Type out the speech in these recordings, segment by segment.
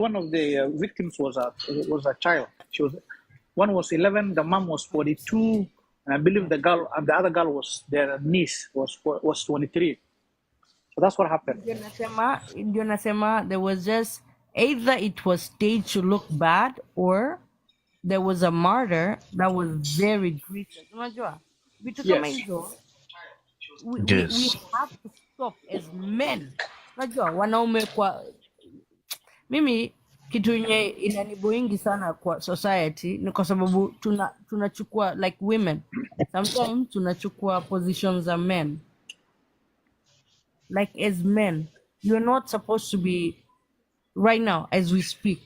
one of the victims was a child. One was 11, the mom was 42, and I believe the other girl was their niece was 23. So that's what happened. Ndio nasema there was just either it was staged to look bad or there was a murder that was very gruesome. Unajua vitu kama hizo we have to stop as men. Unajua wanaume kwa mimi kitu yenye inaniboingi sana kwa society ni kwa sababu tunachukua like women sometimes tunachukua positions as men. Like as men, you're not supposed to be right now as we speak.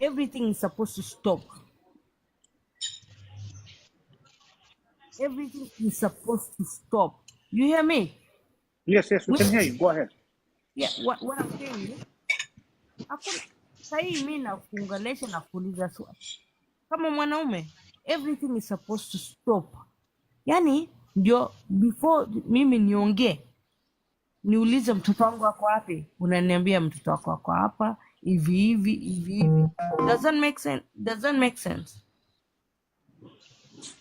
Everything is supposed to stop. Everything is supposed to stop. You hear me? Yes, we can hear you. Go ahead. Yeah, what I'm saying is, sahi mimi nakuunganisha na kuuliza swali. Kama mwanaume, everything is supposed to stop. Yani ndio before mimi niongee niulize mtoto wangu wako wapi, unaniambia mtoto wako wako hapa hivi. Doesn't make sense.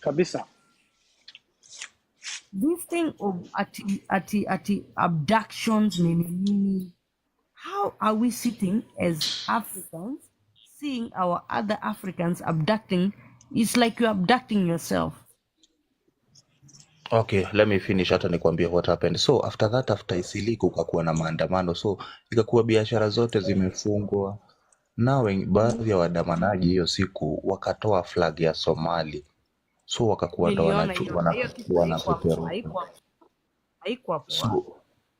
Kabisa. This thing of ati abductions nini, how are we sitting as Africans seeing our other Africans abducting? It's like you're abducting yourself. Okay, let me finish hata nikwambie what happened. So after Isili kukakuwa na maandamano, so ikakuwa biashara zote zimefungwa. Baadhi ya waandamanaji hiyo siku wakatoa flag ya Somali, so wakakuwa ndo wanapeperusha. Haikuwa poa. So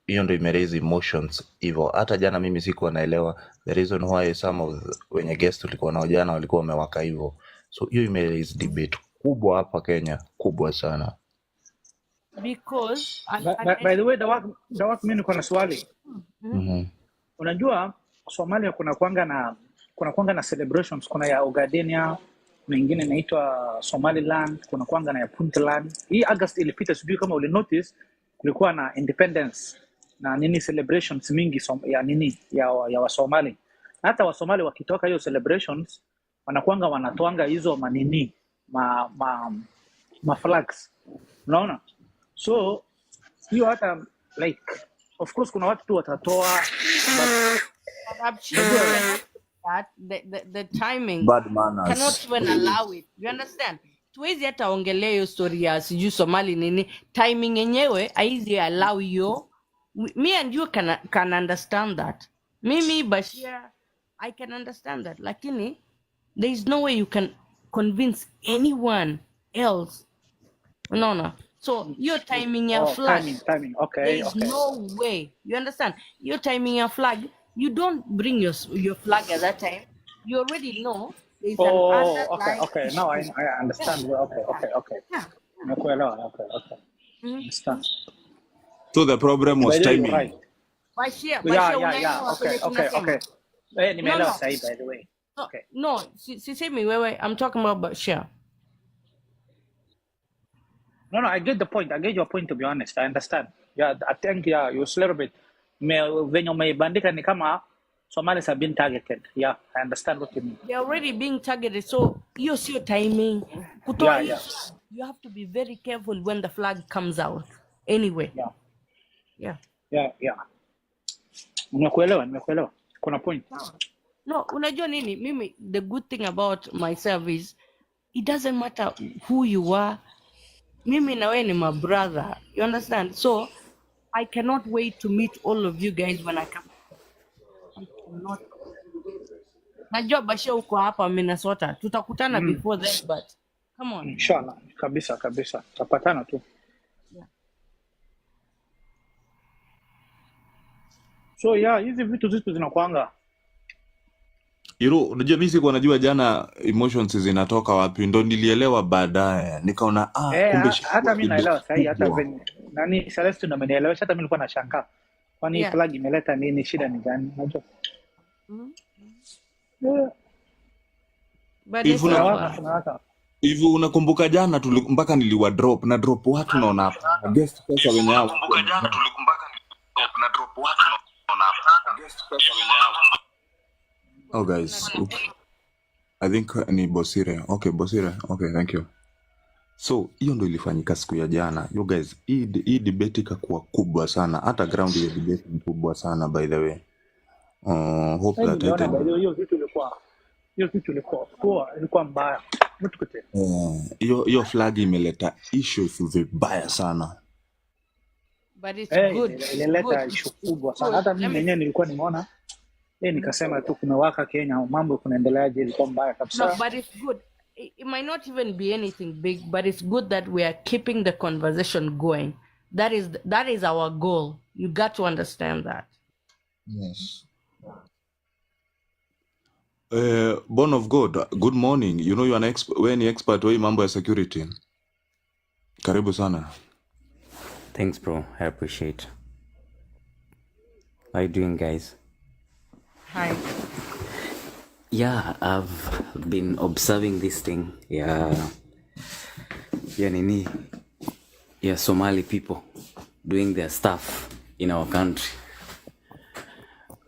hiyo ndo imeraise emotions hivyo. Hata jana mimi sikuwa naelewa the reason why some of wenye guest tulikuwa nao jana walikuwa wamewaka hivyo. So hiyo imeraise debate kubwa hapa Kenya, kubwa sana. Because by the way, Dawak mimi niko na swali. Unajua Somalia kuna kuanga na celebrations, kuna ya Ogadenia, mengine inaitwa Somaliland, kuna kuanga na ya Puntland. Hii August ilipita, sijui kama uli notice kulikuwa na independence na nini celebrations mingi ya Wasomali. Hata Wasomali wakitoka hiyo celebrations wanakuanga wanatoanga hizo manini ma flags. Unaona? So hiyo hata like of course kuna watu tu watatoa the timing Bad manners cannot even allow it. You understand? Tuwezi hata ongelea hiyo story ya sijui Somali nini, timing yenyewe haizi allow you. Me and you can understand that. Mimi Bashir, I can understand that, lakini there is no way you can convince anyone else. No. So your timing your flag. Timing. Okay. There is no way. You understand? Your timing your flag. You don't bring your flag at that time. You already know there is Okay. Now I understand. Okay. Yeah. Okay. Understand. So the problem was timing. Right. Bashir, Okay. Nimeelewa sahi, by the way. Okay. No, sisemi wewe. I'm talking about Bashir. No, I get the point. I get your point, to be honest. I understand. Yeah, I think, yeah, you was a little bit. When you bandika ni kama Somalis have been targeted. Yeah, I understand what you mean. They're already being targeted. So, use your timing. Yeah. You have to be very careful when the flag comes out. Anyway. Yeah. Nimekuelewa. Kuna point. No, unajua nini? Mimi, the good thing about myself is, it doesn't matter who you are. Mimi na wewe ni my brother. You understand? So, I cannot wait to meet all of you guys when I come. I cannot. Najua Bashir uko hapa Minnesota. Tutakutana before then, but come on. Inshallah. Kabisa. Tutapatana tu. Yeah. So, hizi vitu zinakuanga. Unajua mimi sikuwa najua jana emotions zinatoka wapi, ndo nilielewa baadaye. Nikaona kumbe hata mimi naelewa sasa, hata nani Celeste ndo amenielewesha, hata mimi nilikuwa nashangaa. Kwani flag imeleta nini, shida ni gani? Unajua? Hivi unakumbuka jana mpaka niliwa drop watu naona hapa. Guest pesa wenye hao. Unakumbuka jana mpaka na drop watu naona hapa. Guest pesa wenye hao. Oh guys, I think ni Bosire. Okay, Bosire. Okay, thank you. So hiyo ndo ilifanyika siku ya jana. You guys, hii debate ikakuwa kubwa sana. Hata ground ya debate ni kubwa sana by the way. Hope that hiyo kitu ilikuwa mbaya. Hiyo flag imeleta issues vibaya sana. But it's good. Ilileta issue kubwa sana. Hata mimi mwenyewe nilikuwa nimeona nikasema tu kumewaka Kenya, mambo kunaendeleaje, ilikuwa mbaya kabisa. No, but it's good. It might not even be anything big, but it's good that we are keeping the conversation going. That is our goal. You got to understand that. Yes. Born of God, good morning. You know you are wewe ni expert wa mambo ya security. Karibu sana. Thanks bro, I appreciate. How are you doing guys? Hi. Yeah, I've been observing this thing. Yeah, Somali people doing their stuff in our country.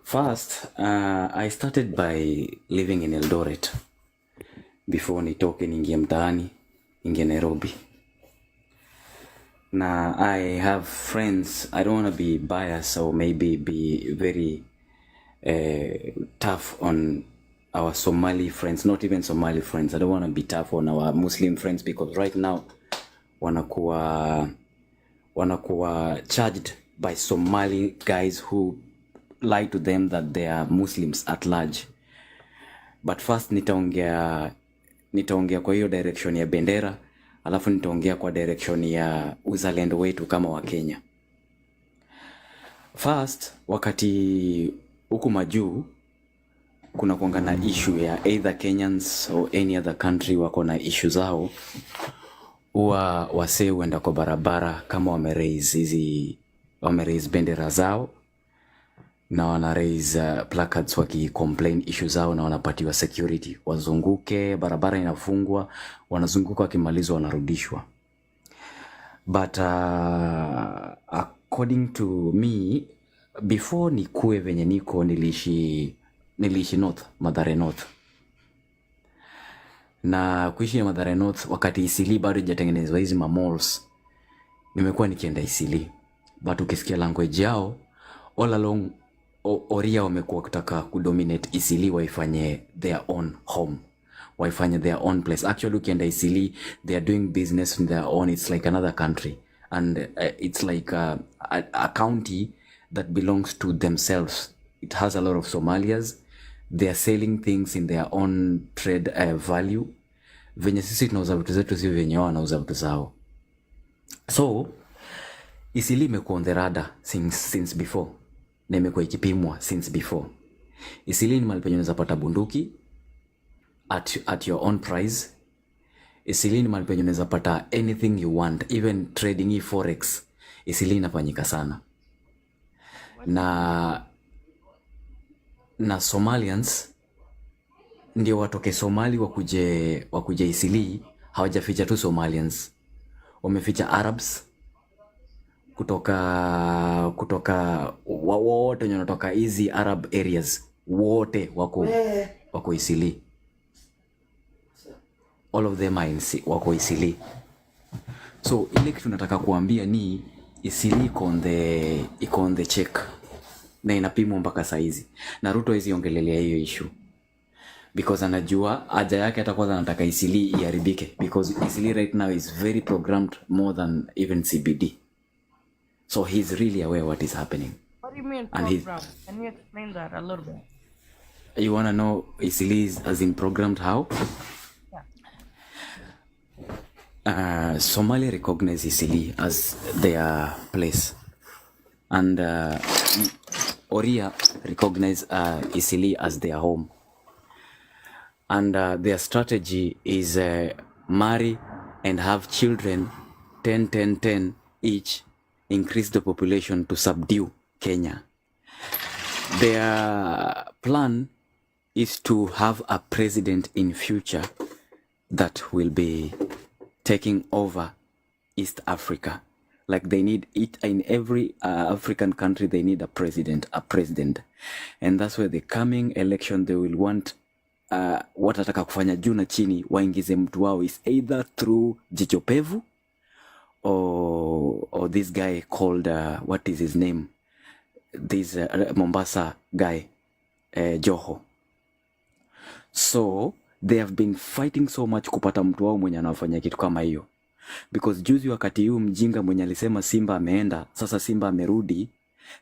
First, I started by living in Eldoret before nitoke ningie mtaani, ningie Nairobi. Now I have friends. I don't want to be biased or maybe be very tough on our Somali friends, not even Somali friends. I don't want to be tough on our Muslim friends because right now wanakuwa charged by Somali guys who lie to them that they are Muslims at large. But first nitaongea kwa hiyo direction ya bendera, alafu nitaongea kwa direction ya uzalendo wetu kama wa Kenya. First, wakati huku majuu kuna kuanga na issue ya either Kenyans or any other country wako na issue zao, huwa wasee huenda kwa barabara kama wameraise bendera zao na wana raise placards waki-complain issue zao na wanapatiwa security. Wazunguke, barabara inafungwa, wanazunguka wakimalizwa wanarudishwa. But according to me, before nikuwe venye niko niliishi North, Mathare North. Na kuishi Mathare North wakati Isili bado hajatengenezwa hizi malls, nimekuwa nikienda Isili. But ukisikia language yao, all along Oria wamekuwa kutaka kudominate Isili waifanye their own home, waifanye their own place. Actually ukienda Isili, they are doing business in their own. It's like another country, and it's like a county that belongs to themselves. It has a lot of Somalians. They are selling things in their own trade value. Venye sisi tunauza vitu zetu, si venye wao wanauza vitu zao. So Isili imekuwa on the radar since before, na imekuwa ikipimwa since before. Isili ni mahali penye unaweza pata bunduki at your own price. Isili ni mahali penye unaweza pata anything you want, even trading forex. Isili inafanyika sana. Na Somalians ndio watoke Somali wakuje Isili, hawajaficha tu Somalians. Wameficha Arabs kutoka wote wenye wanatoka hizi Arab areas, wote wako Isili. All of them wako Isili. So ile kitu nataka kuambia ni Isili iko on the check na inapimwa mpaka saizi. Na Ruto hizi ongelelea hiyo issue because anajua haja yake hata kwanza anataka Isili iharibike, because Isili right now is very programmed more than even CBD. So he's really aware what is happening. What do you mean program? Can you explain that a little bit? You want to know Isili is as in programmed how? Yeah. Somalia recognize Isili as their place, and Oria recognize Isili as their home. And their strategy is marry and have children 10 each, increase the population to subdue Kenya. Their plan is to have a president in future that will be taking over East Africa. Like they need it in every African country, they need a president. And that's where the coming election, they will want watataka kufanya juu na chini waingize mtu wao is either through jicho pevu or this guy called what is his name, this Mombasa guy, Joho. So they have been fighting so much kupata mtu wao mwenye anafanya kitu kama hiyo, because juzi wakati huu mjinga mwenye alisema Simba ameenda, sasa Simba amerudi,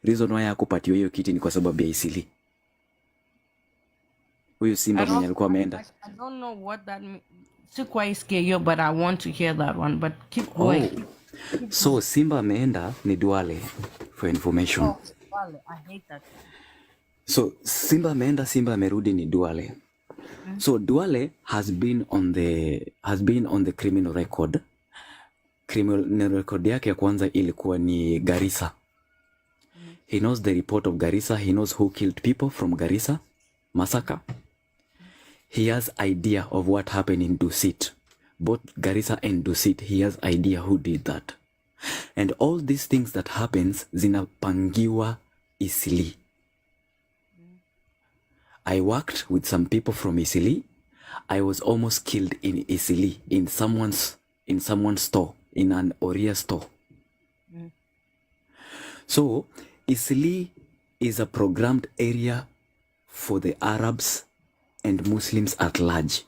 reason why hakupatiwa hiyo kiti ni kwa sababu ya Isili. Huyu Simba mwenye alikuwa ameenda, I don't know what that means. Sikwaisikia, but I want to hear that one, but keep going. So Simba ameenda ni Duale, for information. Duale, I hate that. So Simba ameenda, Simba amerudi ni Duale. So Duale has been on the criminal record. Criminal record yake ya kwanza ilikuwa ni Garissa. He knows the report of Garissa. He knows who killed people from Garissa massacre. He has idea of what happened in Dusit. Both Garissa and Dusit, he has idea who did that. And all these things that happens zinapangiwa Isili. I worked with some people from Isili. I was almost killed in Isili, in someone's store, in an Oria store. So Isili is a programmed area for the Arabs and Muslims at large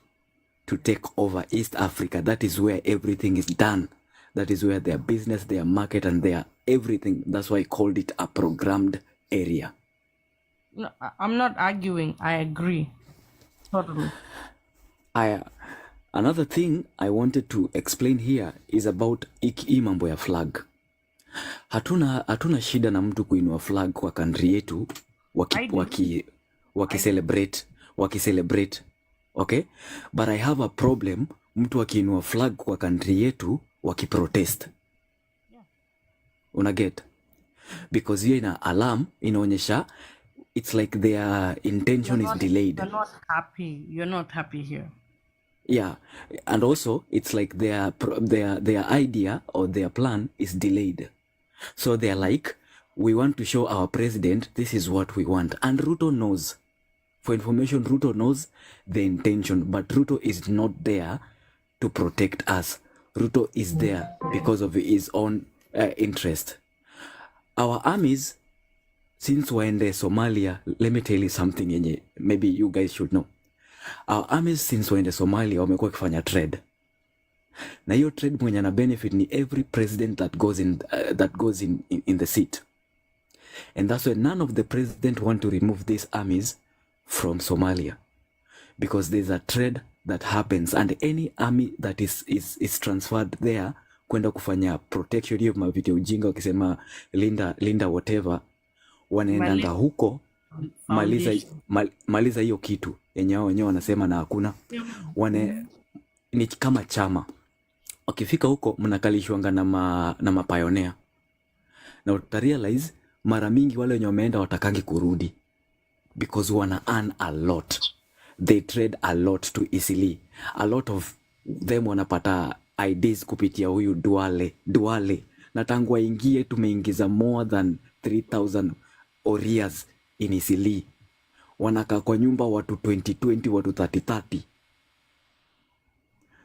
to take over East Africa. That is where everything is done. That is where their business, their market, and their everything. That's why I called it a programmed area. No, I'm not arguing. I agree. Totally. Another thing I wanted to explain here is about hii mambo ya flag. Hatuna shida na mtu kuinua flag kwa country yetu wakicelebrate. Okay? But I have a problem mtu akiinua flag kwa country yetu wakiprotest. Unaget? Because hiyo ina alarm, inaonyesha it's like their intention is delayed. You're not happy. You're not happy here. Yeah, and also it's like their idea or their plan is delayed. So they're like, we want to show our president this is what we want. And Ruto knows. For information, Ruto knows the intention, but Ruto is not there to protect us. Ruto is there because of his own interest. Our armies, since we're in Somalia, let me tell you something yenye maybe you guys should know. Our armies since we're in Somalia wamekuwa kifanya trade. Na hiyo trade mwenye na benefit ni every president that goes in the seat. And that's why none of the president want to remove these armies from Somalia. Because there's a trade that happens, and any army that is transferred there kwenda kufanya protection hiyo mavitu ujinga wakisema linda whatever, wanaendanga huko maliza hiyo kitu yenye wao wenyewe wanasema na hakuna ni kama chama. Wakifika huko mnakalishwanga na mapioneer, na utarealize mara mingi wale wenye wameenda watakangi kurudi because wana earn a lot. They trade a lot to easily. A lot of them wanapata ideas kupitia huyu Duale. Na tangu waingie tumeingiza more than 3,000 Orias in Isili. Wanakaa kwa nyumba watu 20, watu 30.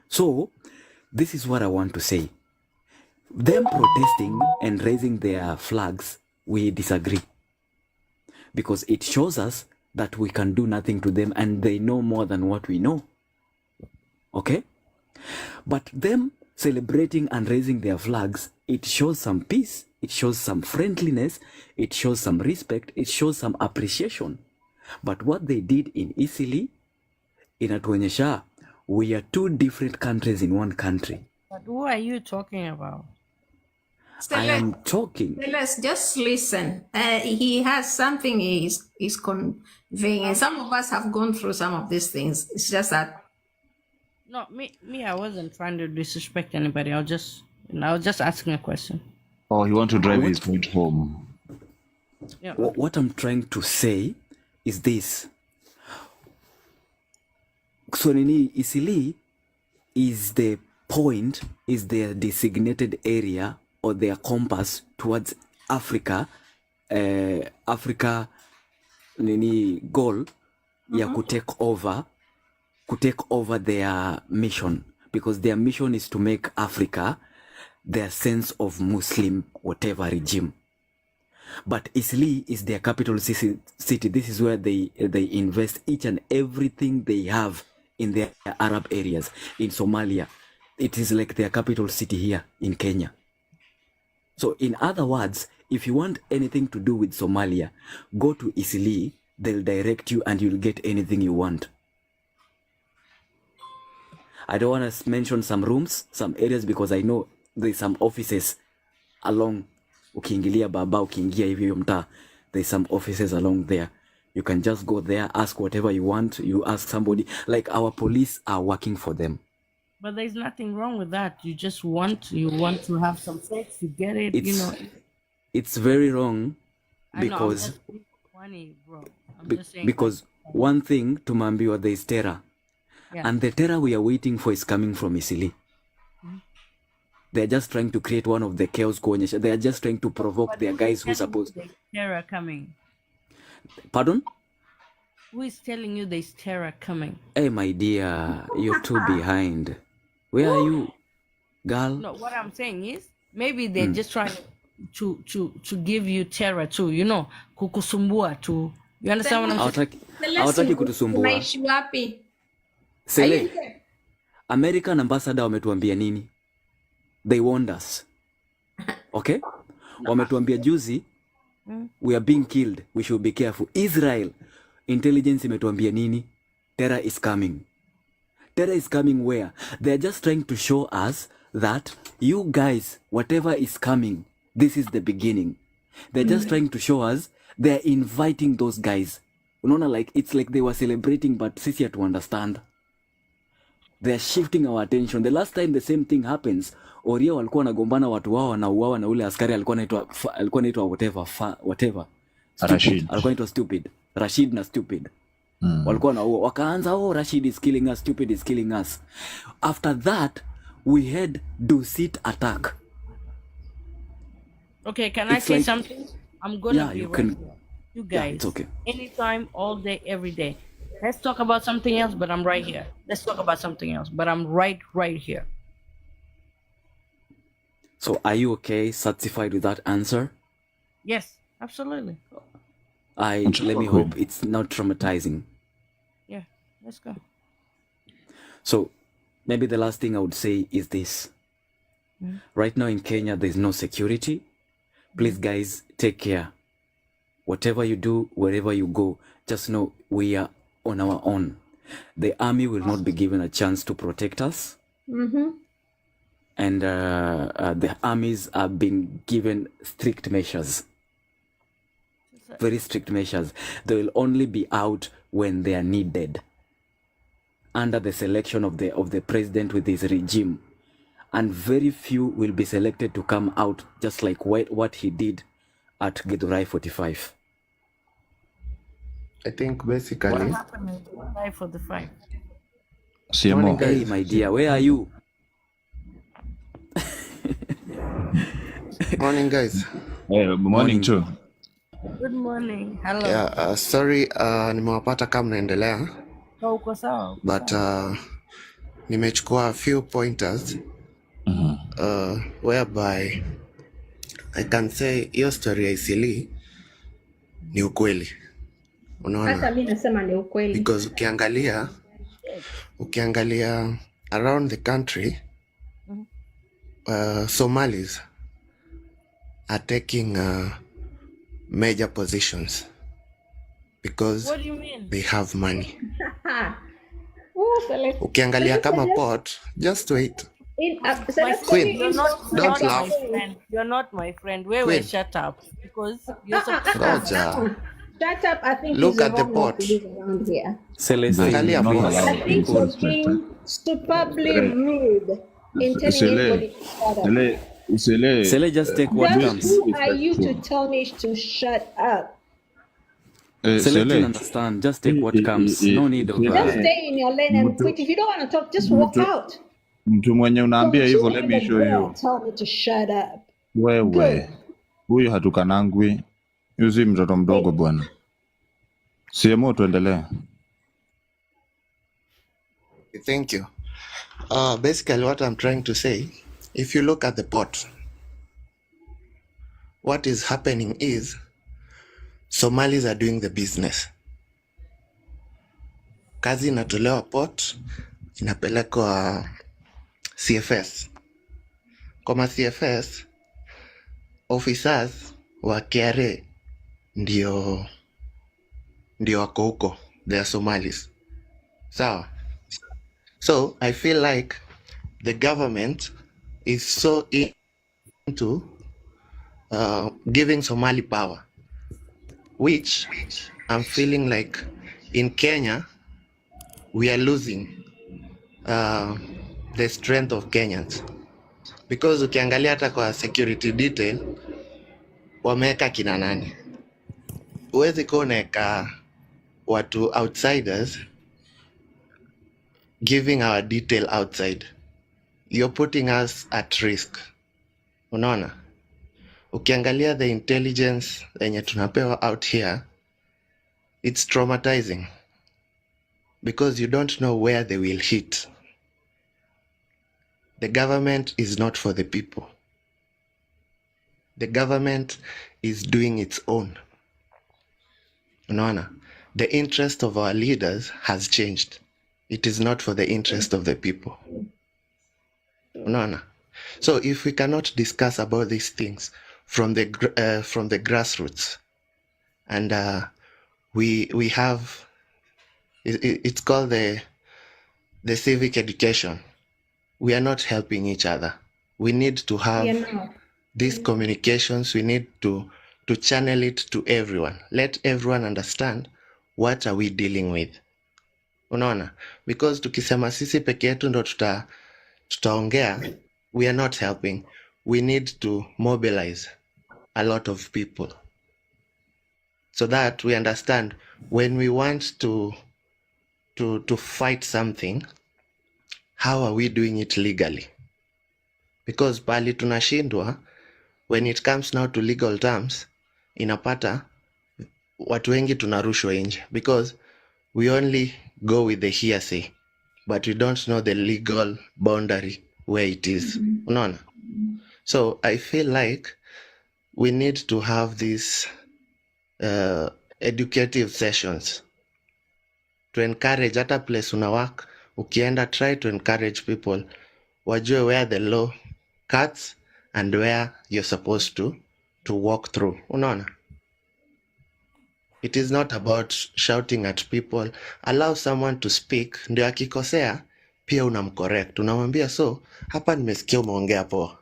So, this is what I want to say. Them protesting and raising their flags, we disagree. Because it shows us that we can do nothing to them and they know more than what we know. Okay? But them celebrating and raising their flags, it shows some peace, it shows some friendliness, it shows some respect, it shows some appreciation. But what they did in Isili, inatuonyesha we are two different countries in one country. But who are you talking about? I am talking. Let's just listen. He has something he's conveying, and some of us have gone through some of these things. It's just that. No, me. I wasn't trying to disrespect anybody. I was just asking a question. Oh, he want to drive his point home. Yeah. What I'm trying to say is this. So Isili is the designated area or their compass towards Africa goal ya kutake over their mission, because their mission is to make Africa their sense of Muslim whatever regime. But Isli is their capital city. This is where they invest each and everything they have in their Arab areas. In Somalia, it is like their capital city here in Kenya. So in other words, if you want anything to do with Somalia, go to Isli, they'll direct you and you'll get anything you want. I don't want to mention some rooms, some areas, because I know there's some offices along ukiingilia baba, ukiingia hivi mtaa, there's some offices along there. You can just go there, ask whatever you want. You ask somebody, like our police are working for them. But there's nothing wrong with that. You just want to have some sex, you get it, It's very wrong because I'm just being funny, bro. I'm just saying because one thing tumeambiwa there is terror. Yeah. And the terror we are waiting for is coming from Isili. They're just trying to create one of the chaos kuonyesha. They are just trying to provoke their guys who supposed. There's terror coming. Pardon? Who is telling you there's terror coming? Hey, my dear, you're too behind. Where are you, girl? No, what I'm saying is maybe they're just trying to give you terror too. Kukusumbua too. You understand what I'm saying? Hawataki kutusumbua. Unaishi wapi? Sele, American ambassador wametuambia nini? They warned us. Okay? Wametuambia juzi, we are being killed. We should be careful. Israel, intelligence imetuambia nini? Terror is coming. Terror is coming where? They're just trying to show us that you guys, whatever is coming, this is the beginning. They're just trying to show us they're inviting those guys. Unaona, like it's like they were celebrating, but sisi to understand. They're shifting our attention. The last time the same thing happens, Oria walikuwa wanagombana, watu wao wanauawa na ule askari alikuwa anaitwa whatever. Rashid. Alikuwa anaitwa stupid. Rashid na stupid. Walikuwa wanaua. Wakaanza, Rashid is killing us, stupid is killing us. After that, we had Dusit attack. Okay, can I say something? I'm gonna be right here. You guys, Yeah, it's okay. Anytime, all day, every day. Let's talk about something else, but I'm right here. Let's talk about something else, but I'm right here. So are you okay, satisfied with that answer? Yes, absolutely. Let me hope it's not traumatizing. Yeah, let's go. So maybe the last thing I would say is this. Right now in Kenya, there's no security. Please, guys, take care. Whatever you do, wherever you go, just know we are on our own. The army will not be given a chance to protect us. And the armies are being given strict measures. Very strict measures. They will only be out when they are needed. Under the selection of the president with his regime. And very few will be selected to come out, just like what he did at Githurai 45. I think basically. What happened in July 45? CMO. Hey, my dear, where are you? Morning, guys. Hey, morning too. Good morning. Hello. Yeah, sorry, nimewapata kama mnaendelea. Uko sawa? But nimechukua a few pointers whereby I can say hiyo story ya Isili ni ukweli. Unaona? Hata mimi nasema ni ukweli. Because ukiangalia around the country, Somalis are taking major positions because What do you mean? they have money. Celeste. Ukiangalia kama port, just wait. Queen, You're not Don't my laugh. friend. You're not my friend. Wait, Queen. shut up. Because you're so Roger. Shut up, I think Look is the at the wrong way pot. to live around here. Celeste, Angalia Not pot. allowed. I think you're being superbly rude in telling everybody to shut up. Sele, just take what Just comes. who are you to tell me to shut up? Sele, you understand. Just take what comes. No need of Just stay in your lane and quit. If you don't want to talk, just walk out. Mtu mwenye unaambia hivyo, let me show you. Tell me to shut up. Wewe, huyu hatukanangwi. Yuzi mtoto mdogo bwana. CMO tuendelee. Thank you. Basically, what I'm trying to say, if you look at the port, what is happening is Somalis are doing the business. Kazi inatolewa port, inapelekwa CFS. Kama CFS, officers wa KRA ndio wako huko, they are Somalis. So I feel like the government is so into giving Somali power, which I'm feeling like in Kenya we are losing the strength of Kenyans, because ukiangalia hata kwa security detail wameweka kina nani. Huwezi kuoneka watu outsiders giving our detail outside. You're putting us at risk. Unaona? Ukiangalia the intelligence yenye tunapewa out here, it's traumatizing, because you don't know where they will hit. The government is not for the people. The government is doing its own. Unaona? The interest of our leaders has changed. It is not for the interest of the people. Unaona? So if we cannot discuss about these things from the grassroots, and we have, it's called the civic education, we are not helping each other. We need to have these communications. We need to channel it to everyone. Let everyone understand what are we dealing with. Unaona? Because tukisema sisi peke yetu ndo tutaongea, we are not helping. We need to mobilize a lot of people so that we understand when we want to fight something, how are we doing it legally? Because pali tunashindwa, when it comes now to legal terms, inapata watu wengi tunarushwa nje, because we only go with the hearsay, but we don't know the legal boundary where it is. Unaona? So I feel like we need to have these educative sessions to encourage, hata place una work, ukienda, try to encourage people wajue where the law cuts and where you're supposed to walk through. Unaona? It is not about shouting at people. Allow someone to speak. Ndio akikosea pia unamcorrect. Unamwambia, so hapa nimesikia umeongea poa,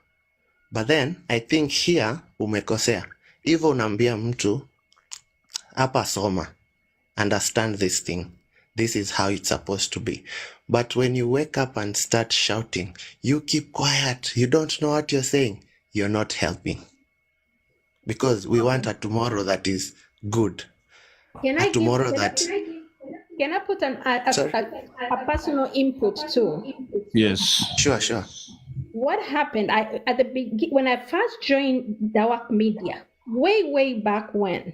but then I think here umekosea. Hivyo unaambia mtu, hapa soma, understand this thing. This is how it's supposed to be. But when you wake up and start shouting, you keep quiet, you don't know what you're saying, you're not helping. Because we want a tomorrow that is good. Can I put a personal input too? Yes. Sure. What happened? At the beginning, when I first joined Dawak Media, way back when,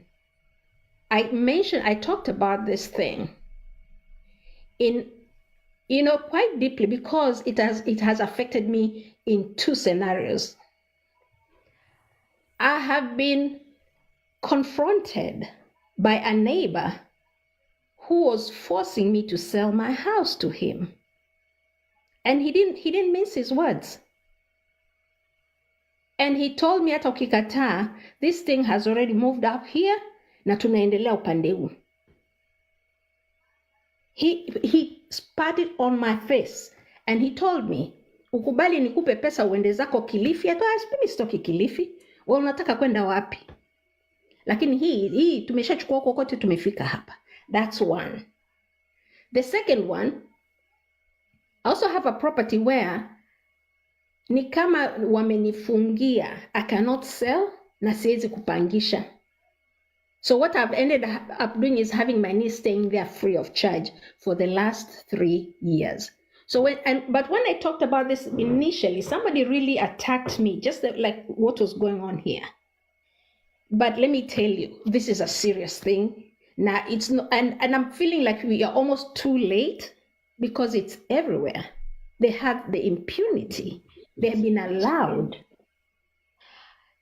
I talked about this thing in, quite deeply, because it has affected me in two scenarios. I have been confronted by a neighbor who was forcing me to sell my house to him. And he didn't mince his words. And he told me, hata ukikataa, this thing has already moved up here, na tunaendelea upande huu. He spat it on my face and he told me, ukubali nikupe pesa uende zako Kilifi. Hata mimi sitoki Kilifi. Wewe unataka kwenda wapi? Lakini hii tumeshachukua kokote, tumefika hapa. That's one. The second one, I also have a property where ni kama wamenifungia, I cannot sell na siwezi kupangisha. So what I've ended up doing is having my niece staying there free of charge for the last 3 years. So but when I talked about this initially, somebody really attacked me, just like what was going on here. But let me tell you, this is a serious thing. Now it's not, and I'm feeling like we are almost too late because it's everywhere. They have the impunity. They have been allowed.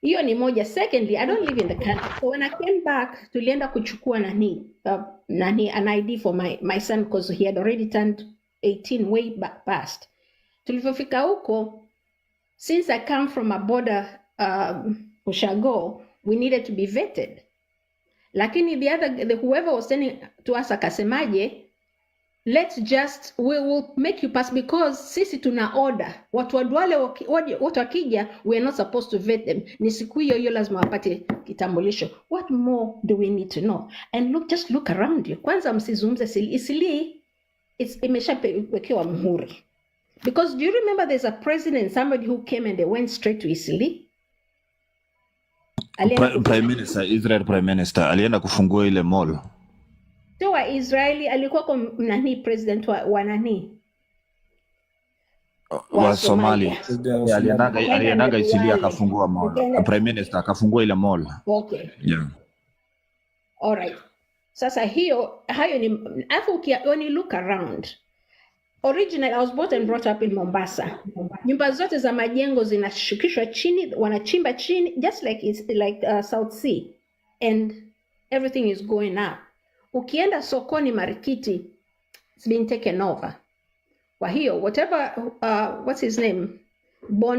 Hiyo ni moja. Secondly, I don't live in the country. So when I came back, tulienda kuchukua an ID for my son because he had already turned 18 way back past. Tulivyofika huko, since I come from a border Ushago, we needed to be vetted. Lakini whoever was sending to us akasemaje, we will make you pass because sisi tuna order. Watu wale watu wakija, we are not supposed to vet them. Ni siku hiyo lazima wapate kitambulisho. What more do we need to know? And just look around you. Kwanza msizungumze Isili, imeshawekewa muhuri. Because do you remember there's a president, somebody who came and they went straight to Isili? Prime Minister, Israel Prime Minister, alienda kufungua ile mall. So wa Israeli alikuwa kwa president wa nani? Wa Somalia. Aliendaga Isili akafungua mall. Prime Minister akafungua ile mall. Okay. Yeah. All right. Sasa hayo ni when you look around. Originally, I was born and brought up in Mombasa. Nyumba zote za majengo zinashukishwa chini, wanachimba chini, just like it's like South Sea. And everything is going up. Ukienda sokoni Marikiti, it's been taken over. Kwa hiyo, whatever, what's his name?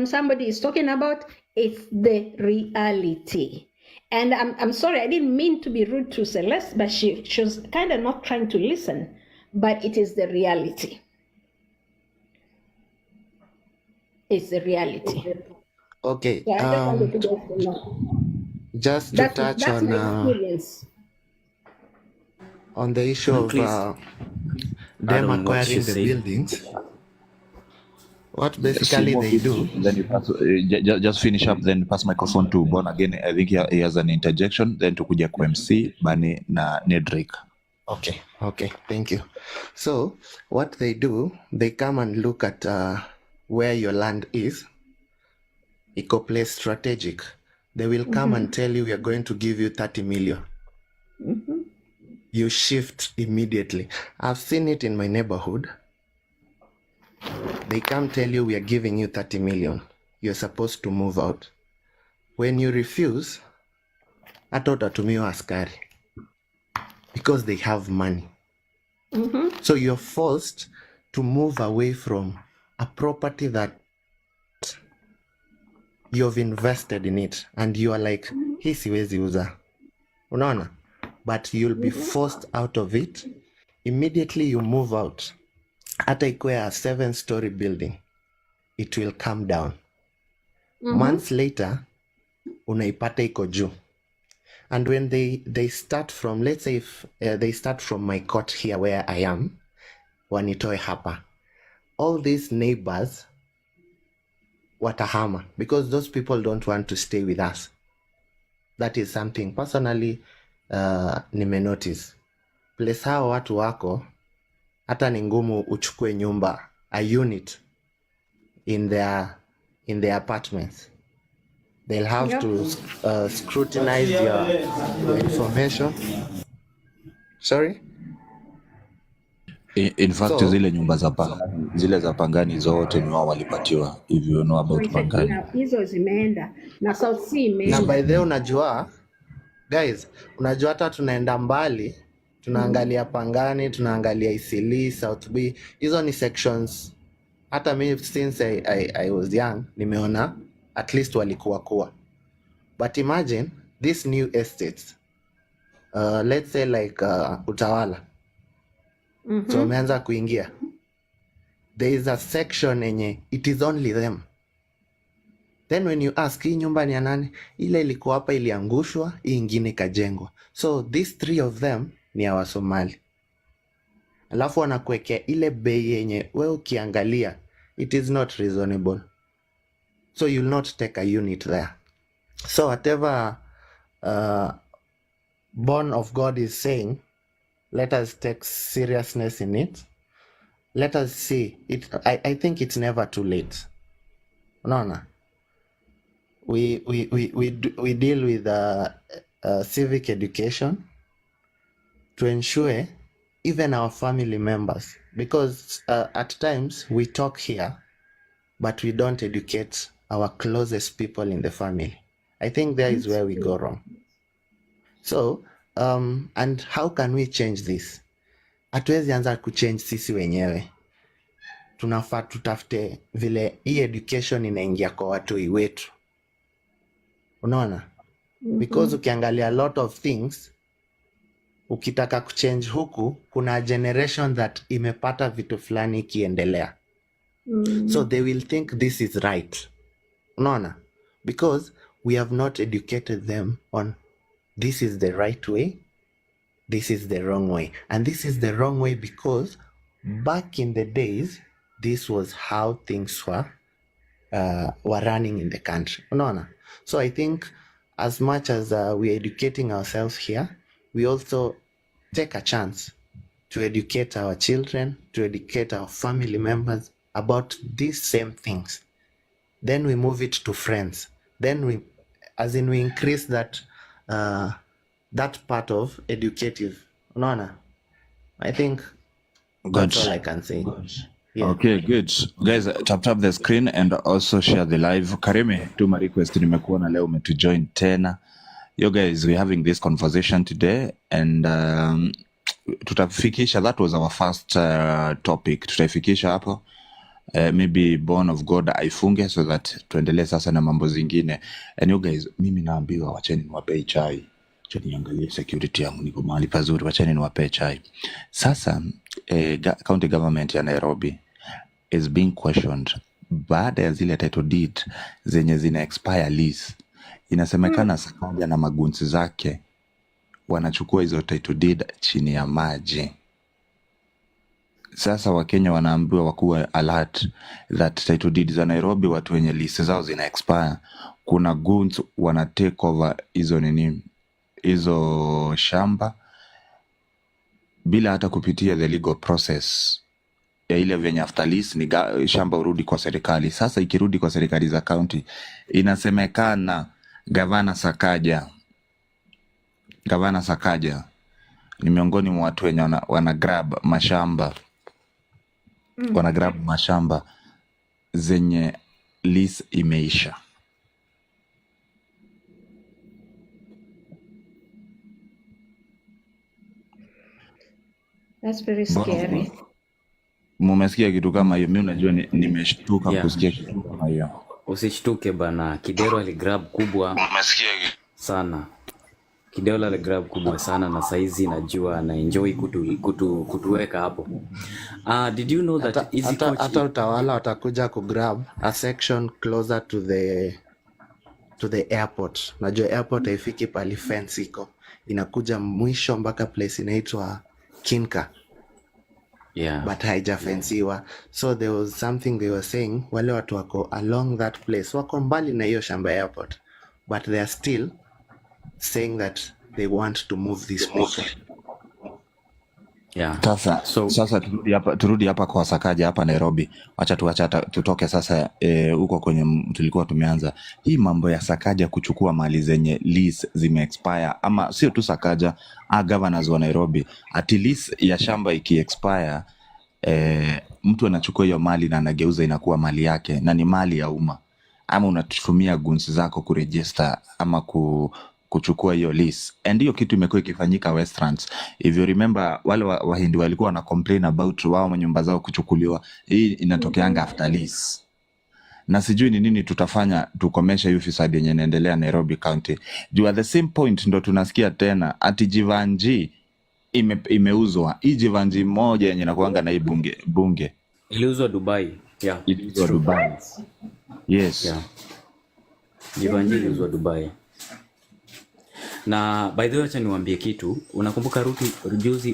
Somebody is talking about, it's the reality. And I'm sorry, I didn't mean to be rude to Celeste, but she was kind of not trying to listen, but it is the reality. It's the reality. Okay. So I just wanted to go to know. Just to touch That's my experience. On the issue of them acquiring the buildings, what basically they do. Then you pass, just finish up, then pass microphone to Bon again. I think he has an interjection. Then tukuja kwa MC Bani na Nedrick. Okay, thank you. So what they do, they come and look at where your land is. Eco place strategic. They will come and tell you we are going to give you 30 million. You shift immediately. I've seen it in my neighborhood. They come tell you we are giving you 30 million. You're supposed to move out. When you refuse, hata utatumiwa askari. Because they have money. So you're forced to move away from a property that you've invested in it. And you are like, hii siwezi uza. Unaona? But you'll be forced out of it. Immediately you move out. Hata ikuwe a 7-story building, it will come down. Months later, unaipata iko juu. And when they start from, let's say if they start from my court here where I am, wanitoe hapa, all these neighbors watahama because those people don't want to stay with us. That is something personally nimenotice. Place hao watu wako, hata ni ngumu uchukue nyumba, a unit in their apartments. They'll have to scrutinize your information. Sorry? In fact, zile nyumba za Pangani, zile za Pangani zote ni wao walipatiwa, if you know about Pangani. Hizo zimeenda na South Sea imeenda. Na by the way unajua, guys, unajua hata tunaenda mbali, tunaangalia Pangani, tunaangalia Isili, South B. Hizo ni sections. Hata mimi since I was young, nimeona at least walikuwa. But imagine these new estates. Let's say like Utawala. So umeanza kuingia. There is a section enye it is only them. Then when you ask, hii nyumba ni ya nani? Ile ilikuwa hapa iliangushwa, hii ingine ikajengwa. So these 3 of them ni ya Wasomali. Alafu wanakuwekea ile bei yenye wewe ukiangalia it is not reasonable. So you'll not take a unit there. So whatever Born of God is saying, let us take seriousness in it. let us see it. I think it's never too late. Unaona, we deal with civic education to ensure even our family members, because at times we talk here but we don't educate our closest people in the family. I think there is where we go wrong. So and how can we change this? Hatuwezi anza kuchange sisi wenyewe, tunafaa tutafute vile hii education inaingia kwa watoi wetu, unaona, because ukiangalia a lot of things, ukitaka kuchange huku, kuna generation that imepata vitu fulani ikiendelea, so they will think this is right, unaona, because we have not educated them on this is the right way, this is the wrong way, and this is the wrong way because back in the days this was how things were running in the country, unaona. So I think as much as we're educating ourselves here, we also take a chance to educate our children, to educate our family members about these same things. Then we move it to friends. Then we increase that that part of educative. Unaona? I think that's all I can say. Yeah. Okay, good. Guys, tap the screen and also share the live. Kareme, tuma request, nimekuona leo umetujoin tena. Yo guys, we're having this conversation today and tutafikisha, that was our first topic. Tutafikisha hapo. Maybe Born of God aifunge so that tuendelee sasa na mambo zingine. And you guys, mimi naambiwa wacheni niwape chai. Wacheni niangalie security yangu niko mahali pazuri, wacheni niwape chai. Sasa county government ya Nairobi is being questioned baada ya zile title deed zenye zina expire lease. Inasemekana Sakaja na magunzi zake wanachukua hizo title deed chini ya maji. Sasa Wakenya wanaambiwa wakuwe alert that title deed za Nairobi, watu wenye lease zao zina expire, kuna goons wana take over hizo shamba bila hata kupitia the legal process ya ile venye after lease ni shamba urudi kwa serikali. Sasa ikirudi kwa serikali za county, inasemekana Gavana Sakaja ni miongoni mwa watu wenye wana grab mashamba. Wana grab mashamba zenye lease imeisha. That's very scary. Mumesikia kitu kama hiyo? Mimi unajua nimeshtuka kusikia kitu kama hiyo. Usishtuke bana, Kidero aligrab kubwa. Mumesikia sana. Kidero aligrab kubwa sana na saizi najua na enjoy kutuweka hapo. Did you know that hata utawala watakuja kugrab a section closer to the airport. Najua airport haifiki pali fence iko, inakuja mwisho mpaka place inaitwa Kinka. Yeah. But haijafensiwa. So there was something they were saying, wale watu wako along that place wako mbali na hiyo shamba airport, but they are still saying that they want to move this people. Yeah. Sasa turudi hapa kwa Sakaja hapa Nairobi. Wacha tutoke sasa huko kwenye tulikuwa tumeanza. Hii mambo ya Sakaja kuchukua mali zenye lease zime expire, ama sio tu Sakaja, governors wa Nairobi, at least ya shamba iki expire, mtu anachukua hiyo mali na anageuza inakuwa mali yake na ni mali ya umma, ama unatumia guns zako kuregister ama kuchukua hiyo lease. And hiyo kitu imekuwa ikifanyika Westlands. If you remember, wale Wahindi walikuwa na complain about wao nyumba zao kuchukuliwa. Hii inatokeanga after lease. Na sijui ni nini tutafanya tukomesha hiyo fisadi yenye inaendelea Nairobi County. Juu at the same point ndo tunasikia tena ati Jivanji imeuzwa. Hii Jivanji moja yenye inakuanga na hii bunge iliuzwa Dubai. Yeah. Iliuzwa Dubai. Yes. Yeah. Jivanji iliuzwa Dubai. Na by the way, acha niwaambie kitu. Unakumbuka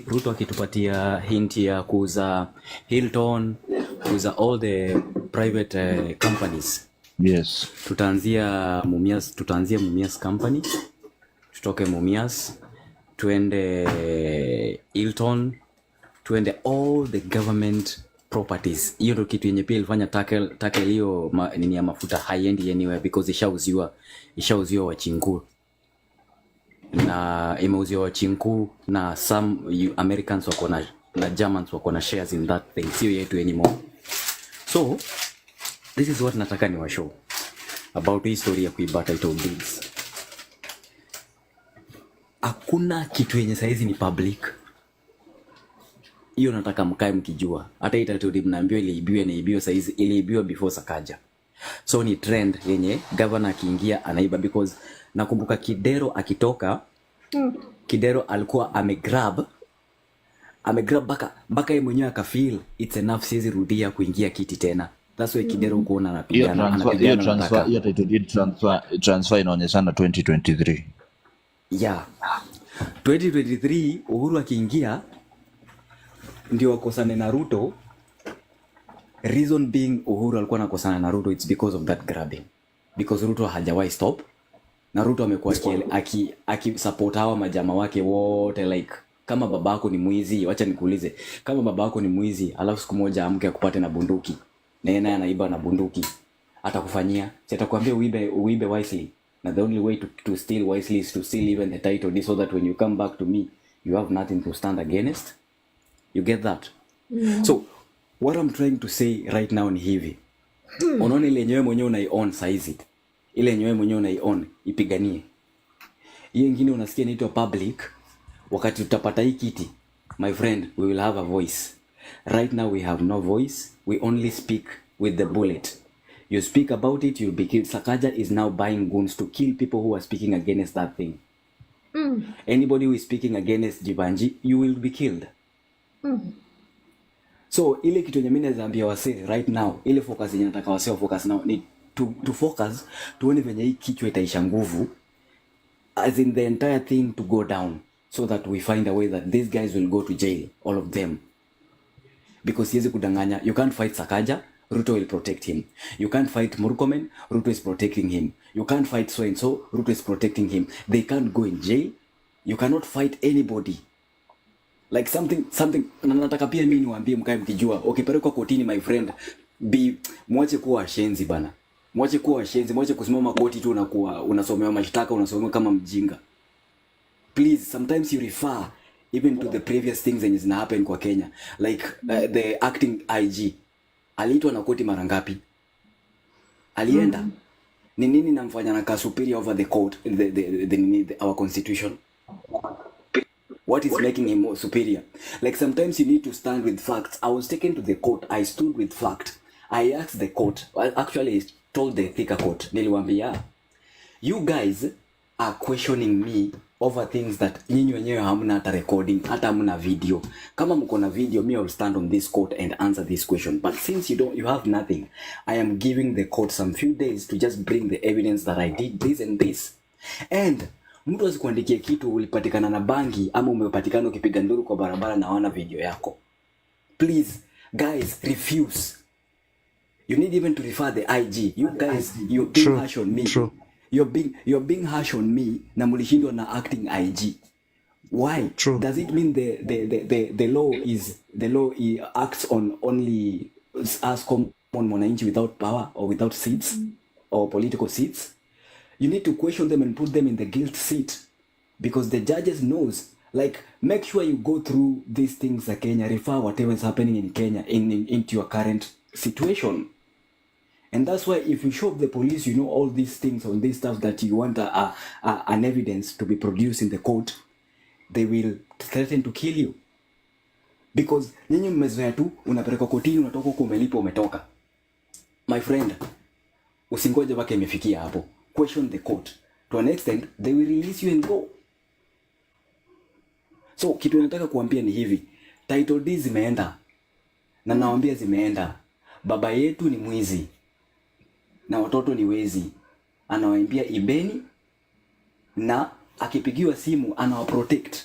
Ruto akitupatia hint ya kuuza Hilton, kuuza all the private companies. Yes. Tutaanzia Mumias company. Tutoke Mumias, tuende Hilton, tuende all the government properties. Hiyo ndio kitu yenye pia ilifanya tackle hiyo nini ya mafuta high end anywhere because ishauziwa Wachinku na imeuziwa Wachinku na some Americans wako na Germans wako na shares in that thing, sio yetu anymore. So this is what nataka ni show about hii story ya kuiba title deeds. Hakuna kitu yenye saizi ni public. Hiyo nataka mkae mkijua. Hata hii title deed mnaambiwa iliibiwa saizi, iliibiwa before Sakaja. So ni trend yenye governor akiingia anaiba because nakumbuka Kidero akitoka Kidero alikuwa amegrab baka yeye mwenyewe akafeel it's enough, siwezi rudia kuingia kiti tena. That's why Kidero kuona anapigana hiyo title deed transfer inaonyeshana 2023. Yeah. 2023 Uhuru akiingia ndio wakosane na Ruto. Reason being Uhuru alikuwa anakosana na Ruto, it's because of that grabbing. Because Ruto hajawahi stop. Na Ruto amekuwa aki support hawa majama wake wote, like kama babako ni mwizi, wacha nikuulize, kama babako ni mwizi alafu siku moja amke akupate na bunduki na yeye naye anaiba na bunduki, atakufanyia? Si atakwambia uibe wisely. Na the only way to steal wisely is to steal even the title deed, so that when you come back to me you have nothing to stand against. You get that? So what I'm trying to say right now ni hivi. Unaona ile yenyewe mwenyewe unai-own saizi, ile yenyewe mwenyewe unai-own ipiganie. Hiyo nyingine unasikia inaitwa public. Wakati tutapata hii kiti, my friend, we will have a voice. Right now we have no voice. We only speak with the bullet. You speak about it, you'll be killed. Sakaja is now buying guns to kill people who are speaking against that thing. Anybody who is speaking against Jibanji, you will be killed. So ile kitu yenye mimi naambia wase right now, ile focus yenye nataka wase focus now ni to focus, tuone venye hii kichwa itaisha nguvu, as in the entire thing to go down, so that we find a way that these guys will go to jail, all of them. Because yezi kudanganya, you can't fight Sakaja, Ruto will protect him. You can't fight Murkomen, Ruto is protecting him. You can't fight so and so, Ruto is protecting him. They can't go in jail. You cannot fight anybody. Like something na nataka pia mimi niwaambie mkae mkijua, ukipelekwa kotini my friend, mwache kuwa shenzi bana. Mwache kuwa shenzi, mwache kusimama koti tu unakuwa unasomewa mashtaka, unasomewa kama mjinga. Please, sometimes you refer even to the previous things that zina happen kwa Kenya, like the acting IG aliitwa na koti mara ngapi? Alienda. Ni nini namfanya na superior over the court, our constitution? What is making him more superior? Like sometimes you need to stand with facts. I was taken to the court. I stood with fact. I asked the court. I actually told the thicker court. Niliwaambia, you guys are questioning me over things that nyinyi wenyewe hamna hata recording, hata hamna video. Kama mko na video, me will stand on this court and answer this question. But since you have nothing, I am giving the court some few days to just bring the evidence that I did this and this. And mtu asikuandikie kitu ulipatikana na bangi ama umepatikana ukipiga nduru kwa barabara na wana video yako. Please, guys, refuse. You need even to refer the IG. You guys, you're being harsh on me. You're being harsh on me na mulishindwa na acting IG. Why? Does it mean the law acts on only us common mwananchi without power or without seats or political seats? You need to question them and put them in the guilt seat, because the judges knows. Like, make sure you go through these things in Kenya, refer whatever is happening in Kenya into your current situation. And that's why if you show the police, you know, all these things on this stuff that you want an evidence to be produced in the court, they will threaten to kill you. Because nyinyi mmezoea tu unapeleka kotini, unatoka huko umelipa umetoka. My friend, usingoje mpaka imefikia hapo. Question the court. To an extent, they will release you and go. So, kitu nataka kuambia ni hivi. Title deeds zimeenda. Na naambia zimeenda. Baba yetu ni mwizi. Na watoto ni wezi. Anawaimbia ibeni. Na akipigiwa simu, anawaprotect.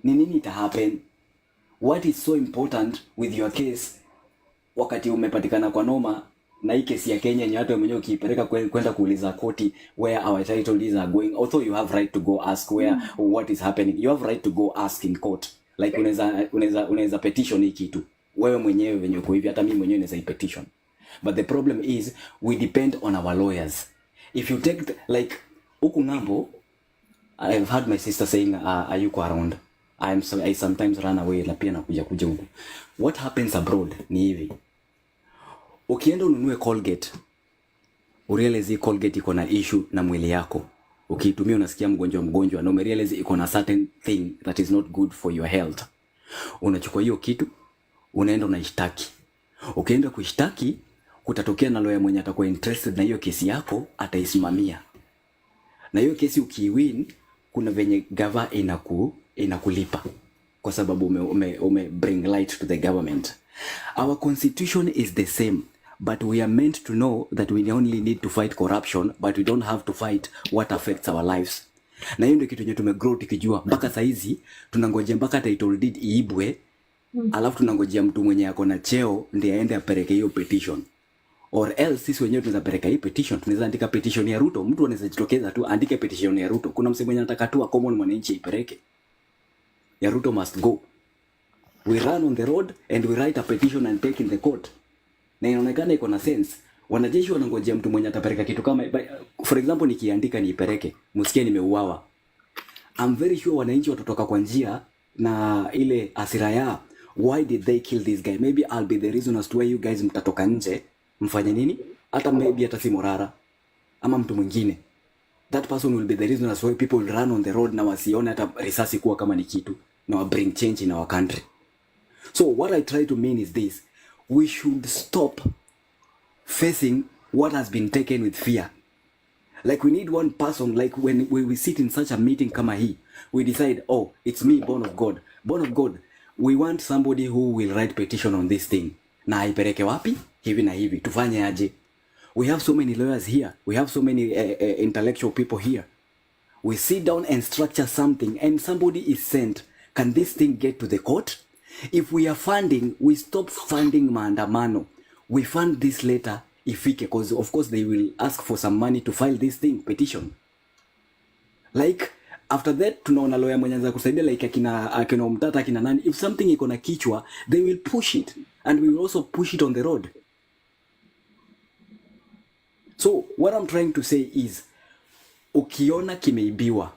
Ni nini ita happen? What is so important with your case? Wakati umepatikana kwa noma, na hii kesi ya Kenya ni watu wenyewe ukipeleka kwenda kuuliza koti where our title deeds are going, although you have right to go ask what is happening, you have right to go ask in court. Like unaweza petition hii kitu. wewe mwenyewe venye uko hivi, hata mimi mwenyewe naweza petition. But the problem is we depend on our lawyers. If you take like huku ngambo, I've heard my sister saying ayuko around. I sometimes run away na pia nakuja huku. What happens abroad ni hivi. Ukienda ununue Colgate, urealize Colgate iko na issue na mwili yako. Ukiitumia unasikia mgonjwa na umerealize iko na certain thing that is not good for your health. Unachukua hiyo kitu, unaenda unaishtaki. Ukienda kuishtaki, kutatokea na lawyer mwenye atakuwa interested na hiyo kesi yako, ataisimamia. Na hiyo kesi ukiwin, kuna venye gava inakulipa kwa sababu ume bring light to the government. Our constitution is the same, but we are meant to know that we only need to fight corruption, but we don't have to fight what affects our lives. Na hiyo ndio kitu yenye tumegrow tukijua. Mpaka saizi tunangojea mpaka title deed iibwe, alafu tunangojea mtu mwenye ako na cheo ndiye aende apeleke hiyo petition. Or else sisi wenyewe tunaweza peleka hii petition, tunaweza andika petition ya Ruto. Mtu anaweza jitokeza tu andike petition ya Ruto. Kuna msemo mwenye anataka tu common mwananchi ipeleke. Ya Ruto must go. We run on the road and we write a petition and take in the court. Na inaonekana iko na sense. Wanajeshi wanangojea mtu mwenye atapeleka kitu kama, for example, nikiandika niipeleke, msikie nimeuawa. I'm very sure wananchi watatoka kwa njia na ile hasira ya why did they kill this guy? Maybe I'll be the reason as to why you guys mtatoka nje mfanye nini? Hata maybe hata si Morara ama mtu mwingine. That person will be the reason as why people will run on the road na wasione hata risasi kuwa kama ni kitu, na wa bring change in our country. So what I try to mean is this: we should stop facing what has been taken with fear. Like we need one person, like when we sit in such a meeting kama hii, we decide, oh, it's me, born of God, we want somebody who will write petition on this thing. Na haipeleke wapi? Hivi na hivi. Tufanye aje? We have so many lawyers here. We have so many intellectual people here. We sit down and structure something and somebody is sent. Can this thing get to the court? If we are funding, we stop funding maandamano. We fund this later ifike, because of course they will ask for some money to file this thing, petition. Like after that tunaona lawyer mwenye anaweza kusaidia, like akina Mtata akina nani, if something iko na kichwa they will push it and we will also push it on the road. So what I'm trying to say is, ukiona kimeibiwa,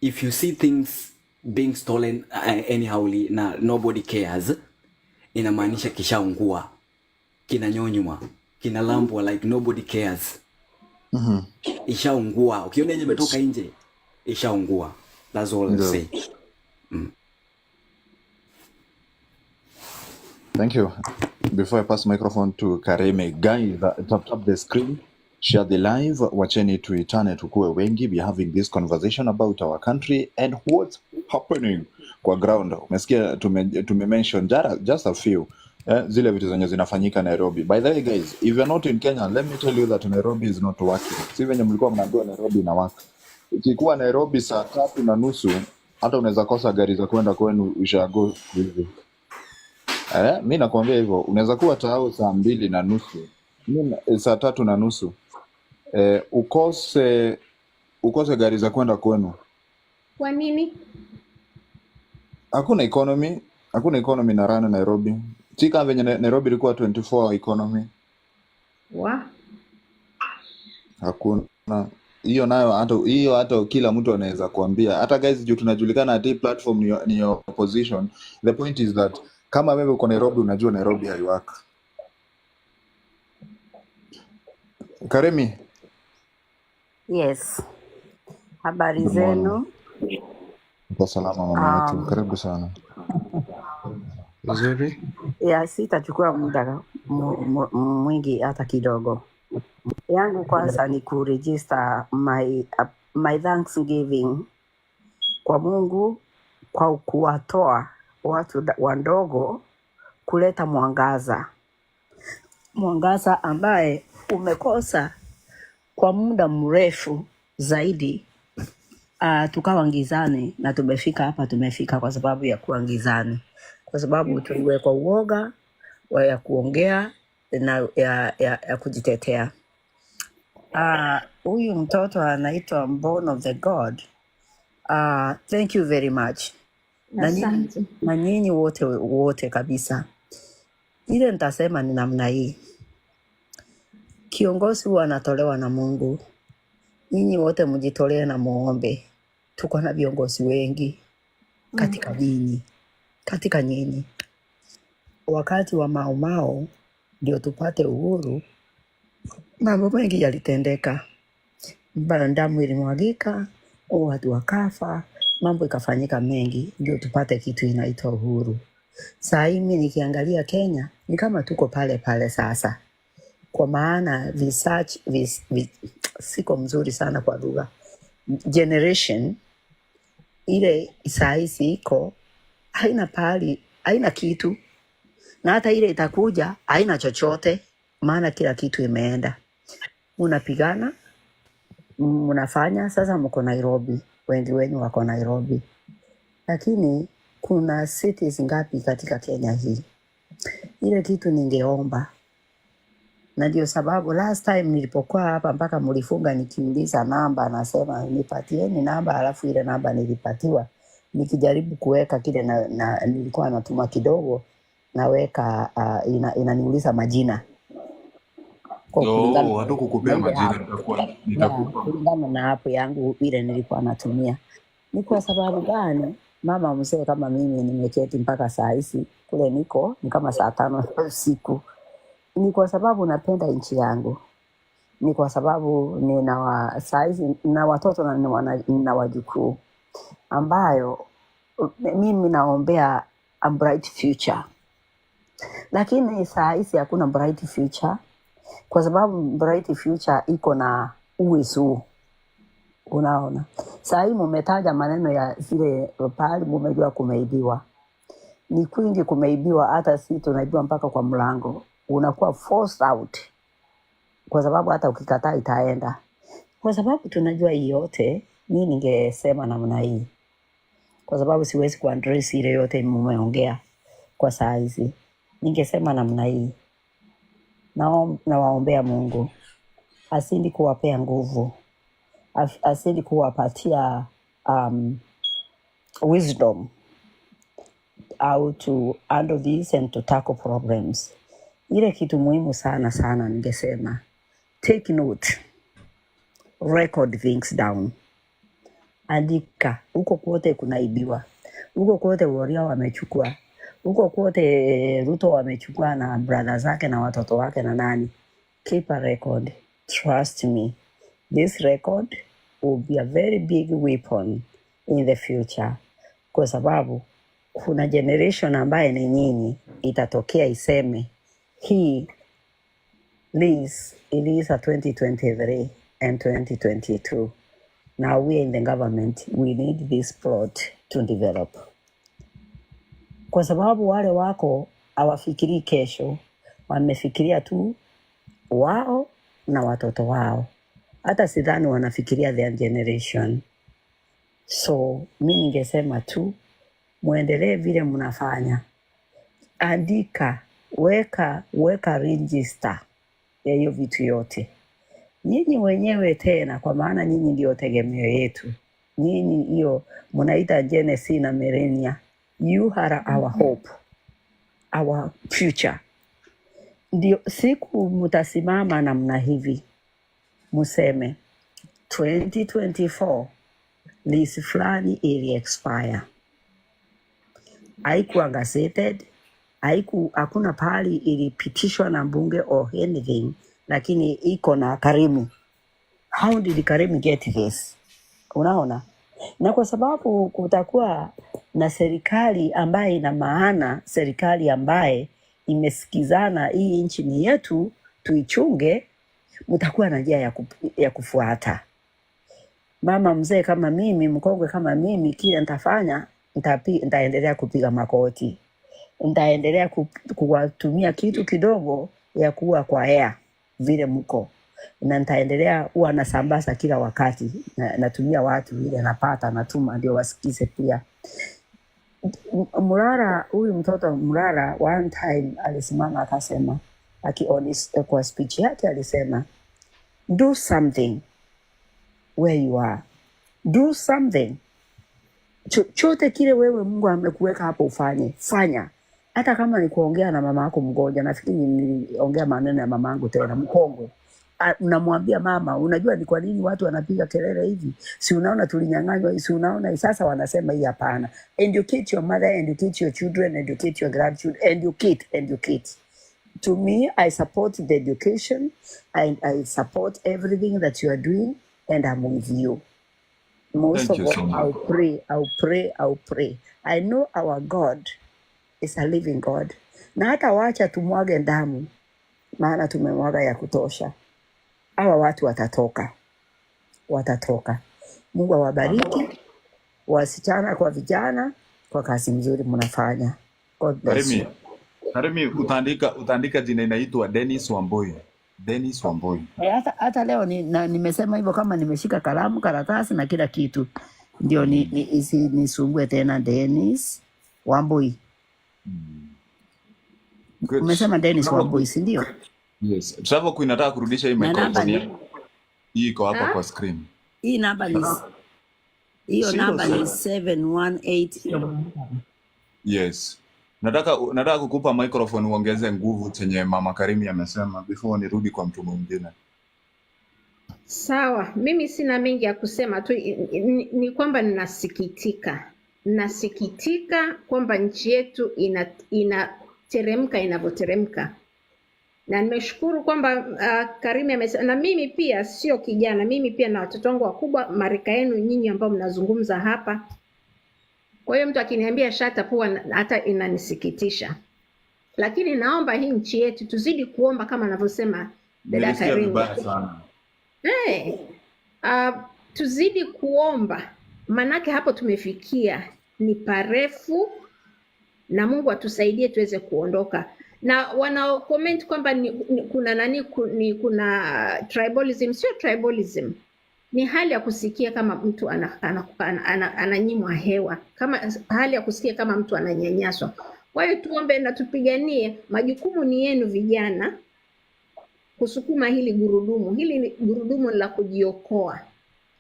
if you see things being stolen anyhowly na nobody cares, inamaanisha kishaungua, kinanyonywa, kinalambwa, like nobody cares. Ishaungua. Ukiona yenye imetoka nje, ishaungua. That's all I say. Thank you. Before I pass the microphone to Kareme, guys, tap the screen, share the live, wacheni tuitane tukue wengi, be having this conversation about our country and what's happening kwa ground. Umesikia tume-mention just a few zile vitu zenye zinafanyika Nairobi. By the way guys, if you're not in Kenya, let me tell you that Nairobi is not working. Si venye mlikuwa mnaambiwa Nairobi ina work. Ukikuwa Nairobi saa 3:30, hata unaweza kosa gari za kwenda kwenu ushago hivi. Mimi nakwambia hivyo, unaweza kuwa tao saa 2:30. Mimi saa 3:30. Ukose gari za kwenda kwenu. Kwa nini? Hakuna economy na rana Nairobi. Tika venye Nairobi ilikuwa 24 economy. Hakuna. Hiyo nayo hata kila mtu anaweza kuambia. Hata guys, juu tunajulikana ati platform ni opposition. The point is that kama wewe uko Nairobi, unajua Nairobi haiwaka. Karemi. Yes. Habari zenu? Kwa salama mama yetu. Karibu sana. Nzuri. Sitachukua muda mwingi hata kidogo. Yangu kwanza ni kuregister my thanksgiving kwa Mungu kwa kuwatoa watu wandogo kuleta mwangaza ambaye umekosa kwa muda mrefu zaidi. Tukawa ngizani na tumefika kwa sababu ya kuwa ngizani, kwa sababu tuliwekwa uoga ya kuongea na ya kujitetea. Huyu mtoto anaitwa Born of the God. Thank you very much. Na nyinyi wote kabisa. Ile nitasema ni namna hii. Kiongozi huwa anatolewa na Mungu. Nyinyi wote mjitolee na muombe. Tuko na viongozi wengi katika nyinyi. Wakati wa Mau ndio tupate uhuru, mambo mengi yalitendeka. Damu ilimwagika, watu wakafa, mambo ikafanyika mengi ndio tupate kitu inaitwa uhuru. Saa hii mimi nikiangalia Kenya ni kama tuko pale pale sasa. Kwa maana siko mzuri sana kwa lugha. Generation ile saa hizi iko haina kitu, na hata ile itakuja haina chochote, maana kila kitu imeenda. Unapigana, mnafanya, sasa mko Nairobi, wengi wenu wako Nairobi, lakini kuna cities ngapi katika Kenya hii? Ile kitu ningeomba, na ndio sababu last time nilipokuwa hapa mpaka mlifunga nikiuliza namba, nasema nipatieni namba, alafu ile namba nilipatiwa nikijaribu kuweka kile na nilikuwa natuma kidogo, naweka inaniuliza majina. Hata kukupea majina nitakupa. Kulingana na hapo yangu ile nilikuwa natumia. Ni kwa sababu gani mama mzee kama mimi nimeketi mpaka saa hizi kule niko ni kama saa 5 usiku? Ni kwa sababu napenda nchi yangu. Ni kwa sababu saa hizi na watoto na wajukuu ambayo mimi naombea a bright future. Lakini saa hizi hakuna bright future, kwa sababu bright future iko na uwezo. Unaona, saa hii mumetaja maneno ya zile pahali mumejua kumeibiwa. Ni kwingi kumeibiwa, hata si tunaibiwa mpaka kwa mlango. Unakuwa forced out, kwa sababu hata ukikataa itaenda. Kwa sababu tunajua hii yote, mimi ningesema namna hii, kwa sababu siwezi kuaddress ile yote mumeongea kwa saa hizi. Ningesema namna hii, nawaombea Mungu asindi kuwapea nguvu, asindi kuwapatia wisdom how to handle this and to tackle problems. Ile kitu muhimu sana ningesema, take note, record things down. Andika, huko kote kunaibiwa, huko kote Waria wamechukua, huko kote Ruto wamechukua na brother zake na watoto wake na nani. Keep a record. Trust me, this record will be a very big weapon in the future, kwa sababu kuna generation ambaye ni nyinyi itatokea iseme hii Elisa 2023 and 2022. Now we in the government, we need this plot to develop. Kwa sababu wale wako hawafikiri kesho, wamefikiria tu wao na watoto wao. Hata sidhani wanafikiria their generation. So mimi ningesema tu muendelee vile mnafanya. Andika, weka register ya hiyo vitu yote. Nyinyi wenyewe tena, kwa maana nyinyi ndio tegemeo yetu. Nyinyi hiyo mnaita Genz na millennia. You are our hope, our future. Ndio siku mtasimama namna hivi, museme 2024 lease fulani ili expire. Haikuwa gazetted, hakuna pahali ilipitishwa na bunge or anything, lakini iko na Karimu. How did Karimu get this? Unaona? Na kwa sababu kutakuwa na serikali ambaye ina maana, serikali ambaye imesikizana, hii nchi ni yetu, tuichunge, mtakuwa na njia ya kufuata. Mama mzee kama mimi, mkongwe kama mimi, kile nitafanya, nitaendelea kupiga makoti. Nitaendelea kuwatumia kitu kidogo ya kuwa kwa air vile mko. Na nitaendelea huwa nasambaza kila wakati, natumia watu ile napata, natuma ndio wasikize pia. Murara, huyu mtoto Murara one time alisimama akasema, kwa speech yake alisema, do something where you are. Do something. Chochote kile wewe Mungu amekuweka hapo ufanye, fanya. hata kama ni kuongea na mama yako mgonjwa, nafikiri niliongea maneno ya mama yangu tena mkongwe. Unamwambia mama, unajua ni kwa nini watu wanapiga kelele hivi? Si unaona tulinyang'anywa, si unaona sasa wanasema hii hapana. Educate your mother, educate your children, educate your grandchildren, educate. To me, I support the education, and I support everything that you are doing, and I'm with you. Most Thank of you so all, much. I'll pray. I know our God is a living God. Na hata wacha tumwage damu, maana tumemwaga ya kutosha. Hawa watu watatoka. Mungu awabariki, wasichana kwa vijana, kwa kazi nzuri mnafanya. God bless you. Karemi, utaandika jina inaitwa Dennis Wamboi. Dennis Wamboi. Hata leo nimesema hivyo, kama nimeshika kalamu, karatasi na kila kitu. Ndio nisumbue tena Dennis Wamboi. Good. Umesema Dennis Wamboi, si ndio? Yes. Travel Queen nataka kurudisha hii microphone yako. Hii iko hapa kwa screen. Hii namba ni hiyo namba ni 718. Yes. Nataka kukupa microphone uongeze nguvu chenye Mama Karimi amesema before nirudi kwa mtu mwingine. Sawa, mimi sina mengi ya kusema tu, ni kwamba nasikitika kwamba nchi yetu inateremka inavyoteremka, na nimeshukuru kwamba Karimi amesema, na mimi pia sio kijana, mimi pia na watoto wangu wakubwa marika yenu nyinyi ambao mnazungumza hapa. Kwa hiyo mtu akiniambia shut up huwa hata inanisikitisha, lakini naomba hii nchi yetu tuzidi kuomba kama anavyosema dada Karimi. Tuzidi kuomba, manake hapo tumefikia ni parefu, na Mungu atusaidie tuweze kuondoka. Na wanao comment kwamba kuna tribalism, sio tribalism. Ni hali ya kusikia kama mtu ananyimwa hewa, kama hali ya kusikia kama mtu ananyanyaswa. Kwa hiyo tuombe na tupiganie. Majukumu ni yenu vijana kusukuma hili gurudumu. Hili ni gurudumu la kujiokoa.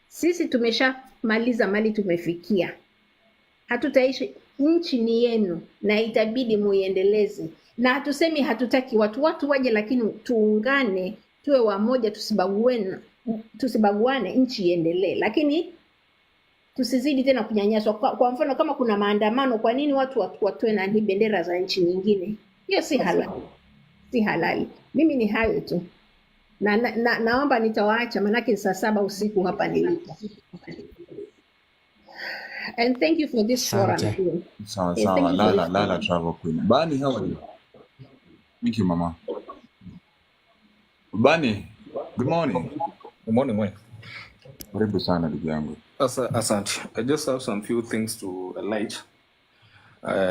Sisi tumeshamaliza mali tumefikia. Hatutaishi, nchi ni yenu na itabidi muiendeleze. Na hatusemi hatutaki watu waje, lakini tuungane, tuwe wamoja, tusibaguane, nchi iendelee. Lakini tusizidi tena kunyanyaswa. Kwa mfano kama kuna maandamano, kwa nini watu watoe na bendera za nchi nyingine? Hiyo si halali. Si halali. Mimi ni hayo tu. Naomba nitawaacha manake saa 7 usiku hapa nilipo. And thank you for this forum. Sawa. Lala Travel Queen. Bani, how are you? Thank you, Mama. Bani, good morning. Good morning. Karibu sana ndugu yangu. Asante. I just have some few things to highlight.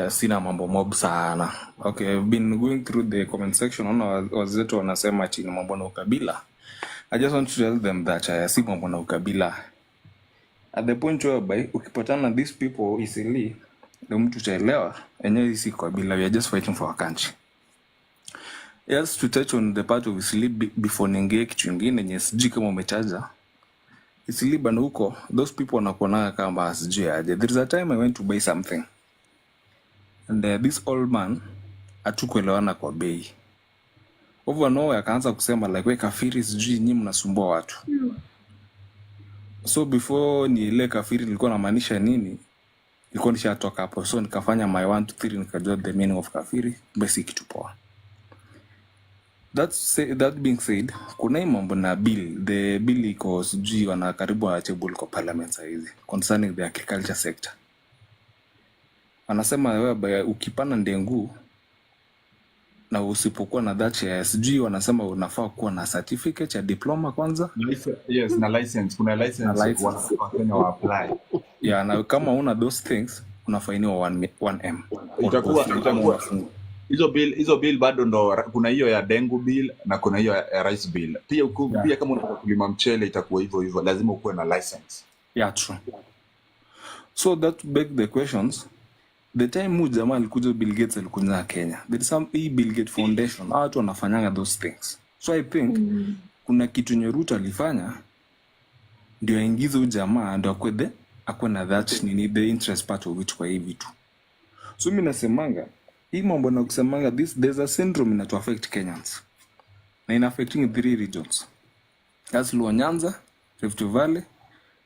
Sina mambo mob sana. Okay, I've been going through the comment section. Ona wazetu wanasema chini mambo na ukabila. I just want to tell them that si mambo na ukabila. At the point whereby ukipatana these people easily, ndio mtu utaelewa enyewe si kabila. We are just fighting for our country. Yes, to touch on the part of easily before ningie kitu kingine yenye sijui kama umechaja. Easily bana huko, those people wanakuona kama sijui aje. There is a time I went to buy something. And this old man hatukuelewana kwa bei. Over nowhere akaanza kusema like we kafiri sijui nyinyi mnasumbua watu. So before ni ile kafiri nilikuwa namaanisha nini, nilikuwa nishatoka hapo. So nikafanya my 1 2 3 nikajua the meaning of kafiri, basi kitu poa. That being said, kuna hii mambo na bill. The bill iko sijui wana karibu achebul kwa parliament saizi concerning the agriculture sector. Anasema wewe ukipanda ndengu na usipokuwa na that sijui wanasema unafaa kuwa na certificate ya diploma kwanza. Yes, na license. Kuna license kwa Kenya wa apply. Yeah, na kama una those things unafainiwa 1M. Itakuwa hizo bill bado ndo kuna hiyo ya dengu bill na kuna hiyo ya rice bill. Pia kama unataka kulima mchele itakuwa hivyo lazima ukuwe na license. Yeah, true. So that beg the questions. The time jamaa alikuja Bill Gates alikuja Kenya. There is some Bill Gates Foundation. Watu wanafanyanga those things. So I think kuna kitu Ruto alifanya ndio aingize jamaa ndio akwe na that nini the interest part of it kwa hii vitu. So mimi nasemanga hii mambo na kusemanga there's a syndrome that affect Kenyans. Na ina affecting 3 regions. That's Luo Nyanza, Rift Valley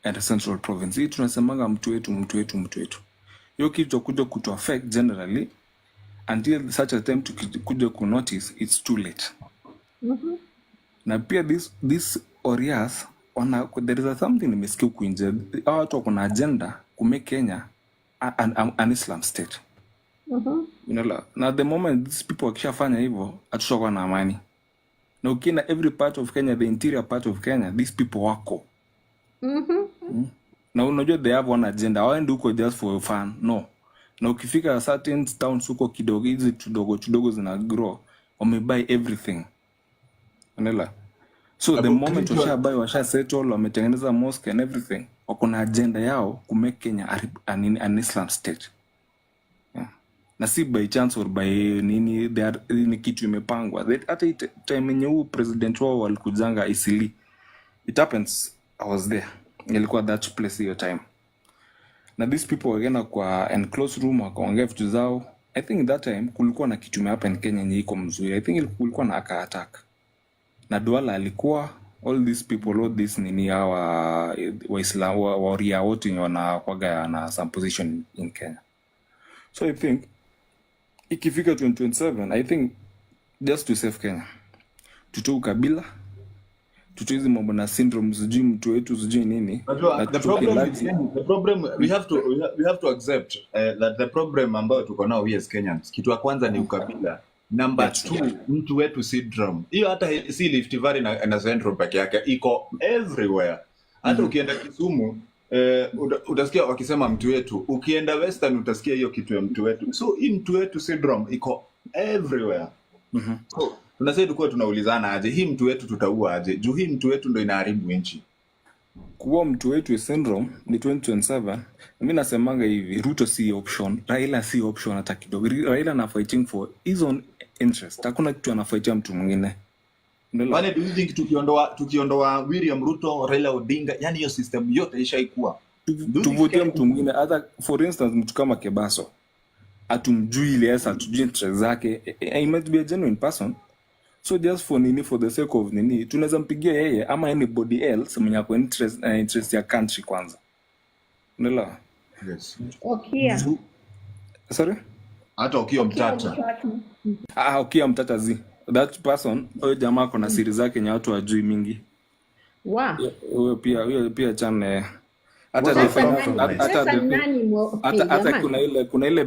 and Central Province. Hii tunasemanga mtu wetu. Hiyo kitu kuja kuto affect generally until such a time kuja ku notice it's too late. Na pia this Orias there is something nimesikia huku nje. Hao watu wako na agenda ku make Kenya an Islam state. Na the moment these people wakishafanya hivyo hatutakuwa na amani. Na ukienda every part of Kenya, the interior part of Kenya, these people wako. Na unajua they have one agenda. Hawaendi huko just for fun. No. Na ukifika certain towns huko kidogo hizi kidogo zina grow, wamebuy everything. Unaelewa? So the moment washa settle, wametengeneza mosque and everything, wako na agenda yao ku make Kenya an Islam state. Na si by chance or by nini ni kitu imepangwa. Hata time yenye huu president wao walikujanga Isili, it happens I was there, nilikuwa that place hiyo time. Na these people wagena kwa enclosed room wakaongea vitu zao. I think that time kulikuwa na kitu imehappen Kenya yenye iko mzuri. I think kulikuwa na attack na Duala alikuwa all these people, all this nini hawa Waislamu waria wote wanakwaga na some position in Kenya. So I think ikifika 2027, I think just to save Kenya, tutoe ukabila, tutoe hizi mambo na syndrome sijui mtu wetu sijui nini. The problem we have to accept that the problem ambayo tuko nao we as Kenyans, kitu ya kwanza ni ukabila. Number 2, mtu wetu syndrome. Hiyo hata si Rift Valley na Central peke yake, iko everywhere. Hata ukienda Kisumu utasikia wakisema mtu wetu, ukienda Western utasikia hiyo kitu ya mtu wetu. So hii mtu wetu syndrome iko everywhere. So tunasema kwa tunaulizana aje hii mtu wetu tutaua aje? Juu hii mtu wetu ndio inaharibu nchi. Kuwa mtu wetu syndrome ni 2027. Mimi nasemanga hivi, Ruto si option, Raila si option hata kidogo. Raila na fighting for his own interest. Hakuna kitu anafightia mtu mwingine. Wale do you think tukiondoa William Ruto, Raila Odinga, yani hiyo system yote ishaikuwa. Tuvotie mtu mwingine, hata for instance mtu kama Kebaso. Atumjui ile asa, atujui interest zake. He might be a genuine person. So just for the sake of nini, tunaweza mpigia yeye ama anybody else mwenye ako interest ya country kwanza. Unaelewa? Yes. Okia. Sorry? Hata Okia Mtata. Okia Mtata zi. That person, huyo jamaa kuna siri zake nye watu wajui mingi. Huyo pia chane hata kuna ile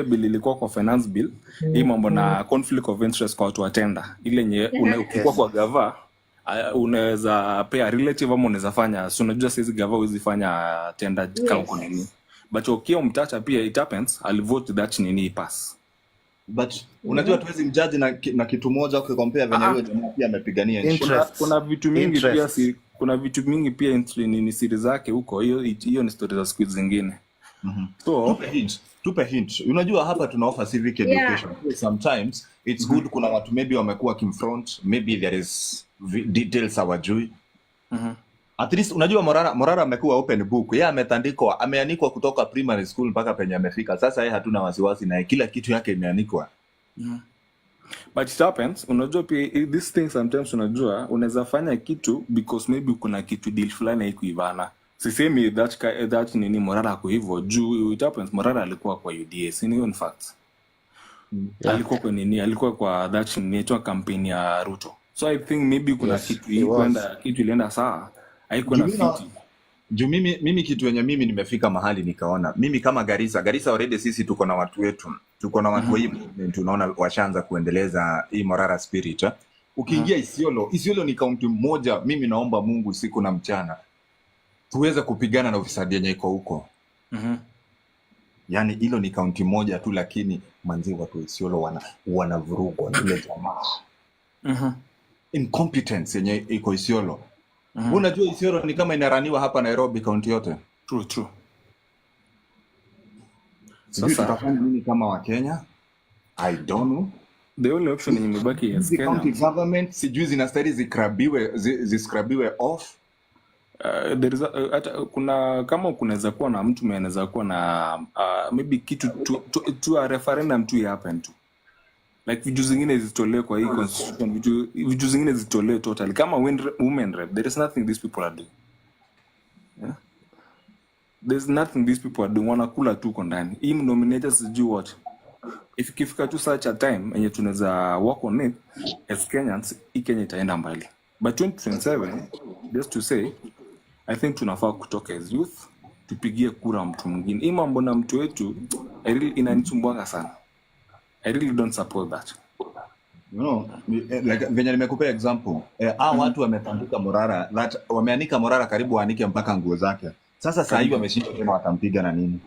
bill ilikuwa kwa finance bill, hii mambo na conflict of interest kwa watu watenda. Ile nye ukikuwa kwa gava unaweza pay a relative ama unaweza fanya, so unajua sisi gava huwezi fanya tenda kama uko nini. But Okia Mtata pia it happens, I'll vote that nini pass. But unajua tuwezi mjudge na kitu moja ukicompare venye huyo jamaa pia amepigania nchi. Kuna vitu mingi pia ni siri zake huko. Hiyo ni story za siku zingine. So tupe hint. Unajua hapa tuna offer civic education. Sometimes it's good kuna watu maybe wamekuwa confront, maybe there is details hawajui. At least unajua Morara amekuwa open book. Yeye ameandikwa kutoka primary school mpaka penye amefika. Sasa yeye hatuna wasiwasi na kila kitu yake imeandikwa. But it happens, unajua pia these things sometimes unajua unaweza fanya kitu because maybe kuna kitu deal fulani haikuivana. Sisemi that nini Morara ako hivyo juu it happens Morara alikuwa kwa UDA, si ni in fact. Alikuwa kwa nini? Alikuwa kwa that nini campaign ya Ruto. So I think maybe kuna kitu ilienda sawa. Haiko na fiti. Juu mimi kitu yenye mimi nimefika mahali nikaona. Mimi kama Garissa already sisi tuko na watu wetu. Tuko na watu hii tunaona washaanza kuendeleza hii Morara spirit. Ukiingia Isiolo ni kaunti moja, mimi naomba Mungu siku na mchana tuweze kupigana na ufisadi yenye iko huko. Yaani hilo ni kaunti moja tu, lakini manzi watu Isiolo wanavurugwa na ile jamaa. Incompetence yenye iko Isiolo. Unajua Isiolo ni kama inaraniwa hapa Nairobi kaunti yote. True. Sasa tutafanya nini kama wa Kenya? I don't know. The only option ni mbaki ya Kenya. County government sijui zinastahili ziskrabiwe off. there is kuna kama kunaweza kuwa na mtu anaweza kuwa na maybe kitu to a referendum tu happen tu, like vitu zingine zitolewe kwa hii constitution, vitu zingine zitolewe totally kama women rep. There is nothing these people are doing. Yeah? There's nothing these people are doing. Wanakula tu kwa ndani. Hii nominators sijui what. If ikifika tu such a time yenye tunaweza work on it as Kenyans, hii Kenya itaenda mbali. But 2027, just to say, I think tunafaa kutoka as youth tupigie kura mtu mwingine. Hii mambo na mtu wetu inanisumbua sana. I really don't support that. No, like venye nimekupea example, watu wametandika Morara, wameanika Morara karibu waanike mpaka nguo zake. Sasa saa hiyo wameshinda tena watampiga na nini?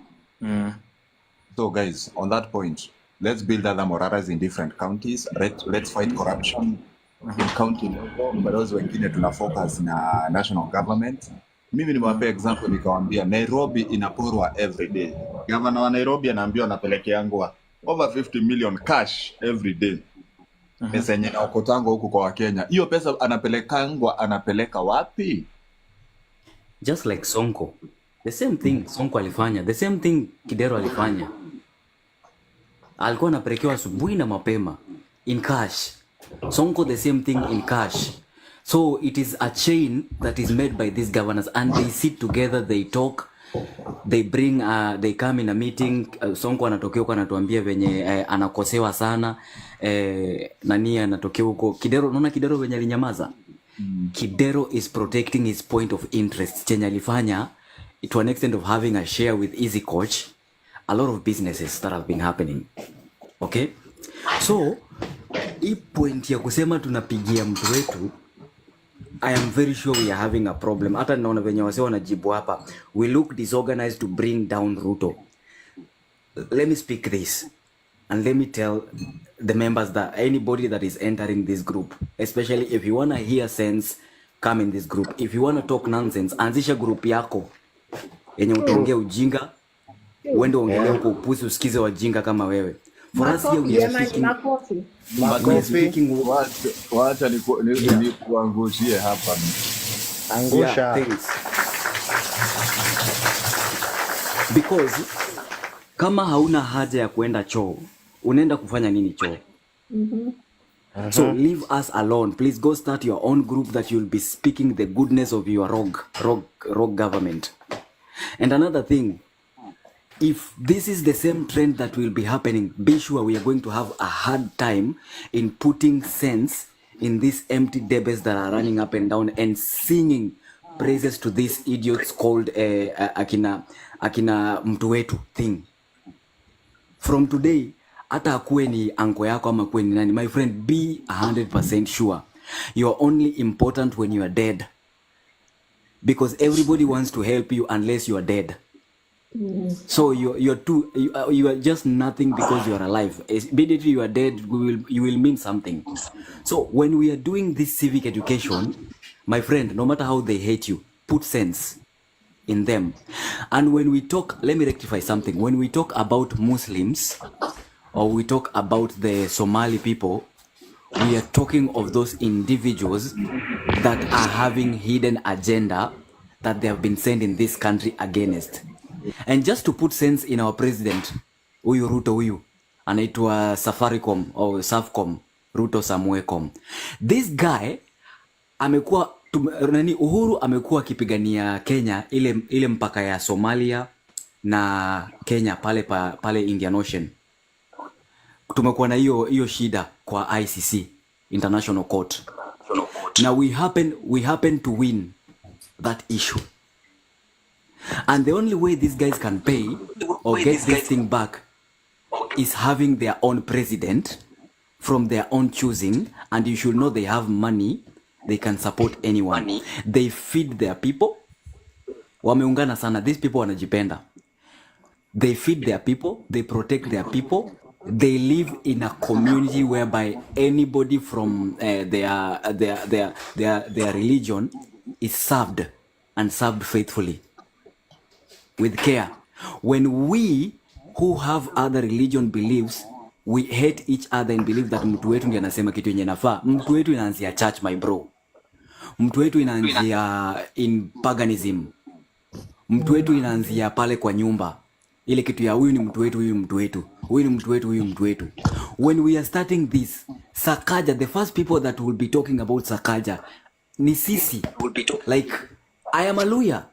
So guys, on that point, let's build other Moraras in different counties. Let's fight corruption in county level. But those wengine tuna focus na national government. Mimi nimewapea example nikawaambia Nairobi inaporwa every day. Governor wa Nairobi anaambiwa anapelekeangwa over 50 million cash every day. Pesa yenye na okotangwa huku kwa Wakenya. Hiyo pesa anapeleka wapi? Just like Sonko. The same thing Sonko alifanya. The same thing Kidero alifanya. Alikuwa anapelekewa asubuhi na mapema in cash. Sonko the same thing in cash. So it is a chain that is made by these governors, and they sit together, they talk, they bring they come in a meeting. Sonko anatokea huko anatuambia venye anakosewa sana, nani anatokea huko Kidero. Unaona Kidero venye alinyamaza. Kidero is protecting his point of interest. Chenye alifanya to an extent of having a share with Easy Coach, a lot of businesses that have been happening. Okay, so hii point ya kusema tunapigia mtu wetu, I am very sure we are having a problem. Hata naona venye wase wanajibu hapa, we look disorganized to bring down Ruto. Let me speak this and let me tell the members that anybody that is entering this group, especially if you want to hear sense, come in this group. If you want to talk nonsense, anzisha group yako yenye utaongea ujinga, uende ongelea huko upuzi usikize wajinga kama wewe. For us here we are speaking wacha ni kuangushie hapa. Angusha. Because kama hauna haja ya kuenda choo, unaenda kufanya nini choo? So leave us alone. Please go start your own group that you'll be speaking the goodness of your rogue government. And another thing, if this is the same trend that will be happening, be sure we are going to have a hard time in putting sense in these empty debates that are running up and down and singing praises to these idiots called akina mtu wetu thing. From today, hata akuwe ni anko yako ama akuwe ni nani, my friend, be 100% sure you are only important when you are dead, because everybody wants to help you unless you are dead. So you are just nothing because you are alive. Immediately you are dead, you will mean something. So when we are doing this civic education, my friend, no matter how they hate you, put sense in them. And when we talk, let me rectify something. When we talk about Muslims or we talk about the Somali people, we are talking of those individuals that are having hidden agenda that they have been sent in this country against. And just to put sense in our president, huyu Ruto huyu anaitwa Safaricom or Safcom, Ruto Samuecom. This guy amekuwa Uhuru amekuwa akipigania Kenya ile mpaka ya Somalia na Kenya pale Indian Ocean. Tumekuwa na hiyo shida kwa ICC, International Court. Now we happen to win that issue. And the only way these guys can pay or get this thing back is having their own president from their own choosing. And you should know they have money. They can support anyone. They feed their people. Wameungana sana. These people wanajipenda. They feed their people. They protect their people. They live in a community whereby anybody from their religion is served and served faithfully with care. When we who have other religion beliefs, we hate each other and believe that mtu wetu ndiye anasema kitu yenye nafaa. Mtu wetu inaanzia church, my bro. mtu wetu inaanzia in paganism. Mtu wetu inaanzia pale kwa nyumba. Ile kitu ya huyu ni mtu wetu, huyu mtu wetu. Huyu ni mtu wetu, huyu mtu wetu. When we are starting this, Sakaja, the first people that will be talking about Sakaja ni sisi. Like, I am a lawyer.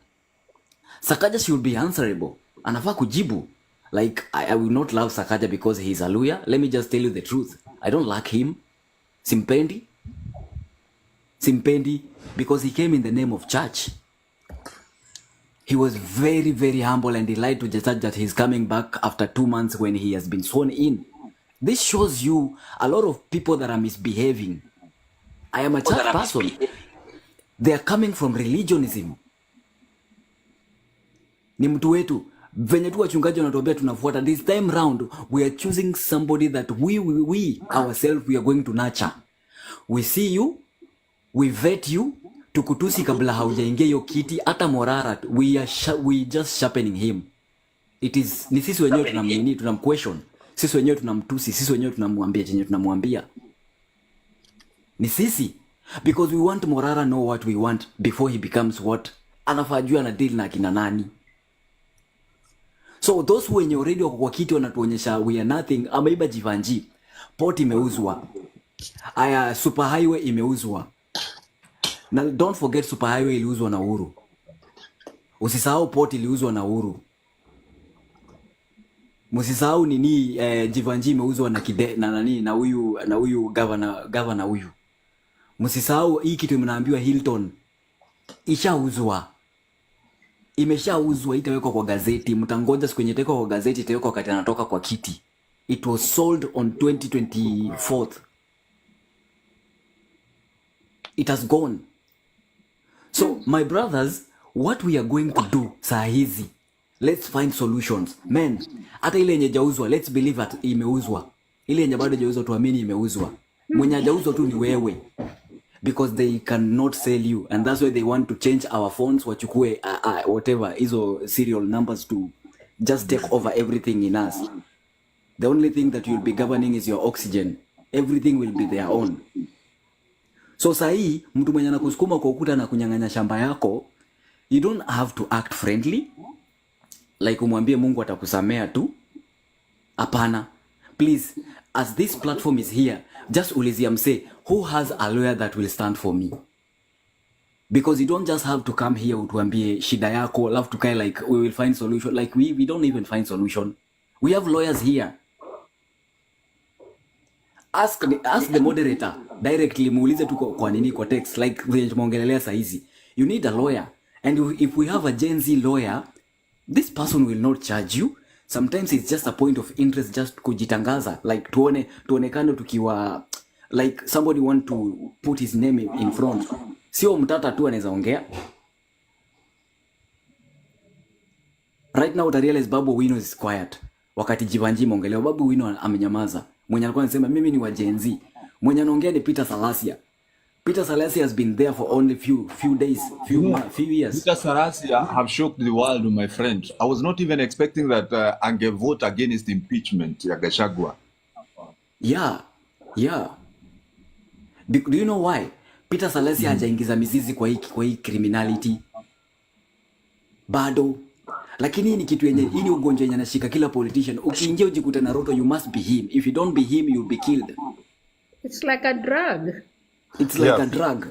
Sakaja should be answerable. Anafaa kujibu. Like, I will not love Sakaja because he is a lawyer. Let me just tell you the truth. I don't like him. Simpendi because he came in the name of church. He was very, very humble and he lied to the judge that he's coming back after 2 months when he has been sworn in. This shows you a lot of people that are misbehaving. I am a church person. They are coming from religionism. Ni mtu wetu. Venye tu wachungaji wanatuambia tunafuata. This time round, we are choosing somebody that we ourselves, we are going to nurture. We see you, we vet you, tukutusi kabla haujaingia hiyo kiti, hata morara, we just sharpening him. It is, ni sisi wenyewe tunamnini, tunamquestion. Sisi wenyewe tunamtusi, sisi wenyewe tunamwambia chenye tunamwambia. Ni sisi. Because we want Morara know what we want before he becomes what. Anafajua na deal na kina nani. So those who wenye already wako kwa kiti wanatuonyesha we are nothing. Ameiba Jivanji. Port imeuzwa. Aya, super highway imeuzwa. Na don't forget super highway iliuzwa na Uhuru. Usisahau port iliuzwa na Uhuru. Msisahau nini Jivanji imeuzwa na Kide na nani na huyu governor huyu. Msisahau hii kitu mnaambiwa Hilton ishauzwa. Imeshauzwa, itawekwa kwa gazeti. Mtangoja siku yenye itawekwa kwa gazeti, itawekwa wakati anatoka kwa kiti. It was sold on 2024. It has gone. So my brothers, what we are going to do saa hizi, let's find solutions. Men, hata ile yenye jauzwa, let's believe that imeuzwa. Ile yenye bado jauzwa tuamini imeuzwa. Mwenye jauzwa tu ni wewe. Because they cannot sell you, and that's why they want to change our phones, wachukue whatever hizo serial numbers to just take over everything in us. The only thing that you'll be governing is your oxygen. Everything will be their own. So sahi mtu mwenye anakusukuma kwa ukuta na kunyang'anya shamba yako, you don't have to act friendly like umwambie Mungu atakusamea tu. Hapana. Please, as this platform is here, just ulizia mse, who has a lawyer that will stand for me? Because you don't just have to come here utuambie shida yako, love to kai like we will find solution. Like we don't even find solution. We have lawyers here. Ask the moderator directly, muulize tu kwa nini kwa text like vile tumeongelelea saa hizi. You need a lawyer, and if we have a Genz lawyer, this person will not charge you. Sometimes it's just a point of interest, just kujitangaza, like tuonekane tukiwa like somebody want to put his name in front. Sio mtata tu anaweza ongea. Right now realize Babu Wino is quiet. Wakati Jivanji mongeleo, Babu Wino amenyamaza. Mwenye alikuwa anasema mimi ni wa Genz. Mwenye anaongea ni Peter Salasia. Peter Salasia has been there for only few days, few years. Peter Salasia have shocked the world, my friend. I was not even expecting that ange vote against impeachment ya Gachagua. Yeah. Do you know why? Peter Salasia hajaingiza mizizi kwa hii criminality. Bado. Lakini ni kitu yenye, ini ugonjwa yenye anashika kila politician. Ukiingia ujikute na Ruto, you must be him. If you don't be him, you'll be killed. It's like a drug. It's like a drug.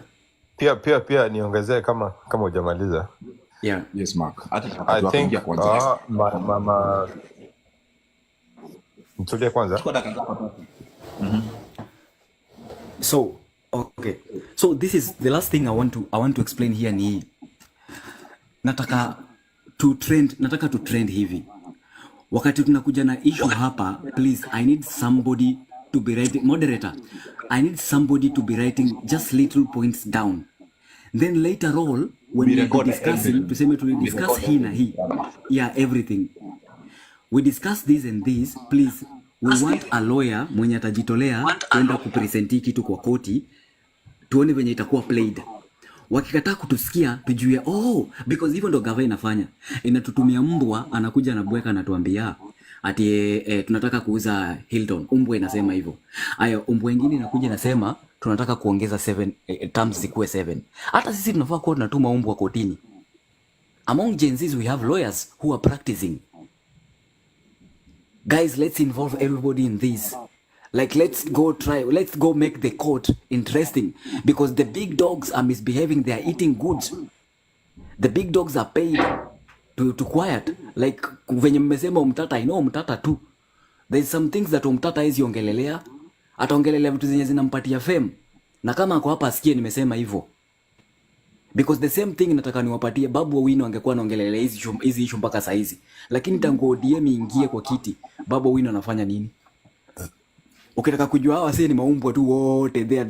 Pia niongezee kama hujamaliza. Yeah. Yes, Mark. I think mama mtulie kwanza. So, okay. So this is the last thing I want to explain here ni nataka to trend hivi. Wakati tunakuja na issue hapa, please, I need somebody to be writing, moderator, I need somebody to be writing just little points down. Then later on, when we are discussing, tuseme to discuss hii na hii. Yeah, everything. We discuss this and this, please, we want a lawyer mwenye atajitolea kwenda kupresenti kitu kwa koti, tuone venye itakuwa played. Wakikataa kutusikia, tujue, because hivyo ndo gava inafanya. Inatutumia mbwa, anakuja na bweka anatuambia ati tunataka kuuza Hilton. Umbwa inasema hivyo. Aya, umbwa ingine inakuja inasema tunataka kuongeza 7 terms zikuwe 7. Hata sisi tunafaa kuwa tunatuma umbwa kotini. Among Gen Zs we have lawyers who are practicing. Guys, let's involve everybody in this. Like, let's go make the court interesting, because the big dogs are misbehaving. They are eating goods. The big dogs are paid to quiet. Like, venye mmesema umtata, I know umtata too. There's some things that umtata hizi ongelelea. Ataongelelea vitu zenye zinampatia fame. Na kama ako hapa asikie nimesema hivyo. Because the same thing nataka niwapatie Babu Owino angekuwa anaongelelea hizi issue mpaka saa hizi. Lakini tangu ODM ingie kwa kiti, Babu Owino anafanya nini? Ukitaka kujua hawa sasa ni maumbwa tu wote, they are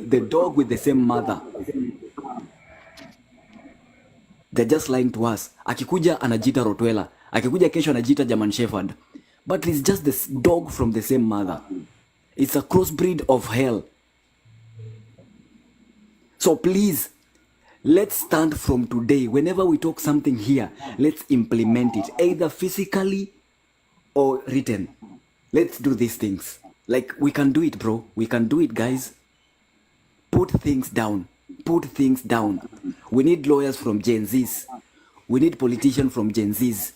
the dog with the same mother. They're just lying to us. Akikuja anajiita Rottweiler, akikuja kesho anajiita German Shepherd. But it's just this dog from the same mother. It's a crossbreed of hell. So please, let's stand from today. Whenever we talk something here, let's implement it, either physically or written. Let's do these things. Like, we can do it, bro. We can do it, guys. Put things down. Put things down. We need lawyers from Gen Zs. We need politicians from Gen Zs.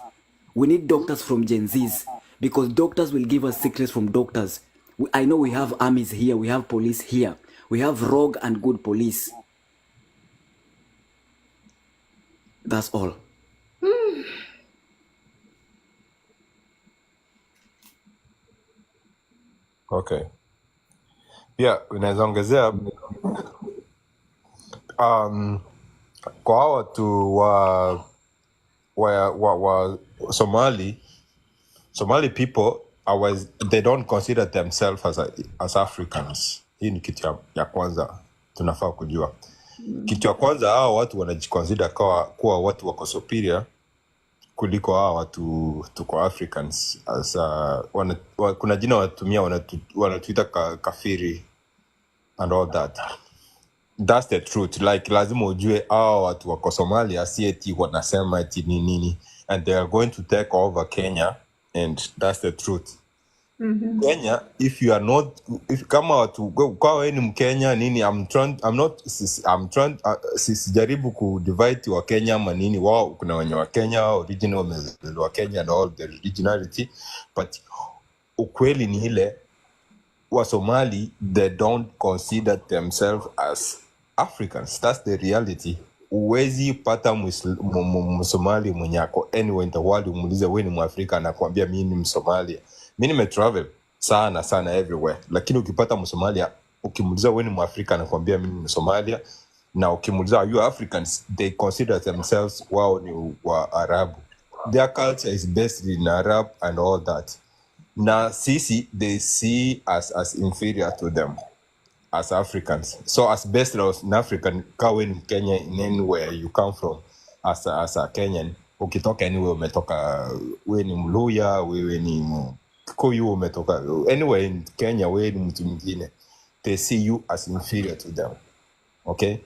We need doctors from Gen Zs. Because doctors will give us secrets from doctors. I know we have armies here. We have police here. We have rogue and good police. That's all. Okay. Yeah, unaweza ongezea kwa hao watu wa Somali people they don't consider themselves as Africans. Hii ni kitu ya kwanza tunafaa kujua. Kitu ya kwanza, hao watu wanajiconsider kuwa watu wako superior kuliko hao watu tuko Africans. Kuna jina wanatumia, wanatuita kafiri and all that. That's the truth. Like, lazima ujue hao watu wako Somalia si eti wanasema eti nini, and they are going to take over Kenya, and that's the truth. Kenya, if you are not, kama watu kwa wewe ni Mkenya nini, sijaribu ku divide wa Kenya ama nini. Wao kuna wenye wa Kenya original wa Kenya and all the originality, but ukweli ni ile wa Somali, they don't consider themselves as Africans. That's the reality. Uwezi pata Msomali mwenye ako anywhere in the world umuulize wewe ni Mwafrika anakuambia mimi ni Msomalia. Mimi nimetravel sana everywhere, lakini ukipata Msomalia ukimuuliza wewe ni Mwafrika anakuambia mimi ni Msomalia, na ukimuuliza are you Africans, they consider themselves wao ni wa Arabu. Their culture is based in Arab and all that. Na sisi, they see us as inferior to them as Africans. So as best as an African, kawe ni Kenya, in anywhere you come from as a Kenyan, ukitoka anywhere umetoka, wewe ni Mluya, wewe ni Kikuyu, umetoka anywhere in Kenya, wewe ni mtu mwingine, they see you as inferior to them. Okay?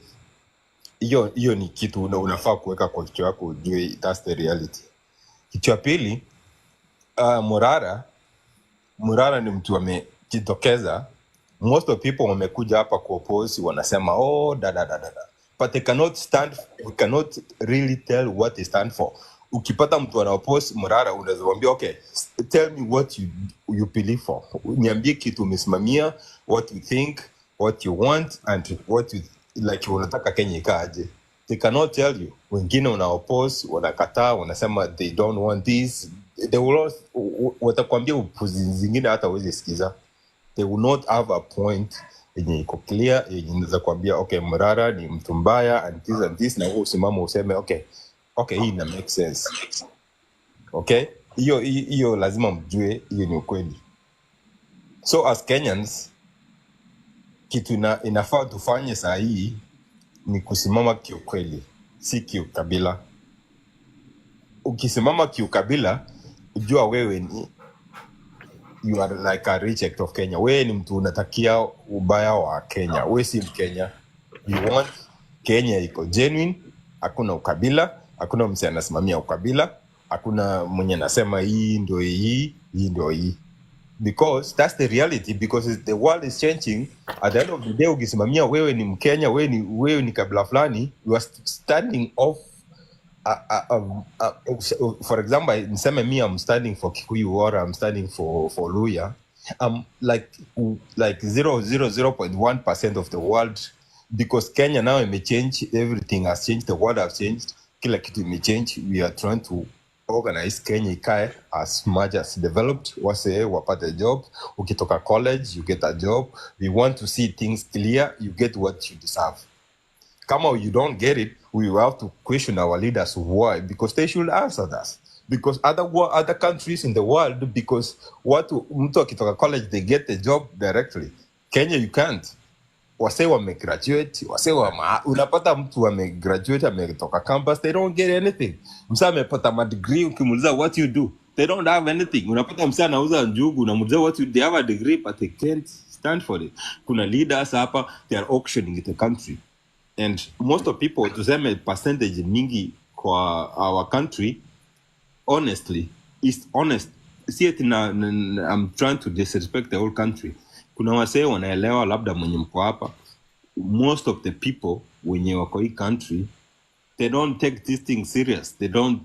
Hiyo ni kitu unafaa kuweka kwa kichwa yako ujue that's the reality. Kitu ya pili, Murara ni mtu amejitokeza. Most of people wamekuja hapa kuoppose, wanasema but they we cannot really tell what they stand for. Ukipata mtu ana oppose Murara, unaweza mwambia okay, tell me what you believe for. Niambie kitu umesimamia, what you think, what you want, and what you like unataka Kenya ikaje. They cannot tell you. Wengine una oppose, wanakataa, wanasema they don't want this. They will watakwambia upuzi zingine hata huwezi sikiza. They will not have a point yenye iko clear, yenye inaweza kuambia okay, Murara ni mtu mbaya and this, na wewe usimama useme okay hii ina make sense. Okay, hiyo lazima mjue hiyo ni ukweli. So as Kenyans, kitu inafaa tufanye saa hii ni kusimama kiukweli, si kiukabila. Ukisimama kiukabila, ujua wewe ni you are like a reject of Kenya. Wewe ni mtu unatakia ubaya wa Kenya. Wewe si Mkenya. You want Kenya iko genuine, hakuna ukabila, hakuna mse anasimamia ukabila, hakuna mwenye anasema hii ndio hii ndio hii. because that's the reality, because the world is changing. At the end of the day, ukisimamia wewe ni Mkenya, wewe ni kabila fulani, you are standing off. For example, niseme me, I'm standing for Kikuyu or I'm standing for Luya. I'm like 0.1% of the world, because Kenya now may change, everything has changed, the world has changed, kila kitu may change. We are trying to organize Kenya ikae as much as developed, wase wapate job, ukitoka college you get a job. We want to see things clear, you get what you deserve. Kama you don't get it, we will have to question our leaders why, because they should answer that. Because other countries in the world, because mtu akitoka college they get the job directly. Kenya you can't. Wase wamegraduate, unapata mtu wamegraduate, ametoka campus, they don't get anything. Msa amepata madegree, ukimuuliza what you do, they don't have anything. Unapata msa anauza njugu, unamuuliza what you do, they have a degree but they can't stand for it. Kuna leaders hapa, they are auctioning the country. And most of people, tuseme percentage mingi kwa our country, honestly, is honest. See it I'm trying to disrespect the whole country. Kuna wasee wanaelewa labda mwenye mko hapa. Most of the people wenye wako hii country, they don't take this thing serious. They don't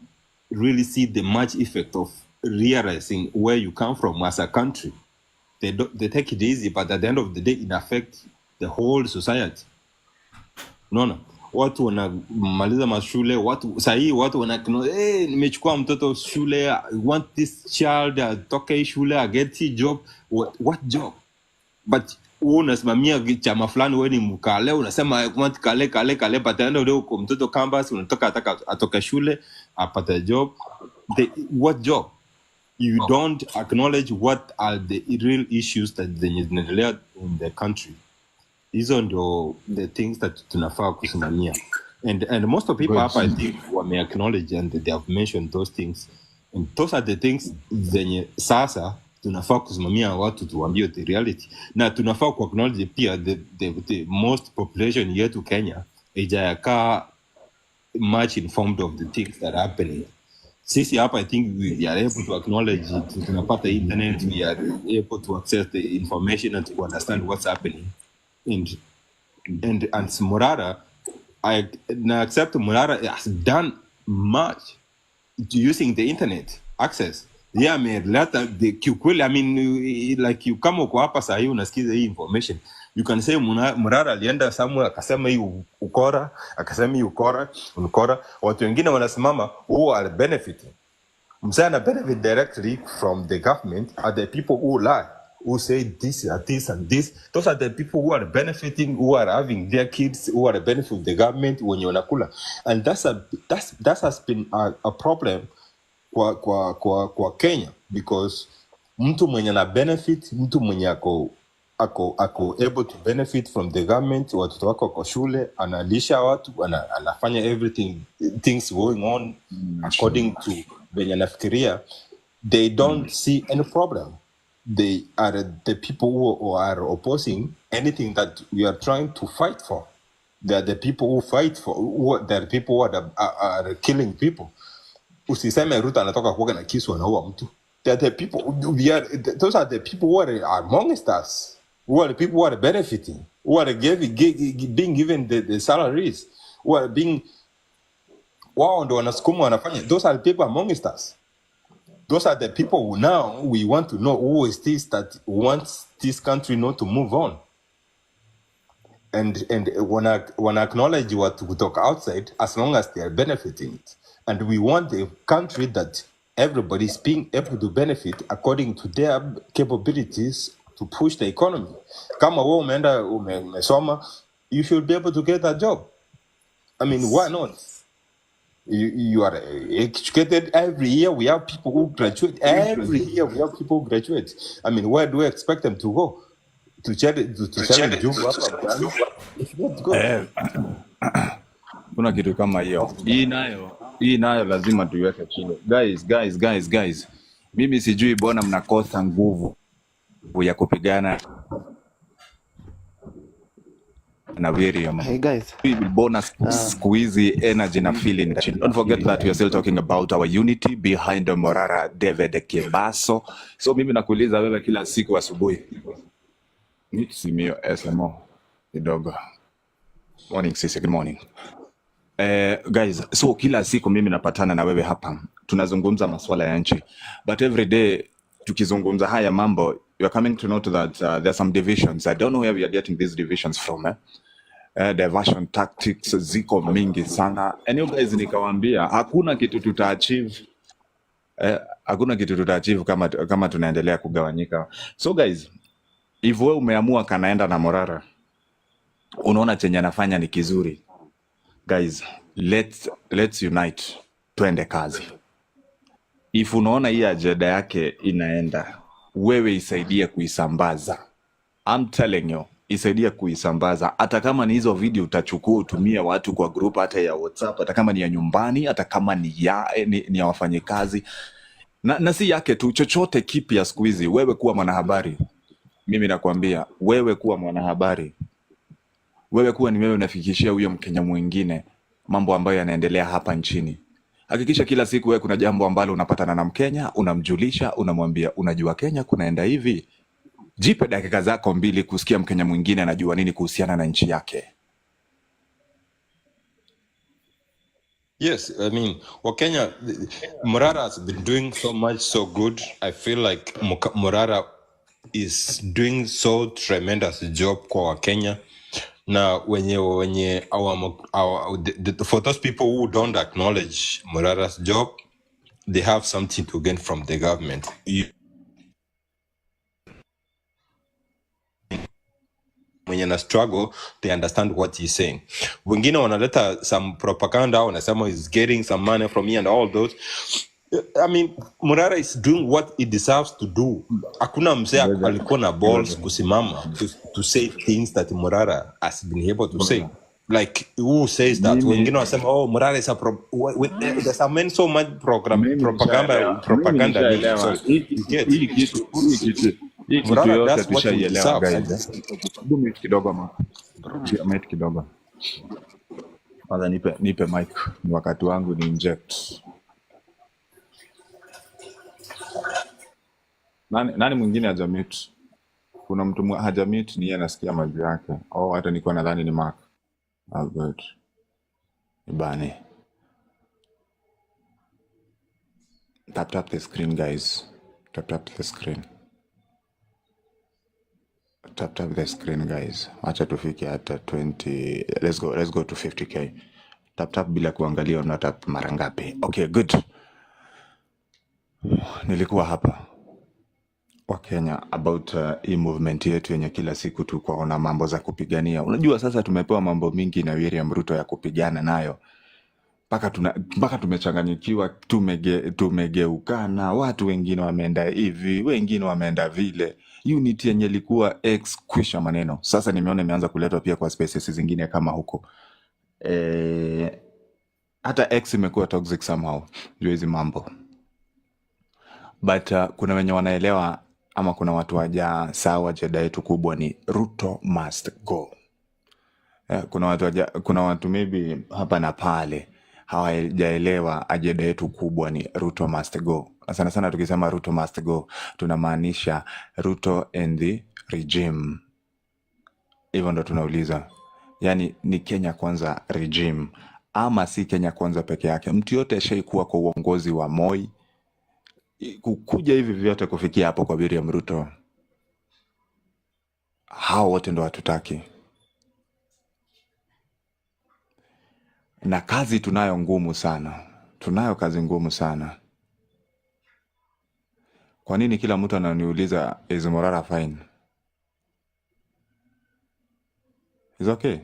really see the much effect of realizing where you come from as a country. They take it easy, but at the end of the day, it affects the whole society. Unaona, watu wanamaliza mashule, sahii watu nimechukua mtoto shule, I want this child atoke shule, I get a job. What job? But unasimamia chama fulani, wewe ni mkale, unasema I want kale, but end of the day uko mtoto campus, unataka atoke shule, apate job. What job? You don't acknowledge what are the real issues that zinaendelea in the country. Hizo ndio the things that tunafaa kusimamia. And most of people hapa, I think, wame acknowledge and they have mentioned those things. And those are the things zenye sasa tunafaa kusimamia watu tuambie the reality. Na tunafaa ku acknowledge pia the most population yetu Kenya haijakaa much informed of the things that are happening. Sisi hapa, I think we are able to acknowledge it. Tunapata internet, we are able to access the information and to understand what's happening. And Murara, I accept Murara has done much using the internet access. Yeah, the kiukweli, I mean, like you come uko hapa saa hii unasikiza hii information, you can say Murara alienda somewhere akasema hii ukora, akasema hii ukora, watu wengine wanasimama who are benefiting. Msana benefit directly from the government are the people who lie, who say this and this. Those are the people who are benefiting, who are having their kids, who are benefiting the government when you're nakula. And that has been a problem kwa Kenya, because mtu mwenye na benefit, mtu mwenye ako able to benefit from the government, watoto wako kwa shule, analisha watu, anafanya everything, things going on according to venye nafikiria, they don't see any problem. They are the people who are opposing anything that we are trying to fight for. They are the people who fight for, they are people who are killing people. Usiseme Ruto anatoka kuoga na kisu anaua mtu. They are the people, those are the people who are amongst us, who are the people who are benefiting, who are being given the salaries, who are being, wao ndo wanasukuma wanafanya. Those are the people amongst us. Those are the people who now we want to know who is this that wants this country not to move on. And when I acknowledge what kutoka outside, as long as they are benefiting it. And we want a country that everybody is being able to benefit according to their capabilities to push the economy. Kama wewe umeenda umesoma, you should be able to get a job. I mean, why not? You are educated. Every year we have people who graduate. Every year we have people who graduate. I mean, where do we expect them to go? To sell a job? It's not good. Kuna kitu kama hiyo. Hii nayo lazima tuiweke chini. Guys. Mimi sijui bona mnakosa nguvu ya kupigana na William. Hey guys, Bonus squeezy energy na feeling. Don't forget that we are still talking about our unity behind Morara David Kebaso. So mimi nakuuliza wewe kila siku asubuhi. Simio SMO kidogo. Morning sisi, good morning. Guys, so kila siku mimi napatana na wewe hapa. Tunazungumza masuala ya nchi. But every day tukizungumza haya mambo, you are coming to note that there are some divisions. I don't know where we are getting these divisions from. Diversion tactics ziko mingi sana. And you guys nikawaambia hakuna kitu tutaachieve. Hakuna kitu tutaachieve kama tunaendelea kugawanyika. So guys, if wewe umeamua kanaenda na Morara, unaona chenye anafanya ni kizuri. Guys, let's unite. Twende kazi. If unaona hii ajenda yake inaenda, wewe isaidie kuisambaza. I'm telling you, isaidie kuisambaza. Hata kama ni hizo video utachukua utumie watu kwa group, hata ya WhatsApp, hata kama ni ya nyumbani, hata kama ni ya wafanyikazi. Na si yake tu, chochote kipi ya siku hizi, wewe kuwa mwanahabari. Mimi nakwambia, wewe kuwa mwanahabari. Wewe kuwa ni wewe unafikishia huyo Mkenya mwingine mambo ambayo yanaendelea hapa nchini. Hakikisha kila siku wewe kuna jambo ambalo unapatana na Mkenya, unamjulisha, unamwambia unajua Kenya kunaenda hivi. Jipe dakika zako 2 kusikia Mkenya mwingine anajua nini kuhusiana na nchi yake. Yes, I mean, Kenya, Morara has been doing so much so good. I feel like Morara is doing so tremendous job kwa Kenya. Now, for those people who don't acknowledge Morara's job, they have something to gain from the government. When you're in a struggle, they understand what he's saying. Wengine wanaleta some propaganda, wanasema he's getting some money from me and all those. I mean, Morara is doing what he deserves to do. Hakuna mzee alikuwa na balls kusimama to say things that Morara has been able to say. Like, who says that? Wengine wanasema, oh, Morara is a there's a man so much propaganda. So, you get Morara, that's what he deserves. Kidogo. Kwanza nipe mic. Ni wakati wangu ni inject. Nani mwingine hajamute? Kuna mtu hajamute, ni yeye anasikia maji yake. Hata nilikuwa nadhani ni Mark. Good. Ibane. Tap the screen, guys. Tap the screen. Tap the screen, guys. Acha tufike hata 20. Let's go to 50k. Tap bila kuangalia una tap mara ngapi. Okay, good. Nilikuwa hapa wa Kenya about hii movement yetu yenye kila siku tu kwaona mambo za kupigania. Unajua sasa tumepewa mambo mingi na William Ruto ya kupigana nayo. Mpaka tumechanganyikiwa, tumegeukana, watu wengine wameenda hivi, wengine wameenda vile. Unity yenye ilikuwa kwisha maneno. Sasa nimeona imeanza kuletwa pia kwa spaces zingine kama huko. Hata X imekuwa toxic somehow. Jua hizi mambo. But kuna wenye wanaelewa ama kuna watu waja sawa ajenda yetu kubwa ni Ruto must go. Kuna watu maybe hapa na pale hawajaelewa ajenda yetu kubwa ni Ruto must go. Sana sana tukisema Ruto must go tunamaanisha Ruto and the regime. Hivyo ndo tunauliza. Yani ni Kenya kwanza regime ama si Kenya kwanza peke yake. Mtu yote ashaikuwa kwa uongozi wa Moi. Kukuja hivi vyote kufikia hapo kwa William Ruto, hao wote ndo hatutaki. Na kazi tunayo ngumu sana. Tunayo kazi ngumu sana. Kwa nini kila mtu ananiuliza is Morara fine? Is okay?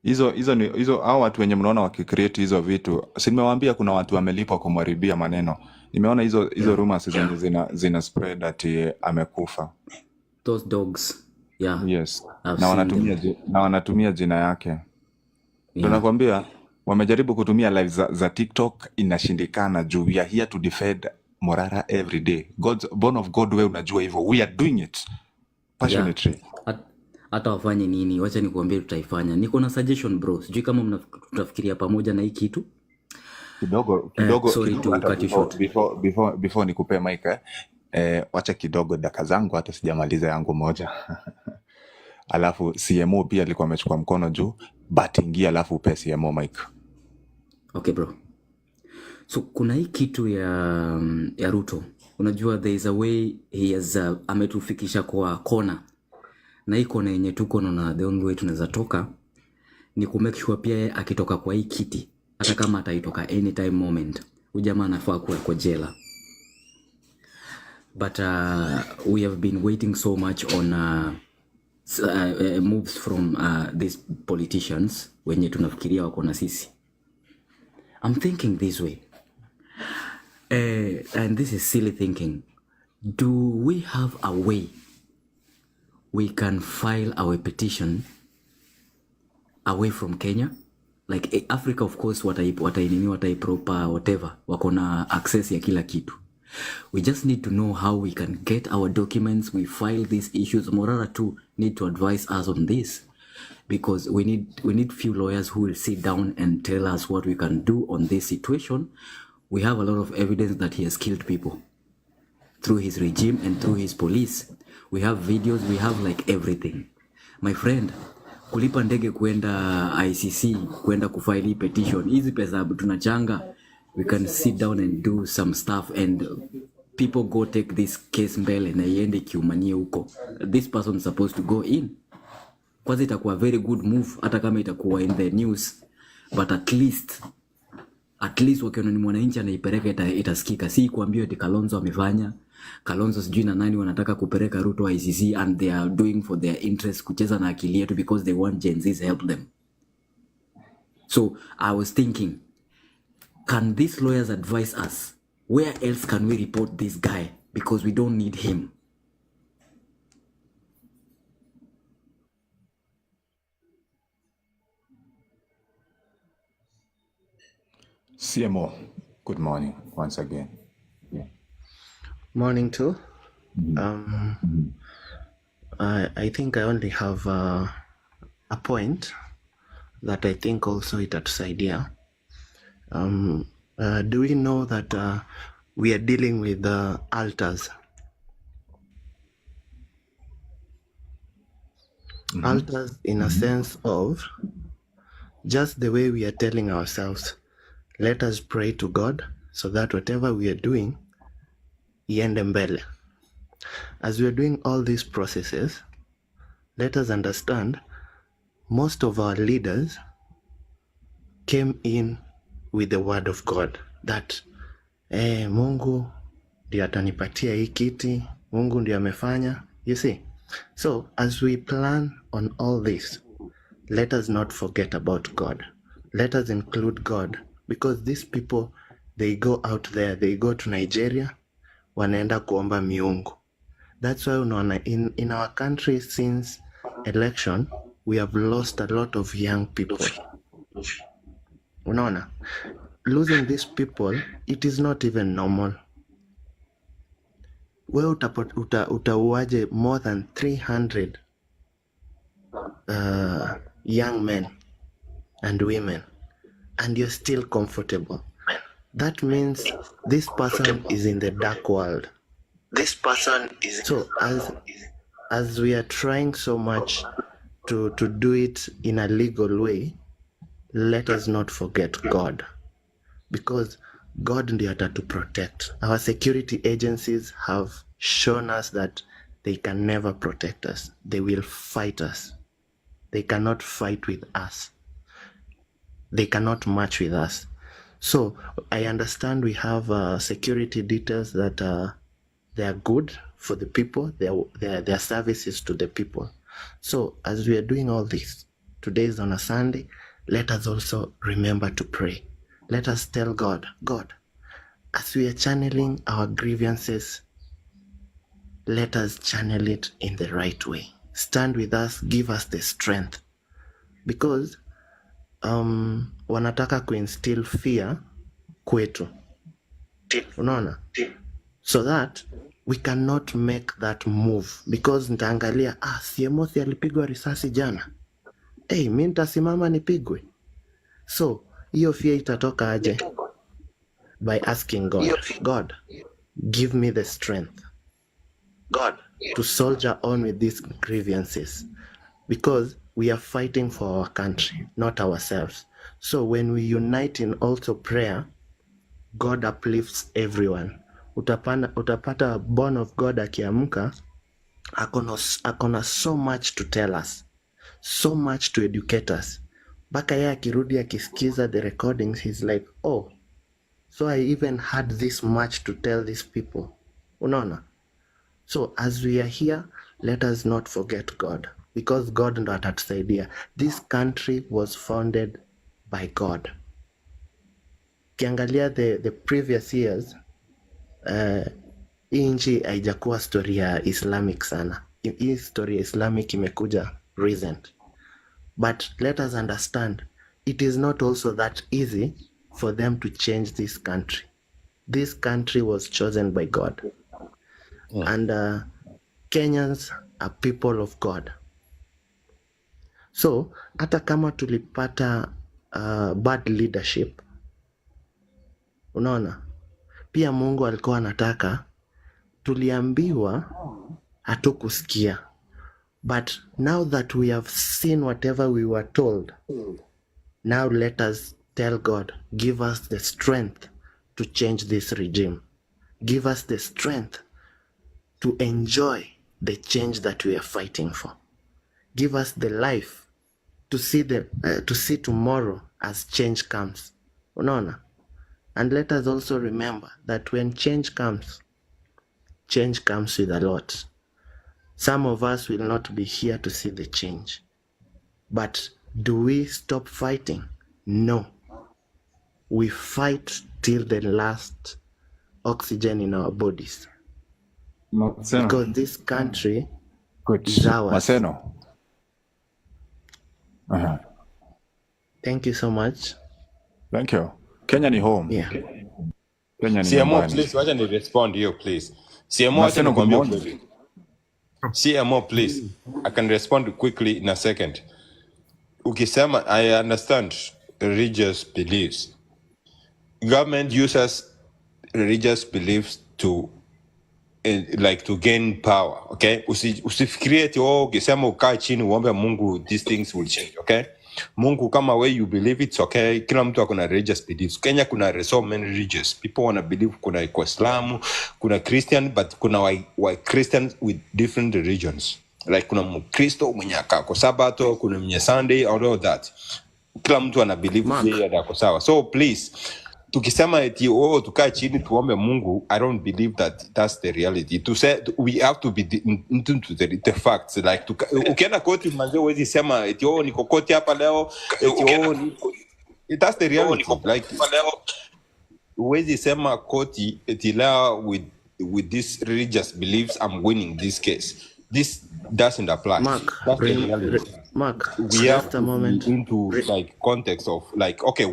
Hizo hao watu wenye mnaona wakicreate hizo vitu. Si nimewaambia kuna watu wamelipwa kumharibia maneno. Nimeona hizo rumors zenye zina spread ati amekufa. Those dogs. Yeah. Yes. Na wanatumia jina yake. Yeah. Tunakwambia wamejaribu kutumia live za TikTok, inashindikana juu we are here to defend Morara every day. God's born of God, wewe unajua hivyo. We are doing it passionately. Yeah. hata wafanye nini, wacha nikuambie tutaifanya. Niko na suggestion bro, sijui kama tutafikiria pamoja na hii kitu. Sorry to hata cut you short. before nikupe mic wacha kidogo daka zangu hata sijamaliza yangu moja. Alafu CMO pia alikuwa amechukua mkono juu, but ingia alafu upe CMO mic. Okay bro. So kuna hii kitu ya Ruto. Unajua there is a way he has ametufikisha kwa kona. Na hii kona yenye tuko na the only way tunaweza toka ni ku make sure pia akitoka kwa hii kiti, hata kama ataitoka anytime moment, ujamaa anafaa kuwa kwa jela. But we have been waiting so much on moves from these politicians wenye tunafikiria wako na sisi. I'm thinking this way. And this is silly thinking. Do we have a way we can file our petition away from Kenya? Like Africa, of course, watai proper whatever, wako na access ya kila kitu. We just need to know how we can get our documents, we file these issues. Morara too need to advise us on this, because we need few lawyers who will sit down and tell us what we can do on this situation. We have a lot of evidence that he has killed people through his regime and through his police. We have videos, we have like everything. My friend, kulipa ndege kuenda ICC, kuenda kufaili petition, hizi pesa tunachanga, we can sit down and do some stuff and people go take this case mbele na iende kiumanie huko. This person is supposed to go in. Kwanza itakuwa very good move, hata kama itakuwa in the news, but at least wakiona ni mwananchi anaipeleka itasikika. Si kuambia eti Kalonzo amefanya, Kalonzo sijui na nani wanataka kupeleka Ruto ICC and they are doing for their interest, kucheza na akili yetu because they want Gen Z help them. So I was thinking, can these lawyers advise us? Where else can we report this guy? Because we don't need him. CMO, good morning once again. Morning too. I think I only have a point that I think also itatusaidia. Do we know that we are dealing with altars? Altars in a sense of just the way we are telling ourselves, let us pray to God so that whatever we are doing, iende mbele. As we are doing all these processes, let us understand most of our leaders came in with the word of God that Mungu ndiye atanipatia hii kiti, Mungu ndiye amefanya. You see, so as we plan on all this, let us not forget about God. Let us include God, because these people, they go out there, they go to Nigeria, wanaenda kuomba miungu. That's why unaona in our country since election we have lost a lot of young people. Unaona, losing these people, it is not even normal. Wewe utauaje more than 300 young men and women and you're still comfortable? That means this person is in the dark world. This person is so as we are trying so much to do it in a legal way, let us not forget God, because God ndiye atatu protect. Our security agencies have shown us that they can never protect us. They will fight us. They cannot fight with us. They cannot match with us. So I understand we have security details that they are good for the people. Their services to the people. So as we are doing all this, today is on a Sunday, let us also remember to pray. Let us tell God, God, as we are channeling our grievances, let us channel it in the right way. Stand with us, give us the strength. Because wanataka kuinstill fear kwetu. Unaona? So that we cannot make that move because nitaangalia CMO alipigwa risasi jana, mi nitasimama nipigwe. So hiyo fear itatoka aje? By asking God, give me the strength to soldier on with these grievances, because we are fighting for our country, not ourselves. So when we unite in also prayer, God uplifts everyone. Utapata born of God akiamka, akona so much to tell us, so much to educate us. Mpaka yeye akirudi akisikiza the recordings, he's like, so I even had this much to tell these people. Unaona? So as we are here, let us not forget God, because God ndo atatusaidia. This country was founded by God. Kiangalia the previous years, hii nchi haijakuwa story ya Islamic sana. Hii story ya Islamic imekuja recent. But let us understand, it is not also that easy for them to change this country. This country was chosen by God. And Kenyans are people of God. So hata kama tulipata bad leadership, unaona, pia Mungu alikuwa anataka, tuliambiwa hatukusikia. But now that we have seen whatever we were told, now let us tell God, give us the strength to change this regime. Give us the strength to enjoy the change that we are fighting for. Give us the life to see tomorrow as change comes. Unaona? And let us also remember that when change comes with a lot. Some of us will not be here to see the change. But do we stop fighting? No. We fight till the last oxygen in our bodies. Maseno. Because this country Good. is ours. Maseno. Thank you so much. Thank you. Kenya ni home. Yeah. Kenya ni CMO, nyumbani. please, wacha ni respond hiyo, please. CMO, wacha Maseno, good nikwambie morning. ukweli. CMO, please. I can respond quickly in a second. Ukisema, I understand religious beliefs. Government uses religious beliefs to to gain power, okay? Usifikirie eti ukisema ukaa chini uombe Mungu, these things will change, okay? Mungu kama way you believe it's okay. Kila mtu akona religious beliefs. Kenya kuna so many religious. People wanna believe kuna Islamu, kuna Christian, but kuna why Christians with different religions. Like kuna Mkristo mwenye akako Sabato, kuna mwenye Sunday, all that. Kila mtu ana believe yeye ndako sawa. So please, tukisema eti tukae chini tuombe Mungu, I don't believe that's the reality. To say we have to be into the facts. Like ukienda koti manze huwezi sema eti niko koti hapa leo eti that's the reality. Like huwezi sema koti eti leo with these religious beliefs I'm winning this case. This doesn't apply. That's the reality. Mark, we have to be into context of okay,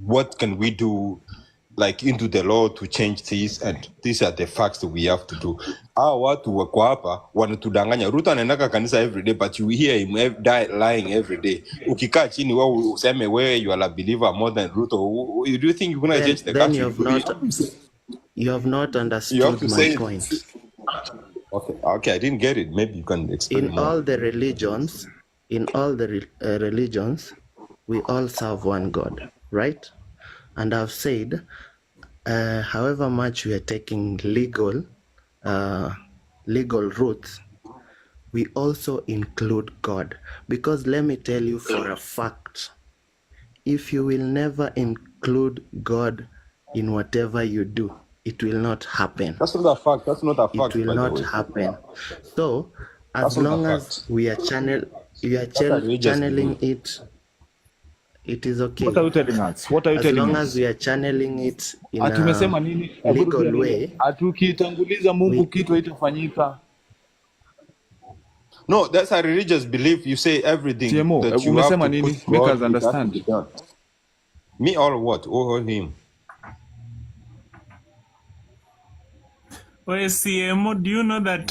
what can we do into the law to change this, and these are the facts that we have to do. Watu wako hapa wanatudanganya. Ruto anaenda kanisa every day, but you hear him lying every day. Ukikaa chini wewe useme wewe you are a believer more than Ruto, do you think you're going to change the country? You have not understood you have to my point. Okay, I didn't get it. Maybe you can explain more. All the religions, in all the religions, we all serve one God, right? And I've said, however much we are taking legal routes, we also include God. Because let me tell you for a fact, if you will never include God in whatever you do, it will not happen. That's not a fact. That's not a fact. It will not happen. So, as long as we are channeling it, it is okay. What are you telling us? What are you telling us? As long as we are channeling it in Atumesema a nini? legal way. Atukitanguliza Mungu kitu haitafanyika. No, that's a religious belief. You say everything TMO, that you have to nini? put Make God, us understand. Me or what? Or him? CMO, do you know that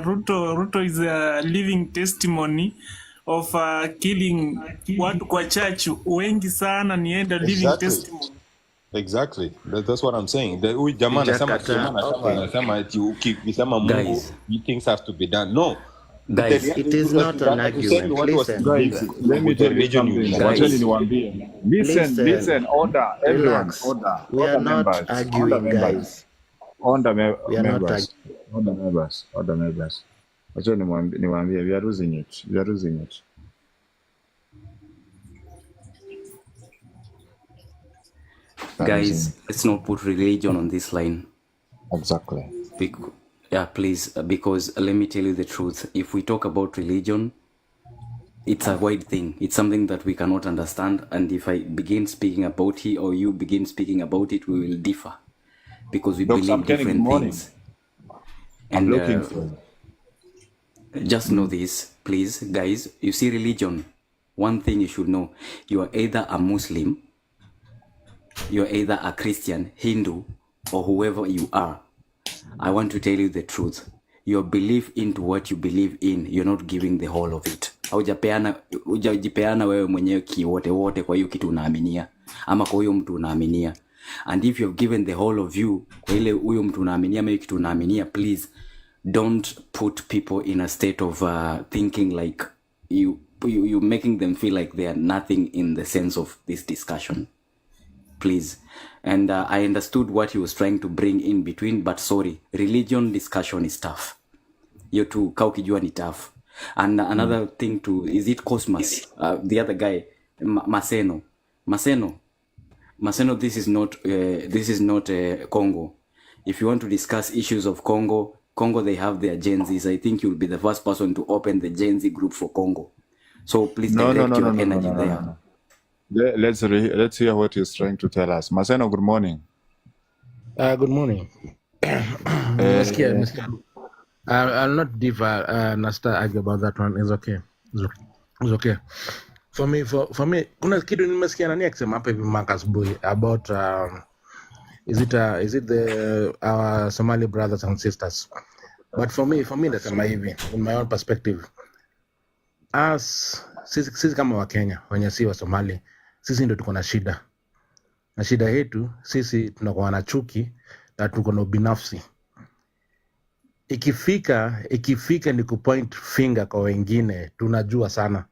Ruto is a living testimony of killing watu kwa church wengi sana, nienda living Exactly. testimony. Exactly. That's what I'm saying. Huyu jamaa anasema Okay. ati ukisema Mungu, Guys, things have to be done. No. guys, It is not an Usemi argument. watu Listen, Guys, let me with the tell you religion you something. like. Wacheni guys, niwaambie. Listen, listen. order, everyone, Relax. order, We are order not members, order arguing, members, guys. order We are not members, order members. Wacheni niwaambie, we are losing it, we are losing it. We are losing guys, let's not put religion on this line. it. Exactly. Yeah, please, because let me tell you the truth. If we talk about religion, it's a wide thing. It's something that we cannot understand. And if I begin speaking about it or you begin speaking about it, we will differ because we Doc Sam believe Kenny, good different morning. things. I'm And looking for you. just know this, please, guys. You see, religion, one thing you should know, you are either a Muslim, you are either a Christian, Hindu, or whoever you are. I want to tell you the truth. Your belief into what you believe in, you're not giving the whole of it. Hujajipeana wewe mwenyewe kiwote wote kwa hiyo kitu unaaminia ama kwa huyo mtu unaaminia. And if you've given the whole of you kwa ile huyo mtu unaaminia ama hiyo kitu unaaminia, please don't put people in a state of thinking like you making them feel like they are nothing in the sense of this discussion. Please. And I understood what he was trying to bring in between, but sorry, religion discussion is tough. You too, kaukijua ni tough. And another thing too, is it Cosmas? The other guy, Maseno, this is not Congo. If you want to discuss issues of Congo, they have their Genz. I think you'll be the first person to open the Genz group for Congo. So please direct your energy there. Let's hear what he's trying to tell us. Maseno, good morning. Good morning. Nasikia. I'll not differ. Nasta argue about that one. It's okay. It's okay. For me, kuna kitu nimesikia nani akisema hapa hivi Marcus Boy about is it our Somali brothers and sisters. But for me nasema hivi in my own perspective, sisi kama wa Kenya wenye si wa Somali, sisi ndio tuko na shida. Na shida yetu sisi tunakuwa na chuki na tuko na ubinafsi. Ikifika ni kupoint finger kwa wengine, tunajua sana.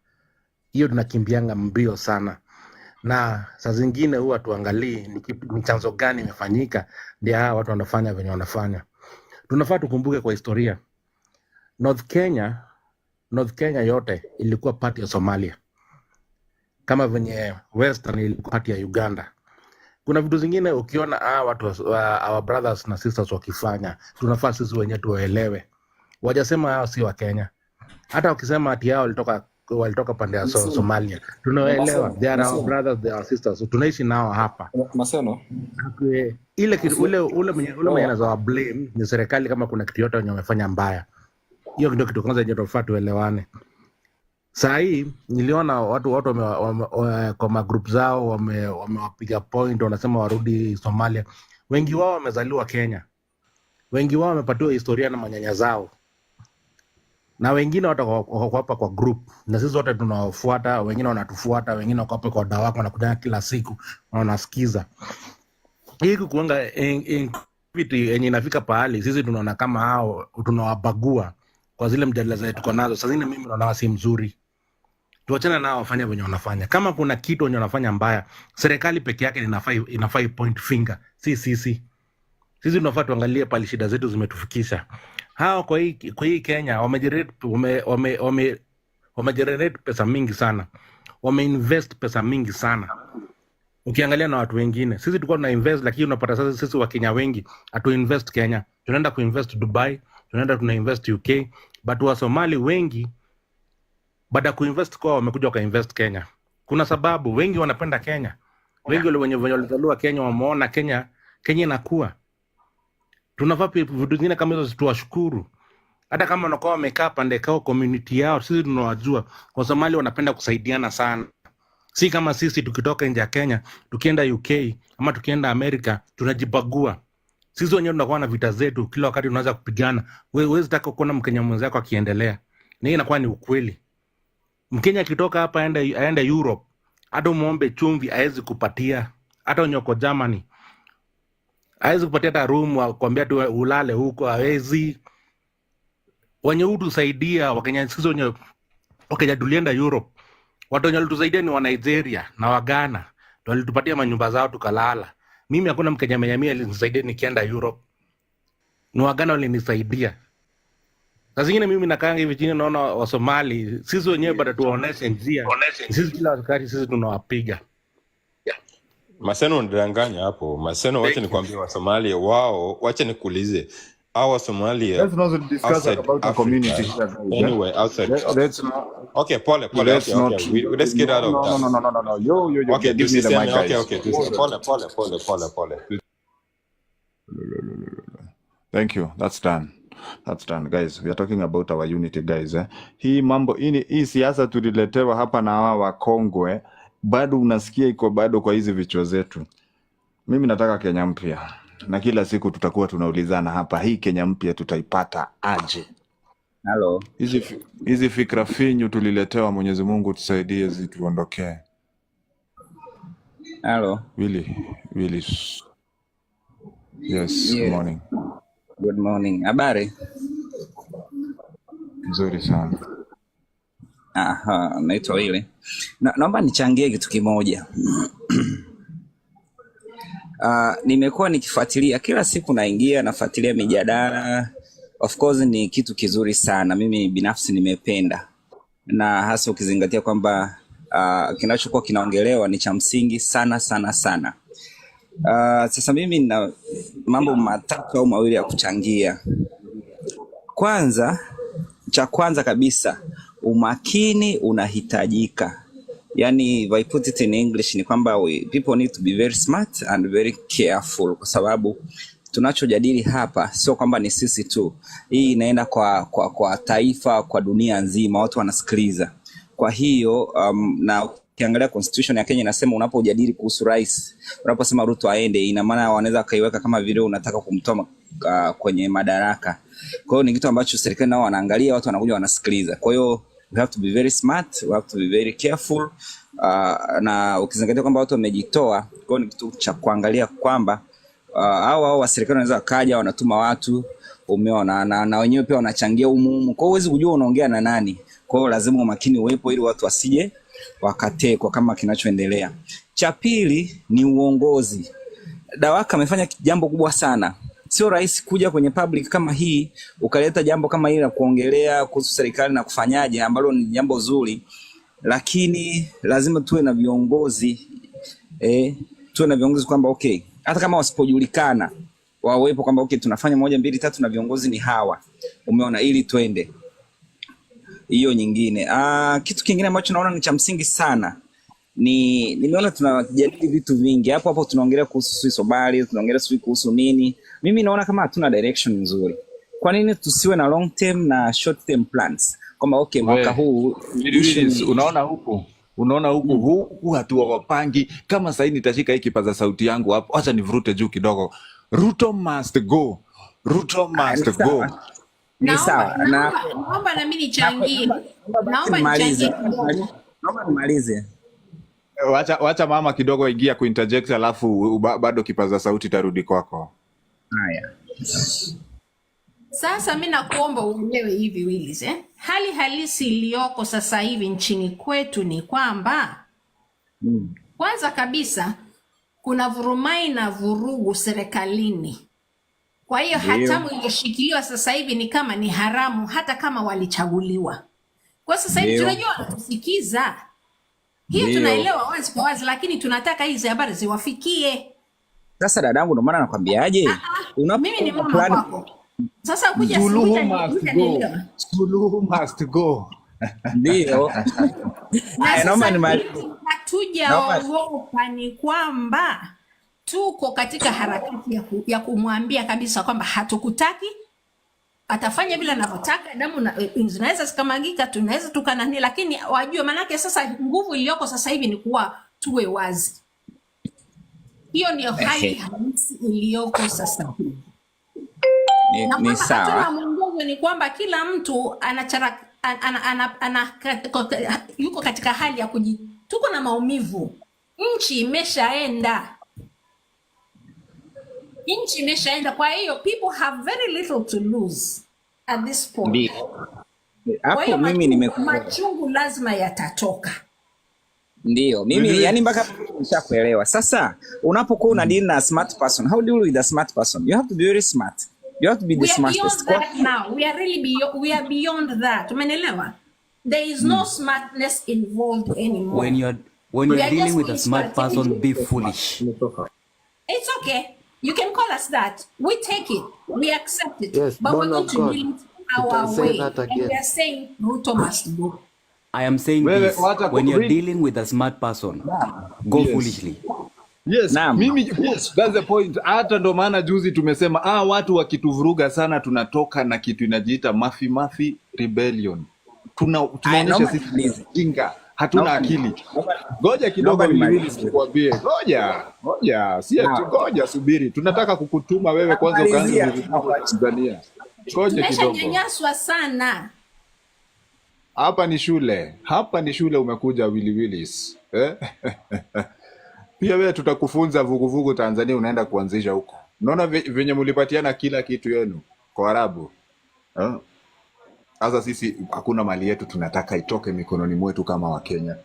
Hiyo tunakimbianga mbio sana. Na saa zingine huwa tuangalii ni chanzo gani imefanyika ndio hawa watu wanafanya venye wanafanya. Tunafaa tukumbuke kwa historia. North Kenya yote ilikuwa part ya Somalia. Kama venye Western ilikuwa part ya Uganda. Kuna vitu zingine ukiona watu our brothers na sisters wakifanya, tunafaa sisi wenyewe tuwaelewe. Wajasema hao si wa Kenya. Hata ukisema ati hao walitoka pande ya Somalia, tunawaelewa. They are our brothers, they are our sisters. Tunaishi nao hapa. Maseno. Ule mwenye anazawa blame ni serikali kama kuna kitu yote wenye wamefanya mbaya. Hiyo ndio kitu kwanza yenye tunafaa tuelewane. Saa hii niliona watu kwa magroup zao wamewapiga point, wanasema warudi Somalia. Wengi wao wamezaliwa Kenya. Wengi wao wamepatiwa historia na manyanya zao. Na wengine wako hapa kwa group. Na sisi wote tunawafuata, wengine wanatufuata, wengine wako hapa kwa dawako wanakuja kila siku wanasikiza. Hii kuanga activity yenye inafika pahali sisi tunaona kama hao tunawabagua kwa zile mjadala zetu tuko nazo. Sasa mimi naona si mzuri. Tuachane nao wafanye venye wanafanya. Kama kuna kitu wenye wanafanya mbaya, serikali peke yake inafai point finger. Sisi tunafaa tuangalie pale shida zetu zimetufikisha. Hao kwa hii Kenya wamegenerate pesa mingi sana. Wameinvest pesa mingi sana. Ukiangalia na watu wengine, sisi tulikuwa tuna invest, lakini unapata sasa sisi wa Kenya wengi hatu invest Kenya. Tunaenda kuinvest Dubai, tuna invest UK, but wa Somali wengi baada ya kuinvest kwa wamekuja wakainvest Kenya. Kuna sababu wengi wanapenda Kenya. Wengi wale wenye walizaliwa Kenya wameona Kenya inakuwa. Tunafaa vitu vingine kama hizo tuwashukuru. Hata kama wanakuwa wamekaa pande kao community yao, sisi tunawajua. Kwa Somali wanapenda kusaidiana sana. Si kama sisi tukitoka nje ya Kenya, tukienda UK ama tukienda Amerika, tunajibagua. Sisi wenyewe tunakuwa na vita zetu, kila wakati tunaweza kupigana. Wewe huwezi taka kuona Mkenya mwenzako akiendelea. Na hii inakuwa ni ukweli. Mkenya akitoka hapa aende Europe, hata umuombe chumvi hawezi kupatia. Hata unyoko Germany hawezi kupatia hata room, kuambia tu ulale huko hawezi. Wenye hutusaidia Wakenya, sisi wenye Wakenya tulienda Europe, watu wenye walitusaidia ni wa Nigeria na wa Ghana. Ndio walitupatia manyumba zao tukalala. Mimi hakuna Mkenya mwenye alinisaidia nikienda Europe. Ni wa Ghana walinisaidia. Sasa zingine mimi nakaanga hivi chini naona wa Somali, sisi wenyewe bado tuwaoneshe njia. Sisi kila wakati sisi tunawapiga. Maseno unadanganya hapo. Maseno, wacha nikwambie wa Somalia wao, wacha nikuulize. Our Somalia Let's not discuss outside about the Africa. community here, guys. Anyway, outside. Let's not. Okay, Pole. Let's Okay, not. okay. Let's get out of No. that. Yo. Okay, Give me the mic, guys. okay. Pole. Thank you. That's done, guys. We are talking about our unity, guys. Hii mambo hii siasa tuliletewa hapa na hawa Wakongwe, bado unasikia iko bado kwa hizi vichwa zetu. Mimi nataka Kenya mpya, na kila siku tutakuwa tunaulizana hapa, hii Kenya mpya tutaipata aje? Hello. Hizi fikra finyu tuliletewa, Mwenyezi Mungu tusaidie zituondokee. Hello. Willy. Yes, Yeah. good morning. Good morning. Habari? Nzuri sana. Aha, naitwa Willy. Naomba nichangie kitu kimoja. Nimekuwa nikifuatilia kila siku, nafuatilia mijadala. Of course ni kitu kizuri sana. Mimi binafsi nimependa. Na hasa ukizingatia kwamba kinachokuwa kinaongelewa ni cha msingi sana. Sasa mimi na mambo matatu au mawili ya kuchangia. Cha kwanza kabisa, umakini unahitajika. Yani, if I put it in English ni kwamba people need to be very smart and very careful, kwa sababu tunachojadili hapa sio kwamba ni sisi tu. Hii inaenda kwa taifa, kwa dunia nzima, watu wanasikiliza. Kwa hiyo na ukiangalia constitution ya Kenya inasema unapojadili kuhusu rais, unaposema Ruto aende, ina maana wanaweza kaiweka kama vile unataka kumtoa kwenye madaraka. Kwa hiyo ni kitu ambacho serikali nao wanaangalia, watu wanakuja wanasikiliza. Kwa hiyo we have to be very smart, we have to be very careful. Na ukizingatia kwamba watu wamejitoa, kwa hiyo ni kitu cha kuangalia kwamba hao wa serikali wanaweza kaja wanatuma watu, umeona, na wenyewe pia wanachangia umuhimu. Kwa hiyo huwezi kujua unaongea na nani. Kwa hiyo lazima umakini uwepo ili watu wasije wakatekwa kama kinachoendelea. Cha pili ni uongozi. Dawaka amefanya jambo kubwa sana. Sio rahisi kuja kwenye public kama hii ukaleta jambo kama hili la kuongelea kuhusu serikali na kufanyaje, ambalo ni jambo zuri, lakini lazima tuwe na viongozi tuwe na viongozi kwamba okay, hata kama wasipojulikana wawepo kwamba okay, tunafanya 1 2 3 na viongozi ni hawa, umeona, ili twende. Hiyo nyingine. Kitu kingine ambacho naona ni cha msingi sana nimeona tunajadili vitu vingi hapo tunaongelea kuhusu Somali, tunaongelea kuhusu nini. Mimi naona kama hatuna direction nzuri. Kwa nini tusiwe na long term na short term plans? Kama okay, mwaka huu unaona huku hatuwapangi. Kama sasa nitashika hii kipaza sauti yangu hapo, acha nivurute juu kidogo. Ruto must go. Ni sawa. Naomba na mimi nichangie. Naomba nimalize. Wacha mama kidogo ingia kuinterject, alafu bado kipaza sauti tarudi kwako. Haya. Sasa mimi nakuomba uelewe hivi Willis, hali halisi iliyoko sasa hivi nchini kwetu ni kwamba kwanza kabisa kuna vurumai na vurugu serikalini. Kwa hiyo hatamu iliyoshikiliwa sasa hivi ni kama ni haramu hata kama walichaguliwa. Kwa sasa hivi tunajua wanatusikiza. Hiyo tunaelewa wazi kwa wazi, lakini tunataka hizi habari ziwafikie. Sasa dadangu, ndio maana nakwambiaje? Mimi ni mama wako. Sasa kuja Suluhu must go. Ndio. Na naomba nimalize. Hatujaogopa, ni kwamba tuko katika harakati ya kumwambia kabisa kwamba hatukutaki, atafanya vile anavyotaka, damu zinaweza zikamagika, tunaweza tukanani, lakini wajue manake sasa nguvu iliyoko sasa hivi ni kuwa tuwe wazi. Hiyo ndio hali Ehe, halisi iliyoko sasa hivi. Na ni kwamba hatuna sawa. mwongozo, ni kwamba kila mtu yuko katika hali ya tuko na maumivu. Nchi imeshaenda, kwa hiyo people have very little to lose at this point. Ndio. Kwa hiyo Hapo mimi nimekuelewa. machungu lazima yatatoka. Ndio, mimi yani mpaka nishakuelewa. Sasa unapokuwa una deal na smart person, how deal with a smart person? You have to be very smart. You have to be the We are smartest. beyond that now. We are really beyond that. Umeelewa? There is no smartness involved anymore. When you're We are dealing just with a being smart person, strategic. be foolish. It's okay. You can call us that. We take it. We accept it. Yes, But we're born going of to God. deal it You can our say way. that And we again. are saying Ruto must go. I am saying Wewe this. wacha When you're read. dealing with a smart person, go Yes. foolishly. Yes, Naam. yes, that's the point. Hata ndo maana juzi tumesema watu wakituvuruga sana tunatoka na kitu inajiita Mafi Rebellion. Tunaonyesha naomba sisi niulize. jinga, hatuna Naomba ni- akili. Ngoja kidogo naomba Wiliwili nimalizie. sikuambie. Ngoja, si ati Naam. ngoja subiri. Tunataka kukutuma wewe kwanza ukaanze Malizia kuvuruga Tanzania. Ngoja kidogo. Tumeshanyanyaswa sana. Hapa ni shule umekuja Willis. Pia wewe tutakufunza vuguvugu Tanzania unaenda kuanzisha huko. Unaona venye mlipatiana kila kitu yenu kwa Arabu. Sasa sisi hakuna mali yetu tunataka itoke mikononi mwetu kama wa Kenya.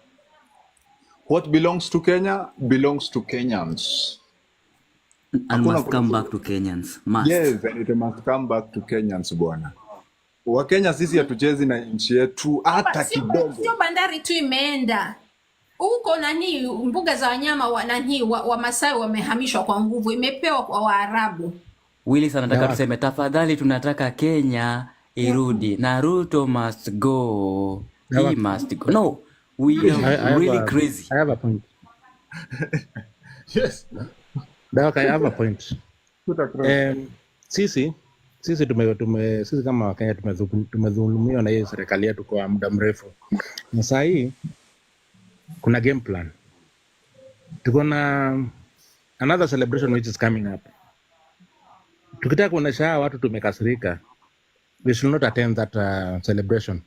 What belongs to Kenya belongs to Kenyans. And must come back to Kenyans. Must. Yes, and it must come back to Kenyans bwana. Wakenya sisi hatuchezi na nchi yetu hata kidogo. Sio bandari tu imeenda. Huko mbuga za wanyama wa Masai wamehamishwa kwa nguvu, imepewa kwa Waarabu. Willis anataka tuseme tafadhali tunataka Kenya irudi na Ruto must go. He must go. No, we are really crazy. I have a point. Yes. Dawaka, I have a point. Sisi kama Wakenya tumedhulumiwa na hii serikali yetu kwa muda mrefu. Na saa hii kuna game plan. Tuko na another celebration which is coming up. Tukitaka kuonesha watu tumekasirika, we should not attend that celebration.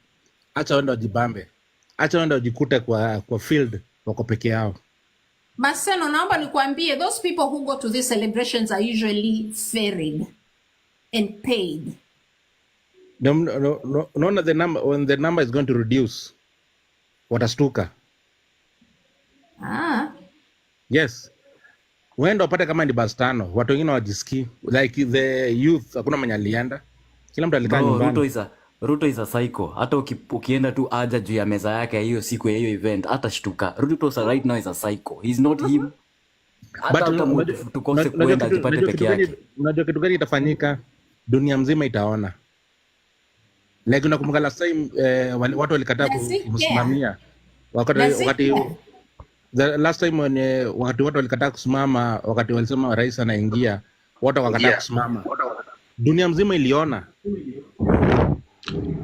Acha wenda wajibambe. Acha wenda wajikute kwa field wako peke yao. Maseno, naomba nikwambie, those people who go to these celebrations are usually ferried and paid. No, the number, when the number is going to reduce, watastuka. Yes. Wenda wapate kama ni bus tano, watu wengine wajisikii. Like the youth, hakuna mwenye alienda. Kila mtu alikaa nyumbani. Ruto is a psycho. Hata ukienda tu aja juu ya meza yake ya hiyo siku ya hiyo event, hata shtuka. Ruto right now is a psycho. He's not him. Hata tukose kuenda ajipate peke yake. Unajua kitu gani itafanyika? Dunia mzima itaona. Like unakumbuka last time watu walikataa kusimamia. Wakati the last time when watu walikataa kusimama, wakati walisema rais anaingia, watu wakakataa kusimama. Dunia mzima iliona.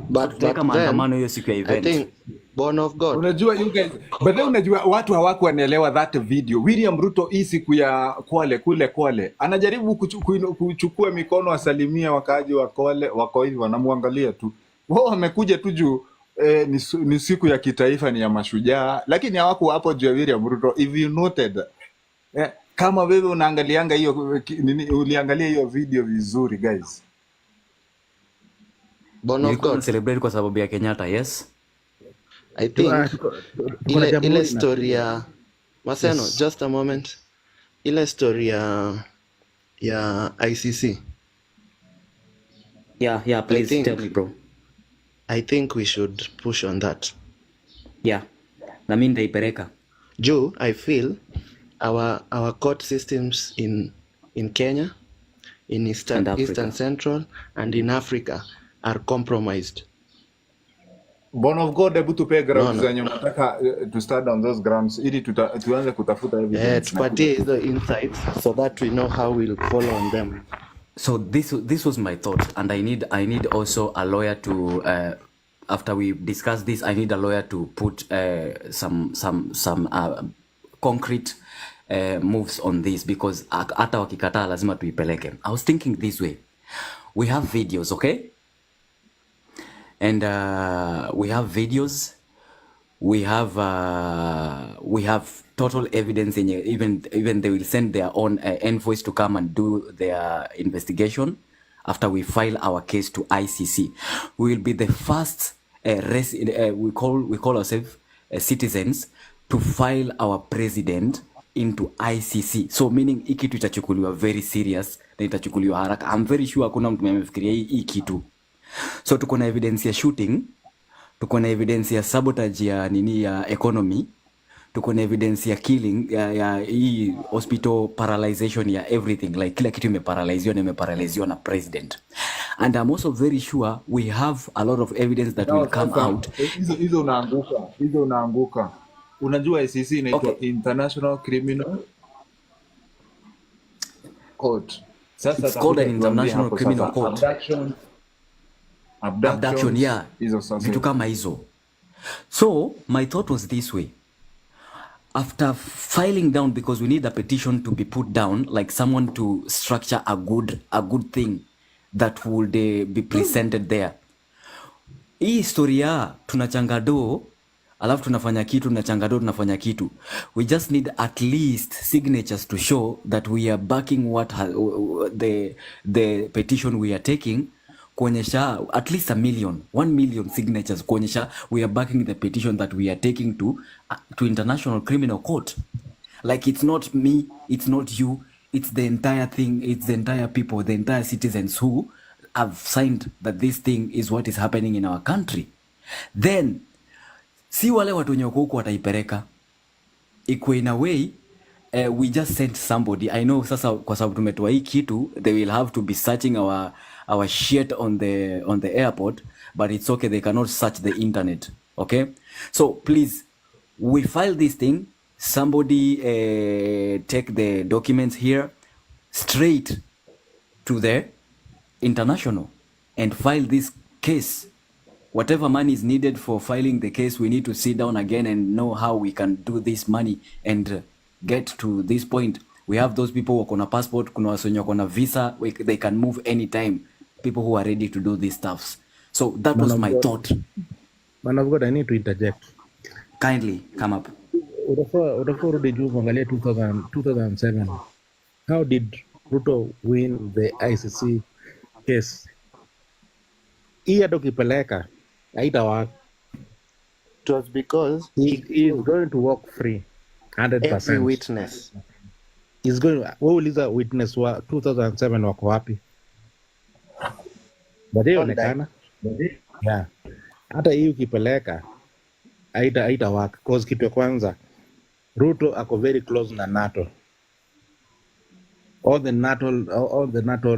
But maandamano hiyo siku ya event. I think born of God. Unajua you guys, but then unajua watu hawakuelewa that video. William Ruto hii siku ya Kwale anajaribu kuchukua mikono asalimia wakaaji wa Kwale, wako hivi wanamwangalia tu. Wao wamekuja tu juu ni siku ya kitaifa, ni ya mashujaa, lakini hawako hapo juu ya William Ruto. If you noted, kama wewe unaangalianga hiyo uliangalia hiyo video vizuri guys. Born of God. Celebrate kwa sababu ya Kenyatta, yes? I think ile story ya Maseno, yes. Just a moment. Ile story ya ICC. Yeah, please tell me, bro. I think we should push on that. Yeah. Na mimi nitaipeleka. Joe, I feel our court systems in Kenya, in Eastern Central and in Africa are compromised. Born of God, hebu tupe grounds zenye unataka to start on those grounds ili tuanze kutafuta evidence. Tupatie hizo insights so that we know how we'll follow on them. So this was my thought, and I need also a lawyer to after we discuss this, I need a lawyer to put some concrete moves on this, because hata wakikataa lazima tuipeleke. I was thinking this way. We have videos, okay? And we have videos. We have total evidence, and even they will send their own envoys to come and do their investigation after we file our case to ICC. We will be the first we call ourselves citizens to file our president into ICC. So meaning hii kitu itachukuliwa very serious na itachukuliwa haraka. I'm very sure hakuna mtu amefikiria hii kitu. So tuko na evidence ya shooting, tuko na evidence ya sabotage ya nini ya economy, tuko na evidence ya killing ya hii hospital paralyzation ya everything, like kila kitu imeparalyziwa na president. And I'm also very sure we have a lot of evidence that will come out. Hizo unaanguka. Unajua ICC inaitwa International Criminal Court. Sasa it's called an International Criminal Court. Abduction, yeah. Vitu kama hizo. So my thought was this way. After filing down, because we need a petition to be put down, like someone to structure a good thing that would be presented there. Hii historia tunachangado, alafu tunafanya kitu. We just need at least signatures to show that we are backing what the petition we are taking, kuonyesha at least 1 million signatures, kuonyesha we are backing the petition that we are taking to International Criminal Court. Like it's not me, it's not you, it's the entire thing, it's the entire people, the entire citizens who have signed that this thing is what is happening in our country. Then si wale watu wenye huko wataipeleka iko in a way. We just sent somebody. I know sasa kwa sababu tumetoa hii kitu, they will have to be searching our shit on the airport, but it's okay, they cannot search the internet. Okay, so please, we file this thing, somebody take the documents here straight to the international and file this case. Whatever money is needed for filing the case, we need to sit down again and know how we can do this money and get to this point. We have those people who are passport, kuna wasenye wako na visa, they can move anytime. People who are ready to do these stuffs. So that was my thought. Man of God, I need to interject. Kindly come up. Udafaa rudi juu kuangalia 2007. How did Ruto win the ICC case? Hii hata ukipeleka haitawaka. It was because he is going to walk free 100%. Every witness is going. Wewe uliza witness wa 2007 wako wapi? Baadaye onekana. Yeah. Hata hii ukipeleka haitawaka, cause kitu ya kwanza Ruto ako very close na NATO. All the NATO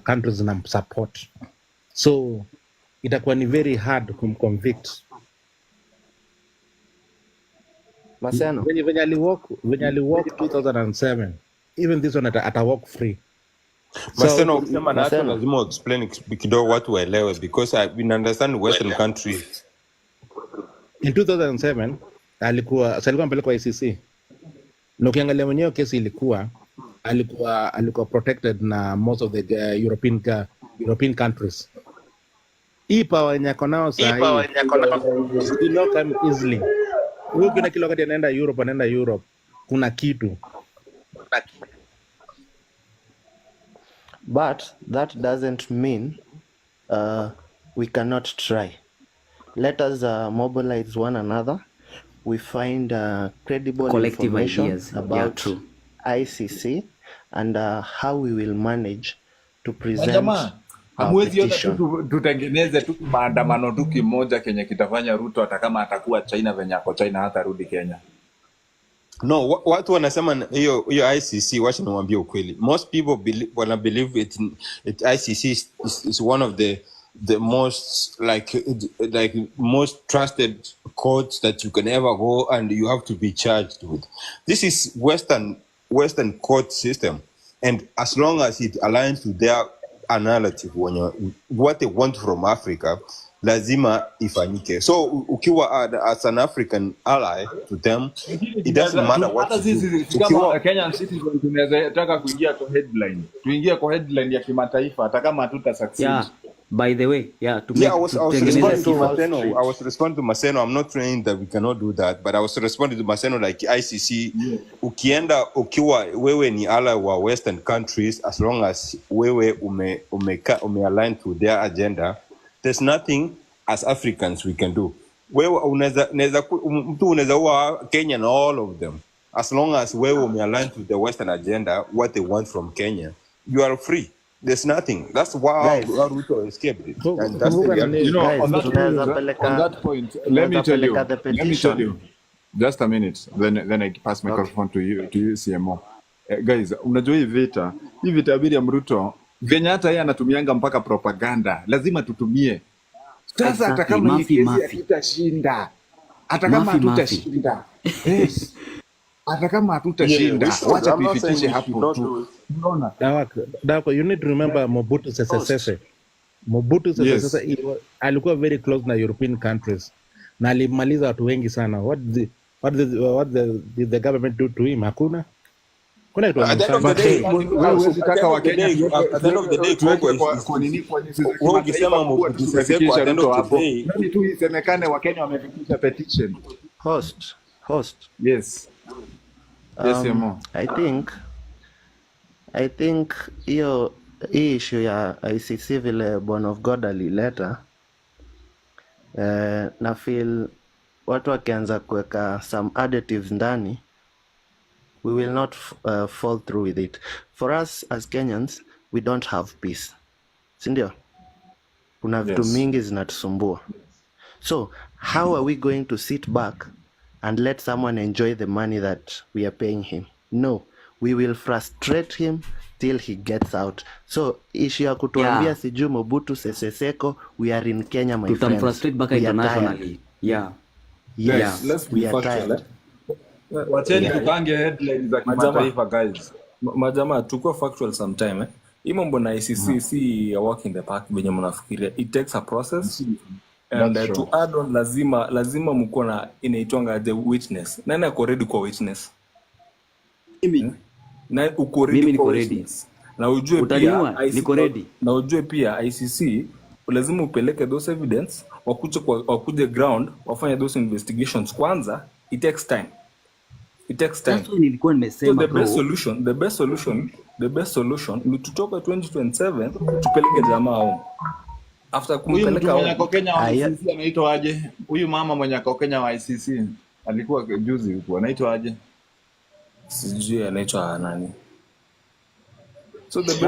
countries na support. So itakuwa ni very hard kumconvict. Maseno. When ali walk 2007, even this one ata walk free. Maseno, ukisema na hata lazima explain kidogo watu waelewe, because I understand Western countries. In 2007 alikuwa mpelekwa ICC. Na ukiangalia mwenyewe kesi alikuwa protected na most of the European countries. Hii power yenye ako nao sasa hii not come easily. Huyu kuna kila wakati anaenda Europe kuna kitu. But that doesn't mean we cannot try. Let us mobilize one another. We find credible collective information ideas about ICC and how we will manage to present hamwezi yote petition. tutengeneze tu maandamano tu kimoja kenye kitafanya Ruto hata kama atakuwa China venye ako China hata rudi Kenya. No, watu wanasema hiyo ICC, wacha niwaambie ukweli. Most people believe it ICC is one of the most like most trusted courts that you can ever go and you have to be charged with. This is Western court system, and as long as it aligns to their narrative, what they want from Africa, lazima ifanyike. So ukiwa as an African ally to them, it doesn't matter what hata you do. sisi kama Kenyan citizen tunaweza taka kuingia kwa headline, tuingie kwa headline ya kimataifa hata kama hatuta succeed. Yeah, by the way, yeah, to Yeah, make I was tutengeneze responding to sifa Maseno. straight. I was responding to Maseno. I'm not saying that we cannot do that, but I was responding to Maseno like ICC. Ukienda ukiwa wewe ni ally wa Western countries, as long as wewe ume align to their agenda, there's nothing as Africans we can do. Wewe mtu unaweza uwa Kenya and all of them, as long as wewe ume align to the Western agenda, what they want from Kenya, you are free. There's nothing. That's why Ruto escaped it. And that's the reality. You know, Guys, on tunaweza that point, let me tell you. the petition. Just a minute. Then I pass microphone to you CMO. Guys, unajua hii vita William Ruto venye hata yeye anatumianga mpaka propaganda, lazima tutumie. Sasa hata kama hii kesi hatutashinda, hata kama hatutashinda, yes, hata kama hatutashinda, wacha tuifikishe hapo tu. Unaona? Dawako, you need to remember Mobutu Sese Sese. Mobutu Sese Sese alikuwa very close na European countries na alimaliza watu wengi sana. What did the government do to him? Hakuna. Kuna kitu At the end of the day, kwa nini wewe ukisema Mobutu Sese Sese, at the end of the day, nani tu isemekane Wakenya wamefikisha petition. Host. Yes. Yes, Mo. I think hiyo hii issue ya ICC vile Born of God alileta, na feel watu wakianza kuweka some additives ndani, we will not fall through with it. For us as Kenyans, we don't have peace. Sindio? Kuna vitu mingi zinatusumbua. So, how are we going to sit back and let someone enjoy the money that we are paying him? No, we will frustrate him till he gets out. So, issue ya kutuambia sijui Mobutu Sese Seko, we are in Kenya, my friends. Tutamfrustrate baka internationally. Yes, let's be factual. Wacheni tupange headlines za kimataifa, guys. Majamaa tukua factual sometime. Hii mambo na ICC si a walk in the park venye mnafikiria. It takes a process. And to add on, lazima mko na inaitwanga the witness. Nani ako ready kwa witness? Mimi. Na uko ready kwa witness. Na ujue pia niko ready. Na ujue pia ICC lazima upeleke those evidence, wakuje ground, wafanye those investigations kwanza. It takes time. That's what nilikuwa nimesema. So the best solution ni tutoka 2027 tupeleke jamaa home. After kumpeleka home. Huyu Kenya wa ICC anaitwa aje? Huyu mama mwenye kwa Kenya wa ICC alikuwa juzi huko, anaitwa aje? Sijui anaitwa nani. So the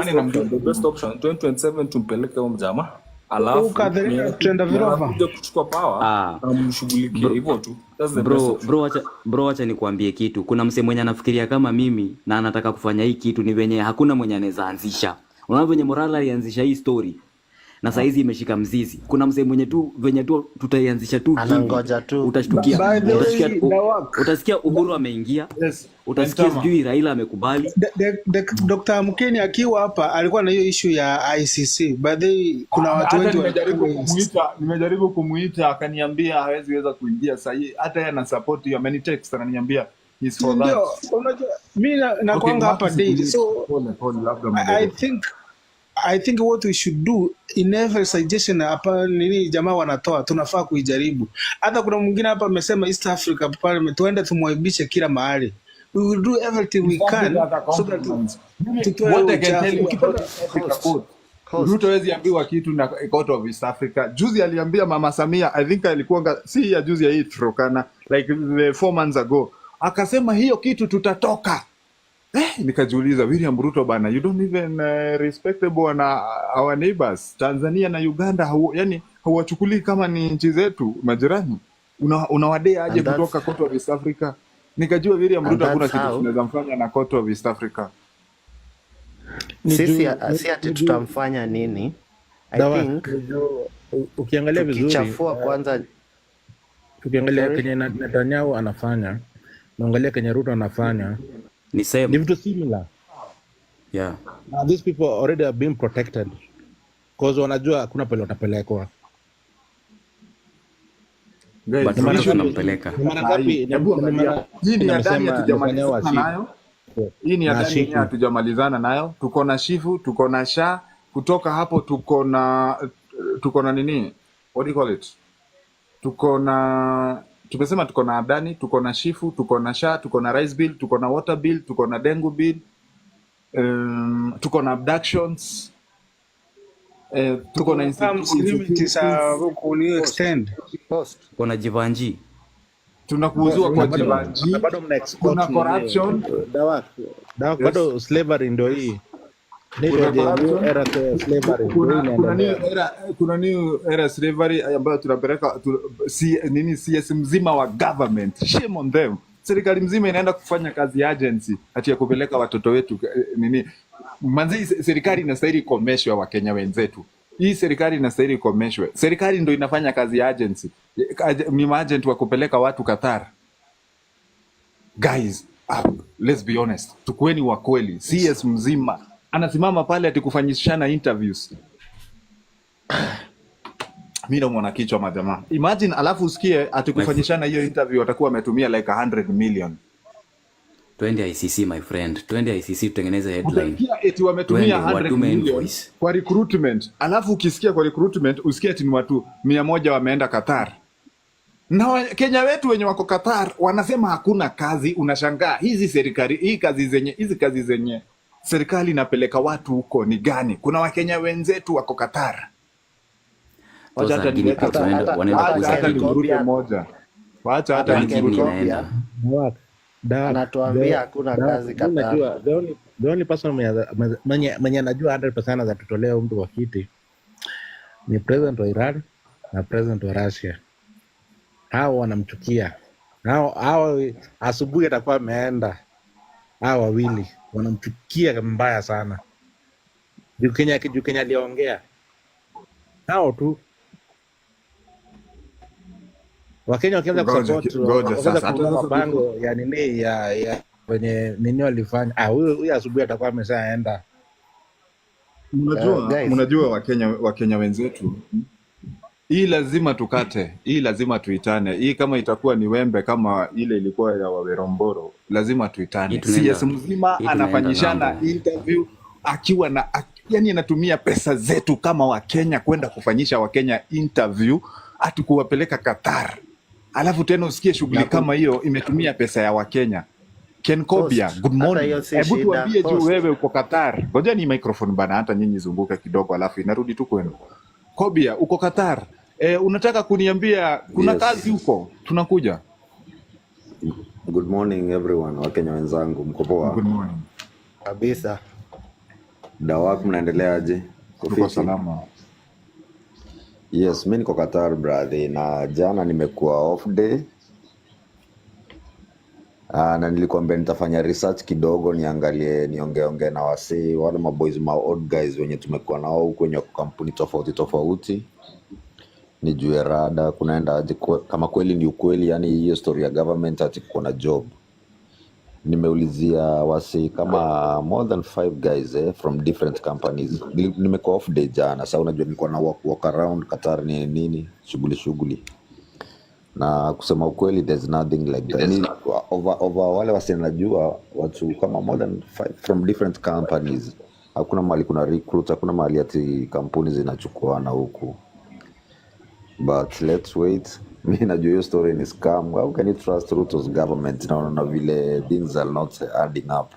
best option 2027 tumpeleke home jamaa. Alafu kuja kuchukua power na mshughulikie hivyo tu. That's the best. Bro, acha nikwambie kitu. Kuna msee mwenye anafikiria kama mimi na anataka kufanya hii kitu, ni venye hakuna mwenye anaweza anzisha. Unaona venye Morala alianzisha hii story na saizi imeshika mzizi. Kuna msee mwenye tu venye tu tutaianzisha tu, anangoja tu. Utasikia Uhuru ameingia. Utasikia sijui Raila amekubali. Dr. Mukeni akiwa hapa alikuwa na hiyo issue ya ICC. Baadhi kuna watu wengi nimejaribu kumuita akaniambia hawezi kuingia sahihi. Hata yeye ana support hiyo, amenitext ananiambia is for that. Unajua mimi nakwanga hapa daily. So I think what we should do in every suggestion hapa nini jamaa wanatoa tunafaa kuijaribu. Hata kuna mwingine hapa amesema East Africa pale tuende tumwaibishe kila mahali. We will do everything we can so that what I can tell you, Ruto hawezi ambiwa kitu na Court of East Africa. Juzi aliambia Mama Samia, I think alikuwa si ya juzi ya hii Trokana, like 4 months ago. Akasema hiyo kitu tutatoka. Nikajiuliza, William Ruto bana, you don't even respectable na our neighbors Tanzania na Uganda, yani hawachukuli kama ni nchi zetu majirani. Unawadea aje kutoka Court of East Africa? Nikajua William Ruto kuna kitu tunaweza mfanya na Court of East Africa. Sisi ati tutamfanya nini? I think ukiangalia vizuri kichafua kwanza, ukiangalia Kenya Netanyahu anafanya, unaangalia Kenya Ruto anafanya, ni same. Ni vitu similar. Yeah. These people already are being protected because wanajua hakuna pale watapelekwa. Guys, but Ni mara Ruto issue ngapi? ni tunampeleka. Ni mara sahi. ngapi? Hebu Ni angalia, mara hii ni adani amefanya hatujamalizana washiku nayo. Hii ni na adani yenyewe ashiku. hatujamalizana nayo. Tuko na Shifu, tuko na Sha, kutoka hapo tuko na nini? What do you call it? Tumesema tuko na Adani, tuko na Shifu, tuko na Sha, tuko na Rice Bill, tuko na Water Bill, tuko na Dengu Bill, tuko na abductions, tuko na terms limit za huku ni extend. Kuna Jivanji. tunakuuzua Na kwa bado Jivanji, na bado mna export kuna nini? corruption, Dawa yes, bado slavery ndio hii. kuna Ndio new corruption, era ya slavery ndio inaendelea. kuna new era slavery ambayo tunapeleka CS mzima wa government. Shame on them. Serikali mzima inaenda kufanya kazi ya agency ati ya kupeleka watoto wetu manzi. Serikali inastahili ikomeshwe, Wakenya wenzetu. Hii serikali inastahili ikomeshwe. Serikali ndio inafanya kazi ya agency, ni maagent wa kupeleka watu Qatar. Guys, let's be honest, tukueni wa kweli. CS mzima anasimama pale ati kufanyishana interviews. Mimi namuona kichwa majamaa. Imagine alafu usikie ati kufanyishana hiyo interview watakuwa wametumia like 100 million. Twende ICC my friend. Twende ICC tutengeneze headline. Utasikia eti wametumia 100 million kwa recruitment. Alafu ukisikia kwa recruitment usikie eti ni watu 100 wameenda Qatar. Na Kenya wetu wenye wako Qatar wanasema hakuna kazi. Unashangaa hizi kazi zenye serikali inapeleka watu huko ni gani? Kuna Wakenya wenzetu wako Qatar. Wacha hata niruke moja. Wacha hata niruke. Anatuambia hakuna kazi Qatar. The only person mwenye anajua 100% za tutolea mtu wa kiti ni president wa Iran na president wa Russia. Hao wanamchukia. Hao asubuhi atakuwa ameenda. Hao wawili wanamchukia mbaya sana. Juu Kenya aliongea. Hao tu Wakenya wakianza kusupport mabango ya nini ya kwenye nini walifanya. Huyu asubuhi atakuwa ameshaenda. Mnajua Wakenya wenzetu, hii lazima tukate, hii lazima tuitane. Hii kama itakuwa ni wembe kama ile ilikuwa ya Waweromboro, lazima tuitane. CS mzima anafanyishana interview akiwa na yani anatumia pesa zetu kama Wakenya kwenda kufanyisha Wakenya interview ati kuwapeleka Qatar. Alafu tena usikie shughuli kama hiyo imetumia pesa ya Wakenya. Ken Kobia, good morning. Hebu tuambie juu wewe uko Qatar. Ngoja ni microphone bana, hata nyinyi zunguka kidogo alafu inarudi tu kwenu. Kobia, uko Qatar. Unataka kuniambia kuna kazi huko? Tunakuja. Good morning everyone, Wakenya wenzangu, mko poa? Good morning. Kabisa. Dawak, mnaendeleaje? Tuko salama. Yes, mimi niko Qatar brother, na jana nimekuwa off day. Na nilikwambia nitafanya research kidogo, niongeongee na wasi wale maboys old guys wenye tumekuwa nao huko kwenye kampuni tofauti. Nijue rada kunaenda aje, kama kweli ni ukweli, yani hiyo story ya government ati kuna job. Nimeulizia wasi kama more than 5 guys from different companies. Nimekuwa off day jana, sasa unajua nilikuwa na walk around Qatar nini shughuli. Na kusema ukweli there's nothing like that. Over wale wasi najua watu kama more than 5 from different companies. Hakuna mali kuna recruit, hakuna mali ati kampuni zinachukuana huku. But let's wait. Mimi najua hiyo story ni scam. How can you trust Ruto's government na vile things are not adding up?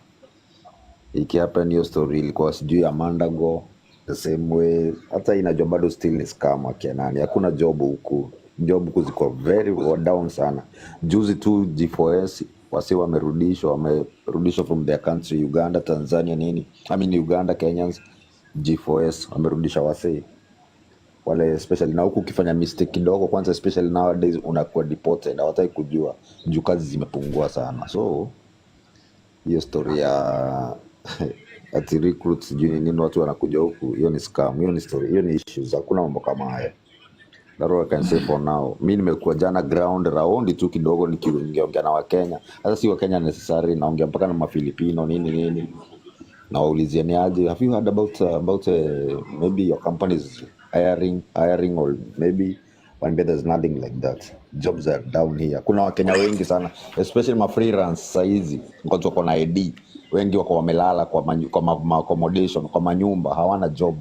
Ikihappen hiyo story ilikuwa sijui ya Mandago the same way. Hata inajua bado still ni scam akianani. Hakuna job huku. Job huku ziko very down sana. Juzi tu G4S wasi wamerudishwa from their country, Uganda, Tanzania nini. Uganda, Kenyans, G4S wamerudisha wasi. Wale especially na huku ukifanya mistake kidogo kwanza, especially nowadays unakuwa deported na hawataki kujua juu kazi zimepungua sana. So hiyo story ya ati recruits juu nini watu wanakuja huku, hiyo ni scam, hiyo ni story, hiyo ni issues. Hakuna mambo kama haya. That's all I can say for now. Mimi nimekuwa jana ground round tu kidogo nikiongea na Wakenya. Hata si Wakenya necessary, naongea mpaka na Mafilipino nini. Na waulizia ni aje, have you heard about maybe your company is hiring or maybe Waambie there's nothing like that. Jobs are down here. Kuna Wakenya wengi sana, especially ma freelance saizi, watu wako na ID, wengi wako wamelala kwa accommodation, kwa manyumba, hawana job.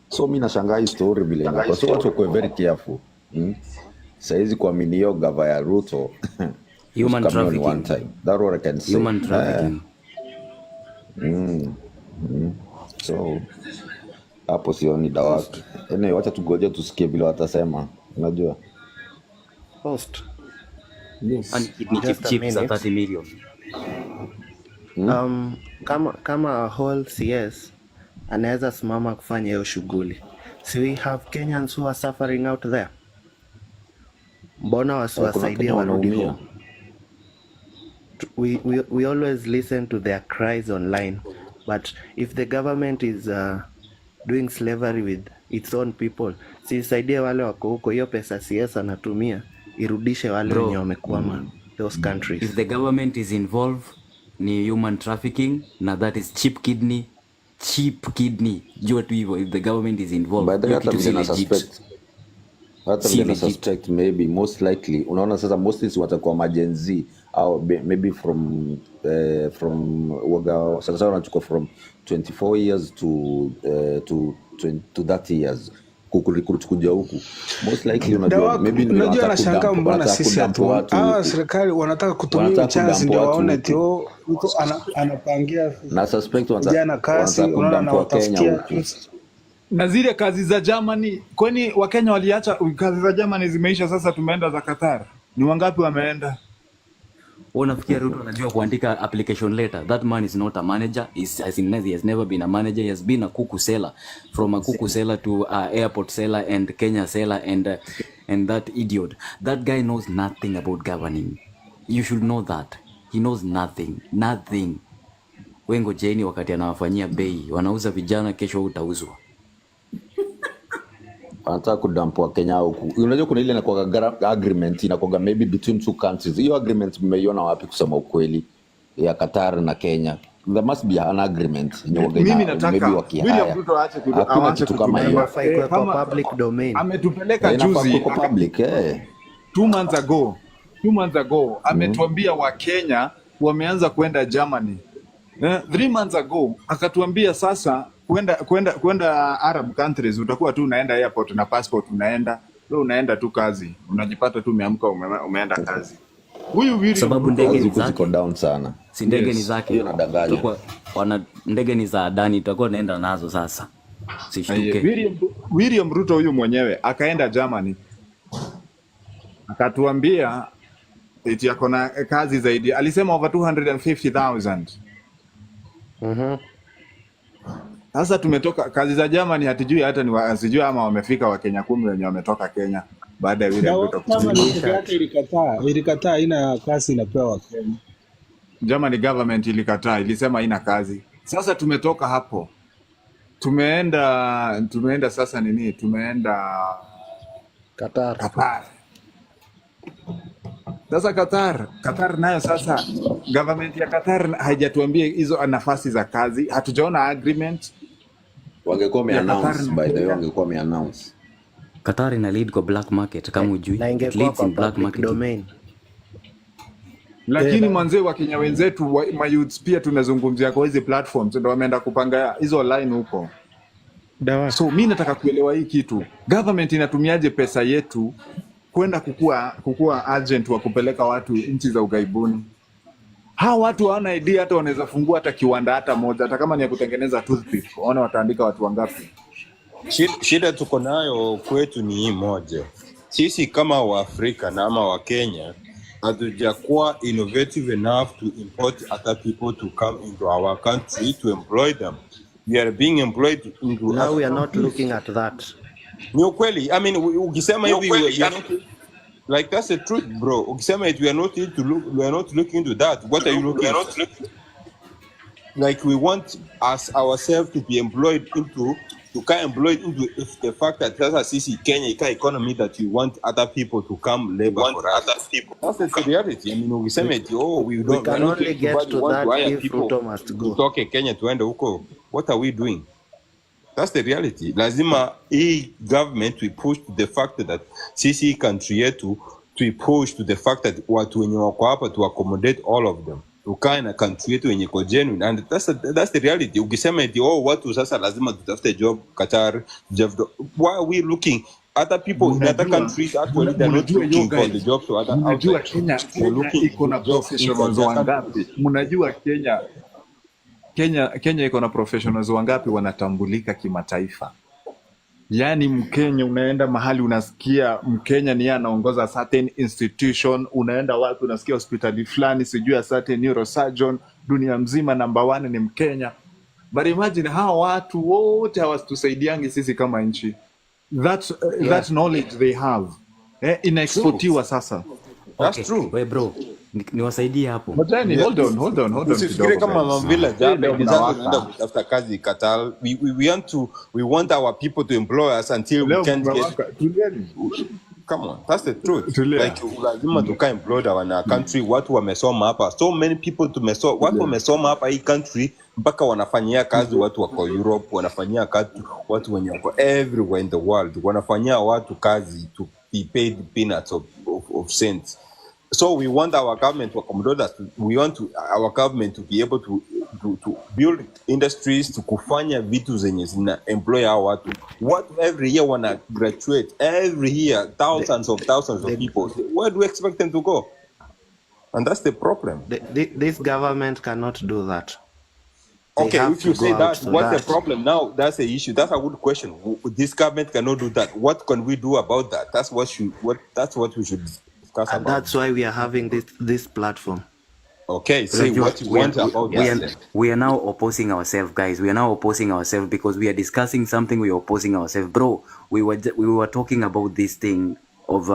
So mimi nashangaa hii story vile inakuwa. So watu wako very careful. Saizi kuamini hiyo gava ya Ruto Human trafficking. one time. That's what I can say. Human trafficking. So hapo sioni dawaki. Anyway, wacha tugoje tusikie vile watasema. Unajua? Host. Yes. And kidney Just a chip za minute. 30 million. Kama whole CS anaweza simama kufanya hiyo shughuli. So we have Kenyans who are suffering out there. Mbona wasiwasaidie warudi home? We always listen to their cries online, but if the government is doing slavery with its own people, sisaidie wale wako huko, hiyo pesa CS anatumia irudishe wale wenye wamekwama those countries. If the government is involved ni human trafficking, na that is cheap kidney. Jua tu hivyo, if the government is involved. By the way, hata vile na suspect maybe most likely unaona sasa mostly si watakuwa majenzi au maybe from waga sasa wanachukua from 24 years to 30 years kurecruit kuja huku most likely unajua maybe ni unajua nashangaa mbona sisi serikali wanataka kutumia chance ndio waone tio mtu anapangia na suspect jana kazi unaona na watafikia na zile kazi za Germany, kwani Wakenya waliacha kazi za Germany zimeisha, sasa tumeenda za Qatar. Ni wangapi wameenda? Unafikia Ruto anajua kuandika application letter? That man is not a manager. He has never been a manager. He has been a kuku seller, from a kuku seller to airport seller and Kenya seller and that idiot. That guy knows nothing about governing. You should know that. He knows nothing. Wengo jeni wakati anawafanyia bei, wanauza vijana, kesho utauzwa. Anataka kudampwa Kenya huku. Unajua kuna ile inakuwa agreement inakuwa maybe between two countries. Hiyo agreement mmeiona wapi kusema ukweli ya Qatar na Kenya? There must be an agreement. Mimi nataka William Ruto aache kama hiyo. Kama public domain. Ametupeleka juzi kwa public 2 months ago ametuambia wa Kenya wameanza kwenda Germany. 3 months ago akatuambia sasa kwenda Arab countries utakuwa tu unaenda airport na passport unaenda unaenda tu kazi, unajipata tu umeamka umeenda kazi. Huyu William sababu ndege ziko down sana, si ndege ni zake, hiyo nadanganya. Wana ndege ni za Adani, tutakuwa naenda nazo sasa, sishtuke. William Ruto huyu mwenyewe akaenda Germany akatuambia eti yako na kazi zaidi, alisema over 250,000. Sasa tumetoka kazi za Germany, hatujui hata ni asijui ama wamefika Wakenya 10 wenye wametoka Kenya baada ya William Ruto ilikataa ina kazi inapewa Wakenya. Germany government ilikataa, ilisema haina kazi. Sasa tumetoka hapo tumeenda sasa nini, tumeenda Qatar. Sasa Qatar nayo sasa government ya Qatar haijatuambia hizo nafasi za kazi, hatujaona agreement. Wangekuwa wameannounce, by the way, wangekuwa wameannounce. Qatar ina lead kwa black market kama hujui, leads in black market domain. Lakini mwanzee wa Kenya wenzetu youths pia tunazungumzia kwa hizo platforms ndio wameenda kupanga hizo line huko. So mimi nataka kuelewa hii kitu, government inatumiaje pesa yetu kwenda kukua agent wa kupeleka watu nchi za ugaibuni? Hawa watu hawana idea hata wanaweza fungua hata kiwanda hata moja, hata kama ni ya kutengeneza toothpick. Waona wataandika watu wangapi? Shida tuko nayo kwetu ni hii moja. Sisi kama Waafrika na ama wa Kenya hatujakuwa innovative enough to import other people to come into our country to employ them. We are being employed into Now we are not looking at that. Ni ukweli. I mean, ukisema hivi like that's the truth, bro. Ukisema it we are not looking into that. What are you looking at? Like we want ourselves to be employed into if the fact that sasa sisi Kenya ika economy that we want other people to come labor for us. That's the reality. I mean, ukisema it we can only get to that if Ruto must go. Tutoke Kenya tuende huko. What are we doing? That's the reality. Lazima hii government we push to the fact that sisi country yetu we push to the fact that watu wenye wako hapa to accommodate all of them. Ukae na country yetu wenye iko genuine, and that's the reality. Ukisema eti watu sasa lazima tutafute job Qatar, why are we looking other people in other countries actually they're not looking for the jobs to other Mnajua outside. Kenya They're looking iko na for jobs professionals inside their wangapi? country. Mnajua Kenya iko na professionals wangapi wanatambulika kimataifa? Yaani Mkenya unaenda mahali unasikia Mkenya ni yeye anaongoza certain institution, unaenda wapi unasikia hospitali fulani sijui ya certain neurosurgeon, dunia mzima number 1 ni Mkenya. But imagine hao watu wote hawatusaidiangi sisi kama nchi. That knowledge they have inaexportiwa sasa. Okay. We bro, niwasaidie hapo. But then, hold on Usifikire kidogo, kama guys. Mambila Jabe Leo ni sasa tunaenda mnawaka. kutafuta kazi Qatar. We want our people to employ us until we Leo can't get. mnawaka. Tulieni. Come on, that's the truth. Tulia. Like lazima tukae employed our country. Watu wamesoma hapa, so many people watu wamesoma hapa hii country mpaka wanafanyia kazi watu wako Europe, wanafanyia kazi watu wenye wako everywhere in the world, wanafanyia watu kazi to be paid peanuts of cents. So we want our government to accommodate us. We want our government to be able to build industries, to kufanya vitu zenye zina employ our watu. What every year wanna graduate, every year thousands of people. Where do we expect them to go? And that's the problem. This government cannot do that. They Okay, have if you to say go that, out to what's that. the problem now? That's the issue. That's a good question. This government cannot do that. What can we do about that? That's what we should discuss And about. that's why we are having this platform. Okay, say what you want about that. We are now opposing ourselves, guys. We are now opposing ourselves because we are discussing something. We are opposing ourselves, bro. We were talking about this thing of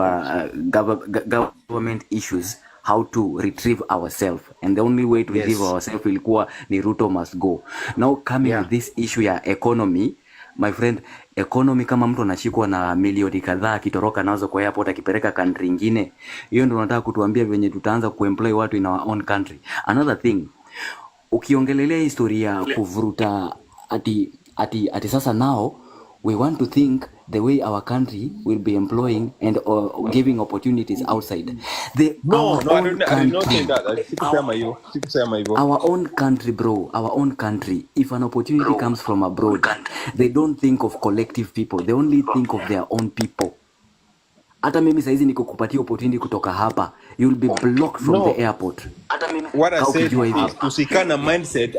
government issues, how to retrieve ourselves, and the only way to retrieve ourselves ilikuwa ni Ruto must go. Now coming with this issue ya economy, my friend, economy kama mtu anashikwa na milioni kadhaa akitoroka nazo kwa airport akipeleka country nyingine, hiyo ndio unataka kutuambia venye tutaanza kuemploy watu in our own country. Another thing, ukiongelelea historia kuvuruta ati sasa now we want to think the way our country will be employing and giving opportunities outside. No, I did not say that. Sikusema hivyo. Our own country, bro. Our own country. If an opportunity comes from abroad, they don't think of collective people. They only think of their own people. Hata mimi saizi niko kupatia opportunity kutoka hapa, you will be blocked from the airport. What I said is tusikana mindset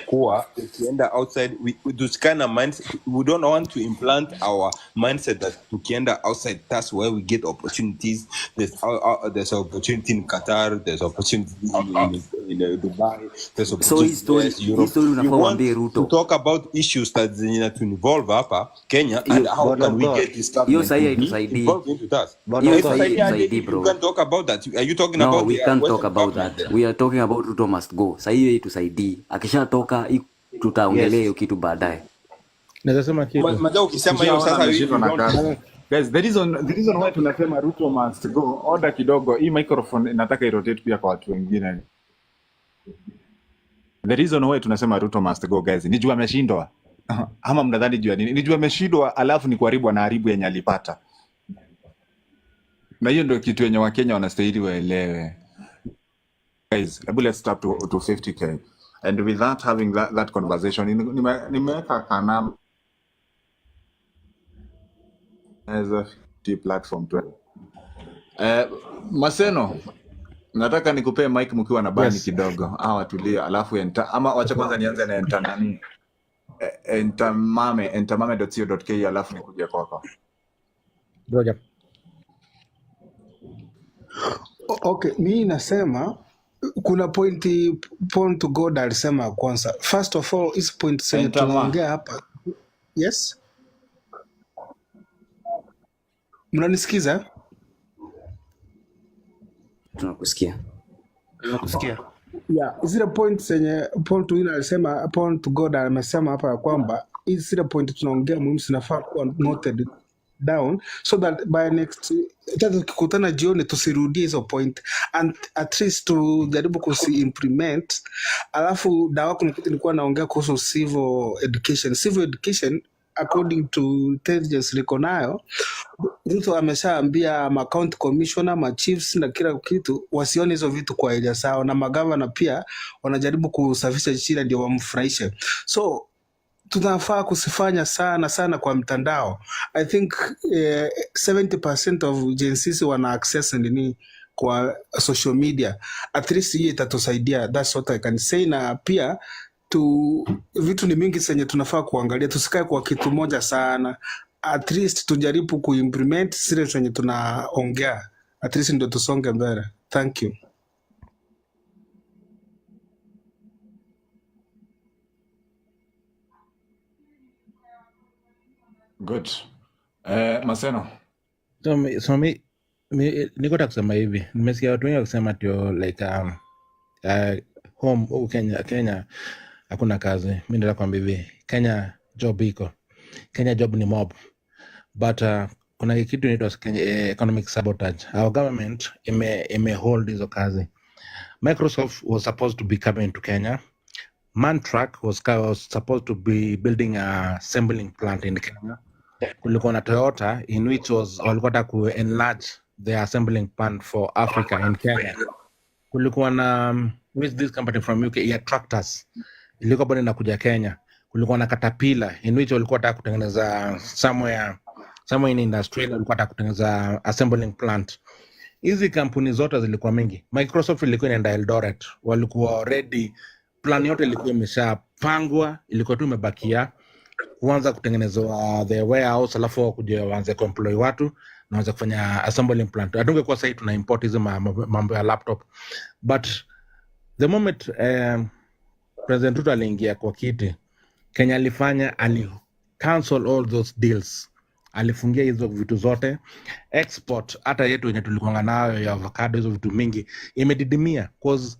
kuwa tukienda outside, tusikana mindset, we don't want to implant our mindset that tukienda outside that's where we get opportunities. There's opportunity in Qatar, there's opportunity in Dubai, there's opportunity in Europe. We want to talk about issues that to involve hapa Kenya, and how can we get this government to be involved into that? You can talk about that. Are you talking about? No, we can't talk about that. We are talking about Ruto must go. Sasa hiyo itusaidie. Akishatoka tutaongelea hiyo kitu baadaye. Naweza sema kitu. Majao ukisema hiyo sasa guys, the reason why tunasema Ruto must go, order kidogo, hii microphone inataka irotate pia kwa watu wengine. The reason why tunasema Ruto must go, guys, ni juu ameshindwa. Ama mnadhani juu nini? Ni juu ameshindwa alafu ni kuharibu anaharibu yenye alipata. Na hiyo ndio kitu yenye Wakenya wanastahili waelewe. Guys, let's stop to 50k. And with that, having that conversation, nimeweka kanam as a platform to Maseno, nataka nikupee mic mkiwa na bani kidogo. Tulia, alafu ama wacha kwanza nianze na nani? entamame.co.ke alafu nikuja kwako. Ngoja. Okay, mimi nasema kuna point to God alisema kwanza. First of all, is point senye tunaongea hapa. Yes? Mnanisikiza? Tunakusikia. Yeah, zile point zenye point to ina alisema, point to God amesema hapa ya kwamba zile point tunaongea muhimu zinafaa kuwa noted down so that by next tukikutana jioni tusirudie hizo point and at least tujaribu kusi-implement. Alafu dawa kuna kitu nilikuwa naongea kuhusu civil education. Civil education according to intelligence liko nayo, Ruto ameshaambia ma county commissioner, ma chiefs na kila kitu wasione hizo vitu kwa area sawa, na magavana pia wanajaribu kusafisha chini ndio wamfurahishe. So tunafaa kusifanya sana kwa mtandao. I think 70% of Genz wana access nini kwa social media. At least hii itatusaidia. That's what I can say. Na pia vitu ni mingi zenye tunafaa kuangalia, tusikae kwa kitu moja sana. At least tujaribu kuimplement zile zenye tunaongea, at least ndio tusonge mbele. Thank you. Good. Maseno. So niko nataka kusema hivi, nimesikia watu wengi wakisema tio like home Kenya hakuna kazi. Mimi nataka kuambia hivi, Kenya job iko. Kenya job ni mob. But kuna kitu inaitwa economic sabotage. Our government ime hold hizo kazi. Microsoft was supposed to be coming to Kenya. Mantrack was supposed to be building a assembling plant in Kenya. Kulikuwa na Toyota in which walikuwa nataka ku enlarge the assembling plant for Africa in Kenya. Kulikuwa na with this company from UK ya tractors ilikuwa bado inakuja Kenya. Kulikuwa na Caterpillar in which walikuwa nataka kutengeneza somewhere in Australia, walikuwa nataka kutengeneza assembling plant. Hizi kampuni zote zilikuwa mingi. Microsoft ilikuwa inaenda Eldoret, walikuwa already plan yote ilikuwa imeshapangwa, ilikuwa tu imebakia kuanza kutengenezwa the warehouse, alafu kuja waanze kuemploy watu na waanze kufanya assembling plant. Hatungekuwa sasa tuna import hizo mambo ya laptop. But the moment President Ruto aliingia kwa kiti, Kenya alifanya cancel all those deals. Alifungia hizo vitu zote. Export hata yetu yenye tulikuwa nayo ya avocado, hizo vitu mingi imedidimia cause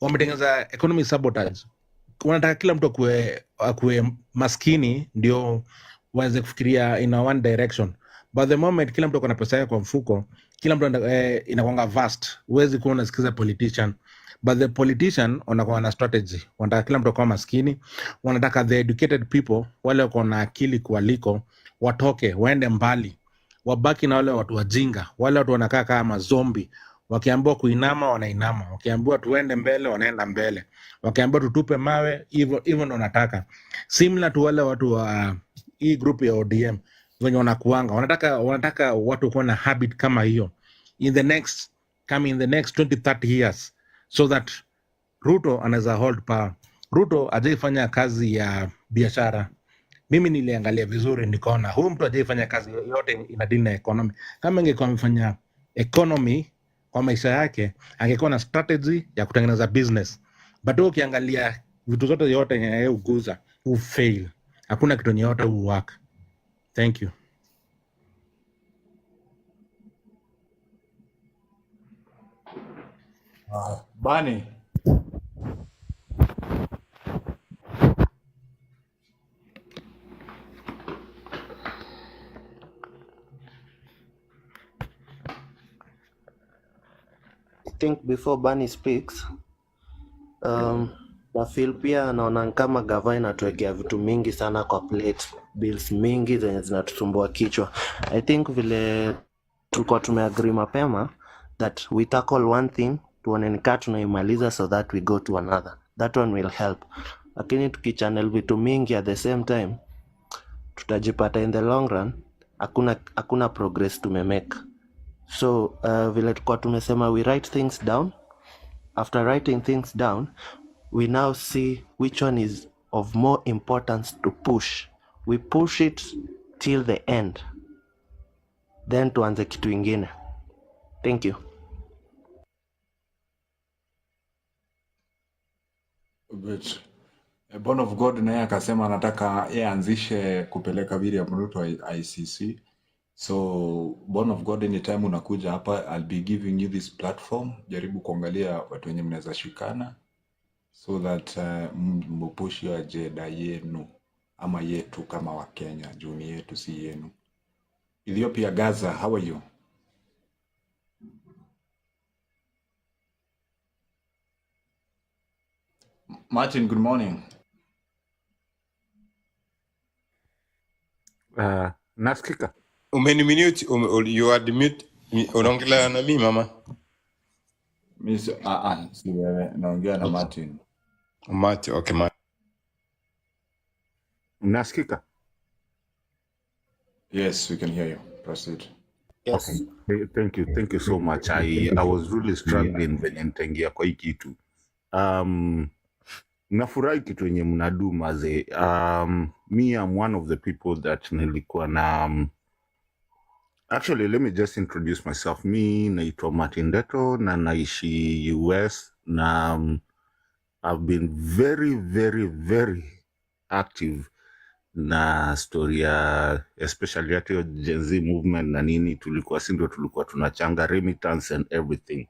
wametengeneza economic sabotage. Wanataka kila mtu akue maskini ndio waweze kufikiria in one direction. But the moment kila mtu akona pesa yake kwa mfuko, kila mtu inakuanga vast. Huwezi kuwa unasikiza politician. But the politician wanakuwa na strategy. Wanataka kila mtu akawa maskini. Wanataka the educated people, wale wako na akili kualiko, watoke, waende mbali. Wabaki na wale watu wajinga. Wale watu wanakaa kama zombie. Wakiambiwa kuinama wanainama, wakiambiwa tuende mbele wanaenda mbele, wakiambiwa tutupe mawe hivyo ndo nataka. Similar to wale watu wa hii group ya ODM wenye wanakuanga wanataka watu kuwa na habit kama hiyo in the next 20-30 years, so that Ruto anaweza hold power. Ruto hajaifanya kazi ya biashara. Mimi niliangalia vizuri nikaona huyu mtu hajaifanya kazi yote inadili na economy. Kama ingekuwa amefanya economy kwa maisha yake, angekuwa na strategy ya kutengeneza business. But ukiangalia vitu zote yote yenye uguza, fail. Hakuna kitu yote work. Thank you. Bani. I think before Bunny speaks, na feel pia anaona kama gava inatuwekea vitu mingi sana kwa plate, bills mingi zenye zinatusumbua kichwa. I think vile tulikuwa tumeagree mapema that we tackle one thing, tuone nikaa tunaimaliza so that we go to another. That one will help. Lakini tukichannel vitu mingi at the same time, tutajipata in the long run hakuna progress tumemake. So vile tulikuwa tumesema we write things down. After writing things down, we now see which one is of more importance to push. We push it till the end, then tuanze kitu ingine. Thank you. Good. Born of God naye akasema anataka yeye anzishe kupeleka William Ruto ICC. So Born of God, anytime unakuja hapa, I'll be giving you this platform. Jaribu kuangalia watu wenye mnaweza shikana so that mpush hiyo ajenda yenu ama yetu kama wa Kenya, juu ni yetu si yenu. Ethiopia, Gaza, how are you? Martin, good morning. Nasikika. Umeniminute, you are the mute. Unaongelea na mimi mama. Si wewe, naongea na Martin. Martin, okay, Martin. Nasikika. Yes, we can hear you. Proceed. Yes. Okay. Thank you so much. I was really struggling venye nitaingia kwa hii kitu. Nafurahi kitu yenye mnadu maze. Me, I'm one of the people that nilikuwa na actually, let me just introduce myself. Me naitwa Martin Deto na naishi US na I've been very, very, very active na story ya especially at your Gen Z movement na nini, tulikuwa tunachanga remittance and everything.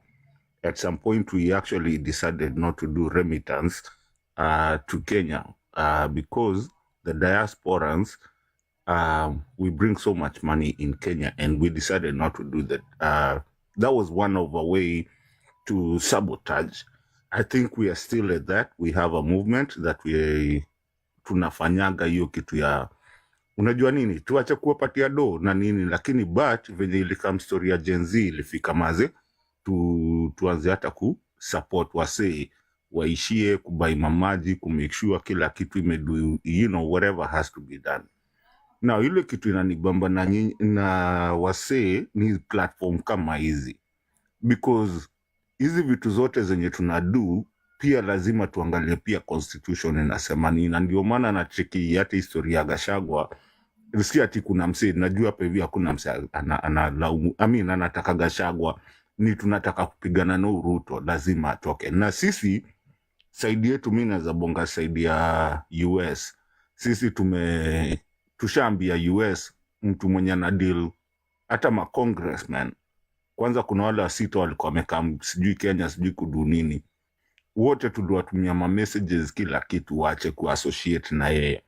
At some point we actually decided not to do remittance to Kenya because the diasporans we bring so much money in Kenya and we decided not to do that. That was one of a way to sabotage. I think we are still at that. We have a movement that we tunafanyaga hiyo kitu ya unajua nini, tuache kuwapatia do na nini, lakini but venye ilikam story ya Gen Z ilifika maze tuanze hata ku support wasee waishie kubai mamaji, kumake sure kila kitu imedu, whatever has to be done. Now ile kitu inanibamba na wasee ni platform kama hizi, because hizi vitu zote zenye tunadu pia lazima tuangalie pia constitution inasema nini, na ndio maana na cheki hata historia ya Gachagua. Si ati kuna msee, najua hapa hivi hakuna msee analaumu, anataka Gachagua, ni tunataka kupigana na Ruto, lazima atoke. Na sisi saidi yetu, mimi naweza bonga saidi ya US, sisi tushaambia US mtu mwenye na deal hata ma congressman. Kwanza kuna wale wasita walikuwa wamekaa sijui Kenya sijui kudu nini, wote tuliwatumia ma messages kila kitu waache kuassociate na yeye.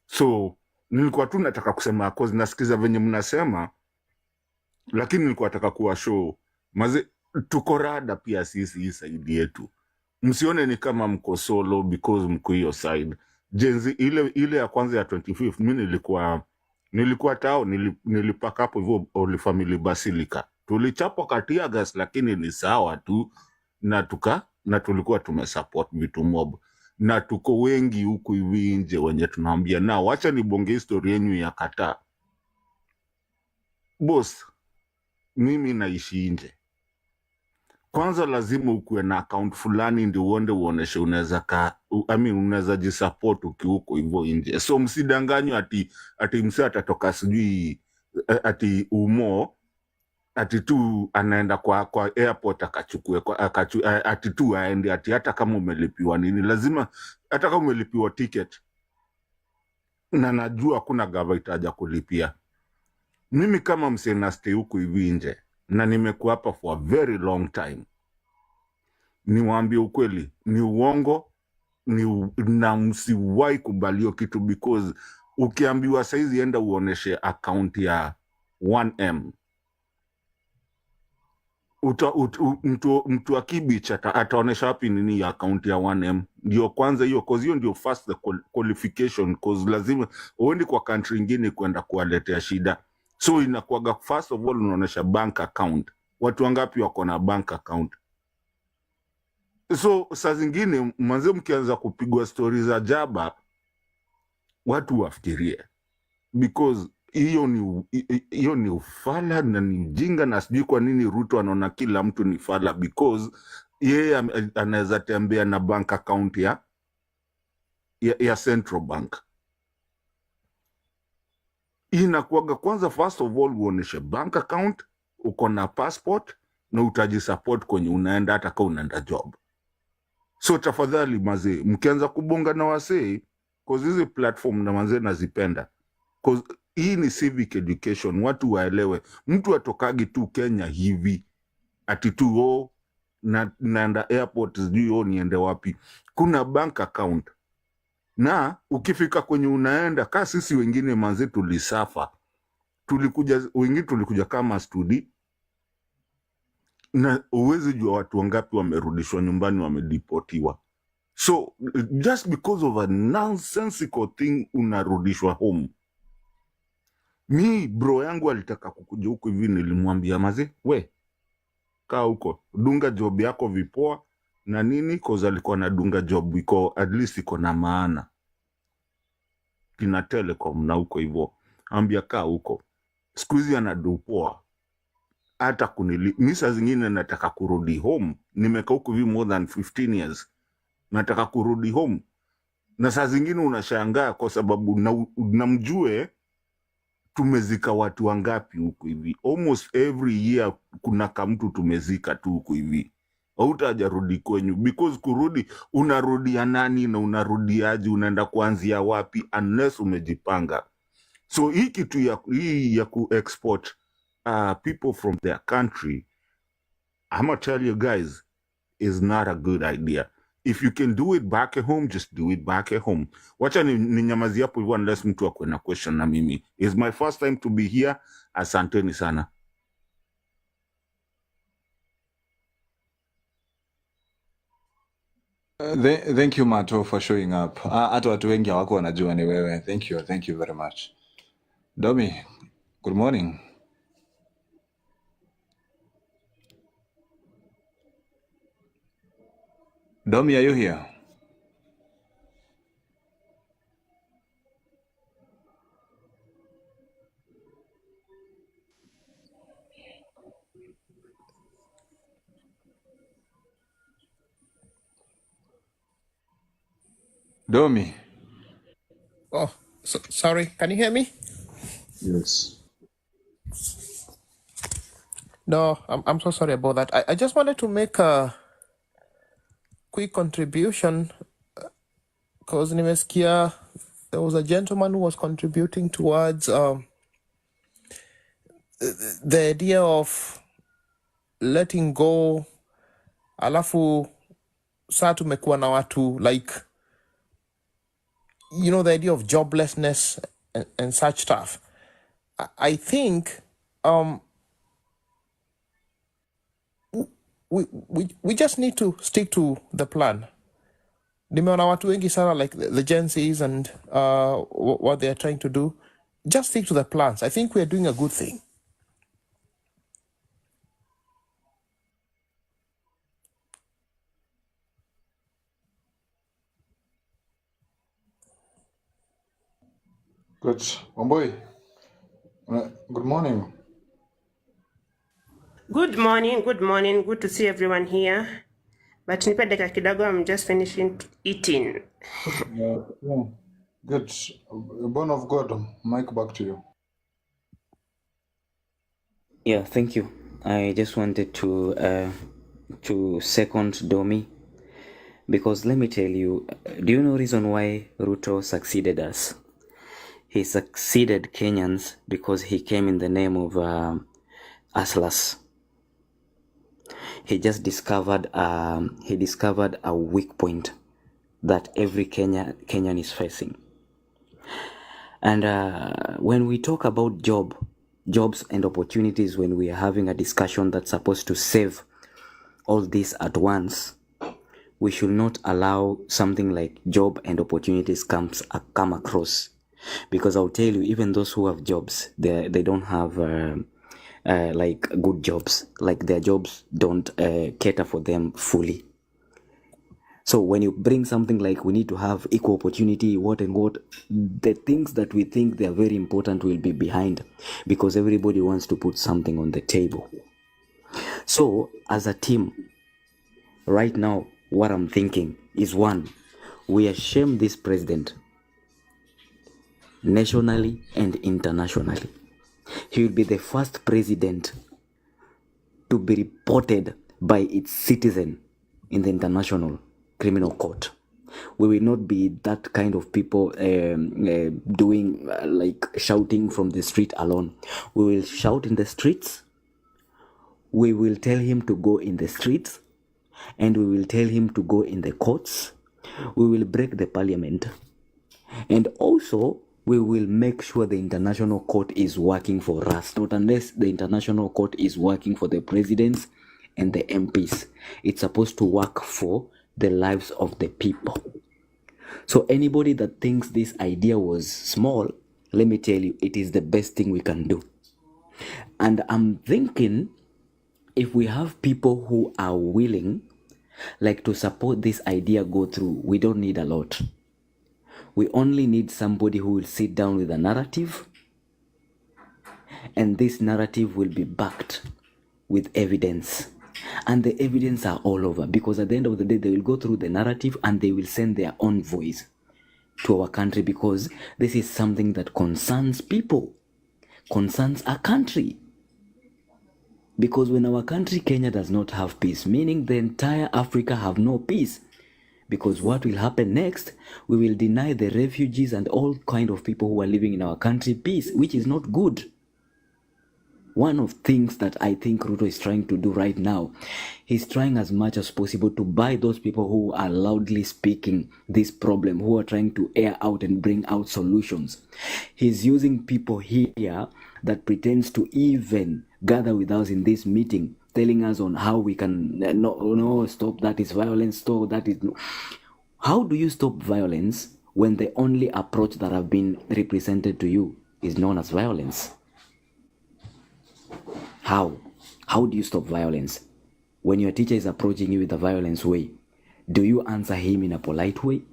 So nilikuwa tu nataka kusema cause nasikiza venye mnasema, lakini nilikuwa nataka kuwa show maze tuko rada pia sisi hii side yetu. Msione ni kama mko solo because mko hiyo side. Genz ile ya kwanza ya 25th mimi nilikuwa tao nilipaka hapo hivyo Holy Family Basilica. Tulichapwa katia gas lakini ni sawa tu, na tulikuwa tumesupport vitu mob, na tuko wengi huku hivi nje wenye tunaambia na wacha nibonge historia yenu ya kata. Boss, mimi naishi nje. Kwanza lazima ukuwe na account fulani ndio uoneshe unaweza jisupport ukiuko hivyo nje. So msidanganywe ati msee atatoka sijui ati umo ati tu anaenda kwa airport akachukue ati tu aende ati hata kama umelipiwa nini, lazima hata kama umelipiwa ticket na najua kuna gava itaja kulipia. Mimi kama msee na stay huku hivi nje na nimekuwa hapa for a very long time, niwaambie ukweli, ni uongo, na msiwahi kubalio kitu, because ukiambiwa saizi enda uoneshe account ya 1M, mtu akibich ataonesha wapi nini ya account ya 1M? Ndio kwanza hiyo, cause hiyo ndio first the qualification, cause lazima uende kwa country ingine kwenda kuwaletea shida. So inakuwaga first of all unaonesha bank account. Watu wangapi wako na bank account? So saa zingine mwanzo mkianza kupigwa stories za jaba, watu wafikirie, because hiyo ni ufala na ni ujinga, na sijui kwa nini Ruto anaona kila mtu ni fala, because yeye anaweza tembea na bank account ya Central Bank. Inakuwaga kwanza first of all uoneshe bank account, uko na passport, na utajisupport kwenye unaenda hata kama unaenda job. So tafadhali mazee, mkianza kubonga na wasee, cause hizi platform na mazee nazipenda, cause hii ni civic education, watu waelewe. Mtu atokagi tu Kenya hivi ati tu naenda airport sijui niende wapi. Kuna bank account, na ukifika kwenye unaenda, kaa sisi wengine mazee tulisafa, wengine tulikuja kama studi, na uwezi jua watu wangapi wamerudishwa nyumbani, wamedipotiwa. So just because of a nonsensical thing unarudishwa home. Mi bro yangu alitaka kukuja huku hivi, nilimwambia maze, we kaa huko, dunga job yako vipoa na nini, cause alikuwa na dunga job iko at least iko na maana kina Telecom na huko hivyo, ambia kaa huko. Siku hizi anadupoa hata mi saa zingine nataka kurudi home, nimekaa huku hivi more than 15 years, nataka kurudi home, na saa zingine unashangaa kwa sababu namjue tumezika watu wangapi huku hivi. Almost every year kuna kamtu tumezika tu huku hivi, hautajarudi kwenyu, because kurudi unarudia nani na unarudiaje, unaenda kuanzia wapi unless umejipanga. So hii kitu ya ku-export people from their country, I'm gonna tell you guys, is not a good idea. If you can do it back at home, just do it back at home. Wacha ninyamazi hapo hivyo unless mtu akwe na question na mimi. It's my first time to be here. Asanteni sana. Thank you Mato for showing up. Hata watu wengi hawako wanajua ni wewe. Thank you very much. Domi, good morning. Domi, are you here? Domi. Oh, sorry. Can you hear me? Yes. No, I'm so sorry about that. I just wanted to make a quick contribution because nimesikia there was a gentleman who was contributing towards the idea of letting go, alafu saa tumekuwa na watu like, you know, the idea of joblessness and such stuff. I think we just need to stick to the plan. Nimeona watu wengi sana like the Genz and what they are trying to do. Just stick to the plans. I think we are doing a good thing. Good. Omboy. Good morning. Good morning. Good to see everyone here. But nipe dakika kidogo, I'm just finishing eating. Yeah. Good. Born of God, Mike, back to you. Yeah, thank you. I just wanted to second Domi, because let me tell you, do you know reason why Ruto succeeded us? He succeeded Kenyans because he came in the name of Aslas. He just discovered a weak point that every Kenyan is facing. And when we talk about jobs and opportunities, when we are having a discussion that's supposed to save all this at once, we should not allow something like job and opportunities come across. Because I'll tell you, even those who have jobs, they don't have like good jobs. Like their jobs don't cater for them fully. So when you bring something like we need to have equal opportunity, the things that we think they are very important will be behind, because everybody wants to put something on the table. So as a team, right now, what I'm thinking is, one, we shame this president nationally and internationally. He will be the first president to be reported by its citizen in the International Criminal Court. We will not be that kind of people doing like shouting from the street alone. We will shout in the streets. We will tell him to go in the streets, and we will tell him to go in the courts. We will break the parliament. And also, we will make sure the international court is working for us, not unless the international court is working for the presidents and the MPs. It's supposed to work for the lives of the people. So anybody that thinks this idea was small, let me tell you, it is the best thing we can do. And I'm thinking if we have people who are willing, like, to support this idea go through, we don't need a lot. We only need somebody who will sit down with a narrative, and this narrative will be backed with evidence. And the evidence are all over, because at the end of the day, they will go through the narrative and they will send their own voice to our country, because this is something that concerns people, concerns our country. Because when our country, Kenya, does not have peace, meaning the entire Africa have no peace. Because what will happen next, we will deny the refugees and all kind of people who are living in our country peace, which is not good. One of things that I think Ruto is trying to do right now, he's trying as much as possible to buy those people who are loudly speaking this problem, who are trying to air out and bring out solutions. He's using people here that pretends to even gather with us in this meeting, telling us on how we can no stop that is violence, stop that is no. How do you stop violence when the only approach that have been represented to you is known as violence? How do you stop violence when your teacher is approaching you with a violence way? Do you answer him in a polite way?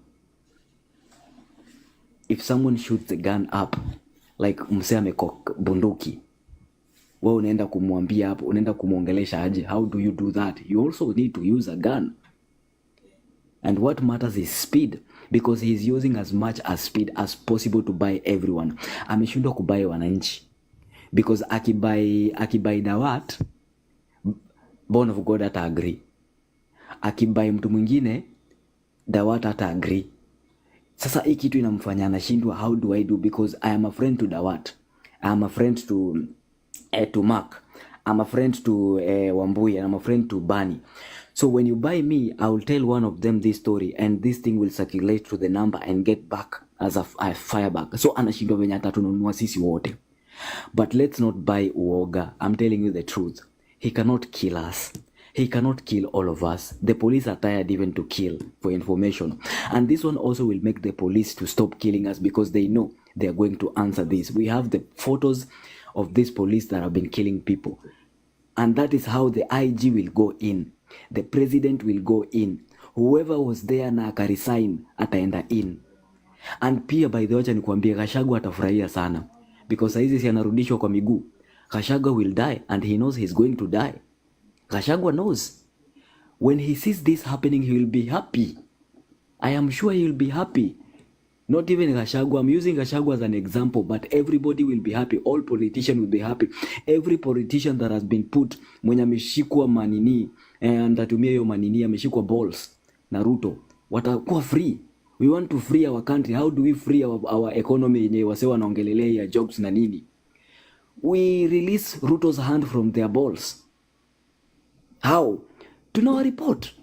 If someone shoots the gun up, like msee amekok bunduki, wewe unaenda kumwambia hapo, unaenda kumuongelesha aje? How do you do that? You also need to use a gun. And what matters is speed, because he's using as much as speed as possible to buy everyone. Ameshindwa kubai wananchi, because akibai Dawat, born of God hata agree. Akibai mtu mwingine, Dawat hata agree. Sasa hii kitu inamfanya anashindwa, how do I do? Because I am a friend to Dawat, I am a friend to Mark, I'm a friend to Wambui, and I'm a friend to Bani. So when you buy me, I will tell one of them this story, and this thing will circulate to the number and get back as a fireback. So anashindwa venye atatununua sisi wote. But let's not buy uoga. I'm telling you the truth. He cannot kill us. He cannot kill all of us. The police are tired even to kill for information. And this one also will make the police to stop killing us, because they know they are going to answer this. We have the photos of these police that have been killing people. And that is how the IG will go in. The president will go in. Whoever was there na akaresign ataenda in. And pia by the way, nikuambia Gachagua atafurahia sana, because saizi si anarudishwa kwa miguu. Gachagua will die, and he knows he's going to die. Gachagua knows. When he sees this happening, he will be happy. I am sure he will be happy. Not even Gachagua. I'm using Gachagua as an example, but everybody will be happy. All politicians will be happy. Every politician that has been put, mwenye ameshikwa manini, and atumia hiyo manini, ameshikwa balls na Ruto, watakuwa free. We want to free our country. How do we free our economy yenye wase wanaongelelea ya jobs na nini? We release Ruto's hand from their balls. How? Tunawa report.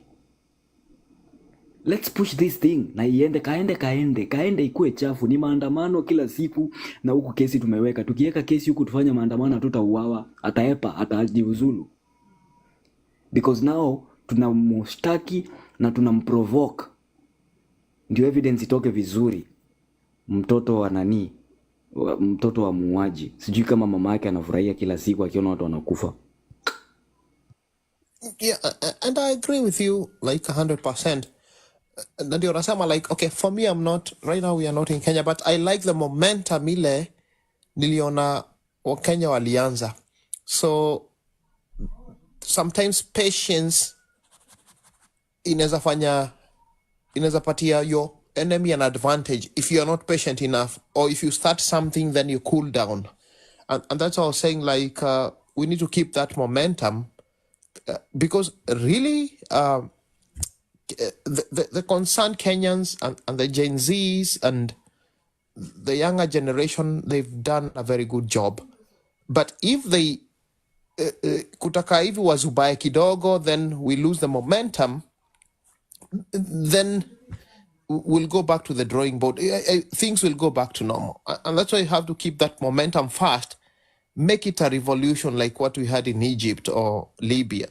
Let's push this thing. Na iende kaende ikue chafu. Ni maandamano kila siku, na huku kesi tumeweka. Tukiweka kesi huku tufanya maandamano, hatutauawa, ataepa, atajiuzulu. Because now tunamshtaki na tunamprovoke. Ndio evidence itoke vizuri. Mtoto wa nani? Mtoto wa muuaji. Sijui kama mama yake anafurahia kila siku akiona watu wanakufa. Yeah, and I agree with you like 100%. And you're saying like, okay, for me, I'm not, right now we are not in Kenya, but I like the momentum ile niliona wa Kenya walianza. So sometimes patience inaweza patia your enemy an advantage if you are not patient enough, or if you start something then you cool down. And that's what I was saying, like we need to keep that momentum, because really the concerned Kenyans and the Gen Zs and the younger generation, they've done a very good job. But if they kutaka hivi wazubaye kidogo, then we lose the momentum, then we'll go back to the drawing board. Things will go back to normal. And that's why you have to keep that momentum fast. Make it a revolution like what we had in Egypt or Libya.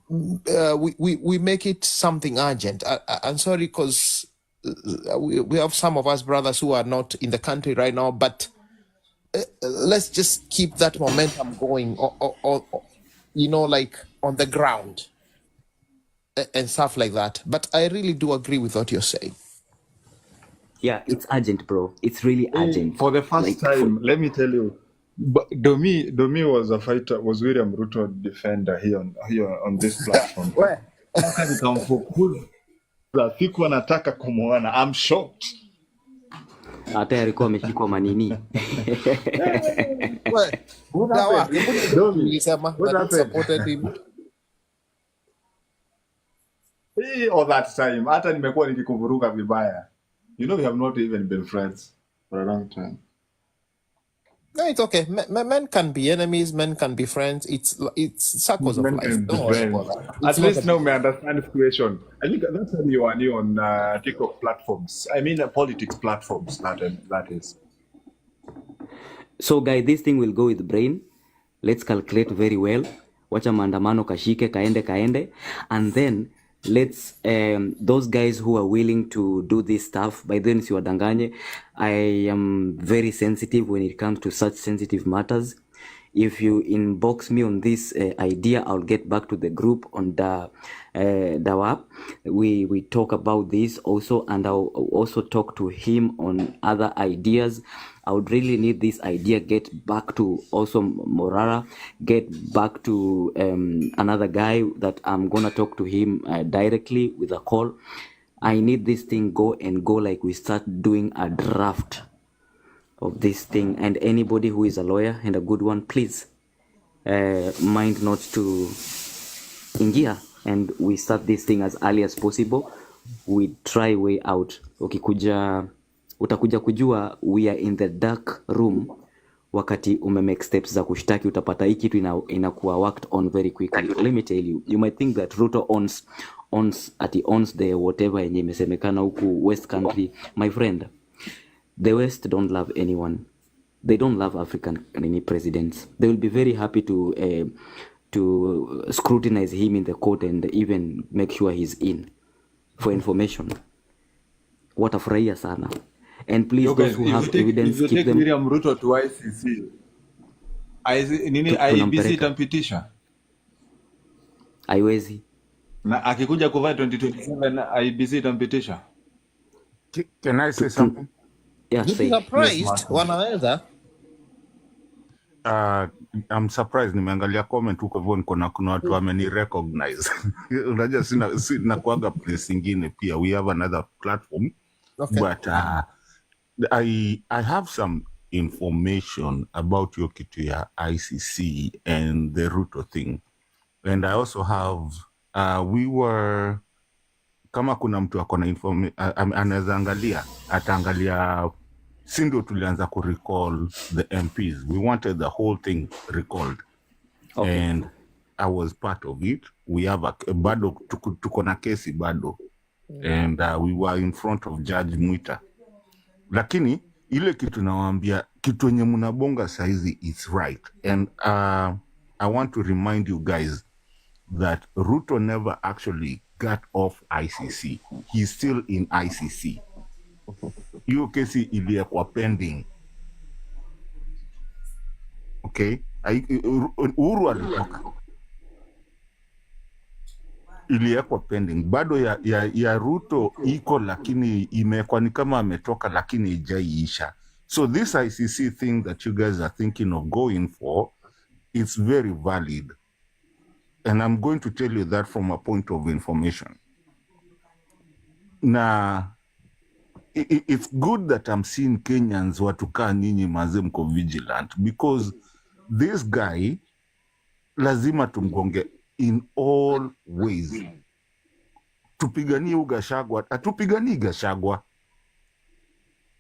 We make it something urgent. I'm sorry because we have some of us brothers who are not in the country right now, but let's just keep that momentum going, or like on the ground and stuff like that. But I really do agree with what you're saying. Yeah, it's urgent, bro. It's really urgent. For the first time, let me tell you, Domi was a fighter, was William Ruto defender here on this platform. Mpaka nikamfukuza, sikuwa nataka kumuona. I'm shocked. Hata alikuwa ameshikwa manini. What happened? Domi, what happened? All that time, hata nimekuwa nikikuvuruga vibaya. You know, we have not even been friends for a long time. No, it's okay. Men can be enemies. Men can be friends. It's circles of life. Don't worry about that. At least now we understand the situation. I think that's when you are new on TikTok platforms. I mean, politics platforms. That is. So, guys, this thing will go with brain. Let's calculate very well. Wacha maandamano kashike kaende, and then let's those guys who are willing to do this stuff, by then siwadanganye. I am very sensitive when it comes to such sensitive matters. If you inbox me on this idea, I'll get back to the group on the WhatsApp. We talk about this also, and I'll also talk to him on other ideas. I would really need this idea get back to also Morara, get back to another guy that I'm gonna talk to him directly with a call. I need this thing go like we start doing a draft of this thing. And anybody who is a lawyer and a good one, please mind not to ingia, and we start this thing as early as possible. We try way out. Utakuja kujua we are in the dark room wakati make steps za kushtaki. Utapata hii kitu inakuwa worked on very quickly. Let me tell you, you might think that Ruto owns the whatever yenye imesemekana huku West Country. My friend, the West don't love anyone. They don't love African presidents. They will be very happy to scrutinize him in the court and even make sure he's in for information. Watafurahia sana. And please, those who have evidence, if you keep take them. William Ruto to ICC, IBC itampitisha? Haiwezi. Na akikuja kuvaa 2027 IBC itampitisha? Can I say something? Yeah, say. Surprised, wanaweza. I'm surprised, nimeangalia comment huko hivyo kuna watu wameni recognize. Unajua sina kuaga place ingine pia. We have another platform. Okay. But I have some information about your kitu ya ICC and the Ruto thing. And I also have we were kama kuna mtu akona information anaweza angalia, ataangalia. Sindo tulianza ku recall the MPs. We wanted the whole thing recalled. Okay. And I was part of it. We have bado tuko na kesi bado. And we were in front of Judge Mwita. Lakini ile kitu nawaambia, kitu yenye mnabonga saizi is right. And I want to remind you guys that Ruto never actually got off ICC. He's still in ICC. Hiyo kesi iliekwa pending. Okay? Uhuru alitoka. Iliekwa pending. Bado ya Ruto iko, lakini imekwa ni kama ametoka, lakini ijaiisha. So this ICC thing that you guys are thinking of going for, it's very valid. And I'm going to tell you that from a point of information. Na it's good that I'm seeing Kenyans watukaa nyinyi maze mko vigilant, because this guy lazima tumgonge in all ways. Tupiganie Ugashagwa, atupiganie Gashagwa.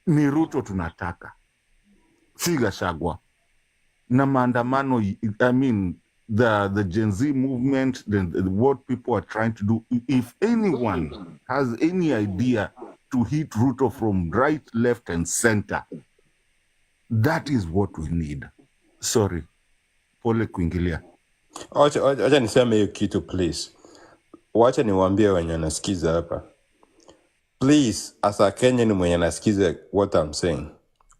Ni Ruto tunataka, si Gashagwa. Na maandamano, I mean, the Gen Z movement, what people are trying to do. If anyone has any idea to hit Ruto from right, left, and center, that is what we need. Sorry, pole kuingilia. Wacha niseme hiyo kitu please. Wacha niwaambie wenye nasikiza hapa. Please, as a Kenyan mwenye nasikiza what I'm saying.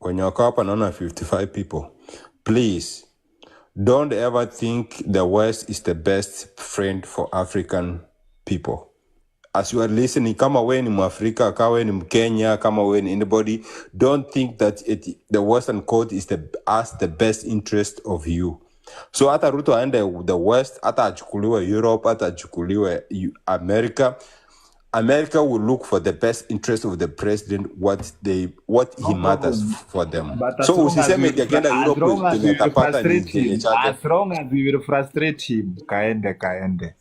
When wako hapa naona 55 people. Please, don't ever think the West is the best friend for African people. As you are listening, kama we ni Mwafrika, kama we ni Mkenya, kama we ni anybody, don't think that the Western code is the best interest of you. So hata Ruto aende the West, hata achukuliwe Europe, hata achukuliwe America will look for the best interest of the president, what he matters for them. But So usiseme akienda Europe kenye atapata ni kenye chake. as long as we will frustrate him, kaende.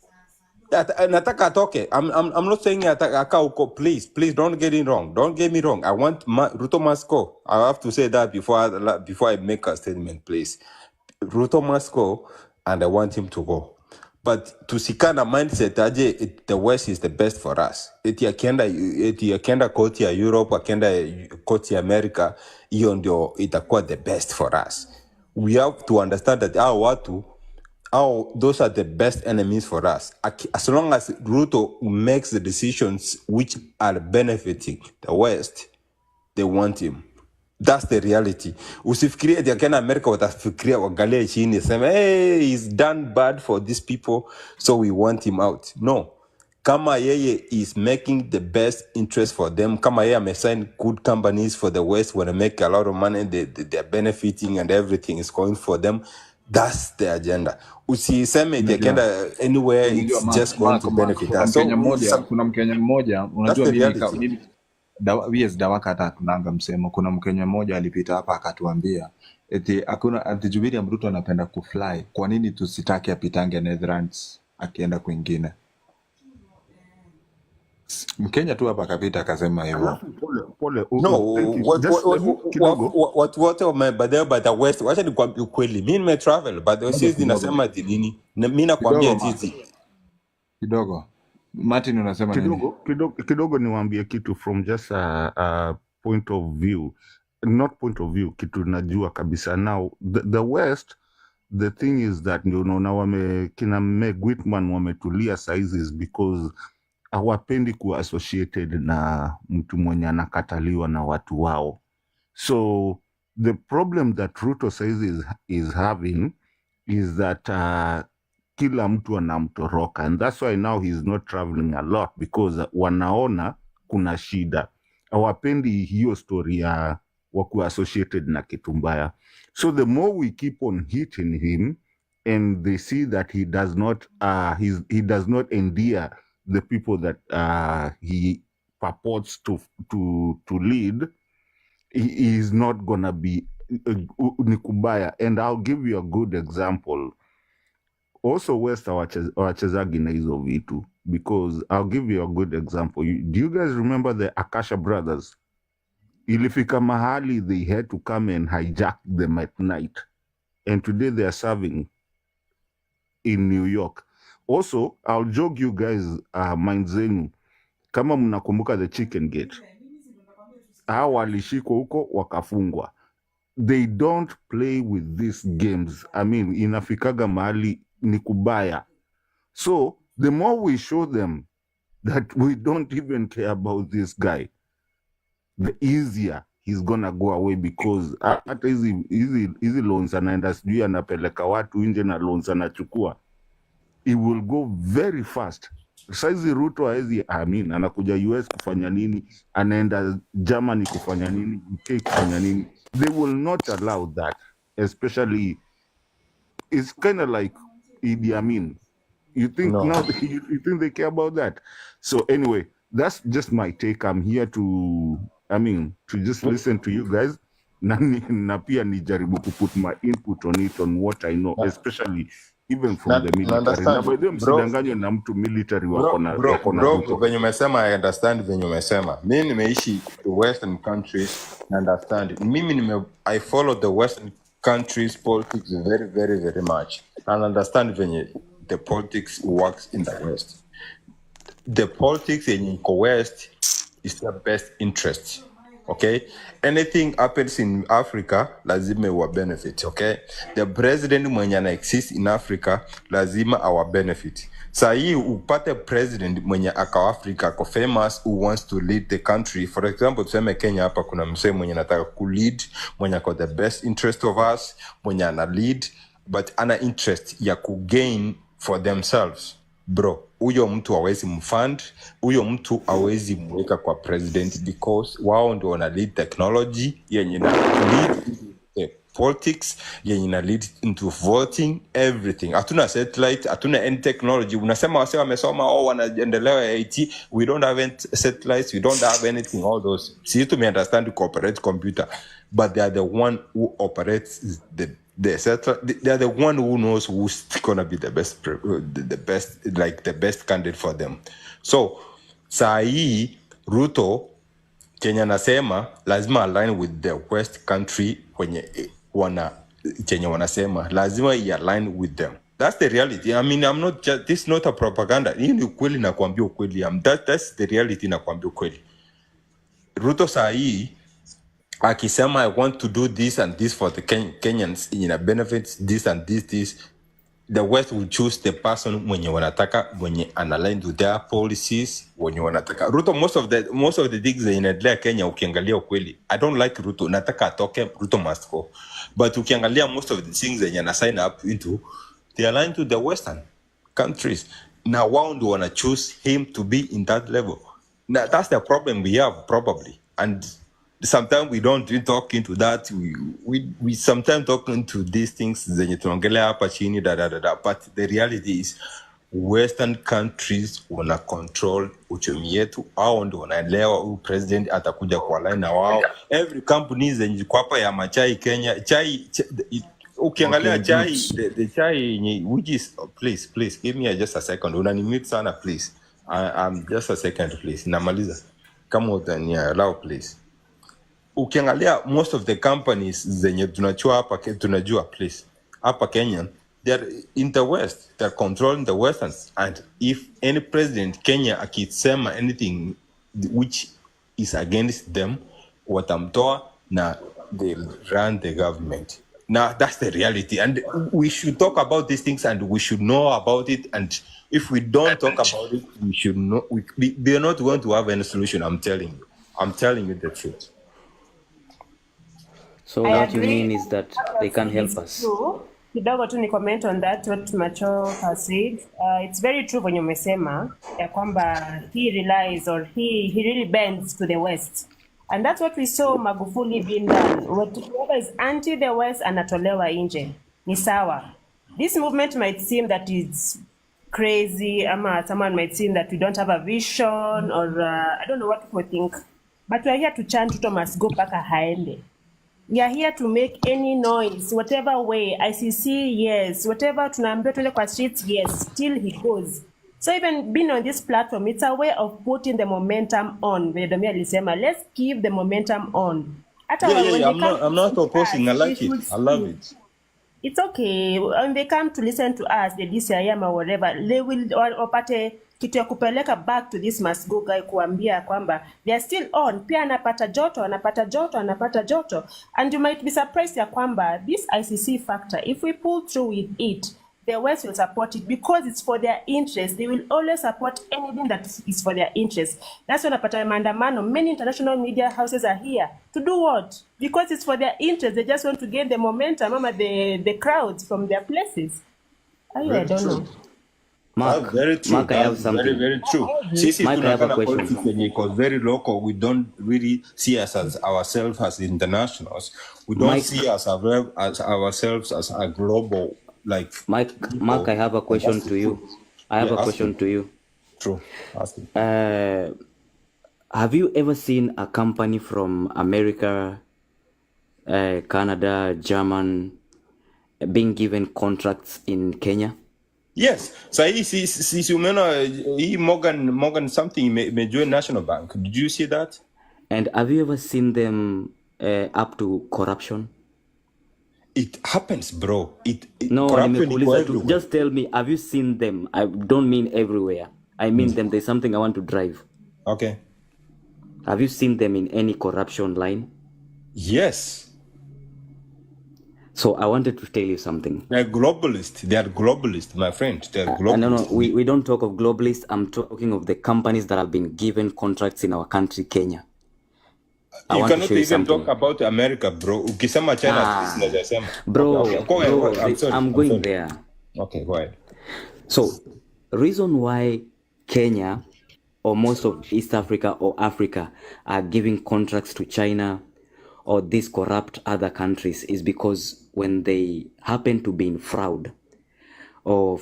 Nataka atoke. I'm not saying ataka uko. Please don't get it wrong. Don't get me wrong. I want Ruto must go. I have to say that before I make a statement, please. Ruto must go, and I want him to go. But tusikana mindset aje the West is the best for us. Eti akienda koti ya Europe, akienda koti ya America, hiyo ndio itakuwa the best for us. We have to understand that those are the best enemies for us. As long as Ruto makes the decisions which are benefiting the West, they want him. That's the reality. Usifikirie eti akienda America watafikiria wagalie chini sema hey, he's done bad for these people so we want him out. No. Kama yeye is making the best interest for them, kama yeye amesign good companies for the West when they make a lot of money, they're benefiting and everything is going for them, that's the agenda. Usiseme eti akienda anywhere, it's just going to benefit us. Kuna Mkenya mmoja unajua mimi Dawaka hata tunanga msemo. Kuna Mkenya mmoja alipita hapa akatuambia eti Jubilee Ruto anapenda kufly. Kwa nini tusitake apitange Netherlands akienda kwingine? Mkenya tu hapa akapita akasema hivyo. No, watu wote wamebadilika by the West. Wacha nikwambie ukweli. Mimi nimetravel but the sisi ninasema nini? Mimi nakwambia titi. Kidogo. Martin unasema nini? Kidogo niwaambie kitu from just a point of view. Not point of view, kitu najua kabisa. Now, the West, the thing is that unaona kina Meg Whitman wametulia sizes because hawapendi kuwa associated na mtu mwenye anakataliwa na watu wao. So the problem that Ruto says is having is that kila mtu anamtoroka, and that's why now he's not traveling a lot because wanaona kuna shida. Hawapendi hiyo story ya wakuwa associated na kitu mbaya. So the more we keep on hitting him and they see that he does not endear the people that he purports to lead, he is not gonna be nikubaya. And I'll give you a good example. Also West hawachezagi na hizo vitu because I'll give you a good example. Do you guys remember the Akasha brothers? Ilifika mahali they had to come and hijack them at night, and today they are serving in New York. Also, I'll jog you guys mind zenu kama mnakumbuka the Chicken Gate. Hao walishikwa huko wakafungwa. They don't play with these games. I mean, inafikaga mahali ni kubaya. So, the more we show them that we don't even care about this guy, the easier he's gonna go away because hata hizi loans anaenda sijui anapeleka watu nje na loans anachukua. It will go very fast. Saizi Ruto haezi anakuja US kufanya nini, anaenda Germany kufanya nini, UK kufanya nini. They will not allow that, especially it's kind of like Idi Amin. You think now you think they care about that? So anyway, that's just my take. I'm here to just listen to you guys. Na pia nijaribu to put my input on it, on what I know, especially even from the military. Na by them msidanganywe na mtu military wako na venye umesema, I understand venye umesema. Mimi nimeishi the Western countries, I understand. I follow the Western country's politics very, very, very much and understand when the politics works in the West. The politics in the West is their best interest. Okay, anything happens in Africa, lazima wa benefit. Okay, the president mwenye ana exist in Africa, lazima our benefit. Saa hii upate president mwenye aka Africa, ako famous, who wants to lead the country. For example, tuseme Kenya hapa kuna msee mwenye nataka kulead, mwenye ako the best interest of us, mwenye ana lead, but ana interest ya kugain for themselves. Bro, huyo mtu hawezi mfund, huyo mtu hawezi mweka kwa president because wao ndio wana lead technology yenye na lead the politics yenye na lead into voting everything. Hatuna satellite, hatuna any technology. Unasema wase wamesoma wanaendelea IT, we don't have any satellites, we don't have anything, all those. See, to me understand to cooperate computer, but they are the one who operates the satellite. They are the one who knows who's gonna be the best, the best candidate for them. So saa hii Ruto Kenya nasema lazima align with the West country kwenye chenye wanasema lazima align with them. That's the reality. I mean, I'm not just, this is not a propaganda. Hii ni ukweli na kuambia ukweli. That's the reality na kuambia ukweli. Ruto saa hii akisema I want to do this and this for the Kenyans, benefits this and this, the West will choose the person mwenye wanataka, mwenye analign to their policies, mwenye wanataka. Ruto, most of the things inaendelea Kenya ukiangalia ukweli, I don't like Ruto, nataka atoke, Ruto must go. But ukiangalia most of the things yenye ana sign up into, they align to the Western countries. Now wao ndio wana choose him to be in that level. Now that's the problem we have probably. And sometimes we don't talk into that. We sometimes talk into these things zenye tunaongelea hapa chini but the reality is Western countries wana control uchumi yetu. Hao ndio wanaelewa huyu president atakuja kwa line na wao. Every company zenye kwa hapa ya machai Kenya, ukiangalia chai, the chai which is please give me just a second. Unanimute sana please. I'm just a second please. Namaliza. Kama utani allow please. Ukiangalia most of the companies zenye tunajua please hapa Kenya, they're in the West, they're controlling the Westerns, and if any president Kenya akisema anything which is against them, watamtoa na they'll run the government. Now that's the reality, and we should talk about these things and we should know about it, and if we don't talk about it, we should know we are not going to have any solution. I'm telling you the truth. So what you mean is that they can help us. Kidogo tu ni comment on that what Macho has said. It's very true when you umesema ya kwamba he relies or he really bends to the West. And that's what we saw Magufuli being done. Whoever is anti the West anatolewa nje. Ni sawa. This movement might seem that it's crazy, ama someone might seem that we don't have a vision, or I don't know what people think. But we are here to chant Ruto must go paka haende. We are here to make any noise, whatever way, ICC, yes, whatever tunaambia tuende kwa streets, yes, still he goes. So even being on this platform, it's a way of putting the momentum on. Let's give the momentum on. I'm not opposing, I like it, I love it. It's okay. When they come to listen to us, the DCIM or whatever, they will wapate kitu ya kupeleka back to this must go guy kuambia kwamba they are still on. Pia anapata joto. And you might be surprised ya kwamba this ICC factor, if we pull through with it, the West will support it because it's for their interest. They will always support anything that is for their interest. That's why napata maandamano. Many international media houses are here to do what? Because it's for their interest. They just want to gain the momentum, the crowds from their places. I don't know. Mark, very true. Mark, I have something. Very, very true. Mark, I have a question. Because very local, we don't really see us as ourselves as internationals. We don't see us as ourselves as a global. Like Mark, I have a question to you. True. Have you ever seen a company from America, Canada, German being given contracts in Kenya? Yes. So si Morgan something imejua National Bank. Did you see that? And have you ever seen them up to corruption? It happens, bro. No, Corruption iko nimekuuliza tu. everywhere. Just tell me, have you seen them? I don't mean everywhere. I mean them. There's something I want to drive. Okay. Have you seen them in any corruption line? Yes. So I wanted to tell you something. They're globalists. They are globalists, my friend. They're globalists. No, we don't talk of globalists. I'm talking of the companies that have been given contracts in our country, Kenya. You cannot even talk about America, bro. Ukisema China, sinaweza sema. Bro, Okay. I'm going there. Okay, go ahead. So, reason why Kenya or most of East Africa or Africa are giving contracts to China or these corrupt other countries is because when they happen to be in fraud of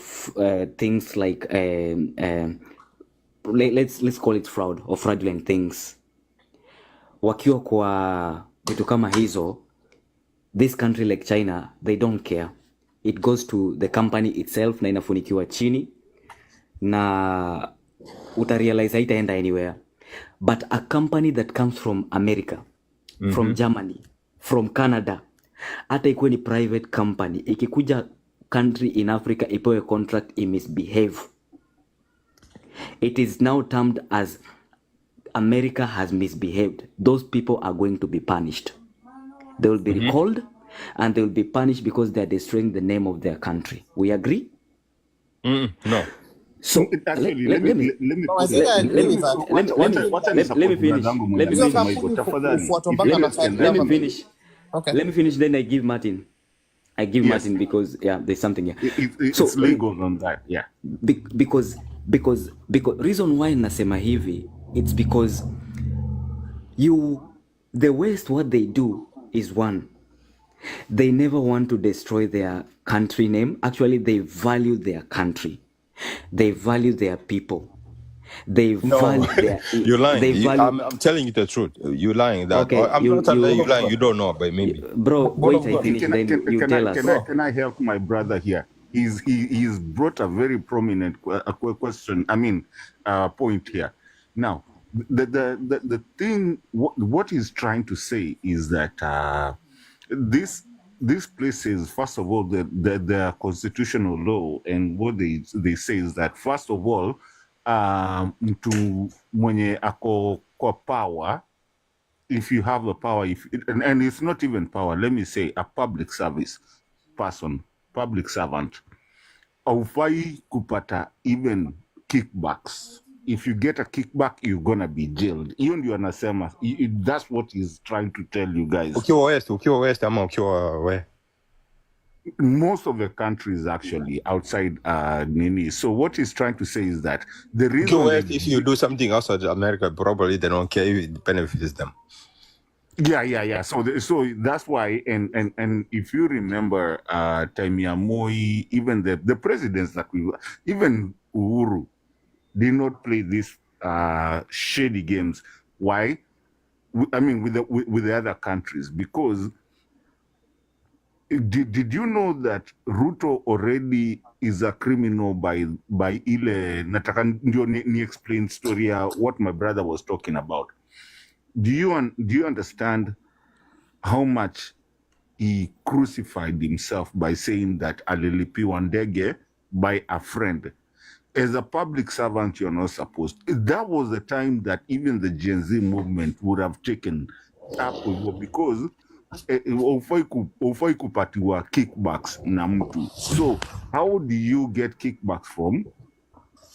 things like let's call it fraud or fraudulent things, wakiwa kwa vitu kama hizo, this country like China, they don't care. It goes to the company itself na inafunikiwa chini na utarealize haitaenda anywhere. But a company that comes from America, from Germany, from Canada, hata ikuwe ni private company, ikikuja country in Africa ipewe contract, misbehave, it is now termed as America has misbehaved. Those people are going to be punished. They will be recalled and they will be punished because they are destroying the name of their country. We agree? No. So Actually, let me let me finish. Then I give Martin. Martin because there's something here. It's legal on that, yeah. Because reason why nasema hivi, it's because the West, what they do is one, they never want to destroy their country name. Actually, they value their country. They value their people. They value their... You're lying. They value... I'm telling you the truth. You're lying. That Okay, I'm not telling you lying. You don't know, but maybe. Bro, wait, I finish. Then you tell us. Can I help my brother here? He's brought a very prominent question. Point here. Now, the thing, what he's trying to say is that these places, first of all, the constitutional law, and what they say is that, first of all, mtu mwenye ako kwa power, if you have the power, and it's not even power, let me say a public service person, public servant, haufai kupata even kickbacks. If you get a kickback, you're gonna be jailed. Hiyo ndio anasema. That's what he's trying to tell you guys. Ukiwa west ama ukiwa where? Most of the countries actually outside Nini. So what he's trying to say is that the reason West, if you do something outside America, probably they don't care if it benefits them. Yeah. So that's why, and if you remember, time ya Moi, even the presidents that even Uhuru did not play these shady games. Why? With the other countries, because did you know that Ruto already is a criminal by ile nataka ndio ni explain story ya what my brother was talking about. Do you understand how much he crucified himself by saying that alilipiwa ndege by a friend? As a public servant, you're not supposed to. That was the time that even the Gen Z movement would have taken up with, because ufai kupatiwa kickbacks na mtu. So how do you get kickbacks from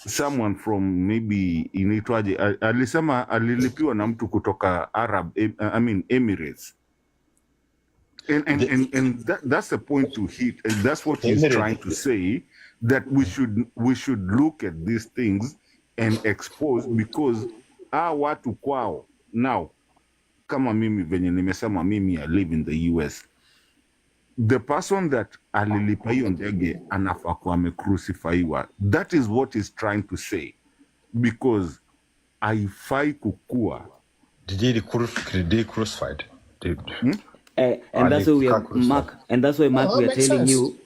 someone from maybe inaitwaje, alisema alilipiwa na mtu kutoka Emirates, and that's the point to hit, and that's what he's trying to say, that we should look at these things and expose, because watu kwao now, kama mimi venye nimesema, mimi I live in the US, the person that alilipa hiyo ndege anafaa kuwa amecrucifiwa. That is what he's trying to say, because haifai kukua. Did they crucified? And that's why we are Mark. And that's why Mark, we are telling you.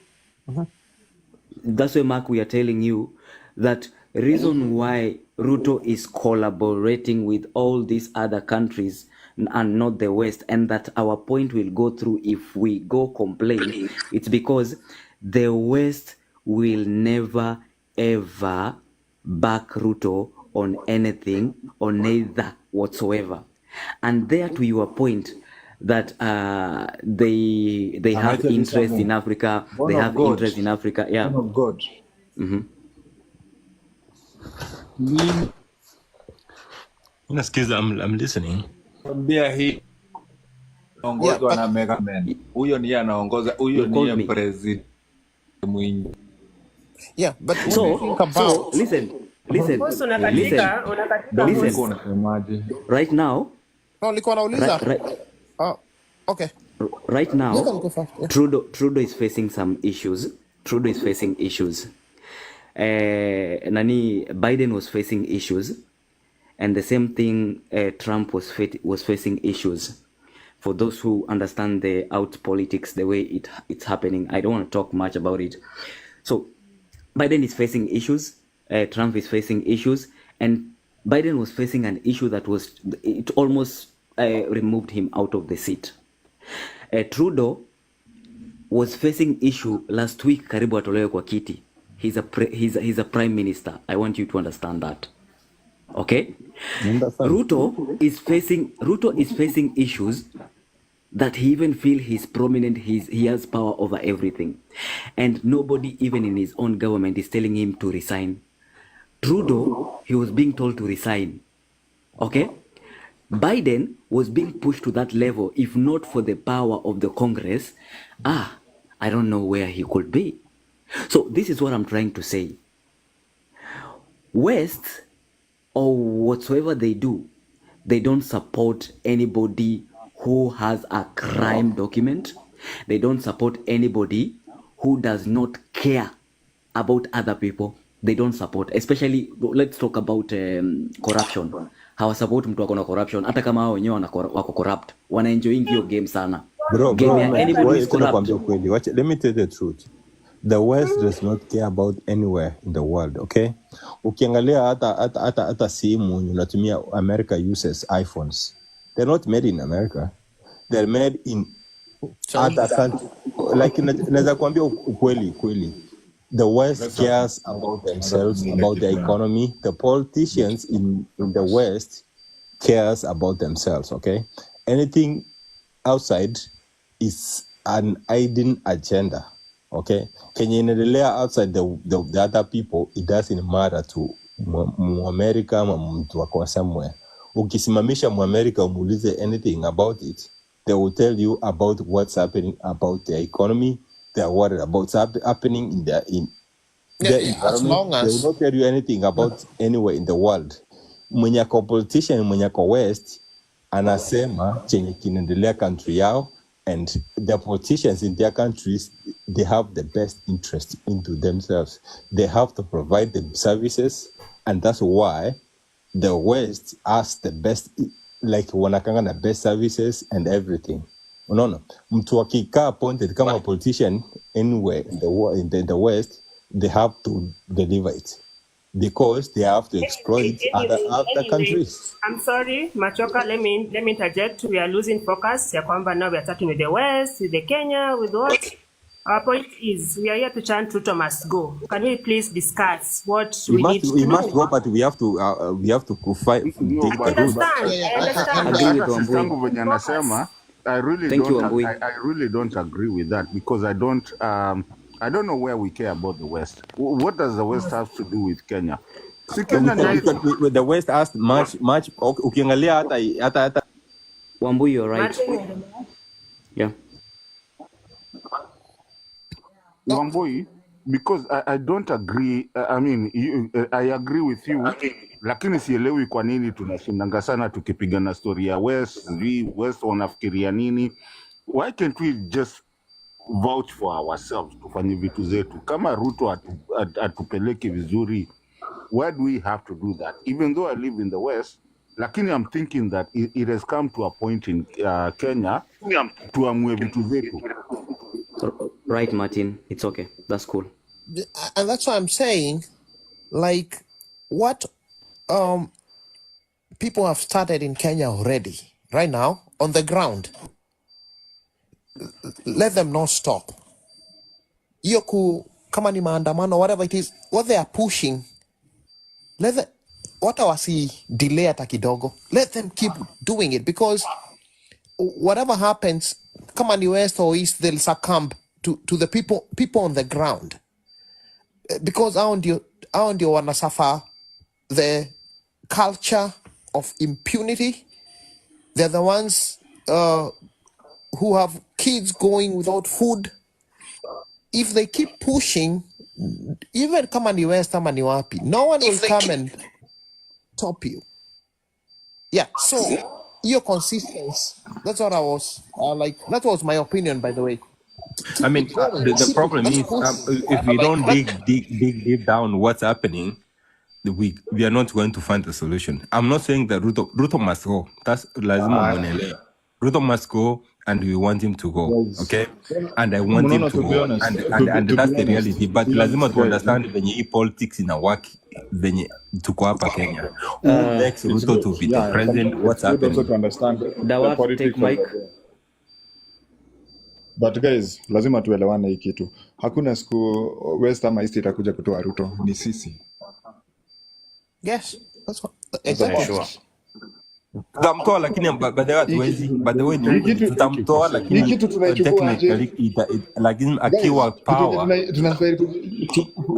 That's why Mark, we are telling you that reason why Ruto is collaborating with all these other countries and not the West, and that our point will go through if we go complain. It's because the West will never ever back Ruto on anything, on neither whatsoever. And there, to your point, that they Can I have tell you interest in something? Africa, Born they of have God. interest in Africa, yeah. Born of God. Mm-hmm. Mi nasikiza, I'm listening. Kwambia hii Yeah, ongozwa but na Mega Man. Huyo ndiye anaongoza, huyo You called ndiye me. president Mwinyi. yeah, but when you So, think so about listen, Boss, listen, unakatika Ndio listen. boss. ulikuwa unasemaje? Right now, no, nilikuwa nauliza. Okay, right you now, can go first. Yeah. Trudeau is facing some issues. Trudeau is facing issues. Biden was facing issues, and the same thing. Trump was facing issues. For those who understand the out politics, the way it's happening, I don't want to talk much about it. So, Biden is facing issues. Trump is facing issues, and Biden was facing an issue that it almost removed him out of the seat. Trudeau was facing issue last week, karibu atolewe kwa kiti. He's a prime minister. I want you to understand that. Okay? Ruto is facing issues that he even feel he's prominent, he has power over everything. And nobody even in his own government is telling him to resign. Trudeau, he was being told to resign. Okay? Biden was being pushed to that level. If not for the power of the Congress, I don't know where he could be. So this is what I'm trying to say. West, or whatsoever they do, they don't support anybody who has a crime document. They don't support anybody who does not care about other people. They don't support, especially, let's talk about corruption. Hawasupport mtu wako na corruption, hata kama hao wenyewe wako corrupt, wanaenjoy hiyo game sana. Game ya anybody is corrupt. Let me tell you the truth. The West does not care about anywhere in the world, okay? Ukiangalia hata simu unatumia, America uses iPhones. They're not made in America. They're made in other countries. Like naweza kuambia ukweli. The West cares about themselves, about the economy. The politicians in the West cares about themselves, okay? Anything outside is an hidden agenda, okay? Kenya inaendelea outside the other people, it doesn't matter to America ama mtu wako somewhere. Ukisimamisha America umuulize anything about it, they will tell you about what's happening about the economy. They are worried about what's happening in their environment. As long They will as not tell you anything about anywhere in the world. Mwenye ako politician, mwenye ako West, anasema chenye kinaendelea country yao, and the politicians in their countries, they have the best interest into themselves. They have to provide the services, and that's why the West has the best, like wanakanga na best services and everything. Unaona, mtu akikaa appointed kama a politician anywhere in the West, they have to deliver it because they have to exploit other countries. I'm sorry, Machoka, let me interject. We are losing focus. Ya kwamba now we are starting with the West, with the Kenya, with what? Our point is, we are here to chant Ruto must go. Can we please discuss what we need to We do? must go, but we have to fight. Take the route. I Agree with Hata Wambui. sistangu venye anasema, I Thank you, Wambui. really don't agree with that because I don't know where we care about the West. What does the West have to do with Kenya? Si Kenya ni yetu. The West has much. Ukiangalia hata Wambui, you're right. Yeah. Wambui, because I don't agree. I mean, I agree with you, lakini sielewi kwa nini tunashindanga sana tukipigana story ya West, West wanafikiria nini. Why can't we just vouch for ourselves, tufanye vitu zetu? Kama Ruto atupeleke vizuri, why do we have to do that? Even though I live in the West, lakini I'm thinking that it has come to a point in Kenya tuamue vitu zetu. Right, Martin. It's okay. That's cool. and that's why I'm saying, like, what people have started in Kenya already. right now on the ground. Let them not stop. Kama ni maandamano, whatever it is, what they are pushing, what wasi delay hata kidogo. Let them keep doing it, because whatever happens, kama ni west or east, they'll succumb to the people on the ground, because hao ndio wanasuffer the culture of impunity. They're the ones who have kids going without food. If they keep pushing, even kama ni west ama ni wapi, no one will come and top you. Yeah, so your consistency, that's what I was like. That was my opinion, by the way. I Keep mean, it going. the Keep it. problem Let's is push. if we Like, don't dig down what's happening, we are not going to find a solution. I'm not saying that Ruto must go. That's lazima mwenelewe. Ruto must go, and we want him to go. Guys, Okay, and I want him Mnono, to to be go, honest, and to that's be the honest, reality. to But be lazima honest, to guys, understand venye hii politics ina work venye tuko hapa Kenya. Who makes it's Ruto good. to be the Yeah, president? What's it's good also happening? to understand the Dawat, take politics of mic. the day. But guys, lazima tuelewane hii kitu. Hakuna siku West ama East itakuja kutoa Ruto, ni sisi. yes, that's what, That's a exactly. fact. Tutamtoa lakini baadaye hatuwezi. By the way, Hii kitu tutamtoa hii lakini kitu tunaichukua aje? technically lakini Guys, akiwa kitu yenye power tunastahili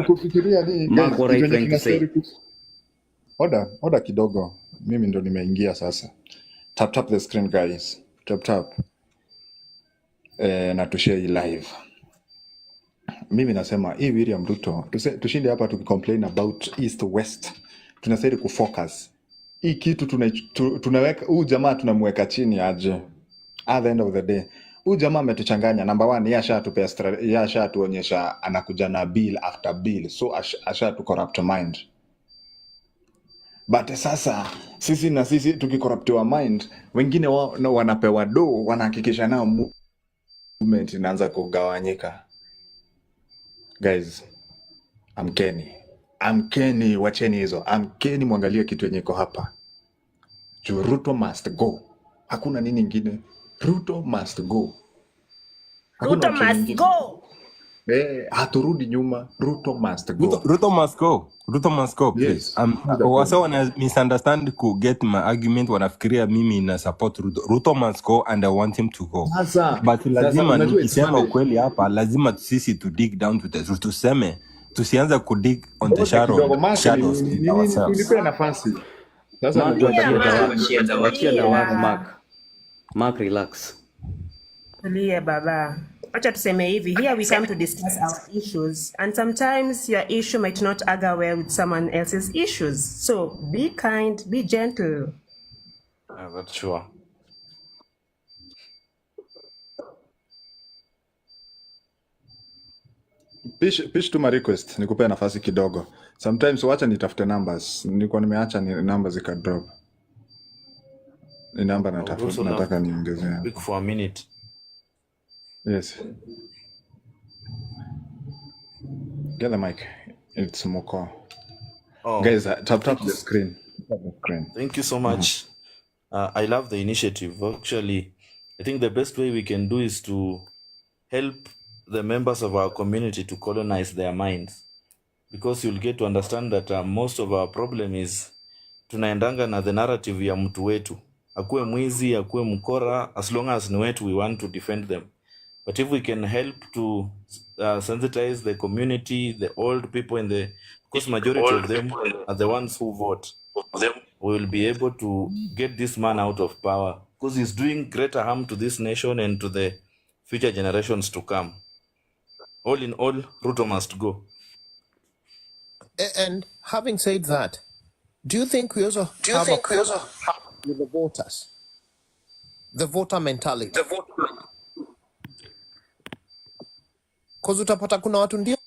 kufikiria ni guys, Mark, what are kitu you yenye trying to say? tunastahili oda kidogo. Mimi ndo nimeingia sasa. Tap the screen guys. Tap. Na tushare hii live. Mimi nasema hii William Ruto tushinde hapa tukicomplain about east west. Tunastahili kufocus. Hii kitu tunaweka huyu jamaa tunamweka chini aje. At the end of the day, huyu jamaa ametuchanganya. Number one, yeye ashatuonyesha anakuja na bill after bill. So ashatu corrupt mind. But sasa sisi tukicorruptiwa mind, wengine wao wanapewa do, wanahakikisha nao movement inaanza kugawanyika. Guys, amkeni, wacheni hizo. Amkeni, mwangalie kitu yenye iko hapa. Ruto must go. Hakuna nini ingine. Ruto must go. Hakuna Ruto option must ingine. go. Haturudi nyuma. Ruto must go. Ruto must go. Ruto must go, please. Yes. Wase wana misunderstand ku get my argument, wanafikiria mimi na support Ruto. Ruto must go and I want him to go. But lazima unajua nikisema ukweli hapa, lazima sisi to dig down to the truth. Tusianze ku dig on the shadows in ourselves. Nilipea nafasi. Sasa Mark, unajua wachia Dawat, Mark, relax. Tulia baba. Acha tuseme hivi, here we come to discuss our issues, and sometimes your issue might not agree well with someone else's issues. So be kind, be gentle. That's sure. Pish tuma request nikupea nafasi kidogo. Sometimes wacha nitafute numbers. Nilikuwa nimeacha ni numbers ikadrop. Ni namba nataka niongezea. Speak for a minute. Yes. Get the mic. It's Moko. Oh, Guys, tap the screen. thank you so much. I love the initiative. Actually, I think the best way we can do is to help the members of our community to colonize their minds, because you'll get to understand that most of our problem is tunaendanga na the narrative ya mtu wetu, akuwe mwizi, akuwe mkora, as long as ni wetu, we want to defend them. But if we can help to sensitize the community, the old people because majority of them are the ones who vote, we will be able to get this man out of power, because he's doing greater harm to this nation and to the future generations to come. All in all, Ruto must go. And having said that, do you think we also have a problem with the voters? The voter mentality. Because utapata kuna watu ndio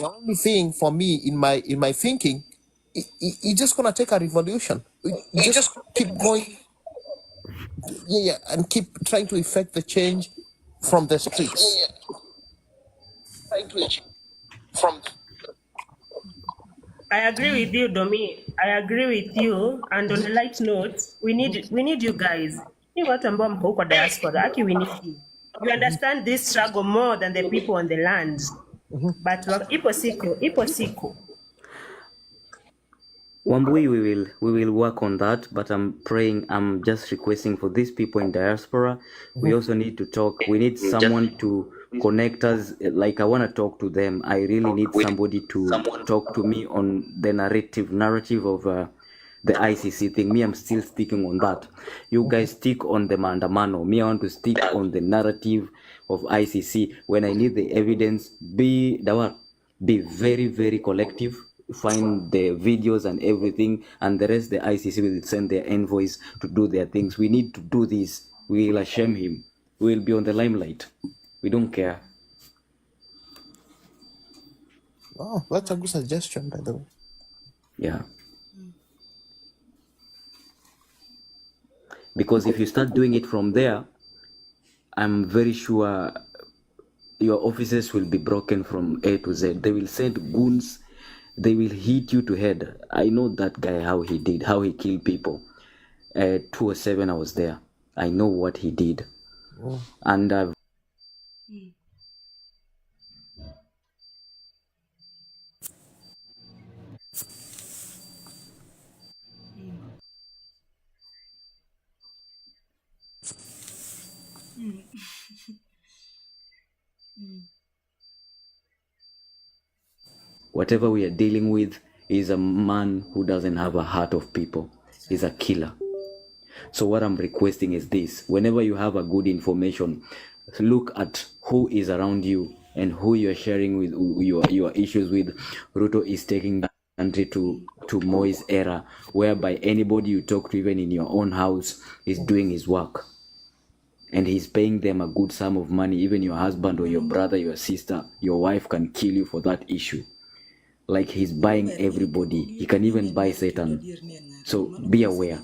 the only thing for me in my thinking, it's just gonna take a revolution. We just keep going, and keep trying to effect the change from the streets. I agree with you, Domi. I agree with you. And on a light note, we need you guys. Ni watu ambao mko huko diaspora. Aki, we need you. You understand this struggle more than the people on the land. But ipo siku. Wambui, we will work on that, but I'm just requesting for these people in diaspora. We also need to talk. We need someone to connect us. Like, I want to talk to them. I really need somebody to talk to me on the narrative of the ICC thing. Me, I'm still sticking on that. You guys stick on the maandamano. Me, I want to stick on the narrative of ICC. When I need the evidence, be very, very collective. Find the videos and everything, and the rest the ICC will send their envoys to do their things. We need to do this. We will shame him. We will be on the limelight. We don't care. Oh, that's a good suggestion, by the way. Yeah. Because if you start doing it from there, I'm very sure your offices will be broken from A to Z. They will send goons. They will hit you to head. I know that guy, how he killed people. 207, I was there. I know what he did. Oh. And I've whatever we are dealing with is a man who doesn't have a heart of people. He's a killer. So what I'm requesting is this: whenever you have a good information, look at who is around you and who you're sharing with your issues with. Ruto is taking the country to Moi's era, whereby anybody you talk to, even in your own house, is doing his work. And he's paying them a good sum of money. Even your husband or your brother, your sister, your wife can kill you for that issue. Like, he's buying everybody. He can even buy Satan. So be aware.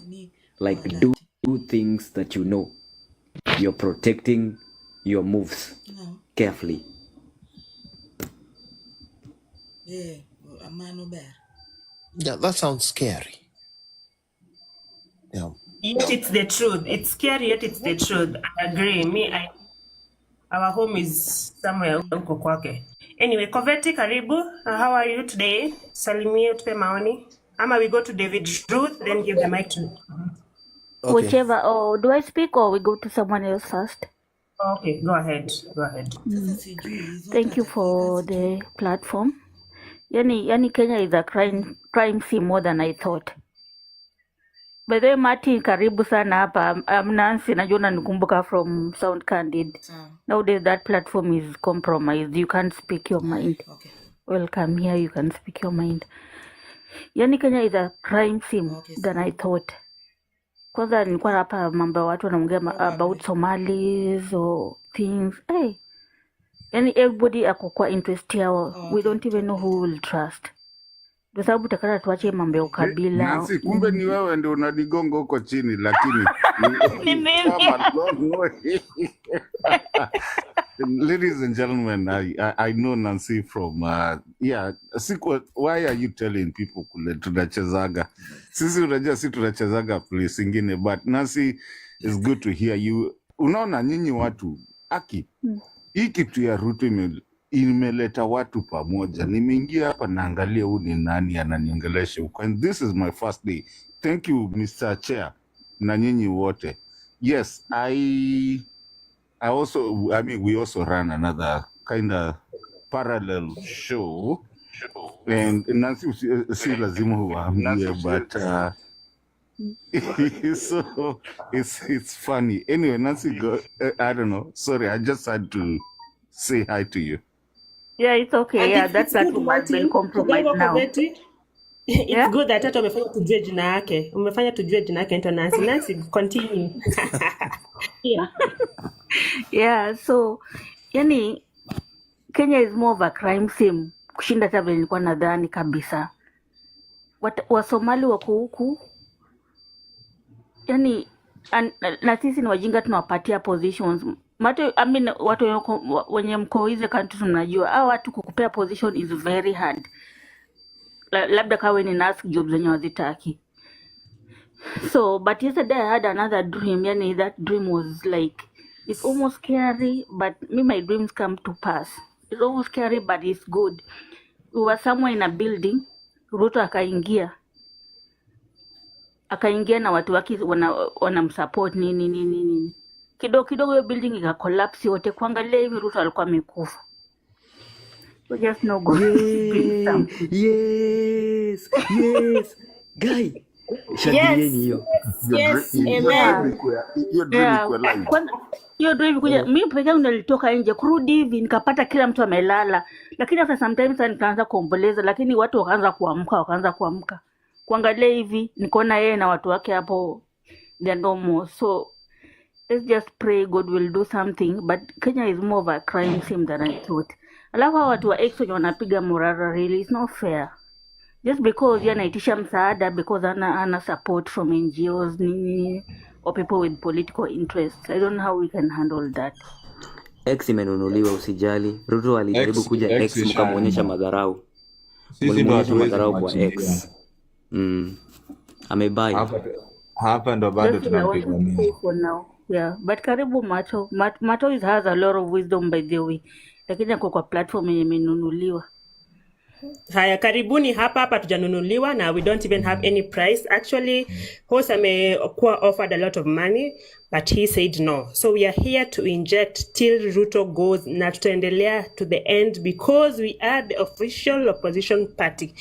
Like, do things that you know. You're protecting your moves carefully. Yeah, that sounds scary. Yeah. Yet it's the truth. It's scary, yet it's the truth. I agree. Our home is somewhere huko kwake. Anyway, Koveti, karibu. How are you today? Salimia, tupe maoni. Ama we go to David Ruth, then give the mic to... Okay. Whichever. Oh, do I speak or we go to someone else first? Okay, go ahead. Thank you for the platform. Yani Kenya is a crime scene more than I thought. By the way, Martin, karibu sana hapa. I'm Nancy, najua unanikumbuka from Sound Candid. Nowadays that platform is compromised. You can't speak your mind. Okay. Welcome here, you can speak your mind. Yani Kenya is a crime scene than I thought. Kwanza nilikuwa hapa mambo ya watu wanaongea about Somalis or things. Hey. Yani everybody ako kwa interest yao. We don't even know who will trust. Kwa sababu takata tuache mambo ya ukabila. Nancy, kumbe ni wewe ndio unadigonga huko chini, lakini Ni mimi. Ladies and gentlemen, I know Nancy from why are you telling people kule tunachezaga? Sisi unajua sisi tunachezaga place ingine, but Nancy, it's good to hear you. Unaona nyinyi watu hii kitu ya Ruto imeleta watu pamoja. Nimeingia hapa naangalia huyu ni nani ananiongelesha huko, and this is my first day. Thank you Mr. Chair na nyinyi wote. Yes, we also run another kind of parallel show, and Nancy si lazima huambie, but so it's funny. Anyway, Nancy, I don't know. Sorry, I just had to say hi to you. Yeah, it's okay. And Yeah, it's that's good, been Martin. compromised Kidogo now. Koveti. It's Yeah? good that hata umefanya tujue jina yake. Umefanya tujue jina yake ito Nancy. Nancy, continue. Yeah. Yeah, so yani Kenya is more of a crime scene kushinda hata vile nilikuwa nadhani kabisa. Wasomali wako huku yani na sisi ni wajinga tunawapatia positions. Watu wenye mko hizi countries tunajua hao watu kukupea position is very hard. Labda kawe ni nurse job zenye wazitaki. So but yesterday I had another dream, yani that dream was like it's almost scary, but my dreams come to pass. It's almost scary but it's good. We were somewhere in a building, Ruto akaingia na watu wake wanamsupport nini. Kidogo hiyo building ika collapse yote, kuangalia hivi Ruto alikuwa amekufa. So just no God. Yes. Guy. Shangilieni hiyo. Yes, amen. Hiyo dream kuja mimi peke yangu nilitoka nje kurudi hivi nikapata kila mtu amelala, lakini after sometimes nikaanza kuomboleza, lakini watu wakaanza kuamka kuangalia hivi nikaona yeye na watu wake hapo they are no more. So let's just pray God will do something, but Kenya is more of a crime scene than I thought. Alafu watu wa Exxon wanapiga morara, really it's not fair. Just because yeye anaitisha msaada because ana support from NGOs nini or people with political interests. I don't know how we can handle that. X imenunuliwa, usijali. Ruto alijaribu kuja X mkamuonyesha madharau. Sisi ndo madharau kwa X. Amebai. Hapa ndo bado tunapigania. Yeah, but karibu Mato has a lot of wisdom by the way. Lakini kwa platform yenye imenunuliwa. Haya, karibuni hapa tujanunuliwa na we don't even have any price. Actually, host amekuwa offered a lot of money, but he said no. So we are here to inject till Ruto goes, na tutaendelea to the end because we are the official opposition party.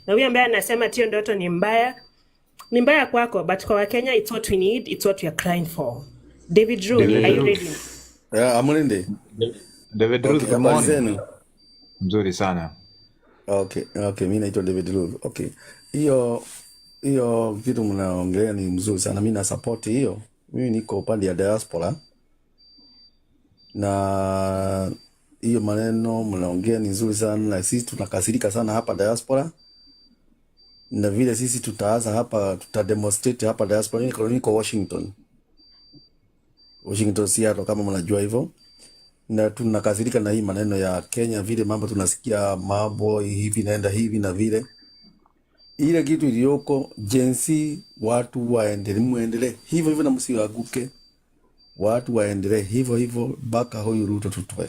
Na huyu ambaye anasema tio ndoto ni mbaya kwako, but kwa Kenya it's what we need, it's what we are crying for. David Drew, are you ready? Yeah, Amulinde. David Drew, okay, habari zenu? Mzuri sana. Okay, mimi naitwa David Drew. Okay. Hiyo kitu mnaongea ni mzuri sana. Mimi na support hiyo. Mimi niko upande ya diaspora. Na hiyo maneno mnaongea ni nzuri sana, na sisi tunakasirika sana hapa diaspora. Na vile sisi tutaanza hapa, tutademonstrate hapa diaspora. Niko Washington, Seattle kama mnajua hivyo. Na tunakasirika na hii maneno ya Kenya, vile mambo tunasikia mambo hivi naenda hivi na vile. Ile kitu iliyoko Genz, watu muendelee hivyo na msiwaguke. Watu waendelee hivyo mpaka huyu Ruto tutoe.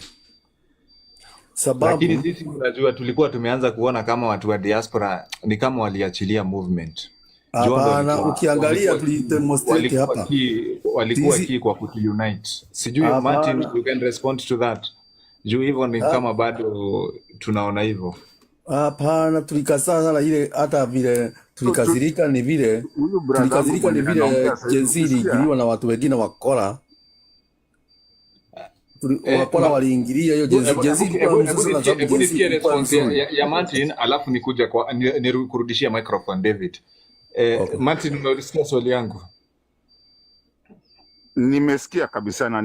Sababu lakini sisi unajua tulikuwa tumeanza kuona kama watu wa diaspora ni kama waliachilia movement. Hapana, ukiangalia tulidemonstrate hapa. Walikuwa key kwa kuunite. Sijui Martin, you can respond to that. Juu hivyo ni kama bado tunaona hivyo. Hapana, tulikasa sana ile, hata vile tulikasirika ni vile Genz iliingiliwa na watu wengine wakora. Wakora waliingilia hiyo Genz. Hebu nisikie response ya Martin, alafu nikuja kwa kurudishia microphone David. Okay. Martin, unasikia swali yangu? Nimesikia kabisa na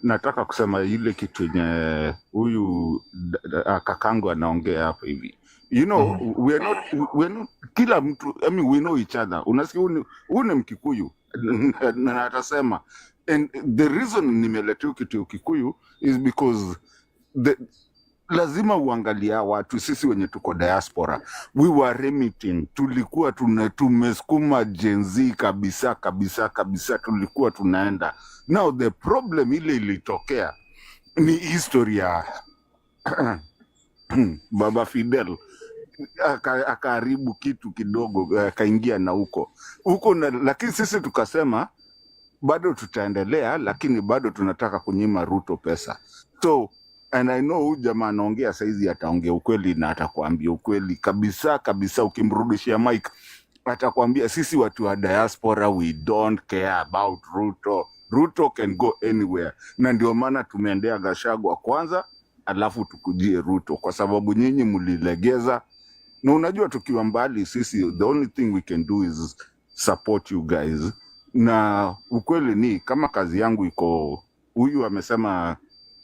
nataka kusema ile kitu yenye huyu kakangu anaongea hapa hivi. You know, we are not kila mtu, I mean we know each other. Unasikia huyu ni Mkikuyu na atasema, and the reason nimeletea kitu Kikuyu is because lazima uangalia watu sisi wenye tuko diaspora. We were remitting, tulikuwa tumesukuma Genz kabisa, tulikuwa tunaenda. Now the problem ile ilitokea ni historia Baba Fidel akaharibu kitu kidogo, akaingia na huko lakini sisi tukasema bado tutaendelea, lakini bado tunataka kunyima Ruto pesa. So and I know huyu jamaa anaongea saizi ataongea ukweli, na atakwambia ukweli kabisa. Ukimrudishia mic atakwambia sisi watu wa diaspora we don't care about Ruto can go anywhere. Na ndio maana tumeendea Gachagua kwanza, alafu tukujie Ruto, kwa sababu nyinyi mlilegeza. Na unajua tukiwa mbali sisi, the only thing we can do is support you guys. Na ukweli ni kama kazi yangu iko, huyu amesema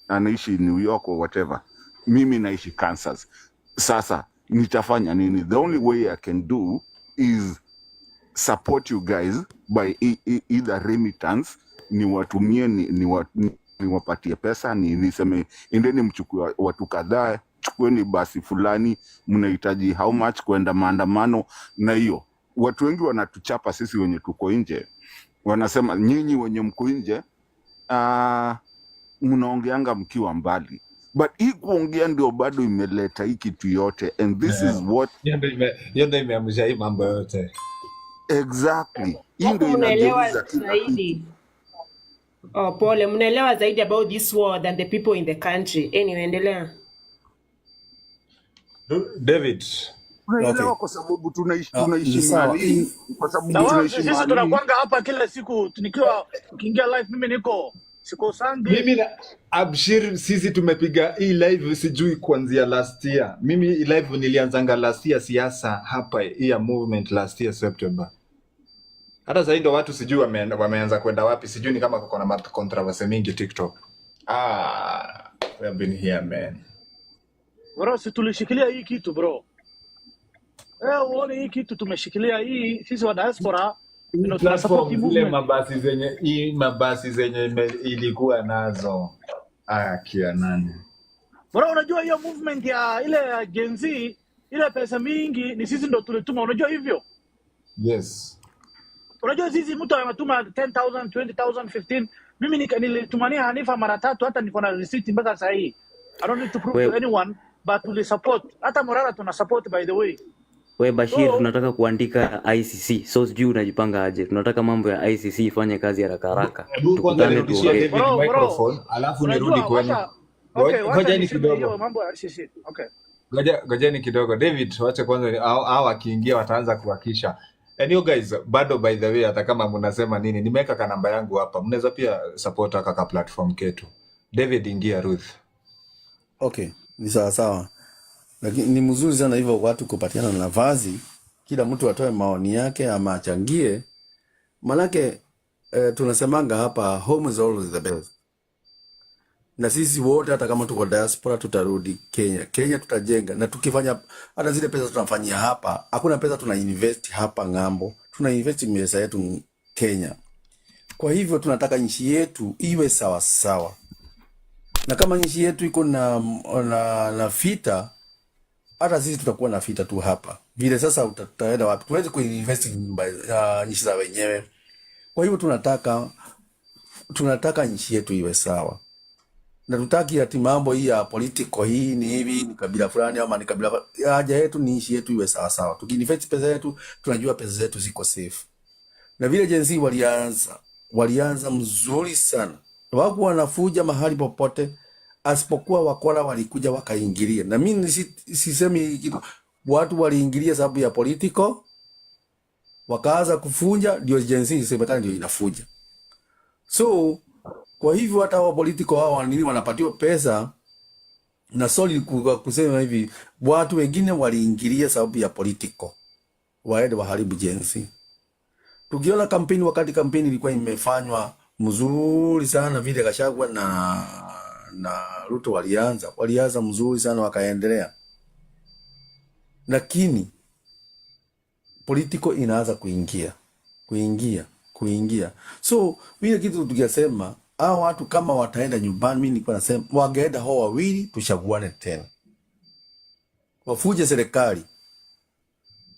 anaishi New York or whatever, mimi naishi Kansas. Sasa nitafanya nini? The only way I can do is support you guys by either remittance, niwatumie niwapatie pesa, niseme endeni mchukue watu kadhaa, chukueni basi fulani, mnahitaji how much kwenda maandamano. Na hiyo watu wengi wanatuchapa sisi wenye tuko nje, wanasema nyinyi wenye mko nje mnaongeanga mkiwa mbali, but hii kuongea ndio bado imeleta hii kitu yote, and this is what hiyo ndio imeamsha hii mambo yote. Exactly. Hii Hapo ndio mnaelewa inageuza kila kitu. zaidi. Oh, pole, mnaelewa zaidi about this war than the people in the country. Anyway, endelea. David, Unaelewa kwa sababu tunaishi Ni sawa. mahali, kwa sababu Na wao tunaishi sisi mahali. tunakwanga hapa kila siku nikiwa ukiingia live, mimi niko sikosangi. Mimi na Abshir, sisi tumepiga hii live sijui kuanzia last year. Mimi hii live nilianzanga last year siasa hapa hii ya movement last year September. Hata sasa ndio watu sijui wameanza kwenda wapi, sijui ni kama kuna controversy mingi TikTok. We have been here man. Bro, si tulishikilia hii kitu bro. Uone hii kitu tumeshikilia hii, sisi wa diaspora ndio tuna support hii Zile movement. mabasi zenye ilikuwa nazo. Kia nani? Bro, unajua hiyo movement ya ile ya Genz, ile pesa mingi ni sisi ndio tulituma, unajua hivyo? Yes. Unajua sisi mtu anatuma 10,000, 20,000, 15. Mimi nilitumania Hanifa mara 3, hata niko na receipt mpaka sasa hii. I don't need to prove to anyone, but we support. Hata Morara tuna support by the way. We Bashir, tunataka kuandika ICC. So sijui unajipanga aje. Tunataka mambo ya ICC ifanye kazi haraka haraka. Hebu kwanza nirudishie David microphone, alafu nirudi kwenu. Ngojeni kidogo. Mambo ya ICC. Okay. Ngojeni kidogo. David, wacha kwanza hao wakiingia wataanza kuhakisha. And you guys, bado by the way, hata kama mnasema nini, nimeweka ka namba yangu hapa. Mnaweza pia support kaka platform ketu. David, ingia Ruth. Okay, ni sawa sawa. Lakini ni mzuri sana hivyo watu kupatiana nafasi, kila mtu atoe maoni yake ama achangie. Manake tunasemanga hapa home is always the best. Na sisi wote hata kama tuko diaspora tutarudi Kenya. Kenya tutajenga, na tukifanya hata zile pesa tunafanyia hapa, hakuna pesa tuna invest hapa ngambo. Tuna invest pesa yetu Kenya. Kwa hivyo tunataka nchi yetu iwe sawa sawa. Na kama nchi yetu iko na vita, hata sisi tutakuwa na vita tu hapa. Vile sasa utaenda wapi? Tuweze kuinvest nchi za wenyewe. Kwa hivyo tunataka nchi yetu iwe sawa. Na tutaki ati mambo hii ya political hii ni hivi ni kabila fulani ama ni kabila. Haja yetu ni nchi yetu iwe sawa sawa. Tukiinvest pesa yetu, tunajua pesa zetu ziko safe. Na vile Genz walianza mzuri sana. Wako wanafuja mahali popote, asipokuwa wakora walikuja wakaingilia. Na mimi sisemi kitu, watu waliingilia sababu ya political, wakaanza kufunja, ndio Genz isemekana ndio inafuja. So kwa hivyo hata wa political hao nini wanapatiwa pesa, na solid kusema hivi, watu wengine waliingilia sababu ya political, waende waharibu Genz. Tukiona kampeni, wakati kampeni ilikuwa imefanywa mzuri sana, vile Gachagua na Ruto walianza mzuri sana wakaendelea. Lakini political inaanza kuingia. So vile kitu tukisema hao watu kama wataenda nyumbani, mimi nilikuwa nasema wangeenda hao wawili tuchaguane tena. Wafuje serikali.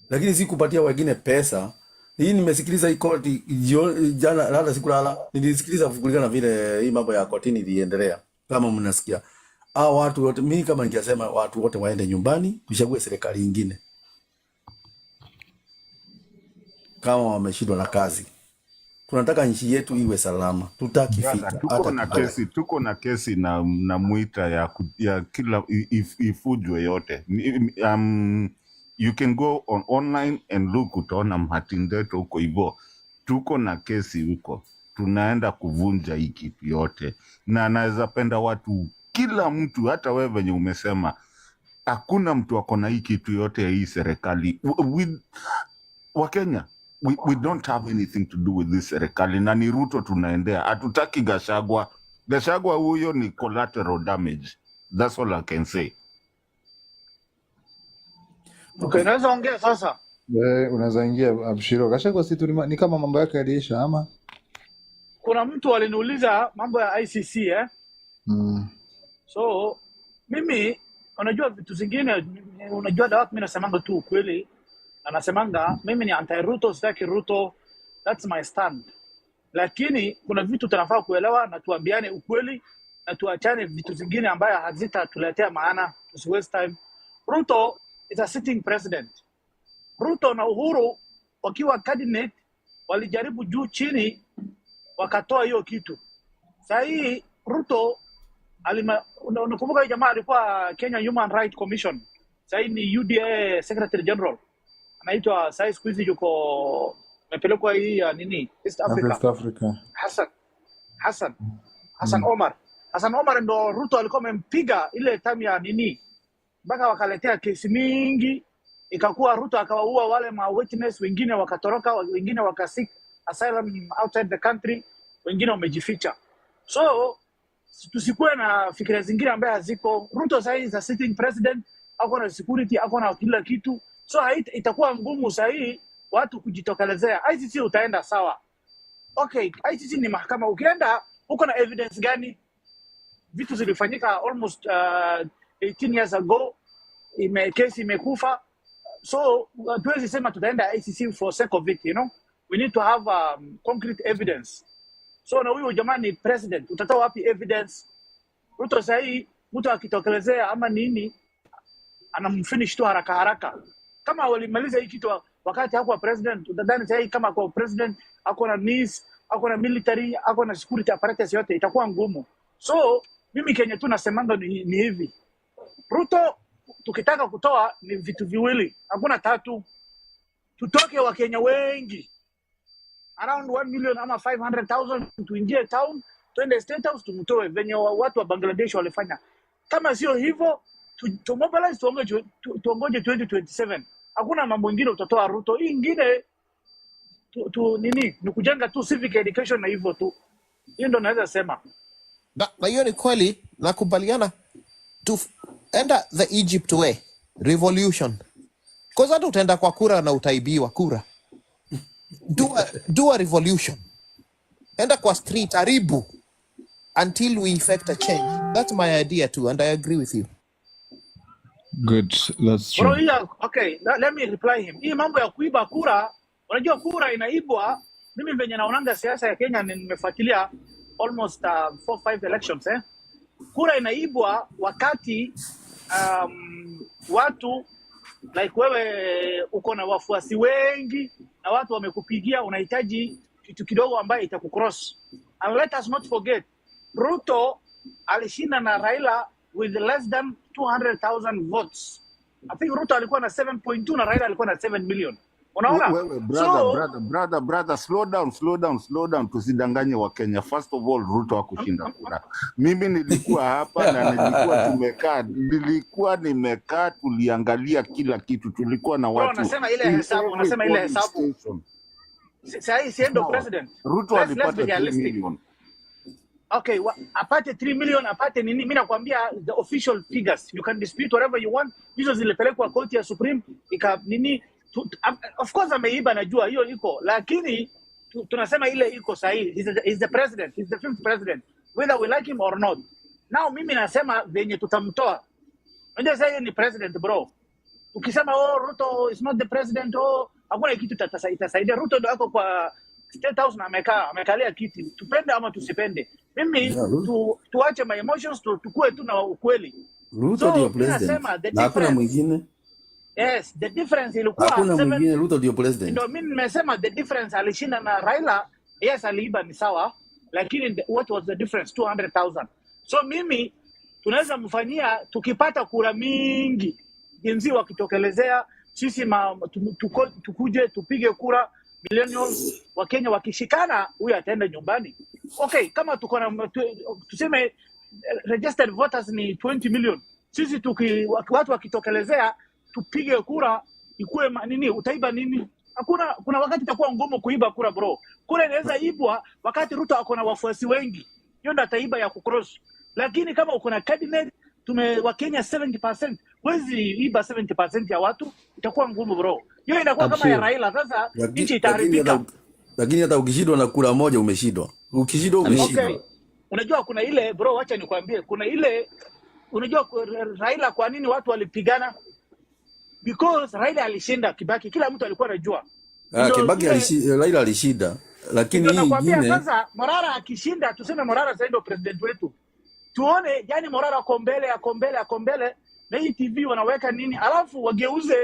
Lakini si kupatia wengine pesa. Hii nimesikiliza hii koti jana, hata sikulala. Nilisikiliza kulingana vile hii mambo ya kotini iliendelea. Kama mnasikia. Hao watu wote, mimi kama ningesema watu wote waende nyumbani, tuchague serikali nyingine. Kama wameshindwa na kazi. Tunataka nchi yetu iwe salama. Tutaki vita. Tuko na kesi na mwita ya kila ifujwe yote. You can go online and look, utaona Mhatindeto huko hivyo. Tuko na kesi huko. Tunaenda kuvunja hii kitu yote. Na naweza penda watu, kila mtu, hata wewe venye umesema, hakuna mtu ako na hii kitu yote ya hii serikali. Wakenya, we don't have anything to do with this serikali. Na ni Ruto tunaendea. Hatutaki Gachagua. Gachagua huyo ni collateral damage. That's all I can say. Okay, naweza ongea sasa. Unaweza ingia Abshiro. Gachagua si ni kama mambo yake yaliisha ama? Kuna mtu aliniuliza mambo ya ICC So mimi unajua vitu zingine, unajua dawa mimi nasemanga tu ukweli. Anasemanga mimi ni anti Ruto, sitaki Ruto. That's my stand. Lakini kuna vitu tunafaa kuelewa na tuambiane ukweli na tuachane vitu zingine ambayo hazitatuletea maana, tusi waste time. Ruto is a sitting president. Ruto na Uhuru wakiwa cabinet walijaribu juu chini wakatoa hiyo kitu. Sasa hii Ruto unakumbuka jamaa alikuwa Kenya Human Rights Commission. Sasa ni UDA Secretary General. Anaitwa sasa siku hizi yuko amepelekwa hii ya nini? East Africa. Hassan Omar. Hassan Omar ndo Ruto alikuwa amempiga ile time ya nini? Mpaka wakaletea kesi mingi. Ikakuwa Ruto akawaua wale ma witness, wengine wakatoroka, wengine wakasik asylum outside the country, wengine wamejificha. So tusikuwe na fikira zingine ambaye haziko. Ruto sasa is a sitting president, ako na security, ako na kila kitu. So itakuwa ngumu sasa watu kujitokelezea. ICC utaenda sawa. Okay, ICC ni mahakama. Ukienda uko na evidence gani? Vitu zilifanyika almost 18 years ago. Kesi imekufa. So tuwezi sema tutaenda ICC for sake of it, you know. We need to have concrete evidence. So na huyo jamani president, utatoa wapi evidence? Ruto sahi mtu akitokelezea ama nini anamfinish tu haraka. Kama walimaliza hii kitu wakati hakuwa president, utadhani sahi kama kwa president ako na NIS, ako na military, ako na security apparatus yote, itakuwa ngumu. So mimi Kenya tu nasemanga ni hivi. Ruto tukitaka kutoa ni vitu viwili, hakuna tatu. Tutoke wa Kenya wengi around 1 million ama 500,000 tuingie town, tuende state house tumtoe venye watu wa Bangladesh walifanya. Kama sio hivyo to mobilize tuongoje 2027. Hakuna mambo mengine utatoa Ruto. Hii ingine nini ni kujenga tu civic education na hivyo tu. Hiyo ndo naweza sema. Na hiyo ni kweli, nakubaliana. Enda the Egypt way, revolution. Because hata utaenda kwa kura na utaibiwa kura. Do a revolution. Enda kwa street, haribu until we effect a change. That's my idea too, and I agree with you. Good, that's true. Bro, okay, let me reply him. Hii mambo ya kuiba kura, unajua kura inaibwa. Mimi venye naonanga siasa ya Kenya nimefuatilia almost 4-5 elections Kura inaibwa wakati watu like wewe uko na wafuasi wengi na watu wamekupigia, unahitaji kitu kidogo ambaye itakucross. And let us not forget, Ruto alishinda na Raila with less than 200,000 votes. I think Ruto alikuwa na 7.2 na Raila alikuwa na 7 million. Unaona? Wewe brother, slow down. Tusidanganye wa Kenya. First of all, Ruto hakushinda kura. Mimi nilikuwa hapa na nilikuwa nimekaa, tuliangalia kila kitu, tulikuwa na watu. Unasema ile hesabu. Sasa siendo president. Ruto alipata 3 million. Okay, apate 3 million, apate nini? Mimi nakwambia the official figures. You can dispute whatever you want. Hizo zilipelekwa koti ya Supreme nini. Of course ameiba, najua hiyo iko, lakini tunasema ile iko sahihi. He's the president, he's the 5th president, whether we like him or not. Now mimi nasema venye tutamtoa. Unajua sasa ni president bro. Ukisema Ruto is not the president, hakuna kitu itasaidia. Ruto ndo ako kwa state house na amekalia kiti, tupende ama tusipende. Mimi tuache my emotions, tukue tu na ukweli. Ruto ndio president na hakuna mwingine. Yes, the difference ilikuwa hakuna mwingine. Ruto ndio president. Ndio mimi nimesema the difference, alishinda na Raila. Yes, aliiba ni sawa, lakini what was the difference? 200,000. So mimi tunaweza mfanyia, tukipata kura mingi Genz wakitokelezea, sisi tukuje tupige kura millennials wa Kenya wakishikana, huyu ataenda nyumbani. Okay, kama tuko na tuseme registered voters ni 20 million, sisi watu wakitokelezea tupige kura, ikuwe nini, utaiba nini? Kuna wakati itakuwa ngumu kuiba kura bro. Kura inaweza ibwa wakati Ruto ako na wafuasi wengi, hiyo ndo ataiba ya kucross. Lakini kama uko na cabinet wa Kenya 70%, Wezi iba 70% ya watu, itakuwa ngumu bro. Hiyo inakuwa kama ya Abshir. Raila, sasa nchi Lakini itaharibika. hata ukishindwa na kura moja umeshindwa. Ukishindwa Okay, umeshindwa. unajua kuna ile bro, wacha nikwambie, kuna ile unajua Raila kwa nini watu walipigana? Because Raila alishinda Kibaki, kila mtu alikuwa anajua. Ndio Kibaki ile Raila alishinda. Lakini ndio hii nakwambia ingine sasa, Morara akishinda, tuseme Morara sasa ndio president wetu. Tuone yani Morara ako mbele na hii TV wanaweka nini, alafu wageuze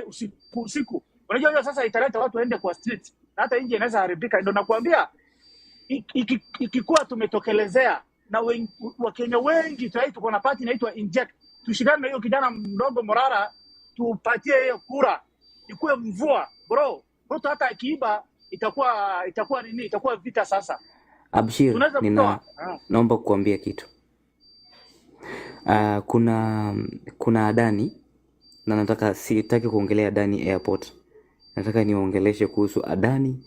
usiku. Unajua hiyo sasa italeta watu waende kwa street. Na hata nje inaweza haribika. Ndio nakwambia ikikuwa tumetokelezea na Wakenya wengi tuko na party inaitwa Inject. Tushikane na hiyo kijana mdogo Morara, tupatie hiyo kura. Ikuwe mvua, bro. Ruto hata akiiba itakuwa nini? Itakuwa vita sasa. Abshir, Tunaweza kutoa. naomba kukuambia kitu. Kuna Adani na sitaki kuongelea Adani Airport. Nataka niongeleshe kuhusu Adani.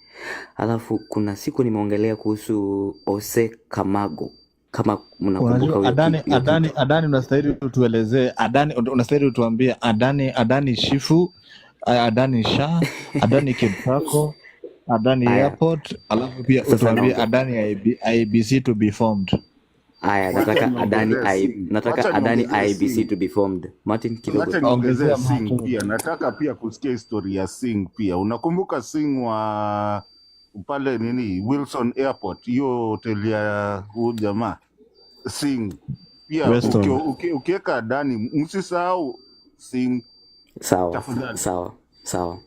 Alafu kuna siku nimeongelea kuhusu Ose Kamago. Kama mnakumbuka huyo Adani unastahili tuelezee. Adani unastahili utuambie Adani Shifu, Adani Shah, Adani Kipako, Adani Airport, alafu pia utuambie Adani IBC to be formed. Aya, nataka Adani IBC to be formed. Martin kidogo. Acha niongezea Singh pia. Nataka pia kusikia historia ya Singh pia. Unakumbuka Singh wa pale nini Wilson Airport, hiyo hoteli ya huyu jamaa Singh pia. Ukiweka Adani msisahau Singh. Sawa.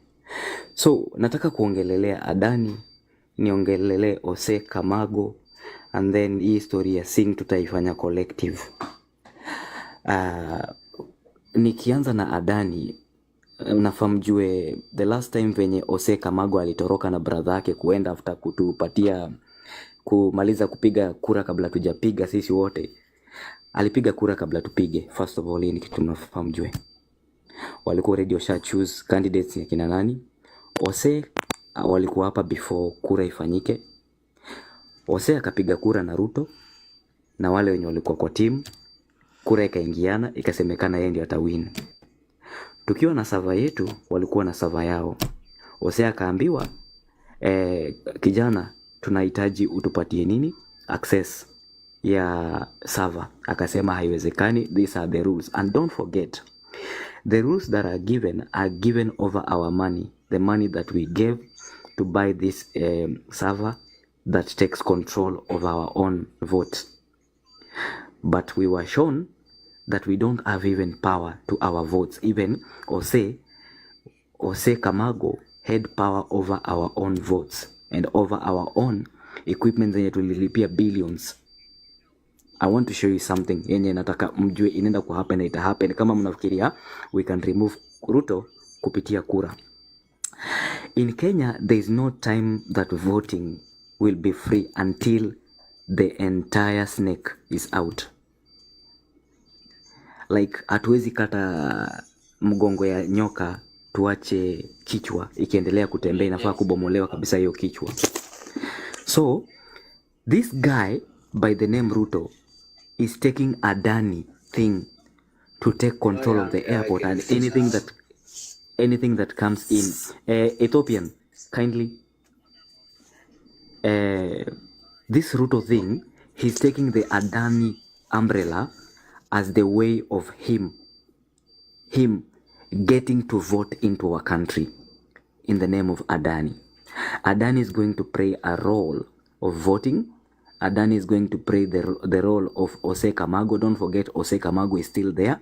So nataka kuongelelea Adani, niongelelee Ose Kamago, and then hii story ya Singh tutaifanya collective. Nikianza na Adani, nafamjue the last time venye Ose Kamago alitoroka na brother yake kuenda after kumaliza kupiga kura kabla tujapiga sisi wote. Alipiga kura kabla tupige. First of all, hii ni kitu mnafamjue. Walikuwa already washa choose candidates ya kina nani. Ose walikuwa hapa before kura ifanyike. Ose akapiga kura na Ruto na wale wenye walikuwa kwa team. Kura ikaingiana, ikasemekana yeye ndiye atawin. Tukiwa na server yetu, walikuwa na server yao. Ose akaambiwa kijana, tunahitaji utupatie nini? Access ya server. Akasema haiwezekani, these are the rules. And don't forget, the rules that are given over our money, the money that we gave to buy this server that takes control of our own vote. But we were shown that we don't have even power to our votes. Even Ose Kamago had power over our own votes and over our own equipment zenye tulilipia billions. I want to show you something yenye nataka mjue inaenda ku happen na ita happen. Kama mnafikiria we can remove Ruto kupitia kura. In Kenya, there is no time that voting will be free until the entire snake is out. Like hatuwezi kata mgongo ya nyoka tuache kichwa ikiendelea kutembea, inafaa kubomolewa kabisa hiyo kichwa. So this guy by the name Ruto is taking Adani thing to take control of the airport and anything that comes in. Ethiopian, kindly. This Ruto thing, he's taking the Adani umbrella as the way of him getting to vote into our country in the name of Adani. Adani is going to play a role of voting. Adani is going to play the role of Ose Kamago. Don't forget, Ose Kamago is still there.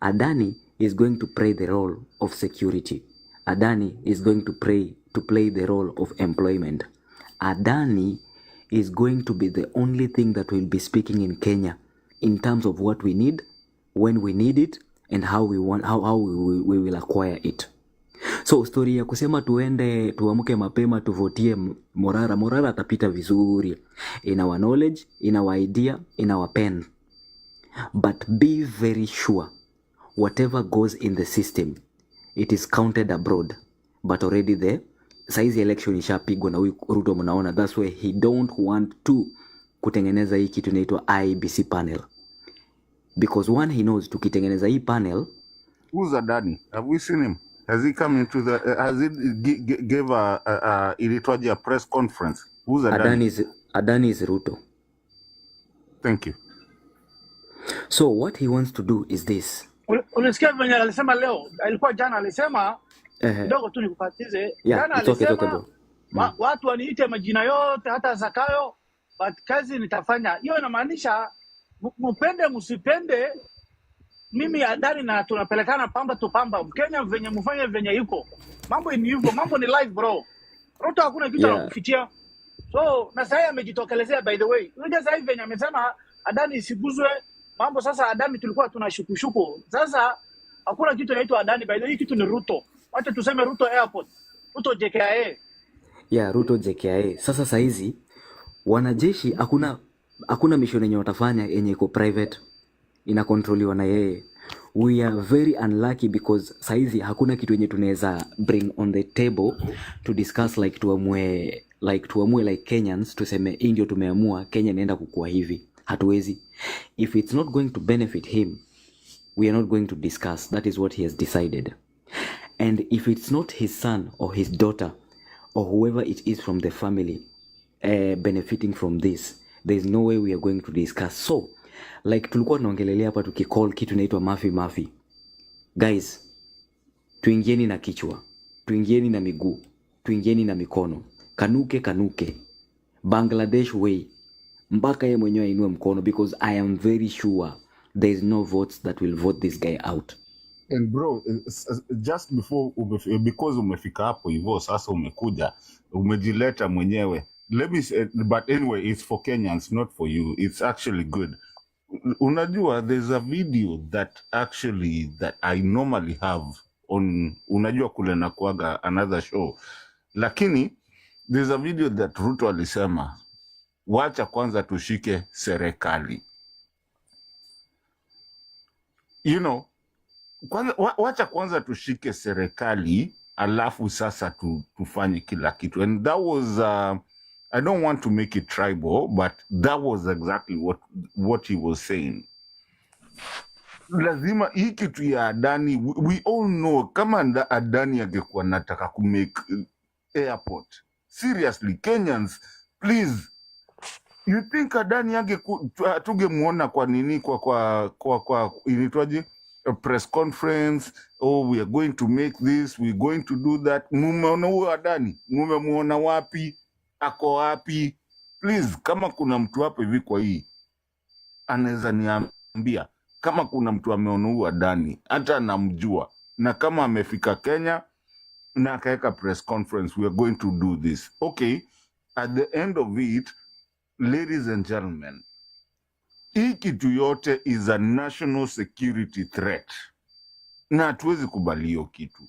Adani is going to play the role of security. Adani is going to play the role of employment. Adani is going to be the only thing that will be speaking in Kenya in terms of what we need, when we need it, and how we will acquire it. So story ya kusema tuamke mapema tuvotie Morara atapita vizuri. In our knowledge, in our idea, in our pen. But be very sure, whatever goes in the system, it is counted abroad. But already there, saizi election ishapigwa na huyu Ruto mnaona. That's why he don't want to kutengeneza hii kitu inaitwa IBC panel. Because one, he knows tukitengeneza hii panel, Who's Adani? Have we seen him? Has he come into the? Has he gave a press conference? Who's Adani? Adani is Ruto. Thank you. So what he wants to do is this. Ulisikia venye alisema leo, alikuwa jana alisema kidogo tu nikupatize. Yeah, Jana it's okay, alisema bro. watu waniite majina yote hata Zakayo, but kazi nitafanya. Hiyo inamaanisha mpende msipende, mimi Adani na tunapelekana pamba tu pamba. Mkenya venye mfanye venye yuko. Mambo ni hivyo, mambo ni live bro. Ruto hakuna kitu anakufichia. So na sasa amejitokelezea by the way. Unajua sasa hivi venye amesema Adani isiguzwe. Mambo sasa Adani tulikuwa tunashukushuku. Sasa hakuna kitu inaitwa Adani by the way, kitu ni Ruto. Wacha tuseme Ruto Airport. Ruto JKIA. Yeah, Ruto JKIA. Sasa saizi wanajeshi hakuna mission yenye watafanya yenye iko private, inakontroliwa na yeye. We are very unlucky because saizi hakuna kitu yenye tunaweza bring on the table to discuss like tuamue like Kenyans tuseme hii ndio tumeamua Kenya inaenda kukua hivi. Hatuwezi. If it's not going to benefit him, we are not going to discuss. That is what he has decided. And if it's not his son or his daughter or whoever it is from the family benefiting from this, there is no way we are going to discuss. So like tulikuwa tunaongelelea hapa tukicall kitu inaitwa mafi. Guys, tuingieni na kichwa, tuingieni na miguu, tuingieni na mikono. Kanuke Bangladesh way, mpaka yeye mwenyewe ainue mkono, because I am very sure there is no votes that will vote this guy out. And bro, just before because umefika hapo hivyo sasa umekuja umejileta mwenyewe. Let me say, but anyway, it's for Kenyans, not for you. It's actually good. Unajua, there's a video that I normally have on, unajua kule na kuaga another show. Lakini, there's a video that Ruto alisema, wacha kwanza tushike serikali. You know, wacha kwanza tushike serikali, alafu sasa tufanye kila kitu. And that was, I don't want to make it tribal, but that was exactly what he was saying. Lazima hii kitu ya Adani, we all know, kama Adani angekuwa nataka kumake airport. Seriously, Kenyans, please, you think Adani tungemuona kwa nini kwa initwaje? A press conference, we are going to make this, we are going to do that. Mumeona huyo Adani? Mumemuona wapi? Ako wapi? Please, kama kuna mtu hapo hivi kwa hii, anaweza niambia. Kama kuna mtu ameona huyo Adani, hata namjua. Na kama amefika Kenya, na akaweka press conference, we are going to do this. Okay, at the end of it, ladies and gentlemen, hii kitu yote is a national security threat. Na hatuwezi kubali hiyo kitu.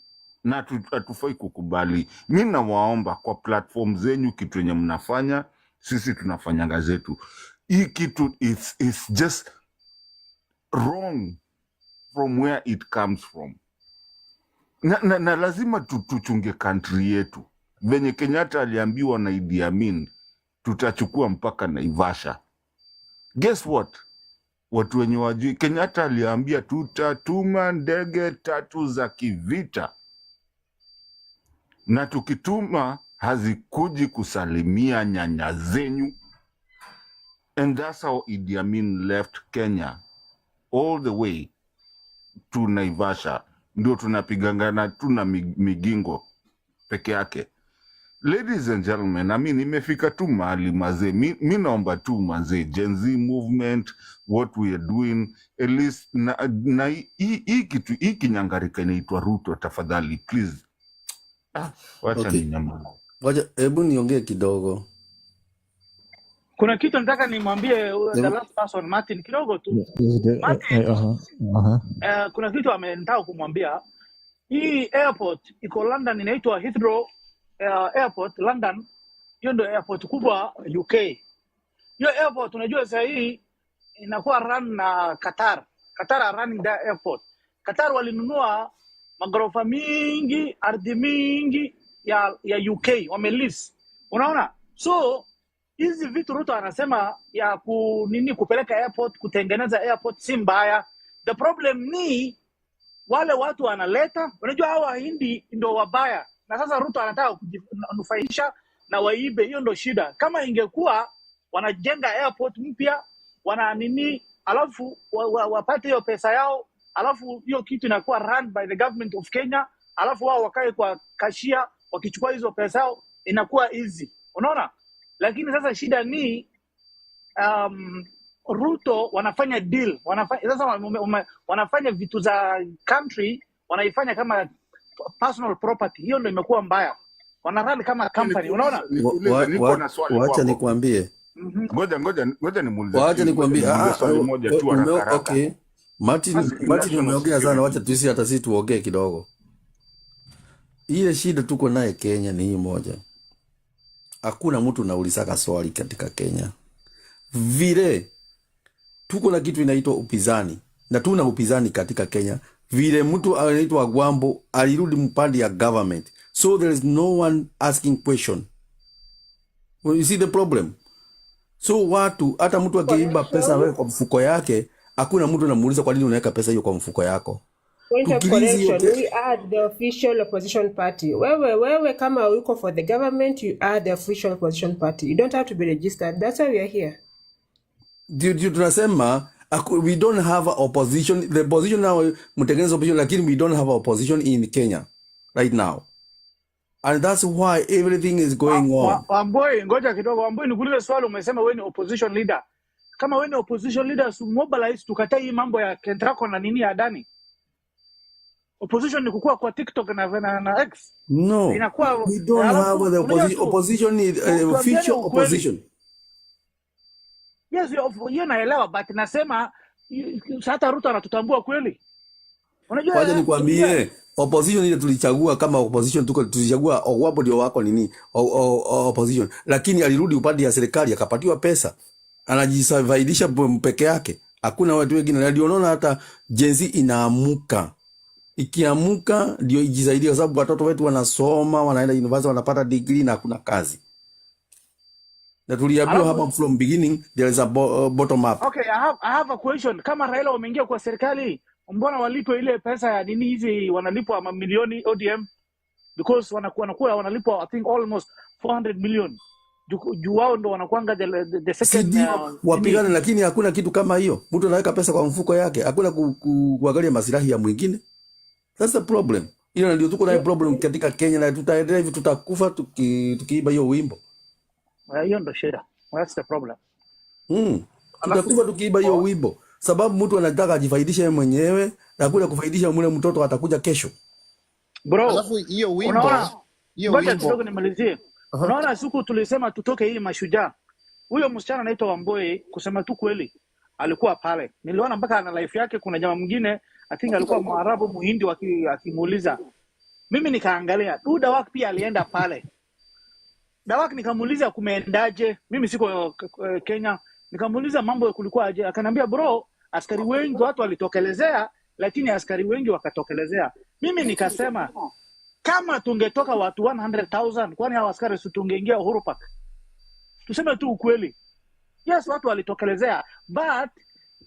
Na hatufai kukubali. Mimi nawaomba kwa platform zenyu kitu yenye mnafanya, sisi tunafanyanga zetu. Hii kitu is just wrong from where it comes from. Na lazima tuchunge country yetu. Venye Kenyatta aliambiwa na Idi Amin, tutachukua mpaka Naivasha. Guess what? Watu wenye wajui, Kenyatta aliambia tutatuma ndege 3 za kivita. Na tukituma hazikuji kusalimia nyanya zenyu. And that's how Idi Amin left Kenya all the way to Naivasha. Ndio tunapigangana tuna migingo peke yake. Ladies and gentlemen, I mean, imefika tu mahali mazee. Mi naomba tu mazee, Genz movement, what we are doing, at least, na hii kitu, hii kinyangarika inaitwa Ruto, tafadhali, please. Wacha Okay. ni nyama. Wacha, hebu niongee kidogo. Kuna kitu nataka nimwambie the last person Martin kidogo tu. Martin, kuna kitu amenitaka kumwambia. Hii airport iko London, inaitwa Heathrow Airport London. Hiyo ndio airport kubwa UK. Hiyo airport unajua sasa hii inakuwa run na Qatar. Qatar are running that airport. Qatar walinunua magorofa mingi, ardhi mingi ya UK wamelease. Unaona? So hizi vitu Ruto anasema ya kupeleka airport, kutengeneza airport si mbaya. The problem ni wale watu wanaleta, unajua hao Wahindi ndio wabaya, na sasa Ruto anataka kujinufaisha na waibe. Hiyo ndio shida. Kama ingekuwa wanajenga airport mpya, wana nini, alafu wapate hiyo pesa yao, alafu hiyo kitu inakuwa run by the government of Kenya, alafu wao wakae kwa kashia wakichukua hizo pesa yao, inakuwa easy, unaona. Lakini sasa shida ni Ruto wanafanya deal, wanafanya vitu za country, wanaifanya kama personal property. Hiyo ndio imekuwa mbaya, wanarun kama company, unaona. Niko na swali Wacha kwako. nikwambie, Ngoja nimuulize. wacha nikwambie. Swali moja tu haraka haraka. Okay, Martin umeongea sana, wacha tuisi hata sisi tuongee kidogo. Ile shida tuko naye Kenya ni hii moja, hakuna mtu naulisaka swali katika Kenya. Vile tuko na kitu inaitwa upinzani, na tuna upinzani katika Kenya. Vile mtu anaitwa Gwambo alirudi mpande ya government, so there is no one asking question. Well, you see the problem. So watu, hata mtu akiiba pesa wewe kwa mfuko yake, hakuna mtu anamuuliza kwa nini unaweka pesa hiyo kwa mfuko yako. Point of correction, we are the official opposition party. Wewe kama uko for the government, you are the official opposition party. You don't have to be registered. That's why we are here. Tunasema we don't have a opposition. The opposition now mtengeneza opposition, lakini we don't have a opposition in Kenya right now. And that's why everything is going on. Wamboi, ngoja kidogo. Wamboi, nikuulize swali. Umesema wewe ni opposition leader. Kama wewe ni opposition leader, mobilize tukatai hii mambo ya Kentrako na nini ya Adani. Opposition ni kukua kwa TikTok na X. No, inakuwa, we don't have the opposition. Opposition is official opposition. Yes, hiyo naelewa, but nasema hata Ruto anatutambua kweli. Unajua, wacha nikwambie, opposition ile tulichagua kama opposition, tulichagua Ogwambo ndio wako nini opposition, lakini alirudi upande ya serikali akapatiwa pesa, anajisaidisha peke yake, hakuna watu wengine. Ndio unaona hata Genz inaamuka, ikiamuka ndio ijisaidia, sababu watoto wetu wanasoma, wanaenda university, wanapata degree na hakuna kazi. Na tuliambiwa hapa from beginning there is a bottom up. Okay, I have a question. Kama Raila wameingia kwa serikali, mbona walipwe ile pesa ya nini hizi, wanalipwa mamilioni ODM? Because wanakuwa wanalipwa I think almost 400 million. Juu wao ndo wanakuanga the second wapigana, lakini hakuna kitu kama hiyo. Mtu anaweka pesa kwa mfuko yake, hakuna kuangalia maslahi ya mwingine. That's the problem. Ile ndio tuko na problem katika Kenya, na tutaendelea hivi, tutakufa tukiiba hiyo wimbo. Hiyo ndo shida. That's the problem. Tutakufa tukiiba hiyo wimbo, sababu mtu anataka ajifaidishe yeye mwenyewe na kule kufaidisha mule mtoto atakuja kesho. Bro, alafu hiyo wimbo, ngoja kidogo nimalizie. Unaona siku tulisema tutoke hii mashujaa. Huyo msichana anaitwa Wamboi, kusema tu kweli, alikuwa pale. Niliona mpaka na life yake, kuna jamaa mwingine I think alikuwa Mwarabu Muhindi akimuuliza. Mimi nikaangalia, Dawak pia alienda pale. Dawak nikamuuliza kumeendaje? Mimi siko Kenya. Nikamuuliza mambo kulikuwa aje? Akaniambia bro, askari wengi watu walitokelezea, lakini askari wengi wakatokelezea. Mimi nikasema kama tungetoka watu 100,000, kwani hao askari tungeingia Uhuru Park? Tuseme tu ukweli. Yes, watu walitokelezea, but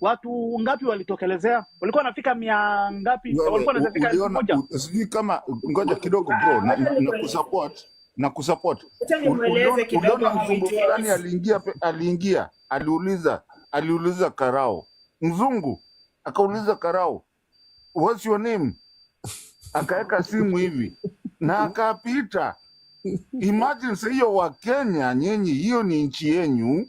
watu ngapi walitokelezea? Walikuwa wanafika 100 ngapi? Walikuwa wanafika 1,000. Sijui kama, ngoja kidogo bro, na kusupport. Uliona mzungu fulani aliuliza Karao. Mzungu akauliza Karao, what's your name? Akaweka simu hivi na akapita. Imagine sasa hiyo wa Kenya, nyinyi hiyo ni nchi yenu.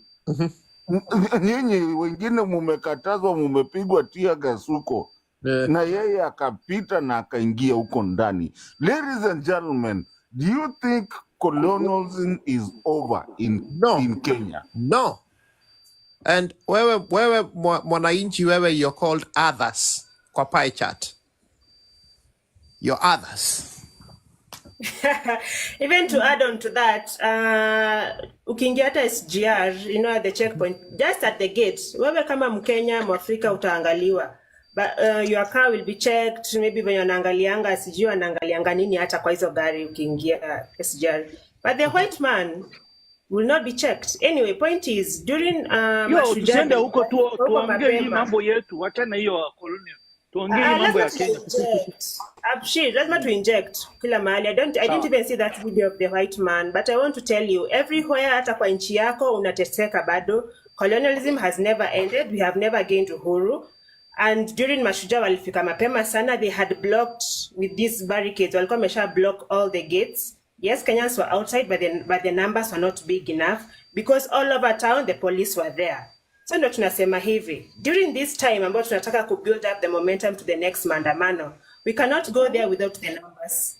Nyinyi wengine mumekatazwa, mumepigwa tia gasuko. Na yeye akapita na akaingia huko ndani. Ladies and gentlemen, do you think colonialism is over in Kenya? No. And wewe mwananchi, wewe you're called others kwa pie chart. You're others. Even to add on to that, ukiingia hata SGR, you know, at the checkpoint, just at the gate, wewe kama Mkenya, Mwafrika utaangaliwa. But your car will be checked, maybe when wanaangalianga, sijui wanaangalianga nini hata kwa hizo gari ukiingia SGR. But the white man will not be checked. Anyway, point is, during tusende huko tuongee hii mambo yetu, wachana hiyo colonial. tuongee hii mambo Lazima ya Kenya. tuinject. Abshir, lazima tuinject kila mahali. I didn't Sawa. even see that video of the white man, but I want to tell you, everywhere, hata kwa nchi yako unateseka bado. Colonialism has never ended. We have never gained uhuru. And during Mashujaa walifika mapema sana, they had blocked with these barricades. Walikuwa wamesha block all the gates. Yes, Kenyans were outside, but the numbers were not big enough because all over town the police were there. So ndo tunasema hivi, during this time ambao tunataka ku build up the momentum to the next maandamano, we cannot go there without the numbers.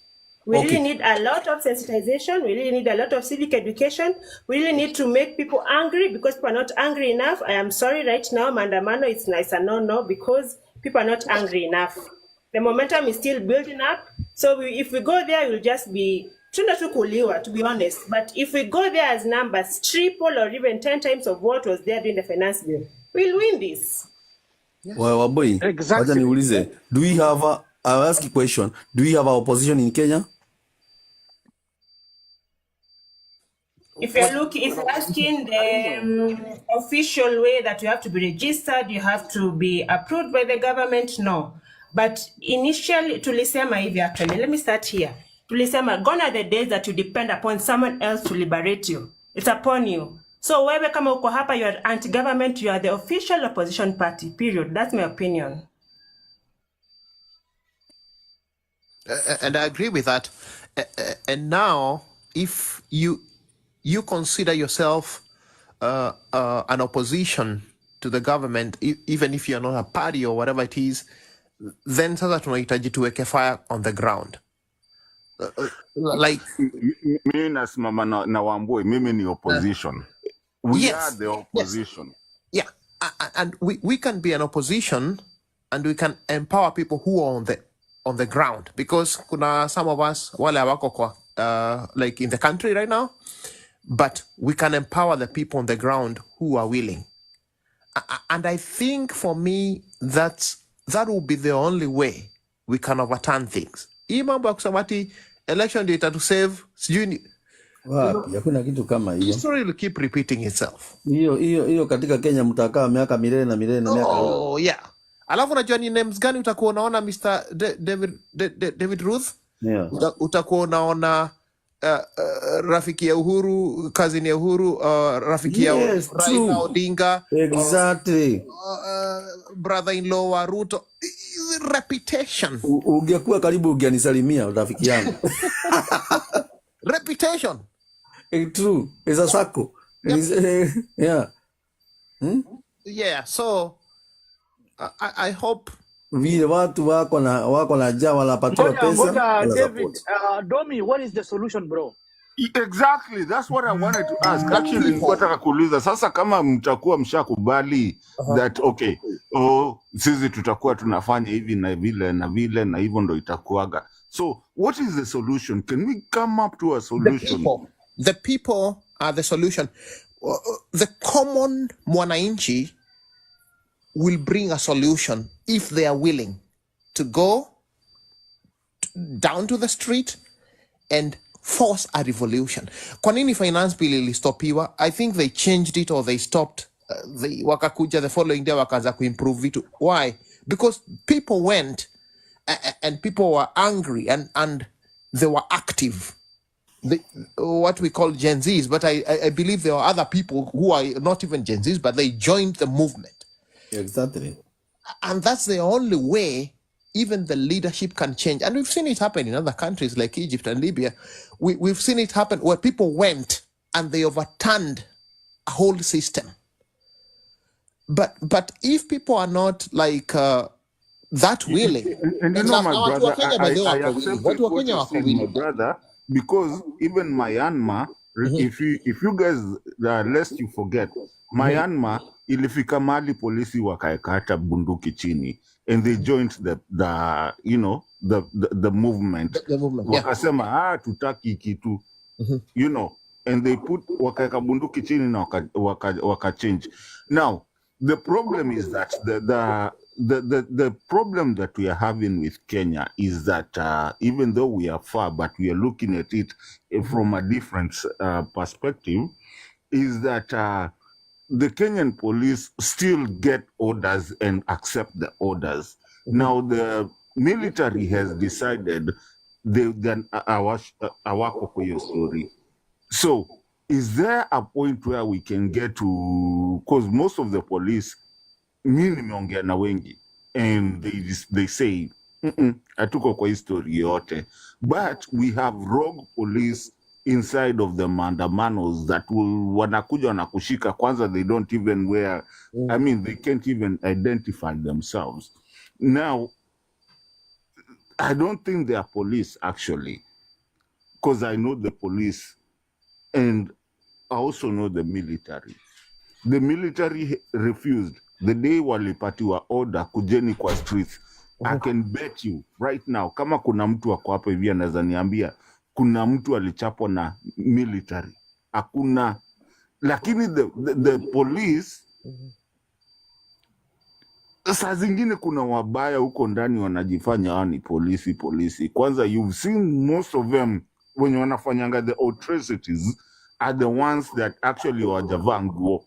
We really Okay. need a lot of sensitization. We really need a lot of civic education. We really need to make people angry because people are not angry enough. I am sorry right now, maandamano, it's nice and no, because people are not angry enough. The momentum is still building up. So if we go there, we'll just be tuna tu kuliwa, to be honest. But if we go there as numbers, triple or even 10 times of what was there during the finance bill, we'll win this. Waboi, wacha niulize, do we have a, I'll ask you a question. Do we have our opposition in Kenya? If you're asking the official way that you have to be registered, you have to be approved by the government, no. But initially, tulisema hivi actually, let me start here. Tulisema, gone are the days that you depend upon someone else to liberate you. It's upon you. So wewe kama uko hapa, you are anti-government, you are the official opposition party, period. That's my opinion. And I agree with that. And now, if you consider yourself an opposition to the government, even if you're not a party or whatever it is, then sasa tunahitaji tuweke fire on the ground. Like mimi nasimama na Wambui, mimi ni opposition. We are the opposition. Yes. Yeah, and we can be an opposition, and we can empower people who are on the ground, because kuna some of us wale hawako kwa like in the country right now, but we can empower the people on the ground who are willing. And I think for me that will be the only way we can overturn things. Hii mambo ya kusema ati election ndio itatusave, sijui ni Wapi, hakuna kitu kama hiyo. history will keep repeating itself. Hiyo katika Kenya mtakaa miaka milele na milele na miaka. Oh yeah. Alafu unajua ni names gani utakuwa unaona Mr. David Ruth? Yeah. Utakuwa unaona rafiki ya Uhuru, cousin ya Uhuru, rafiki ya Raila Odinga. Exactly. Brother-in-law wa Ruto. Reputation. Ungekuwa karibu ungenisalimia rafiki yangu. Reputation. True. It's a circle. Yeah. Yeah, so I hope vile watu wako na jaa wanapatiwa pesa. Ngoja David, Domi, what is the solution, bro? Exactly, that's what I wanted to ask. Actually, nilikuwa nataka kuuliza sasa, kama mtakuwa mshakubali that okay, sisi tutakuwa tunafanya hivi na vile na vile na hivyo ndo itakuaga. So, what is the solution? Can we come up to a solution? The people are the solution. The common mwananchi will bring a solution if they are willing to go down to the street and force a revolution. Kwa nini finance bill ilistopiwa? I think they changed it or they stopped. Wakakuja the following day wakaanza kuimprove vitu. Why? Because people went and people were angry and they were active. What we call Gen Zs, but I believe there are other people who are not even Gen Zs, but they joined the movement. Exactly. And that's the only way even the leadership can change. And we've seen it happen in other countries like Egypt and Libya. We've seen it happen where people went and they overturned a whole system. But if people are not like that willing, and you know, my brother, I accept what you said, my brother, because even Myanmar, if you guys, lest you forget, Myanmar, ilifika mali polisi wakaekata bunduki chini, and they joined the movement. The movement, wakasema tutaki kitu, you know, and they put wakaeka bunduki chini na waka change. Now the problem is that the problem that we are having with Kenya is that even though we are far, but we are looking at it from a different perspective, is that the Kenyan police still get orders and accept the orders. Now the military has decided then awako kwa hiyo story. So is there a point where we can get to, because most of the police, mi nimeongea na wengi, and they say hatuko kwa hii story yote, but we have rogue police inside of the maandamanos that will wanakuja wanakushika kwanza, they don't even wear, I mean they can't even identify themselves. Now I don't think they are police actually, because I know the police and I also know the military. The military refused the day walipatiwa order kujeni kwa streets. I can bet you right now, kama kuna mtu ako hapa hivi anaweza niambia kuna mtu alichapwa na military. Hakuna. Lakini the police, saa zingine kuna wabaya huko ndani wanajifanya hao ni polisi. Kwanza you've seen most of them wenye wanafanyanga the atrocities are the ones that actually wajavaa nguo.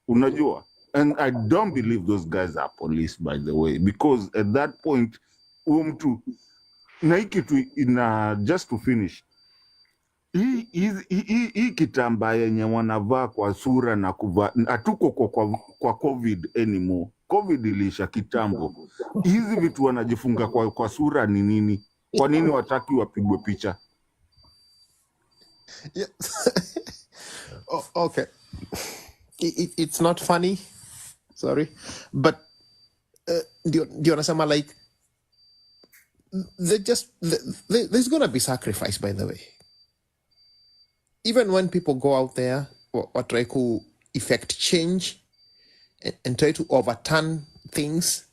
Unajua? And I don't believe those guys are police, by the way, because at that point, na hii kitu ina, just to finish, hii kitambaa yenye wanavaa kwa sura na kuvaa, hatuko kwa COVID anymore. COVID ilisha kitambo. Hizi vitu wanajifunga kwa sura ni nini? Kwa nini wataki wapigwe picha? Yeah. Okay. It's not funny. Sorry. But do you understand? Like, there's going to be sacrifice, by the way. Even when people go out there or try to effect change and try to overturn things,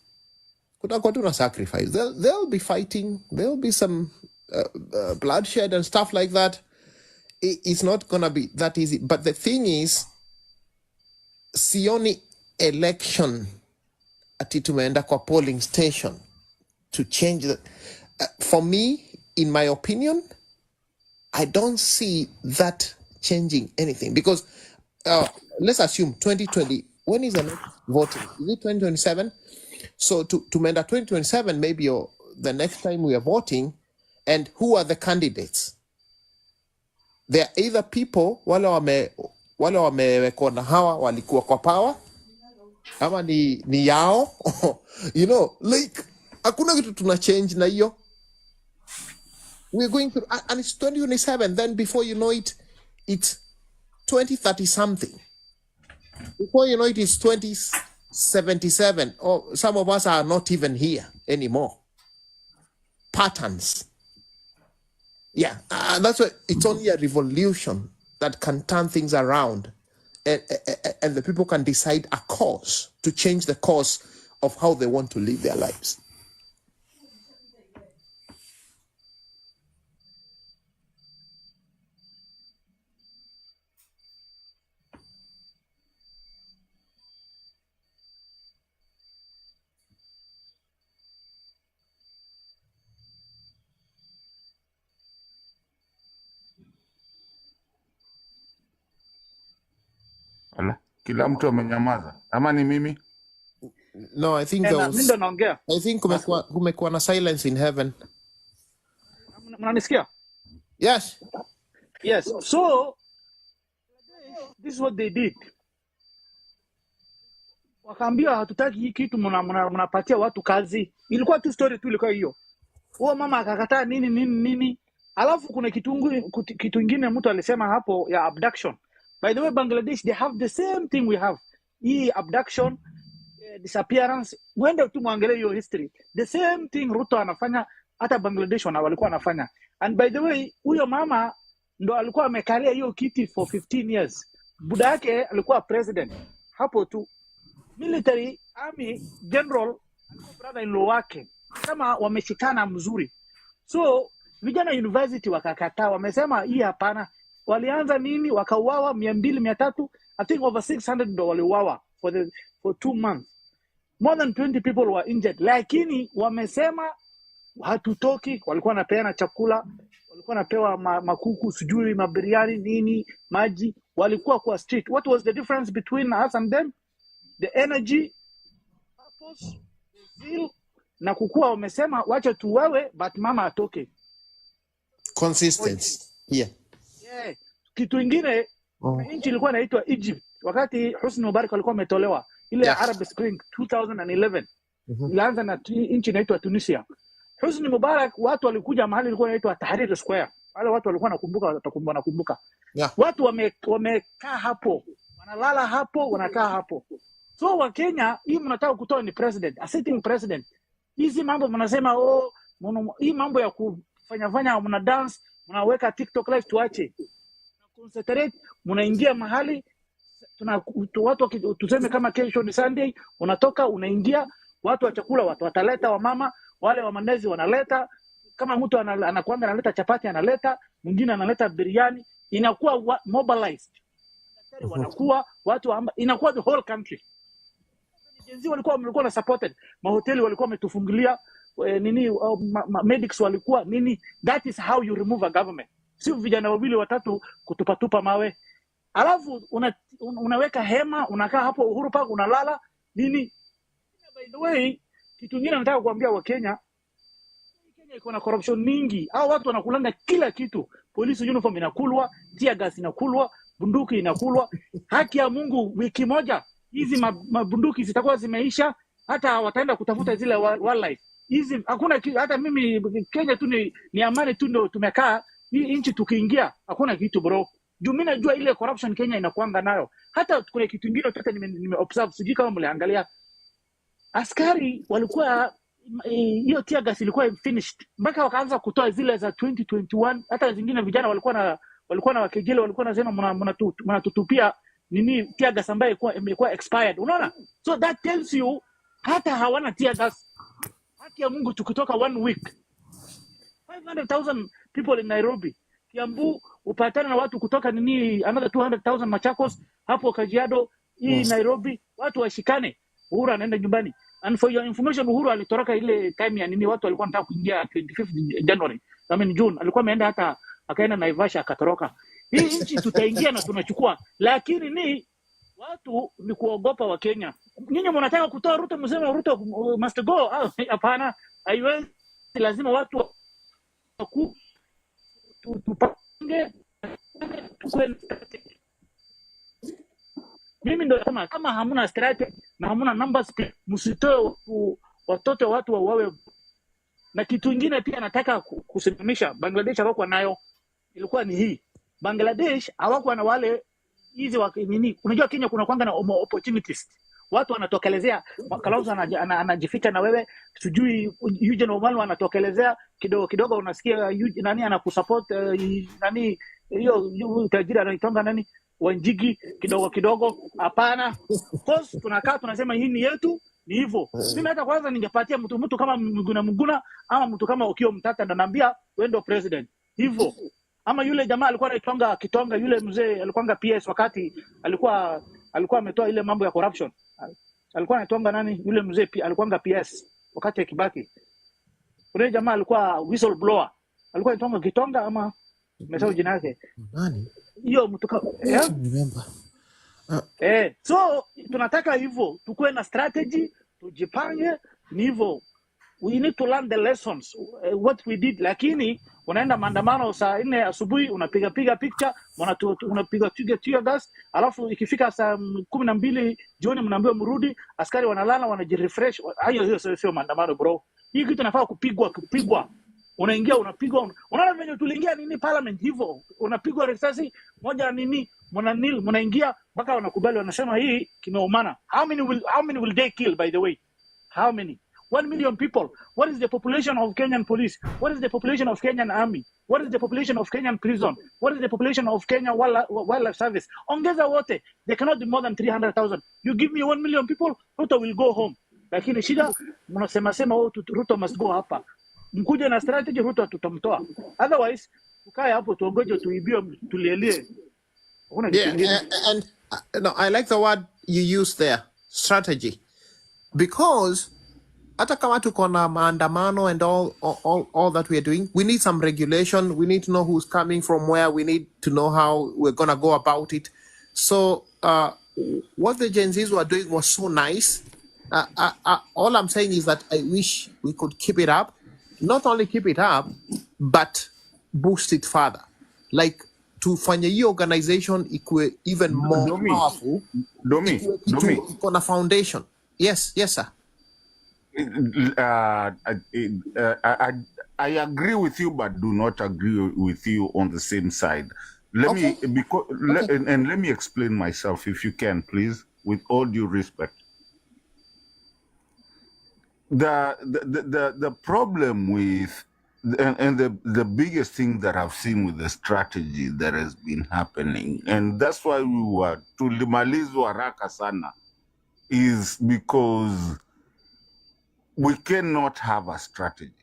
kutakuwa sacrifice. They'll be fighting. There'll be some bloodshed and stuff like that. It's not going to be that easy. But the thing is, sioni election ati tumeenda kwa polling station to change the, for me, in my opinion, I don't see that changing anything, because let's assume 2020, when is the next voting? Is it 2027? So tumeenda 2027, maybe the next time we are voting, and who are the candidates? They are either people wale wamewekwa na hawa walikuwa kwa power, ama ni yao. You know, like hakuna kitu tuna change na hiyo. We're going through, and it's 2027. Then before you know it, it's 2030 something. Before you know it, it's 2077. Or some of us are not even here anymore. Patterns. Yeah, that's why it's only a revolution that can turn things around, and the people can decide a course to change the course of how they want to live their lives. Ala, kila mtu amenyamaza. Ama ni mimi? No, I think mimi ndo naongea. I think kumekuwa na silence in heaven. Mnanisikia? Yes. Yes. So this is what they did. Wakaambia hatutaki hii kitu, mnapatia watu kazi. Ilikuwa tu story tu, ilikuwa hiyo. Huo mama akakataa nini. Alafu kuna kitu kingine mtu alisema hapo ya abduction. By the way, Bangladesh, they have the same thing we have. Hii abduction, disappearance. Mwende tu muangalie hiyo history. The same thing Ruto anafanya, hata Bangladesh walikuwa wanafanya. And by the way, huyo mama ndo alikuwa amekalia hiyo kiti for 15 years. Buda yake alikuwa president. Hapo tu. Military, army, general, alikuwa brother-in-law wake. Kama wameshikana mzuri. So, vijana university wakakataa, wamesema hii hapana. Walianza nini? Wakauawa 200, 300, I think over 600 ndo waliuawa for 2 months. More than 20 people were injured. Lakini wamesema hatutoki. Walikuwa wanapeana chakula, walikuwa wanapewa makuku, sijui mabiriani nini, maji. Walikuwa kwa street. What was the difference between us and them? The energy, purpose, the zeal, na kukuwa wamesema wacha tuwewe but mama atoke. Consistency. Yeah. Yeah. Kitu ingine nchi ilikuwa inaitwa Egypt wakati Hosni Mubarak alikuwa ametolewa ile Arab Spring 2011. Ilianza na nchi inaitwa Tunisia. Hosni Mubarak watu walikuja mahali ilikuwa inaitwa Tahrir Square. Wale watu walikuwa nakumbuka. Watu wamekaa hapo, wanalala hapo, wanakaa hapo. So wa Kenya hii mnataka kutoa ni president, a sitting president. Hizi mambo mnasema hii mambo ya kufanya mna dance, mnaweka TikTok live tuache. Concentrate, mnaingia mahali watu tuseme kama kesho ni Sunday, unatoka unaingia, watu wa chakula watu wataleta, wamama wale wa mandazi wanaleta, kama mtu anakuambia analeta chapati analeta, mwingine analeta biriani, inakuwa mobilized. Wanakuwa watu inakuwa the whole country. Genz walikuwa na supported, mahoteli walikuwa wametufungulia medics walikuwa nini. That is how you remove a government. Si vijana wawili watatu kutupatupa mawe. Alafu unaweka hema, unakaa hapo Uhuru Park unalala nini. By the way, kitu kingine nataka kuambia wa Kenya iko na corruption mingi. Hao watu wanakulanga kila kitu. Police uniform inakulwa, tear gas inakulwa, bunduki inakulwa. Haki ya Mungu, wiki moja hizi mabunduki zitakuwa zimeisha, hata wataenda kutafuta zile wildlife. Hizi hakuna hata mimi Kenya tu ni amani tu ndio tumekaa. Hii nchi tukiingia hakuna kitu bro. Juu mimi najua ile corruption Kenya inakuanga nayo. Hata kuna kitu kingine hata nime observe, sijui kama mliangalia. Askari walikuwa hiyo tear gas ilikuwa finished. Mpaka wakaanza kutoa zile za 2021, hata zingine vijana walikuwa na wakejeli, walikuwa nasema mnatutupia nini tear gas ambayo imekuwa expired. Unaona? So that tells you hata hawana tear gas. Haki ya Mungu tukitoka 1 week 500,000 people in Nairobi. Kiambu upatana na watu kutoka nini another 200,000 Machakos, hapo Kajiado, hii Nairobi, watu washikane. Uhuru anaenda nyumbani. And for your information, Uhuru alitoroka ile time ya nini watu walikuwa wanataka kuingia 25th January. June. Alikuwa ameenda hata akaenda Naivasha akatoroka. Hii nchi tutaingia na tunachukua. Lakini ni watu ni kuogopa wa Kenya. Nyinyi mnataka kutoa Ruto, msema Ruto must go. Hapana, haiwezi. Lazima watu tupange mimi ndio kama hamuna strategy na hamuna numbers, msitoe watoto watu wawe. Na kitu kingine pia nataka kusimamisha, Bangladesh hawakuwa nayo, ilikuwa ni hii. Bangladesh hawakuwa na wale hizi nini. Unajua Kenya kuna kwanga na opportunities. Watu wanatokelezea, Kalonzo anajificha na wewe, sijui Eugene Wamalwa anatokelezea kidogo unasikia nani anakusupport nani hiyo tajiri anaitonga nani Wanjigi kidogo. Hapana, cause tunakaa tunasema hii ni yetu, ni hivyo. Mimi hata kwanza ningepatia mtu kama Mguna ama mtu kama Okio Mtata ndo naambia wewe ndio president hivyo. Ama yule jamaa alikuwa anaitanga Kitonga, yule mzee alikuwa PS wakati alikuwa ametoa ile mambo ya corruption. Alikuwa anaitanga nani yule mzee alikuwa PS wakati ya Kibaki. Yule jamaa alikuwa whistleblower. Alikuwa anaitanga Kitonga ama nimesahau jina lake. Nani? Hiyo mtu remember. So tunataka hivyo, tukue na strategy, tujipange, ni hivyo. We need to learn the lessons what we did. Lakini unaenda maandamano saa 4 asubuhi, unapiga picture, unapiga tear gas, alafu ikifika saa 12 jioni mnaambiwa mrudi, askari wanalala wanajirefresh. Hiyo sio maandamano bro. Hii kitu inafaa kupigwa. Unaingia unapigwa. Unaona venye tuliingia nini parliament hivyo, unapigwa risasi moja nini, mnaingia mpaka wanakubali, wanasema hii kimeumana. How many will they kill by the way? How many? 1 million people. What is the population of Kenyan police? What is the population of Kenyan army? What is the population of Kenyan prison? What is the population of Kenya wildlife service? Ongeza wote, they cannot be more than 300,000. You give me 1 million people, Ruto will go home. Lakini shida mnasema Ruto must go hapa. Mkuje na strategy, Ruto tutamtoa. Otherwise tukae hapo tuongoje tuibiwe tulielie. And no, I like the word you use there, strategy, because hata kama tuko na maandamano and all that we are doing, we need some regulation. We need to know who's coming from where. We need to know how we're gonna go about it. So what the Gen Zs were doing was so nice, All I'm saying is that I wish we could keep it up. Not only keep it up, but boost it further. Like tufanye hii organization ikuwe even more powerful. Ikuwe kitu iko na foundation. Yes, sir. I agree with you, but do not agree with you on the same side. Let me let me explain myself, if you can, please, with all due respect. The problem with and the biggest thing that I've seen with the strategy that has been happening, and that's why we were tulimalizwa haraka sana, is because we cannot have a strategy.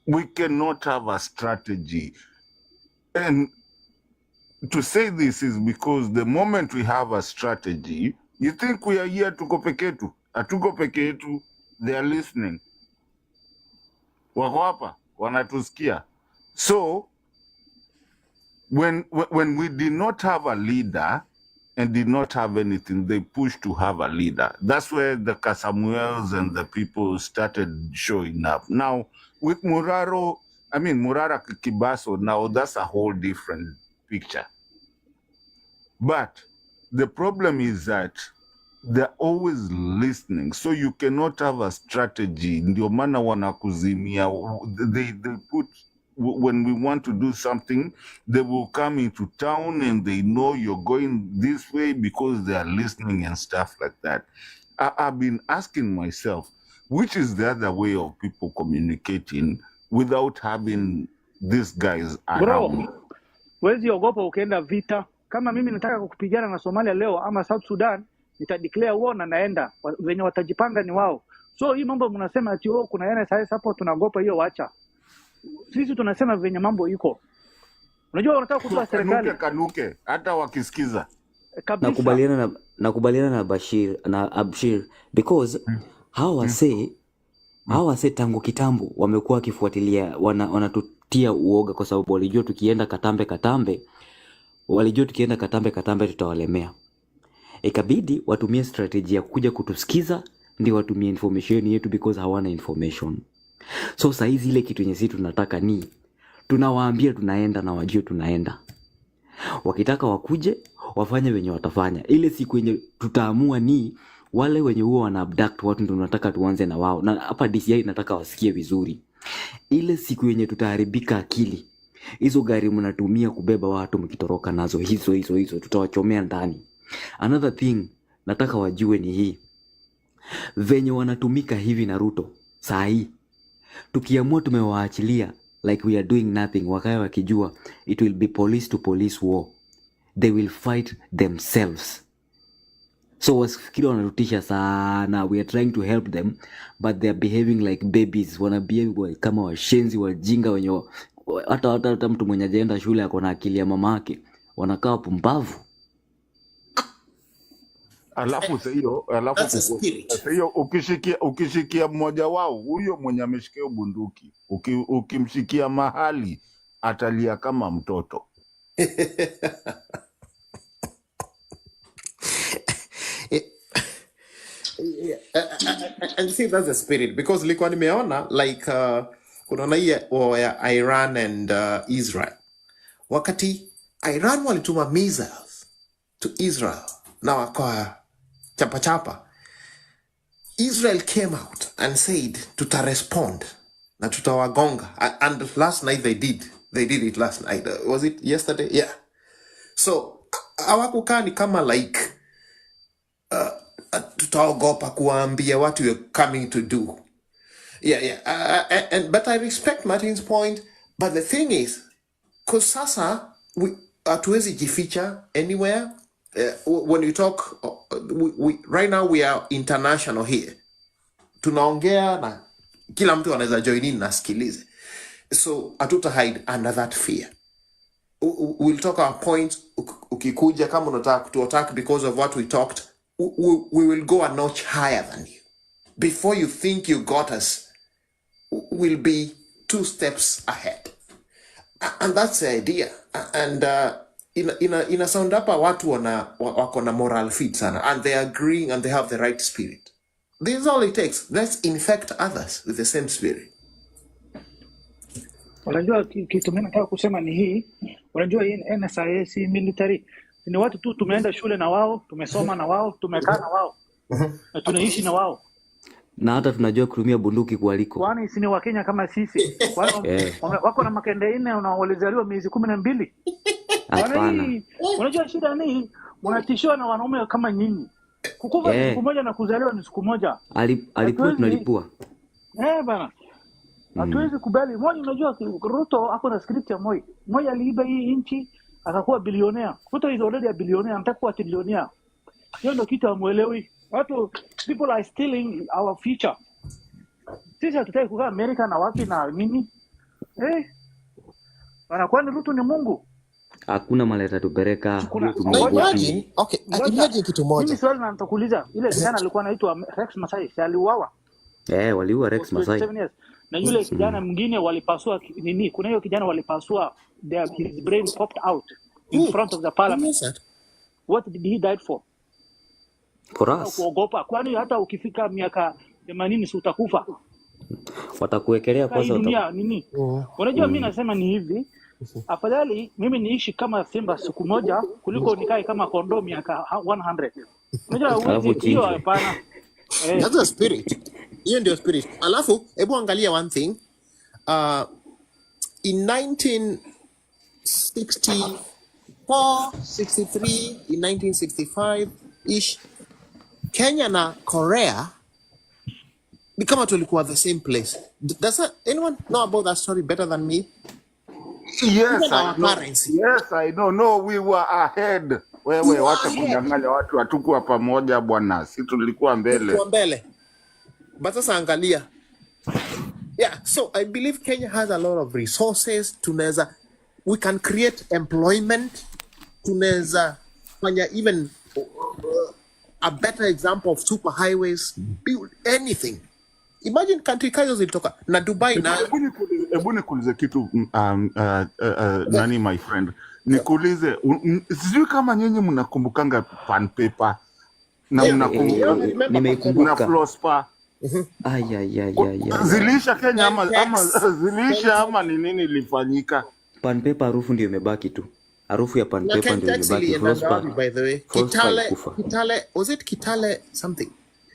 We cannot have a strategy. And to say this is because the moment we have a strategy, you think we are here tuko peke yetu. Hatuko peke yetu, they are listening. Wako hapa, wanatusikia. So, when we did not have a leader and did not have anything, they pushed to have a leader. That's where the Kasamuels and the people started showing up. Now, with Murara Kibaso, now that's a whole different picture. But the problem is that they're always listening. So you cannot have a strategy. Ndio maana wanakuzimia. They put, when we want to do something, they will come into town and they know you're going this way because they are listening and stuff like that. I've been asking myself, which is the other way of people communicating without having these guys around? Bro, wezi ogopa ukienda vita. Kama mimi nataka kupigana na Somalia leo ama South Sudan, nitadeclare war na naenda. Wenye watajipanga ni wao. So hii mambo mnasema ati kuna NSIS hapo tunagopa hiyo, wacha. Sisi tunasema venye mambo iko. Unajua wanataka kutoa serikali. Kanuke hata wakisikiza. Nakubaliana na Abshir because hawa wase tangu kitambo wamekuwa wakifuatilia, wanatutia uoga kwa sababu walijua tukienda katambe tutawalemea. Ikabidi watumie strategy ya kuja kutusikiza ndio watumie information yetu because hawana information. So saizi ile kitu yenye sisi tunataka ni tunawaambia tunaenda na wajue tunaenda. Wakitaka wakuje wafanye wenye watafanya. Ile siku yenye tutaamua ni wale wenye huwa wana abduct watu ndio tunataka tuanze na wao. Na hapa DCI nataka wasikie vizuri. Ile siku yenye tutaharibika akili, hizo gari mnatumia kubeba watu mkitoroka nazo hizo tutawachomea ndani. Another thing nataka wajue ni hii. Venye wanatumika hivi na Ruto saa hii, tukiamua tumewaachilia like we are doing nothing, wakaya wakijua it will be police to police war, they will fight themselves. So wasifikiri wanatutisha sana. We are trying to help them but they are behaving like babies. Wana behave kama washenzi wajinga wenye hata mtu mwenye hajaenda shule ako na akili ya mamake, wanakaa pumbavu. Alafu hiyo ukishikia mmoja wao, huyo mwenye ameshikia bunduki, ukimshikia mahali atalia kama mtoto. And see, that's the spirit, because likuwa nimeona like kuna na hii ya Iran and Israel. Wakati Iran walituma missiles to Israel na wakawa chapa, Israel came out and said tutarespond na tutawagonga, and last night they did it last night. Was it yesterday? Yeah. So hawakukaa ni kama like tutaogopa kuambia what we are coming to do. But I respect Martin's point, but the thing is, cause sasa hatuwezi jificha anywhere. When you talk, we right now we are international here. Tunaongea na kila mtu anaweza join in na sikilize. So hatuta hide under that fear. We'll talk our points. Ukikuja kama unataka to attack because of what we talked, we will go a notch higher than you. Before you think you got us, we'll be 2 steps ahead. And that's the idea. And ina sound hapa watu wako na moral fit sana, and they are agreeing and they have the right spirit. This is all it takes. Let's infect others with the same spirit. Unajua kitu mimi nataka kusema ni hii. Unajua hii NSIS military ni watu tu tumeenda shule na wao, tumesoma na wao, tumekaa na wao. Na tunaishi na wao. Na hata tunajua kutumia bunduki kualiko. Kwani si ni Wakenya kama sisi? Kwani wako na makende 4 na walizaliwa miezi 12. Hapana. Unajua shida ni unatishiwa na wanaume kama nyinyi. Kukufa siku moja na kuzaliwa ni siku moja. Alipua tunalipua. Bana. Hatuwezi kubali. Moi, unajua Ruto ako na script ya Moi. Moi aliiba hii nchi akakuwa bilionea. Ruto is already a billionaire, anataka kuwa trillionaire. Hiyo ndio kitu amuelewi. Watu people are stealing our future. Sisi hatutaki kukaa Amerika na wapi na nini? Kwani Ruto ni Mungu? Hakuna maleta tupeleka. Imagine kitu moja. Mimi swali na nitakuuliza, ile kijana alikuwa anaitwa Rex Masai, aliuawa. Waliua Rex Masai. Na yule kijana mwingine walipasua nini? Kuna hiyo kijana walipasua his brain popped out in front of the parliament. What did he die for? For us. Kuogopa. Kwani hata ukifika miaka 80 si utakufa? Watakuwekelea kwanza dunia nini? Unajua mimi nasema ni hivi. Afadhali mimi niishi kama simba siku moja kuliko nikae kama kondoo miaka 100. Unajua hiyo hapana. That's the spirit. Hiyo ndio spirit. Alafu hebu angalia one thing. In 1964, 63, in 1965 ish, Kenya na Korea ni kama tulikuwa the same place. Does anyone know about that story better than me? Yes, I know. Yes, I know. No, we were ahead. Wewe wacha kunyang'anya watu, hatukuwa pamoja bwana. Si tulikuwa mbele. But sasa angalia. Yeah, so I believe Kenya has a lot of resources. We can create employment. Tunaweza fanya even a better example of super highways, build anything. Imagine country kazo zilitoka na Dubai na hebu nikuulize kitu nani my friend, nikuulize sijui kama nyinyi mnakumbukanga pan paper na mnakumbuka Flospa. Zilisha Kenya ama zilisha ama ni nini ilifanyika? Pan paper harufu ndio imebaki tu. Harufu ya pan paper ndio imebaki. Flospa, by the way. Kitale, was it Kitale something?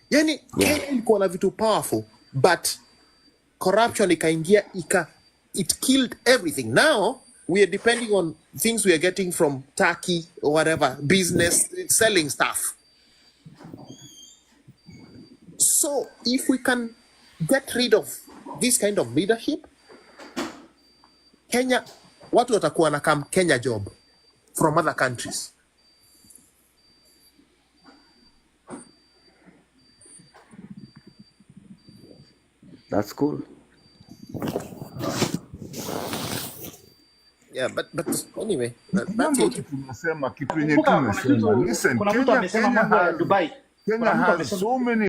Yani Kenya ilikuwa na vitu powerful, but corruption ikaingia it killed everything. Now we are depending on things we are getting from Turkey or whatever, business, selling stuff. So if we can get rid of this kind of leadership, Kenya, watu watakuwa na come Kenya job from other countries. That's cool. Yeah, but anyway, that's it. Tunasema kitu yenye tunasema. Listen, Kenya has so many